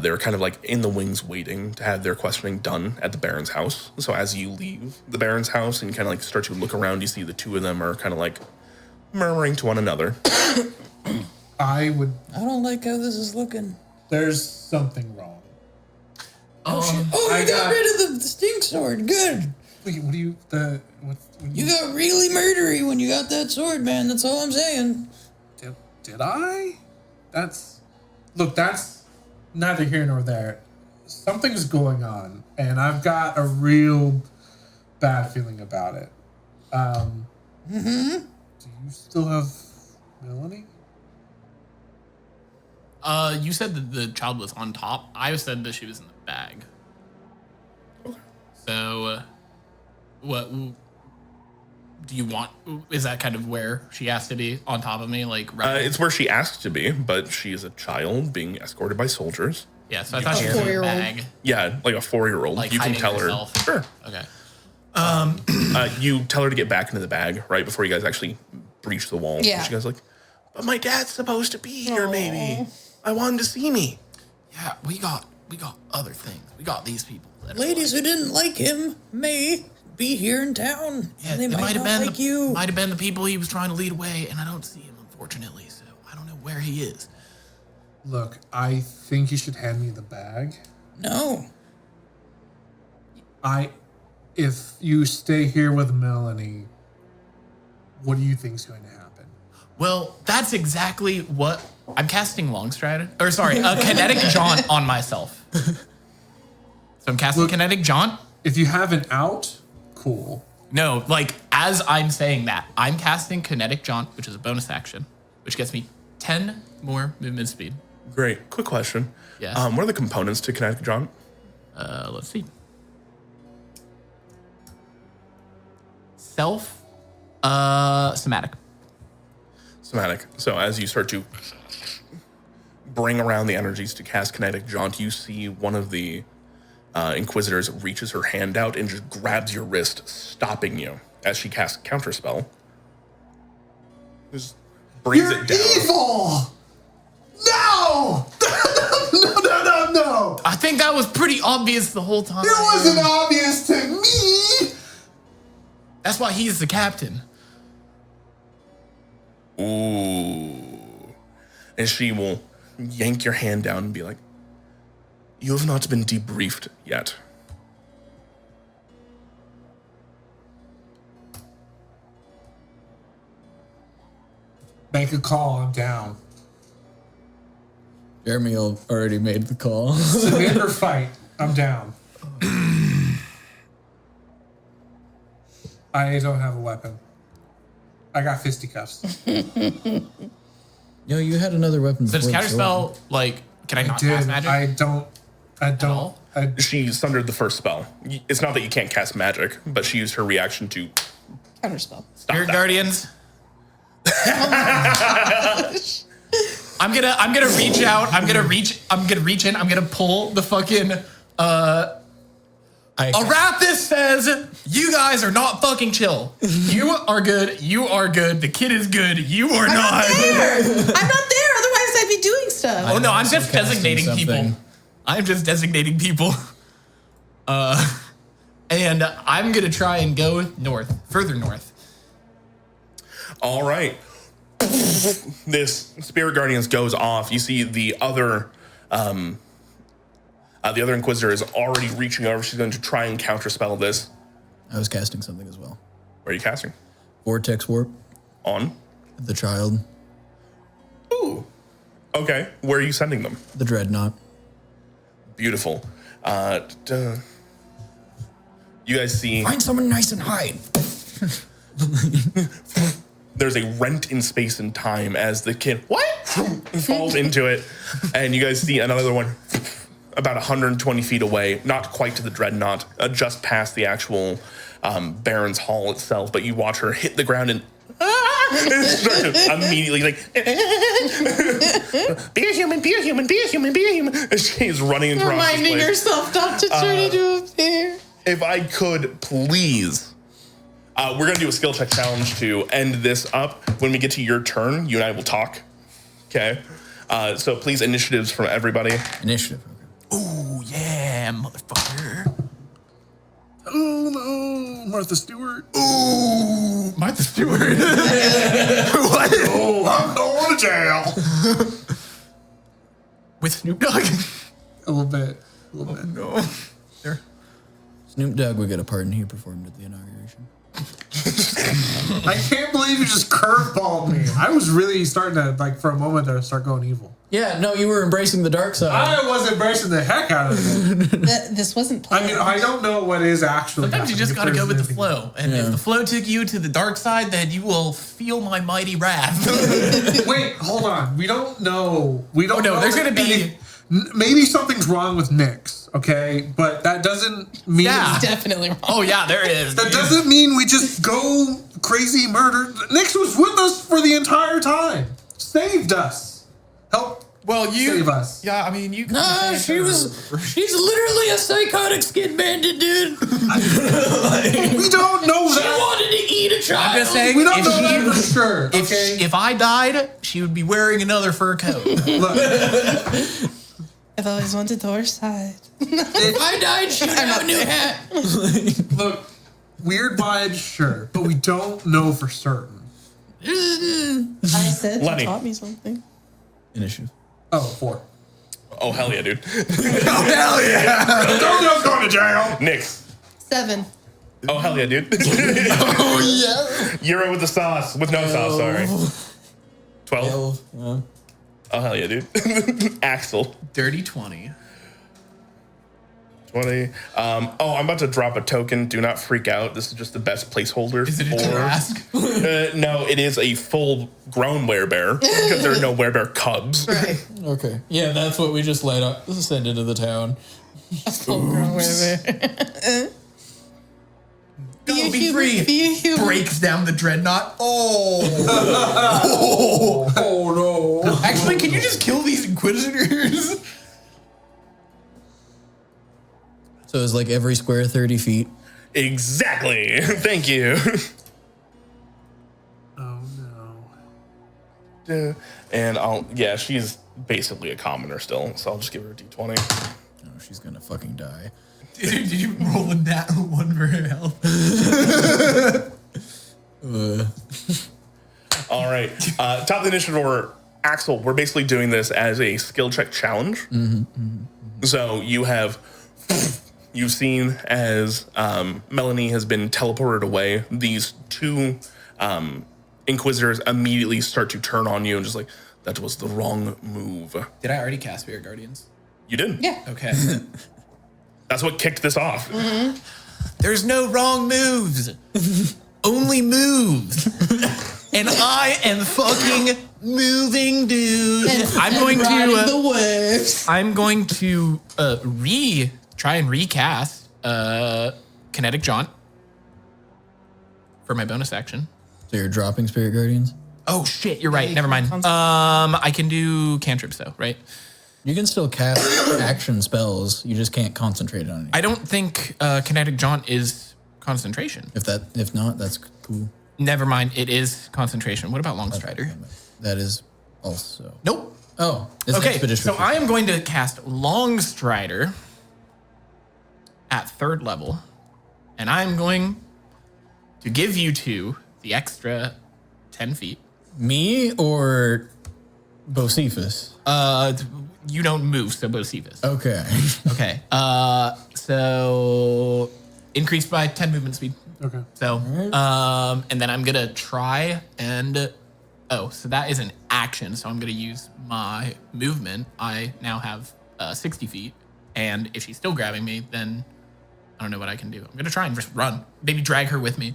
They're kind of like in the wings waiting to have their questioning done at the Baron's house. So as you leave the Baron's house and kind of like start to look around, you see the 2 of them are kind of like murmuring to one another. I don't like how this is looking. There's something wrong. You got rid of the stink sword. Good. Wait, what do you You got really murdery when you got that sword, man. That's all I'm saying. Did I? That's neither here nor there. Something's going on, and I've got a real bad feeling about it. Do you still have Melanie? You said that the child was on top. I said that she was in the bag. So, what do you want? Is that kind of where she has to be, on top of me? Like, it's where she asked to be, but she is a child being escorted by soldiers. Yeah, so I thought she was in the bag. Yeah, like a 4-year-old. Like you can tell herself. her. Sure. Okay. You tell her to get back into the bag right before you guys actually breach the wall. Yeah. She goes like, "But my dad's supposed to be here. Maybe I want him to see me." Yeah, we got other things. We got these people. Ladies who didn't like him may be here in town. Yeah, And they might not been like you. Might have been the people he was trying to lead away, and I don't see him, unfortunately. So I don't know where he is. Look, I think you should hand me the bag. No. If you stay here with Melanie, what do you think's going to happen? Well, that's exactly what I'm casting Longstride. Or sorry, a kinetic jaunt on myself. So I'm casting kinetic jaunt. If you have an out, cool. No, like as I'm saying that, I'm casting kinetic jaunt, which is a bonus action, which gets me 10 more movement speed. Great. Quick question. Yes. What are the components to kinetic jaunt? Let's see. Self, somatic. Somatic. So as you start to bring around the energies to cast kinetic jaunt, you see one of the Inquisitors reaches her hand out and just grabs your wrist, stopping you as she casts counterspell. Just brings it down. Evil! No! No! I think that was pretty obvious the whole time. It wasn't obvious to me! That's why he's the captain. Ooh. And she will yank your hand down and be like, "You have not been debriefed yet." Make a call, I'm down. Jeremy already made the call. Submit or fight, I'm down. I don't have a weapon. I got fisticuffs. Yo, you had another weapon. So does before the sword. counterspell, like, can I not cast magic? I don't. all? She sundered the first spell. It's not that you can't cast magic, but she used her reaction to Counterspell. Spirit Guardians. I'm gonna reach out. I'm gonna reach in. I'm gonna pull the fucking Arathis says, "You guys are not fucking chill. You are good. You are good. The kid is good. You are I'm not." not there. I'm not there. Otherwise, I'd be doing stuff. Oh no, I'm also just casting designating people. something. I'm just designating people. And I'm gonna try and go north, further north. All right. This Spirit Guardians goes off. You see the other Inquisitor is already reaching over. She's going to try and counterspell this. I was casting something as well. Where are you casting? Vortex warp. On? The child. Ooh. Okay. Where are you sending them? The dreadnought. Beautiful. You guys see Find someone nice and hide. there's a rent in space and time as the kid falls into it, and you guys see another one about 120 feet away, not quite to the dreadnought, just past the actual Baron's Hall itself, but you watch her hit the ground and start to immediately like, be a human, be a human, be a human, be a human. And she's running into Reminding yourself not to turn into a bear. If I could, please. We're going to do a skill check challenge to end this up. When we get to your turn, you and I will talk. Okay? So please, initiatives from everybody. Initiative. Okay. Ooh, yeah, motherfucker. Oh no, Martha Stewart. Ooh, Martha Stewart. What? Oh, I'm going to jail. With Snoop Dogg? A little bit. No. There. Snoop Dogg would get a pardon. He performed at the inauguration. I can't believe you just curveballed me. I was really starting to, like, for a moment there, start going evil. Yeah, no, you were embracing the dark side. I was embracing the heck out of it. This wasn't I planned. mean, I don't know what is actually. Sometimes you just gotta go with the flow. And if the flow took you to the dark side, then you will feel my mighty wrath. Wait, hold on. We don't know. We don't know. There's gonna be... Maybe something's wrong with Nyx, okay? But that doesn't mean... Yeah. Definitely wrong. Oh, yeah, there is. That doesn't mean we just go crazy murder. Nyx was with us for the entire time. Saved us. Help save us. Yeah, I mean, you... Nah, she's literally a psychotic skin bandit, dude. We don't know She that. wanted to eat a child. I'm just saying, We don't know that for sure, if, okay? if I died, she would be wearing another fur coat. Look, I've always wanted Thor's side. If I died, she'd have a new hat. look, weird vibes, sure. But we don't know for certain. I said Lenny. you taught me something. Initiative. Oh, 4. Oh, hell yeah, dude. Hell yeah! Don't go to jail. Nyx. 7. Oh, hell yeah, dude. Oh, yeah. Euro with the sauce. With no sauce, sorry. 12. Yeah. Oh, hell yeah, dude. Axel. Dirty 20. 20. I'm about to drop a token. Do not freak out. This is just the best placeholder. Is it a task? No, it is a full-grown werebear because there are no werebear cubs. Right. Okay. Yeah, that's what we just send into the town. Full-grown werebear. Go, a be human, free. be a human. Breaks down the dreadnought. Oh. Oh, no. Actually, can you just kill these inquisitors? So it's like every square 30 feet. Exactly. Thank you. Oh, no. And she's basically a commoner still, so I'll just give her a d20. Oh, she's gonna fucking die. Did you roll a nat 1 for her health? All right. Top of the initiative order, Axel, we're basically doing this as a skill check challenge. So you've seen as Melanie has been teleported away, these 2 Inquisitors immediately start to turn on you and just like, that was the wrong move. Did I already cast Spirit Guardians? You didn't? Yeah. Okay. That's what kicked this off. There's no wrong moves. Only moves. And I am fucking moving, dude. I'm going Riding to... the waves. I'm going to try and recast Kinetic Jaunt for my bonus action. So you're dropping Spirit Guardians? Oh shit, you're right. Never mind. I can do cantrips though, right? You can still cast action spells. You just can't concentrate on it. I don't think Kinetic Jaunt is concentration. If not, that's cool. Never mind. It is concentration. What about Long Strider? That is also. Nope. Oh, it's Okay, Expedition. so I am going to cast Long Strider at 3rd level, and I'm going to give you 2 the extra 10 feet. Me or Bocephus? You don't move, so Bocephus. Okay. Okay. So increased by 10 movement speed. Okay. So, and then I'm gonna try and, so that is an action. So I'm gonna use my movement. I now have 60 feet, and if she's still grabbing me, then I don't know what I can do. I'm gonna try and just run. Maybe drag her with me.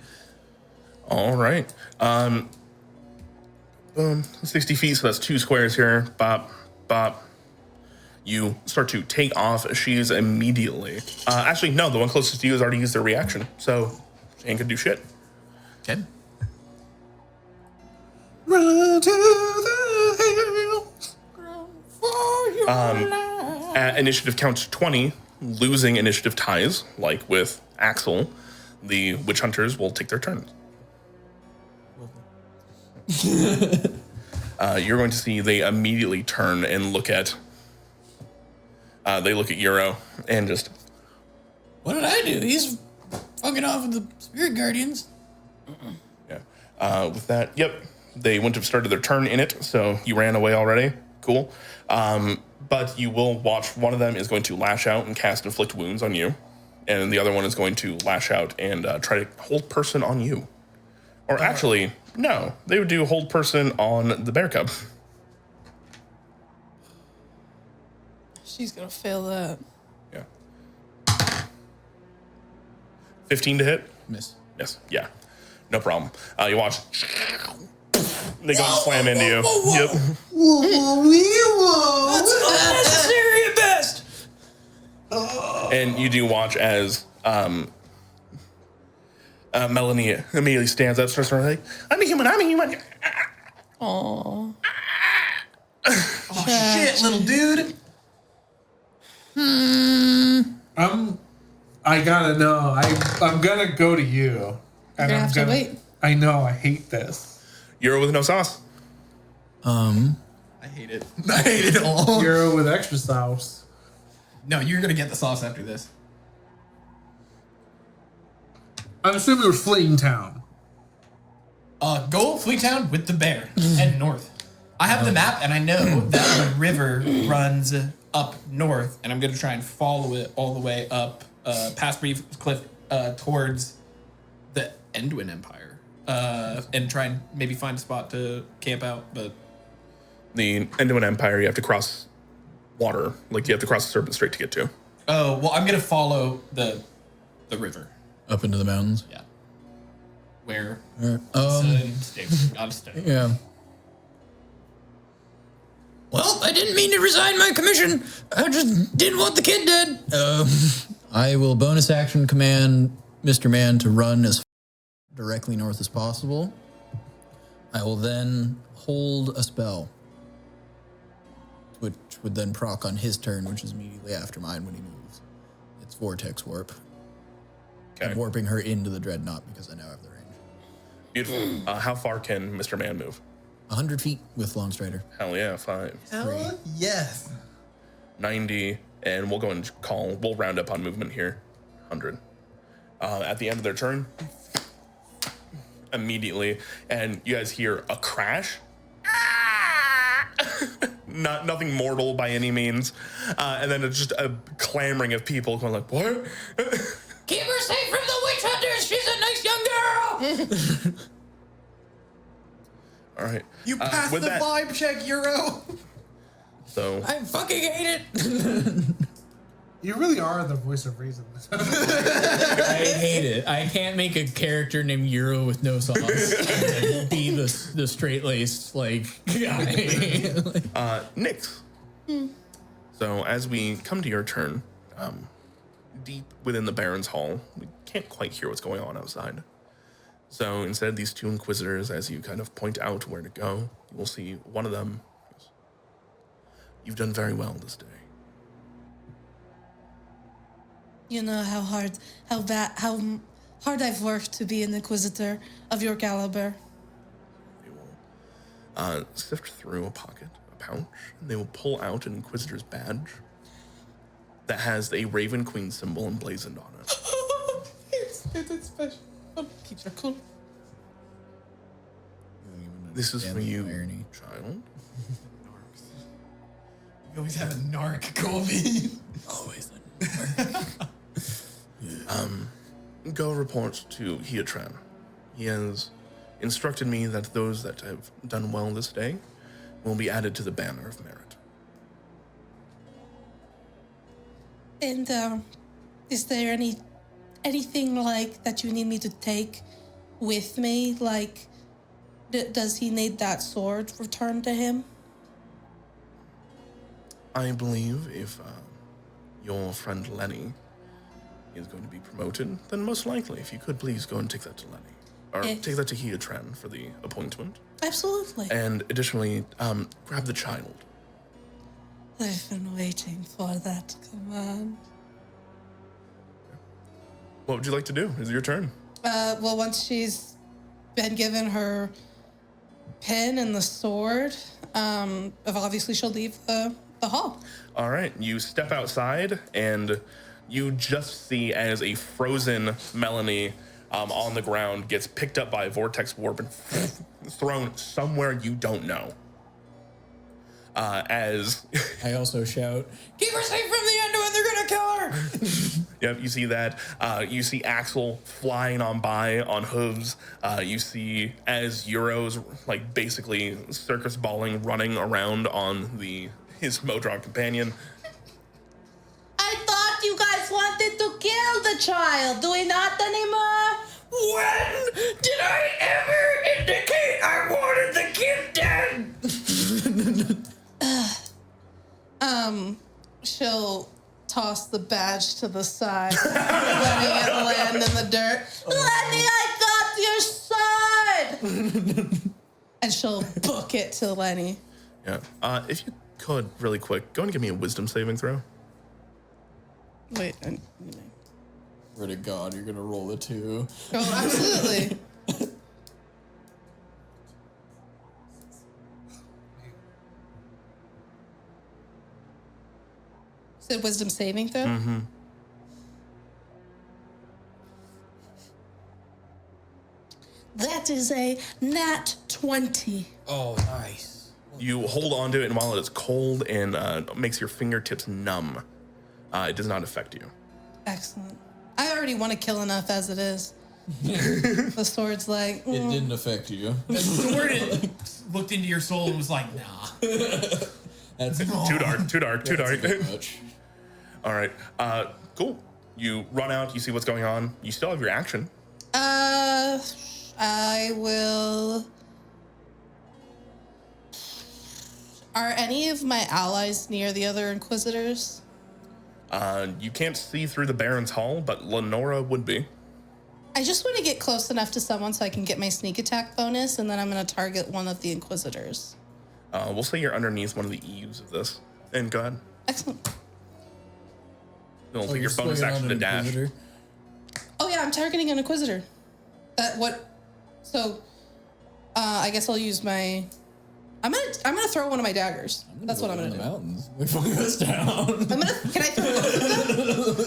All right. Boom. 60 feet, so that's 2 squares here. Bop, bop. You start to take off. She's immediately... actually, no, the one closest to you has already used their reaction, so she ain't gonna do shit. Okay. Run to the hills. At initiative count 20, losing initiative ties, like with Axel, the witch hunters will take their turn. You're going to see they immediately turn and look at... they look at Euro and just... What did I do? He's fucking off with the spirit guardians. Yeah. With that, yep, they wouldn't have started their turn in it, so you ran away already. Cool. But you will watch one of them is going to lash out and cast Inflict Wounds on you, and the other one is going to lash out and try to hold person on you. Or actually, no, they would do hold person on the bear cub. She's gonna fail that. Yeah. 15 to hit? Miss. Yes. Yeah. No problem. You watch. They go and slam into you. Yep. That's unnecessary at best. And you do watch as Melanie immediately stands up, starts like, I'm a human. Aww. Oh, shit, little dude. I gotta know. I'm gonna go to you. And gonna have to wait. I know, I hate this. Euro with no sauce. I hate it. I hate it all. Euro with extra sauce. No, you're going to get the sauce after this. I'm assuming we're fleeing town. Go Fleet Town with the bear. Head north. I have the map, and I know that the river runs up north, and I'm going to try and follow it all the way up past Reef Cliff towards the Endwin Empire, and try and maybe find a spot to camp out. But The Endwin Empire, you have to cross water. Like, you have to cross the Serpent Strait to get to. oh well, I'm going to follow the river. Up into the mountains. Yeah, where gotta stay. Yeah. Well, I didn't mean to resign my commission. I just didn't want the kid dead. I will bonus action command Mr. Man to run as directly north as possible. I will then hold a spell, which would then proc on his turn, which is immediately after mine when he moves. It's Vortex Warp. Okay. I'm warping her into the Dreadnought because I now have the range. Beautiful. How far can Mr. Man move? 100 feet with Longstrider. Hell yeah, 5. Hell yes. 90, and we'll go and we'll round up on movement here. 100. At the end of their turn, immediately, and you guys hear a crash. Nothing mortal by any means. And then it's just a clamoring of people going like, what? Keep her safe from the witch hunters. She's a nice young girl. All right. You passed the vibe check, Euro. So I fucking hate it. You really are the voice of reason. I hate it. I can't make a character named Euro with no sauce and be the straight-laced, like, guy. Nyx. So as we come to your turn, deep within the Baron's Hall, we can't quite hear what's going on outside. So instead, these two Inquisitors, as you kind of point out where to go, you will see one of them. You've done very well this day. You know how hard I've worked to be an Inquisitor of your caliber. They will sift through a pocket, a pouch, and they will pull out an Inquisitor's badge that has a Raven Queen symbol emblazoned on it. It's special. Keeps her cool. This is for you, irony. child. You always have a narc, Colby. Always. Go report to Heatran. He has instructed me that those that have done well this day will be added to the Banner of Merit. And is there anything like that you need me to take with me? Like, does he need that sword returned to him? I believe if your friend Lenny is going to be promoted, then most likely, if you could please go and take that to Lenny. Or take that to Heatran for the appointment. Absolutely. And additionally, grab the child. I've been waiting for that command. What would you like to do? Is it your turn? Well, once she's been given her pin and the sword, obviously she'll leave the hall. All right, you step outside, and you just see as a frozen Melanie on the ground gets picked up by a vortex warp and thrown somewhere you don't know. As I also shout, "Keep her safe from the Endwin, they're gonna kill her!" Yep, you see that. You see Axel flying on by on hooves. You see as Euro's like basically circus balling, running around on his Modron companion. I thought you guys wanted to kill the child. Do we not anymore? When did I ever indicate I wanted the kid dead? She'll toss the badge to the side, letting it land in the dirt. Lenny, I got your sword! And she'll book it to Lenny. Yeah. If you could, really quick, go and give me a wisdom saving throw. Wait, Swear to God, you're gonna roll a 2. oh, absolutely. Said wisdom saving throw? Mm-hmm. That is a nat 20. Oh, nice. You hold on to it, and while it's cold and makes your fingertips numb, it does not affect you. Excellent. I already want to kill enough as it is. The sword's like, It didn't affect you. The sword looked into your soul and was like, nah. That's Too dark. much. All right. Cool. You run out. You see what's going on. You still have your action. I will. Are any of my allies near the other Inquisitors? You can't see through the Baron's Hall, but Lenora would be. I just want to get close enough to someone so I can get my sneak attack bonus, and then I'm going to target one of the Inquisitors. We'll say you're underneath one of the eaves of this. And go ahead. Excellent. You'll take your bonus action to dash. Oh yeah, I'm targeting an Inquisitor. So, I guess I'll use my. I'm gonna throw one of my daggers. That's what I'm gonna do. Mountains. We fucking goes down. Can I throw both of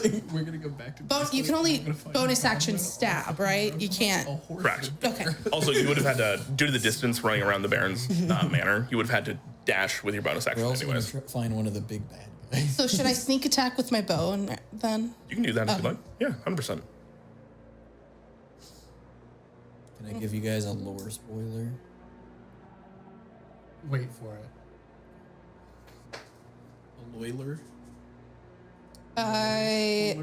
them? We're gonna go back to. You can only bonus action stab, right? You can't. Correct. Okay. Also, you would have had to, due to the distance running around the Baron's manor, you would have had to dash with your bonus action We're also anyways. gonna find one of the big bad guys. So should I sneak attack with my bow and then? You can do that if you like. Yeah, 100%. Can I give you guys a lore spoiler? Wait for it. A loiler.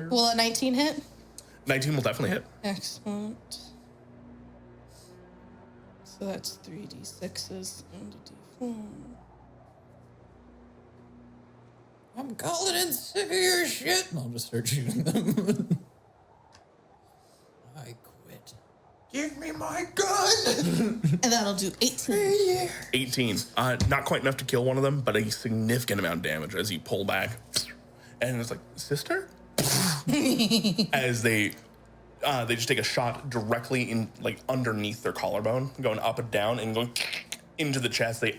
Will a 19 hit? 19 will definitely hit. Excellent. So that's 3d6s and a d4. I'm calling in sick of your shit. And I'll just start shooting them. I quit. Give me my gun! And that'll do 18. 18. Not quite enough to kill one of them, but a significant amount of damage as you pull back. And it's like, sister? As they just take a shot directly in, like, underneath their collarbone, going up and down and going into the chest. They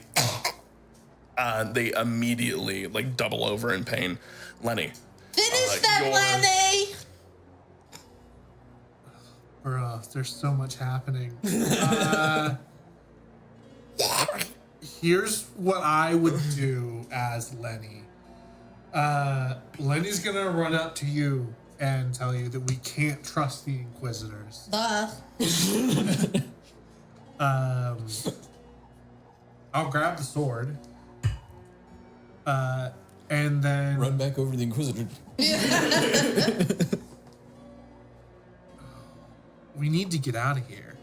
immediately, like, double over in pain. Lenny. Finish that, Lenny! Bro, there's so much happening. Here's what I would do as Lenny. Lenny's gonna run up to you and tell you that we can't trust the Inquisitors. I'll grab the sword. And then Run back over the Inquisitor. we need to get out of here.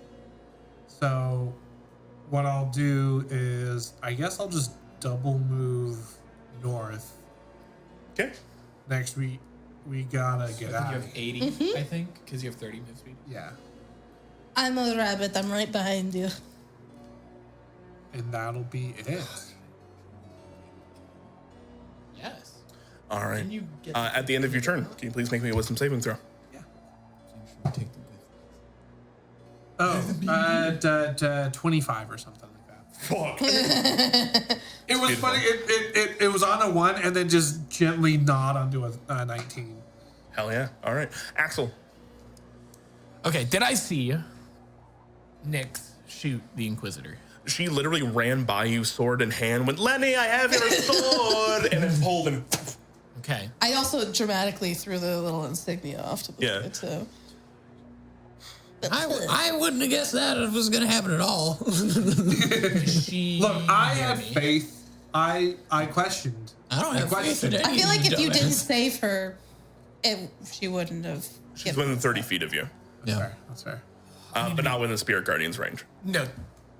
So what I'll do is, I guess I'll just double move north. Okay. Next week, we gotta get You out have of here. 80, I think, because you have 30 move speed. Yeah. I'm a rabbit. I'm right behind you. And that'll be it. Yes. All right. Can you get At the end of your turn, can you please make me a wisdom saving throw? Take them Oh, 25 or something like that. Fuck. It was funny. It was on a 1 and then just gently gnawed onto a 19. Hell yeah. All right. Axel. Okay, did I see Nyx shoot the Inquisitor? She literally ran by you, sword in hand, went, Lenny, I have your sword, and then pulled and... Okay. I also dramatically threw the little insignia off to the Yeah. too. I wouldn't have guessed that if it was going to happen at all. She Look, I had faith. I questioned. I don't have faith in any I feel like if you dumbass. didn't save her, she wouldn't have. She's within 30 feet of you, Yeah. That's fair. but not within Spirit Guardian's range. No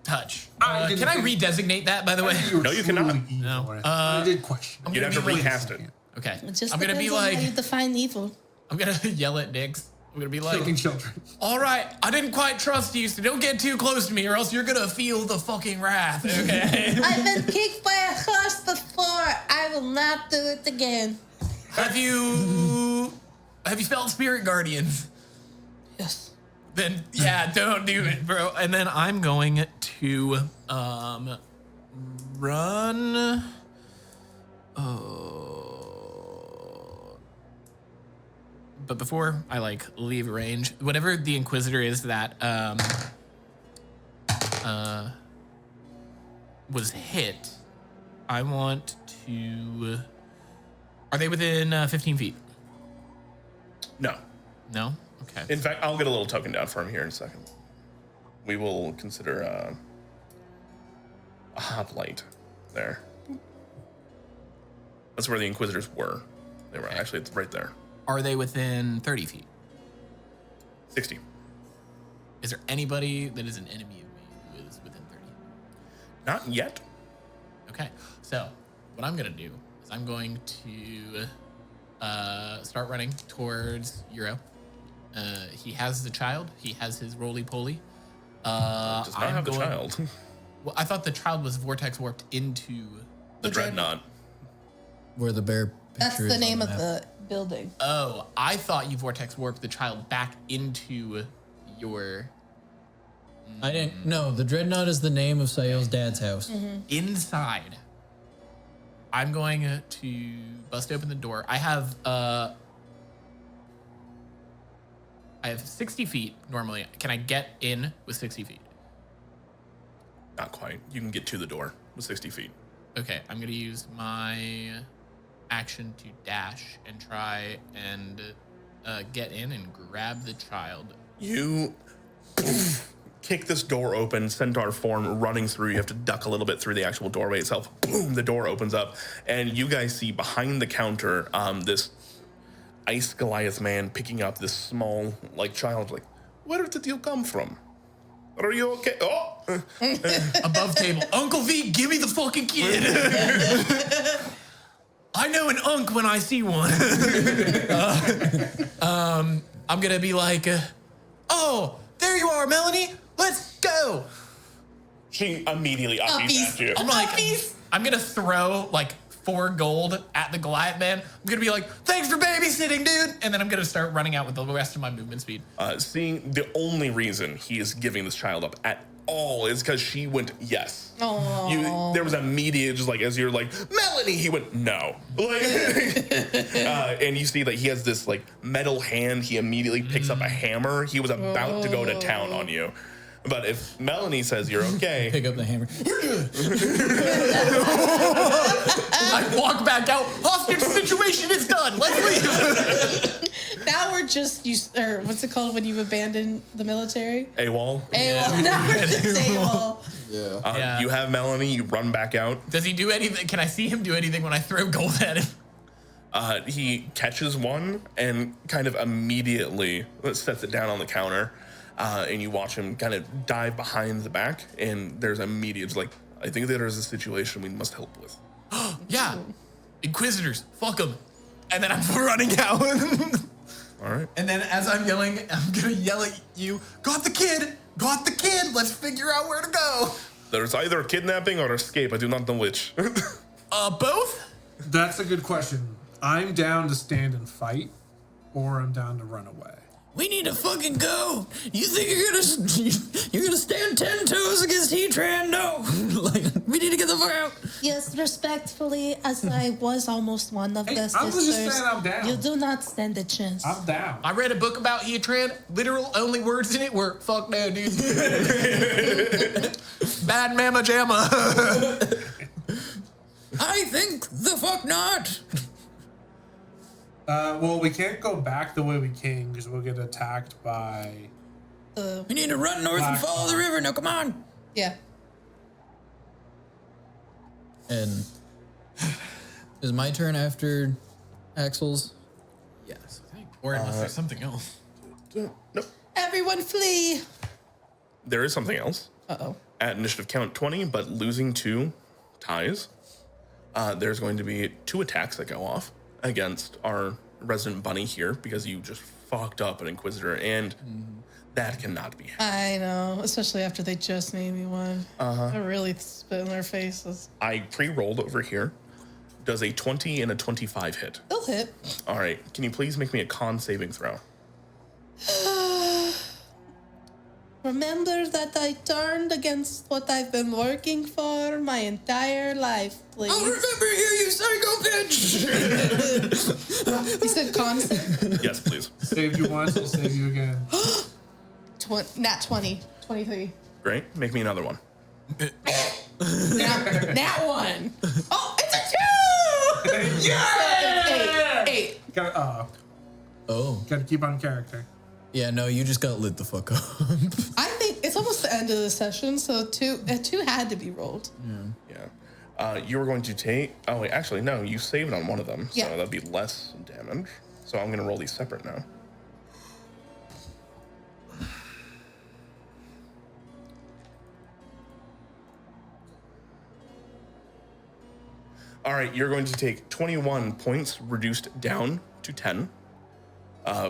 touch. I didn't Can I think- redesignate that, by the way? No, you cannot. No. I did question. You'd have to be like- recast it. Okay. It just I'm gonna be depends on how you like, define evil. I'm gonna yell at Nyx. I'm gonna be like, Killing children. all right, I didn't quite trust you, so don't get too close to me, or else you're gonna feel the fucking wrath. Okay. I've been kicked by a horse before. I will not do it again. Have you felt Spirit Guardians? Yes. Then yeah, don't do it, bro. And then I'm going to run. But before I leave range, whatever the Inquisitor is that was hit, I want to. Are they within 15 feet? No. No. Okay. In fact, I'll get a little token down for him here in a second. We will consider a hoplite there. That's where the Inquisitors were. They were actually right there. Are they within 30 feet? 60. Is there anybody that is an enemy of me who is within 30? Not yet. Okay, so what I'm gonna do is I'm going to start running towards Euro. He has the child. He has his roly-poly. Does not have the child. Well, I thought the child was vortex warped into. The Dreadnought. Where the bear That's picture the is name on of map. the building. Oh, I thought you vortex warped the child back into your I didn't. No, the Dreadnought is the name of Sayel's dad's house. inside. I'm going to bust open the door. I have 60 feet normally. Can I get in with 60 feet? Not quite. You can get to the door with 60 feet. Okay, I'm gonna use my action to dash and try and get in and grab the child. You kick this door open, centaur form running through. You have to duck a little bit through the actual doorway itself. Boom, the door opens up, and you guys see behind the counter this ice Goliath man picking up this small child. Where did you come from? Are you okay? Oh! Above table, Uncle V, give me the fucking kid. I know an unk when I see one. I'm gonna be like, oh, there you are, Melanie. Let's go. She immediately uppies at you. I'm like, I'm gonna throw 4 gold at the Goliath man. I'm gonna be like, thanks for babysitting, dude. And then I'm gonna start running out with the rest of my movement speed. Seeing the only reason he is giving this child up at all is because she went yes. There was immediate, just as you're Melanie, he went no. And you see that he has this metal hand. He immediately picks up a hammer. He was about to go to town on you. But if Melanie says you're okay, Pick up the hammer. I walk back out. Hostage situation is done. Let's leave. Now we're just or what's it called when you abandon the military? AWOL. AWOL. Now we're just AWOL. Yeah. You have Melanie. You run back out. Does he do anything? Can I see him do anything when I throw gold at him? He catches one and kind of immediately sets it down on the counter. And you watch him kind of dive behind the back, and there's immediate, I think there is a situation we must help with. Yeah. Inquisitors, fuck them. And then I'm running out. All right. And then as I'm yelling, I'm gonna yell at you, got the kid, let's figure out where to go. There's either kidnapping or escape. I do not know which. Both? That's a good question. I'm down to stand and fight, or I'm down to run away. We need to fucking go. You think you're gonna stand 10 toes against Heatran? No. We need to get the fuck out. Yes, respect Respectfully, as I was almost one of the I was just sisters, saying I'm down. you do not stand a chance. I'm down. I read a book about Eatran. Literal only words in it were "fuck no, dude." Bad mama jamma. I think the fuck not. Well, we can't go back the way we came because we'll get attacked by. We need to run north and follow the river. Now, come on. Yeah. And is my turn after Axel's? Yes, I think. Or unless there's something else. Nope. Everyone flee. There is something else. Uh-oh. At initiative count 20, but losing 2 ties, there's going to be 2 attacks that go off against our resident bunny here because you just fucked up an Inquisitor, and that cannot be. I know, especially after they just made me one. I really spit in their faces. I pre-rolled over here. Does a 20 and a 25 hit? They'll hit. All right. Can you please make me a con saving throw? Remember that I turned against what I've been working for my entire life, please. I'll remember you, you psycho bitch. You said con save? Yes, please. Saved you once, we'll save you again. Nat 20. 23. Great. Make me another one. Nat 1. Oh, it's a 2! Yeah! So it's 8. Gotta keep on character. Yeah, no, you just got lit the fuck up. I think it's almost the end of the session, so 2 had to be rolled. Yeah. You were going to take... Oh, wait. Actually, no. You saved on one of them, so Yeah. that'd be less damage. So I'm going to roll these separate now. All right, you're going to take 21 points reduced down to 10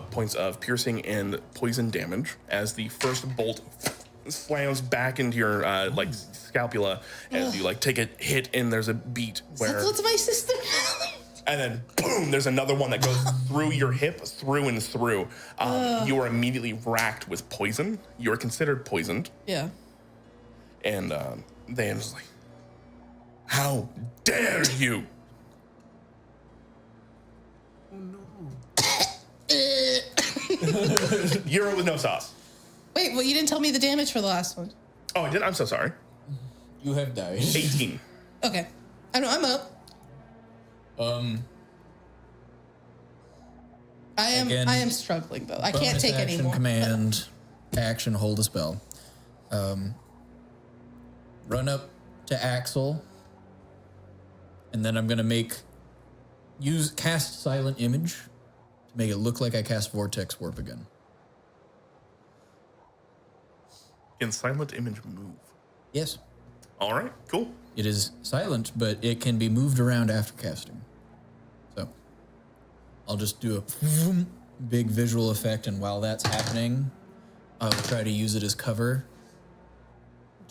points of piercing and poison damage as the first bolt slams back into your scapula as you take a hit and there's a beat where That's my sister. and then boom, there's another one that goes through your hip, through and through. You are immediately racked with poison. You are considered poisoned. Yeah. And they just like, how dare you? Oh no. Euro with no sauce. Wait, well, you didn't tell me the damage for the last one. Oh, I did. I'm so sorry. You have died. 18. Okay. I know, I'm up. I am struggling, though. I can't Bonus take action, any more. Command, action, hold a spell. Run up to Axel, and then I'm gonna cast Silent Image to make it look like I cast Vortex Warp again. Can silent image move? Yes. All right, cool. It is silent, but it can be moved around after casting. So I'll just do a big visual effect, and while that's happening, I'll try to use it as cover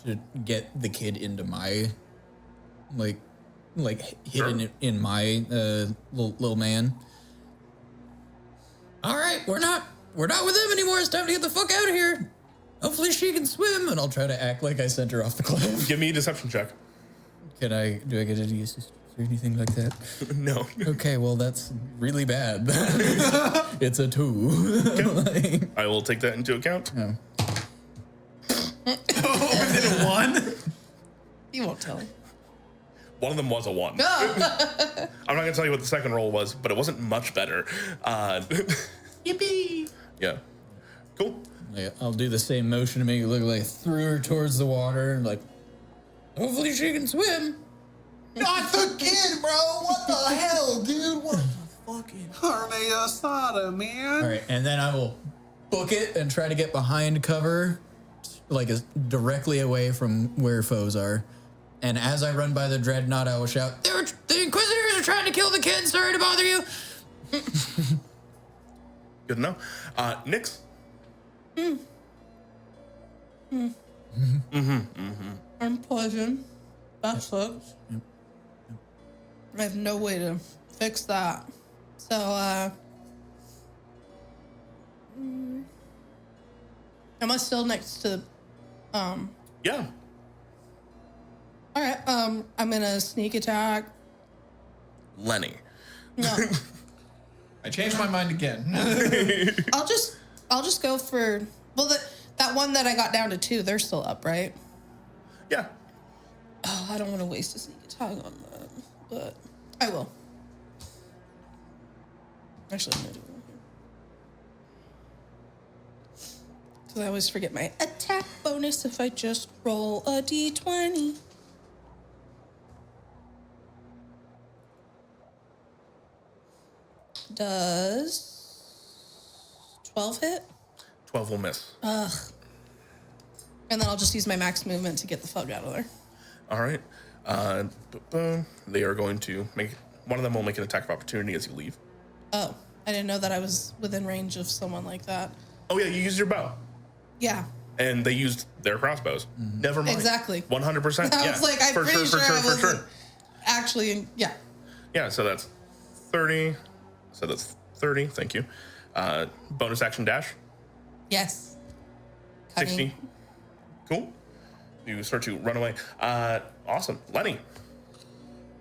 to get the kid into my, hidden Sure. in my little man. All right, we're not with them anymore. It's time to get the fuck out of here. Hopefully she can swim, and I'll try to act like I sent her off the cliff. Give me a deception check. Do I get any assist or anything like that? No. Okay, well that's really bad. It's a 2. I will take that into account. Yeah. Was it a 1? You won't tell me. One of them was a 1. I'm not going to tell you what the second roll was, but it wasn't much better. Yippee! Yeah. Cool. Yeah, I'll do the same motion to make it look like I threw her towards the water, hopefully she can swim. Not the kid, bro! What the hell, dude? What the fucking... Carne asada, man. All right, and then I will book it and try to get behind cover, as directly away from where foes are. And as I run by the dreadnought, I will shout, "The Inquisitors are trying to kill the kid! Sorry to bother you!" Good enough. Nyx? I'm poisoned. That sucks. I have no way to fix that. So, am I still next to, Yeah. all right, I'm gonna sneak attack Lenny. No, I changed my mind again. I'll just go for that one that I got down to 2. They're still up, right? Yeah. Oh, I don't want to waste a sneak attack on that, but I will. Actually, I'm gonna do it here. Because I always forget my attack bonus if I just roll a d20. Does 12 hit? 12 will miss. Ugh. And then I'll just use my max movement to get the fuck out of there. All right. They are going to make, one of them will make an attack of opportunity as you leave. Oh, I didn't know that I was within range of someone like that. Oh, yeah, you used your bow. Yeah. And they used their crossbows. Never mind. Exactly. 100%. I Yeah. was like, I'm For pretty sure, sure I for wasn't sure. actually, yeah. Yeah, so that's 30. So that's 30. Thank you. Bonus action dash. Yes. 60. Cool. You start to run away. Awesome. Lenny.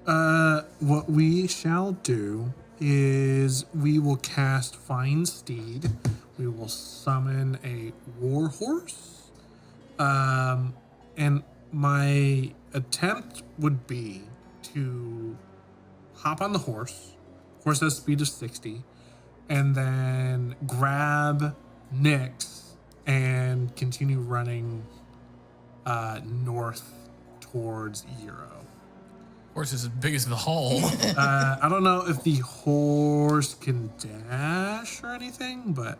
What we shall do is we will cast Find Steed. We will summon a war horse. And my attempt would be to hop on the horse. Horse has speed of 60. And then grab Nyx and continue running north towards Euro. Horse is as big as the hall. I don't know if the horse can dash or anything, but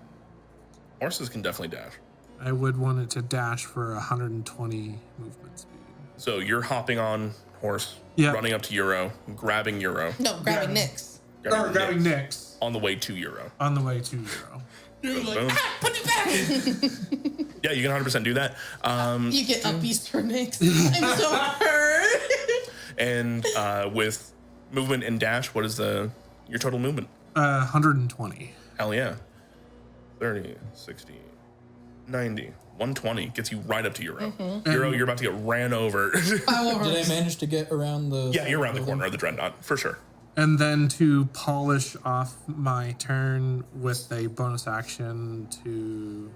Horses can definitely dash. I would want it to dash for 120 movement speed. So you're hopping on horse, Yeah. running up to Euro, grabbing Euro, No, grabbing Nyx. Grabbing Nyx on the way to Euro. on the way to Euro. You're like, Boom. put it back. Yeah, you can 100% do that. You get up east for Nyx. I'm so hurt. And with movement and dash, what is your total movement? 120. Hell yeah. 30, 60, 90, 120 gets you right up to Euro. Euro, you're about to get ran over. Did I manage to get around the... Yeah, you're around the corner of the Dreadnought, for sure. And then to polish off my turn with a bonus action to...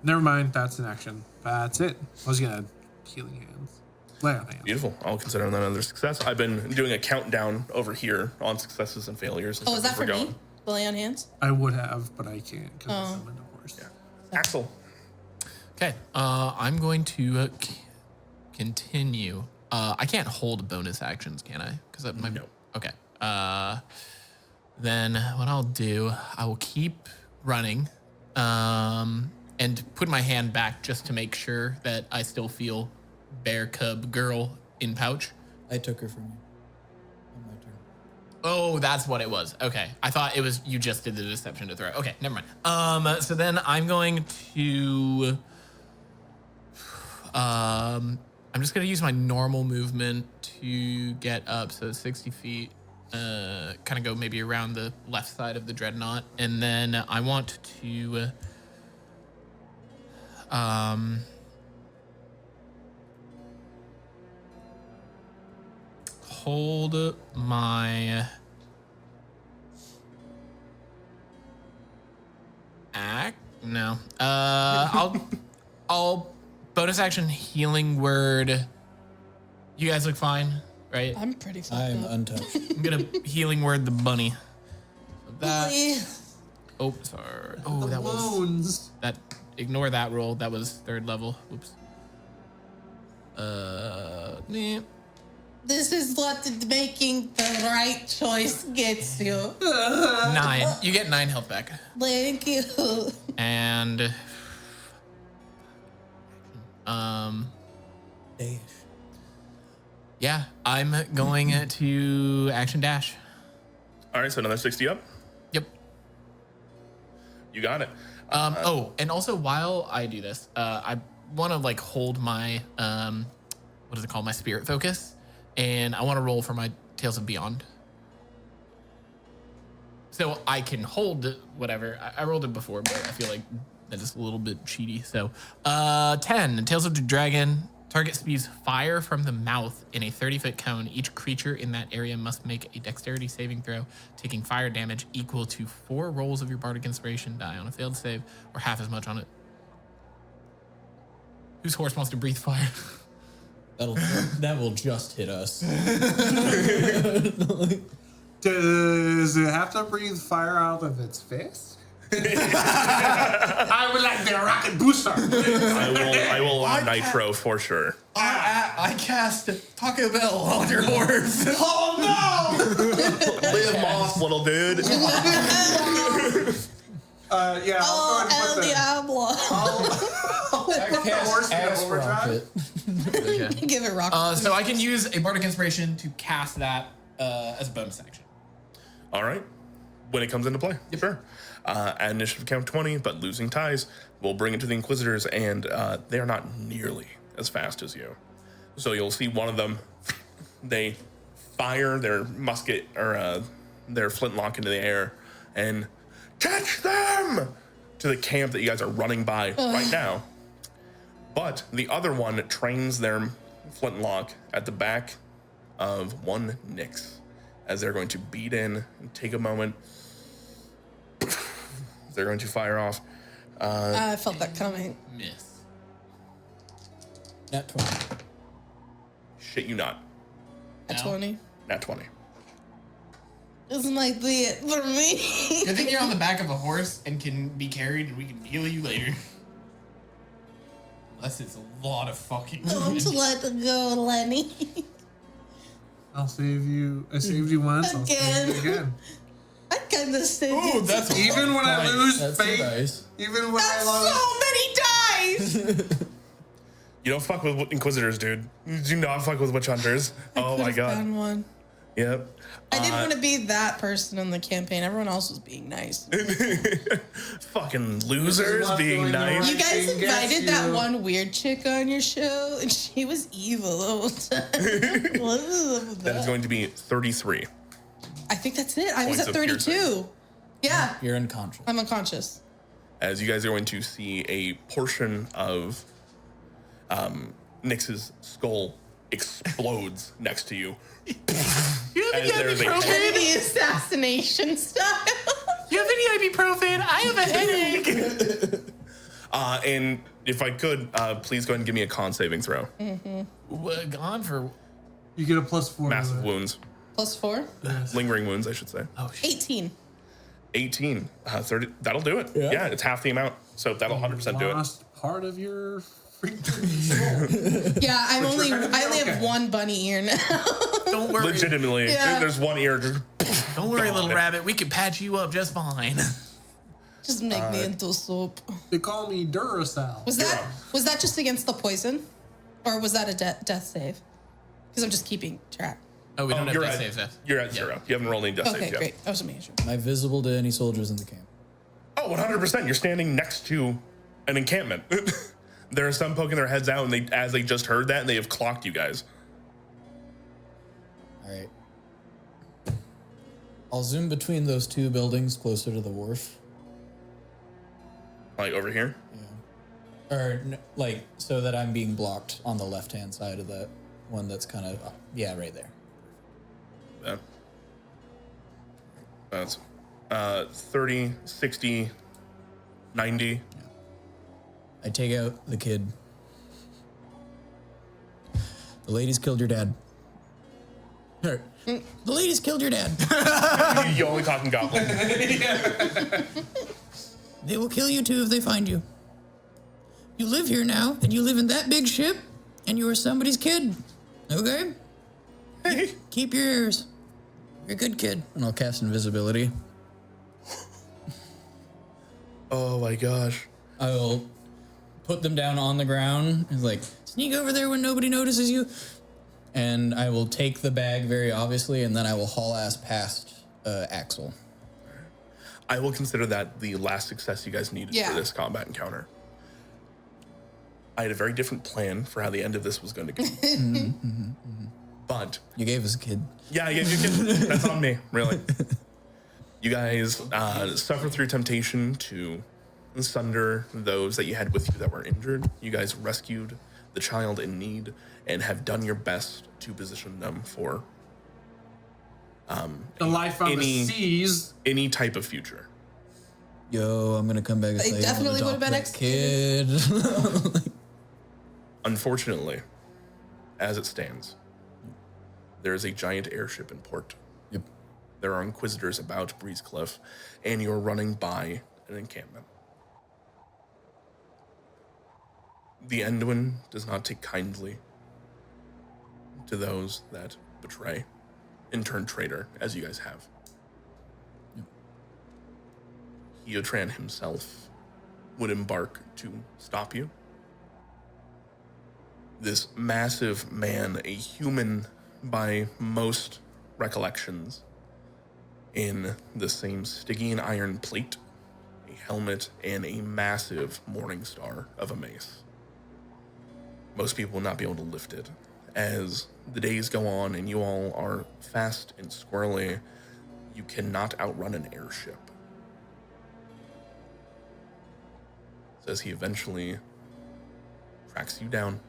Never mind, that's an action. That's it. I was going to Healing Hands. Lay on hands. Beautiful. I'll consider that another success. I've been doing a countdown over here on successes and failures. And Oh, is stuff that as for we're me? The lay on hands? I would have, but I can't because I'm a horse. Yeah. Axel. Okay, I'm going to continue. I can't hold bonus actions, can I? Because my No. Okay. Then what I'll do, I will keep running, and put my hand back just to make sure that I still feel bear cub girl in pouch. I took her from you on my turn. Oh, that's what it was. Okay. I thought it was you just did the deception to throw. Okay, never mind. So then I'm going to I'm just gonna use my normal movement to get up, so 60 feet. Kind of go maybe around the left side of the dreadnought, and then I want to hold my act. No. I'll bonus action healing word. You guys look fine, right? I'm pretty fucked I'm up. untouched. I'm gonna healing word the bunny. So that. Please. Oh, sorry. Oh, that was Bones. that. Ignore that roll. That was 3rd level. Whoops. Meh. This is what making the right choice gets you. 9. You get 9 health back. Thank you. And Dash. yeah, I'm going to action dash. All right, so another 60 up. Yep. You got it. Oh, and also while I do this, I want to like hold my what is it called? My spirit focus, and I want to roll for my Tales of Beyond. So I can hold whatever. I rolled it before, but I feel like that is a little bit cheaty. So 10 Tales of the Dragon Target spews fire from the mouth in a 30-foot cone. Each creature in that area must make a dexterity saving throw, taking fire damage equal to 4 rolls of your Bardic Inspiration die on a failed save, or half as much on it. Whose horse wants to breathe fire? That will just hit us. Does it have to breathe fire out of its fist? I would like the rocket booster. I will allow nitro for sure. I cast Taco Bell on your horse. Oh no! Live off, little dude. Yeah. Oh, I'll El Diablo. put the horse in overdrive. Give it rocket. So I can use a Bardic Inspiration to cast that as a bonus action. All right. When it comes into play, sure. At initiative count 20, but losing ties, we'll bring it to the Inquisitors, and they are not nearly as fast as you. So you'll see one of them, they fire their musket or their flintlock into the air and catch them to the camp that you guys are running by right now. But the other one trains their flintlock at the back of one Nyx as they're going to beat in and take a moment. They're going to fire off. I felt that coming. Miss. Nat 20. Shit you not. At 20. Nat 20. Isn't like the it for me. Good thing you're on the back of a horse and can be carried, and we can heal you later. Unless it's a lot of fucking. Don't let go, Lenny. I'll save you. I saved you once. I'll save you again. I kind of said Ooh, that's Even when I lose That's faith, nice. even when that's I lose. so many dice. You don't fuck with Inquisitors, dude. You do not fuck with Witch Hunters. Oh my god. Found one. Yep. I didn't want to be that person in the campaign. Everyone else was being nice. Fucking losers not being doing the nice. right You guys thing gets invited that you. one weird chick on your show, and she was evil the whole time. What is up with That is that? going to be 33. I think that's it. I was Points at of 32. piercing. Yeah, You're unconscious. I'm unconscious. As you guys are going to see a portion of Nyx's skull explodes next to you. You have As any there's a ibuprofen? Kennedy assassination style. You have any ibuprofen? I have a headache. And if I could, please go ahead and give me a con saving throw. Gone for. You get a +4. Massive to it. wounds. +4. Lingering wounds, I should say. Oh shit. 18. 18. 30. That'll do it. Yeah. Yeah, it's half the amount. So that'll 100% do it. Lost part of your freaking soul. Yeah, I you're only gonna be have okay. one bunny ear now. Don't worry. Legitimately, Yeah. there's one ear. Don't worry, little God. rabbit. We can patch you up just fine. Just make me into soup. They call me Duracell. Was that just against the poison, or was that a death save? Because I'm just keeping track. Oh, we don't have you're death at, saves yet. You're at 0. You haven't rolled any death Okay, saves yet. great. I was making sure. Am I visible to any soldiers in the camp? Oh, 100%. You're standing next to an encampment. There are some poking their heads out, and as they just heard that, and they have clocked you guys. All right. I'll zoom between those two buildings closer to the wharf. Like over here. Like, so that I'm being blocked on the left-hand side of that one that's kind of, right there. Yeah. That's 30, 60, 90. I take out the kid. The ladies killed your dad. Or, the ladies killed your dad. You only talking goblin. They will kill you too if they find you. You live here now, and you live in that big ship, and you are somebody's kid. Okay? Hey. Keep your ears. You're a good kid. And I'll cast invisibility. Oh my gosh. I will put them down on the ground and like, sneak over there when nobody notices you. And I will take the bag very obviously, and then I will haul ass past Axel. I will consider that the last success you guys needed Yeah. for this combat encounter. I had a very different plan for how the end of this was going to go. But You gave us a kid. yeah, you can, that's on me, really. You guys suffer through temptation to sunder those that you had with you that were injured. You guys rescued the child in need and have done your best to position them for The life on the seas. any type of future. Yo, I'm gonna come back and They say, definitely I'm would've been that kid. Unfortunately, as it stands, there is a giant airship in port. Yep. There are inquisitors about Breeze Cliff, and you're running by an encampment. The Endwin does not take kindly to those that betray and turn traitor, as you guys have. Yep. Eotran himself would embark to stop you. This massive man, a human by most recollections, in the same Stygian iron plate, a helmet, and a massive morning star of a mace. Most people will not be able to lift it. As the days go on and you all are fast and squirrely, you cannot outrun an airship. Says he eventually tracks you down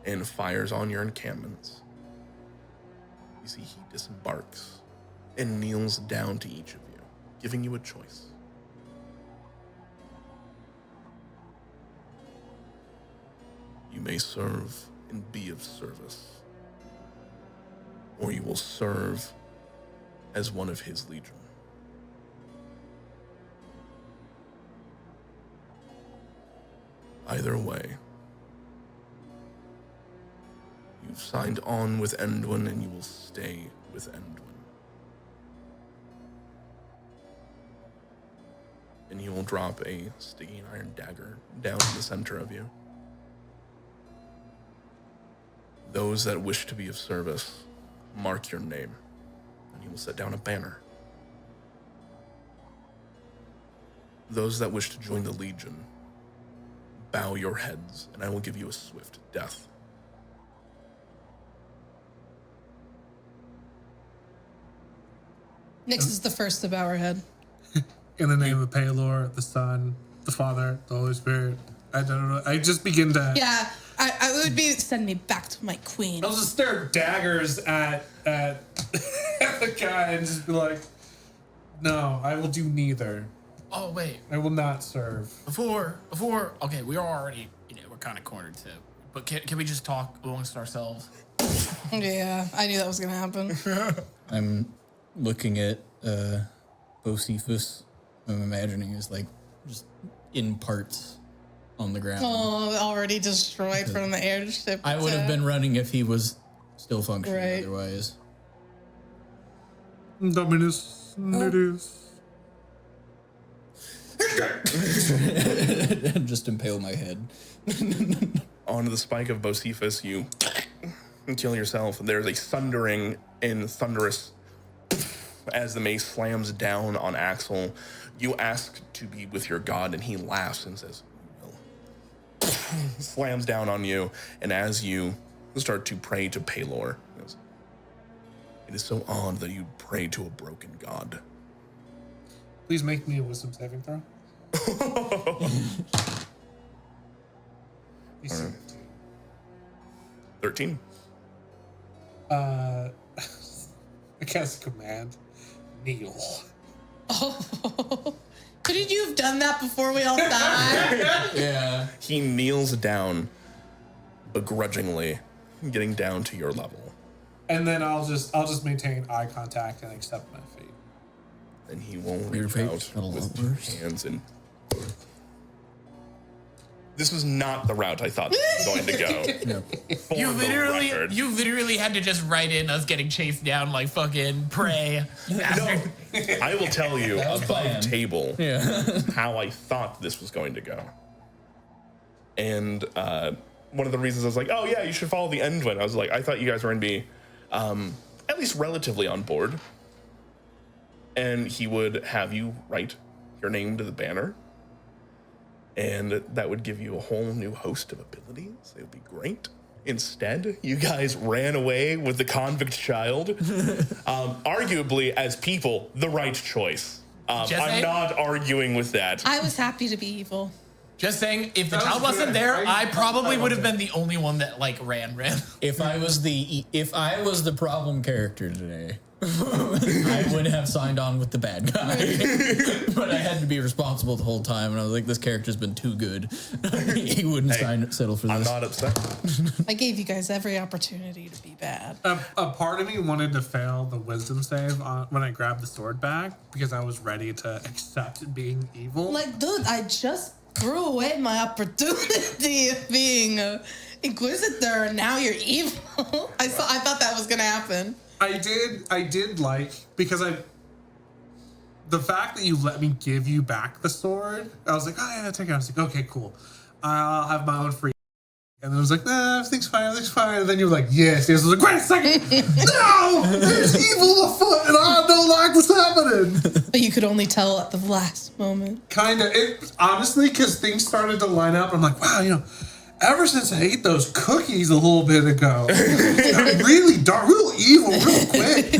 and fires on your encampments. You see, he disembarks and kneels down to each of you, giving you a choice. You may serve and be of service, or you will serve as one of his legion. Either way, you've signed on with Endwin and you will stay with Endwin. And he will drop a Stygian iron dagger down in the center of you. Those that wish to be of service, mark your name, and he will set down a banner. Those that wish to join the Legion, bow your heads, and I will give you a swift death. Nyx is the first to bow her head. In the name of Palor, the Son, the Father, the Holy Spirit. I don't know. I just begin to. Yeah, I would be send me back to my queen. I'll just stare daggers at the guy and just be like, no, I will do neither. Oh wait, I will not serve. before. Okay, we are already, we're kind of cornered too. But can we just talk amongst ourselves? Yeah, I knew that was gonna happen. I'm looking at Bocephus. I'm imagining is like just in parts on the ground. Oh, already destroyed from the airship. I would have been running if he was still functioning Right. otherwise. Dominus Nidus. Just impale my head. On the spike of Bocephus, you kill yourself. There's a thundering and thunderous as the mace slams down on Axel. You ask to be with your god, and he laughs and says, "You will." Slams down on you, and as you start to pray to Palor, he goes, "It is so odd that you pray to a broken god." Please make me a wisdom saving throw. DC 13. I cast a command. Kneel. Oh, couldn't you have done that before we all died? Yeah. He kneels down, begrudgingly, getting down to your level. And then I'll just maintain eye contact and accept my fate. And he will Your reach fate's out got a lot with worse. two hands and... This was not the route I thought this was going to go. For You the record. literally had to just write in us getting chased down like fucking prey. I will tell you above planned. table Yeah. how I thought this was going to go. And one of the reasons I was like, oh yeah, you should follow the Endwin. I was like, I thought you guys were going to be at least relatively on board. And he would have you write your name to the banner. And that would give you a whole new host of abilities. It would be great. Instead, you guys ran away with the convict child. Arguably, as people, the right choice. I'm Jesse? not arguing with that. I was happy to be evil. Just saying, if the That child was wasn't good. there, I probably I would have loved been the only one that like ran. If I was the problem character today, I would have signed on with the bad guy. But I had to be responsible the whole time, and I was like, this character's been too good. He wouldn't settle for this. I'm not upset. I gave you guys every opportunity to be bad. A part of me wanted to fail the wisdom save when I grabbed the sword back because I was ready to accept being evil. Like, dude, I just threw away my opportunity of being a Inquisitor, and now you're evil. I thought that was gonna happen. I did like because the fact that you let me give you back the sword, I was like, oh yeah, take it. I was like, okay, cool. I'll have my own free. And then I was like, nah, everything's fine. And then you were like, yes. I was like, wait a second. No, there's evil afoot, and I don't like what's happening. But you could only tell at the last moment. Kind of, honestly, because things started to line up. I'm like, wow, ever since I ate those cookies a little bit ago, I'm really dark, real evil, real quick.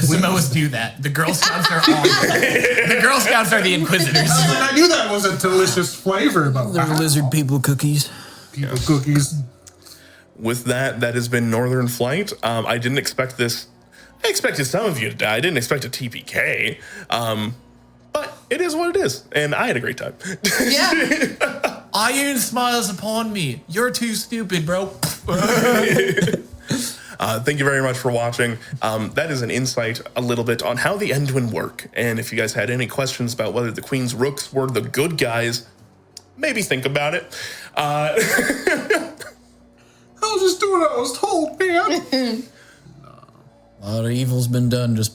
Wimos do that. The Girl Scouts are all. The Girl Scouts are the Inquisitors. I knew that was a delicious flavor, but They're lizard people cookies. people cookies. With that has been Northern Flight. I didn't expect this. I expected some of you to die. I didn't expect a TPK. But it is what it is. And I had a great time. Yeah. Iron smiles upon me. You're too stupid, bro. Thank you very much for watching. That is an insight a little bit on how the Endwin work. And if you guys had any questions about whether the Queen's Rooks were the good guys, maybe think about it. I was just doing what I was told, man. A lot of evil's been done just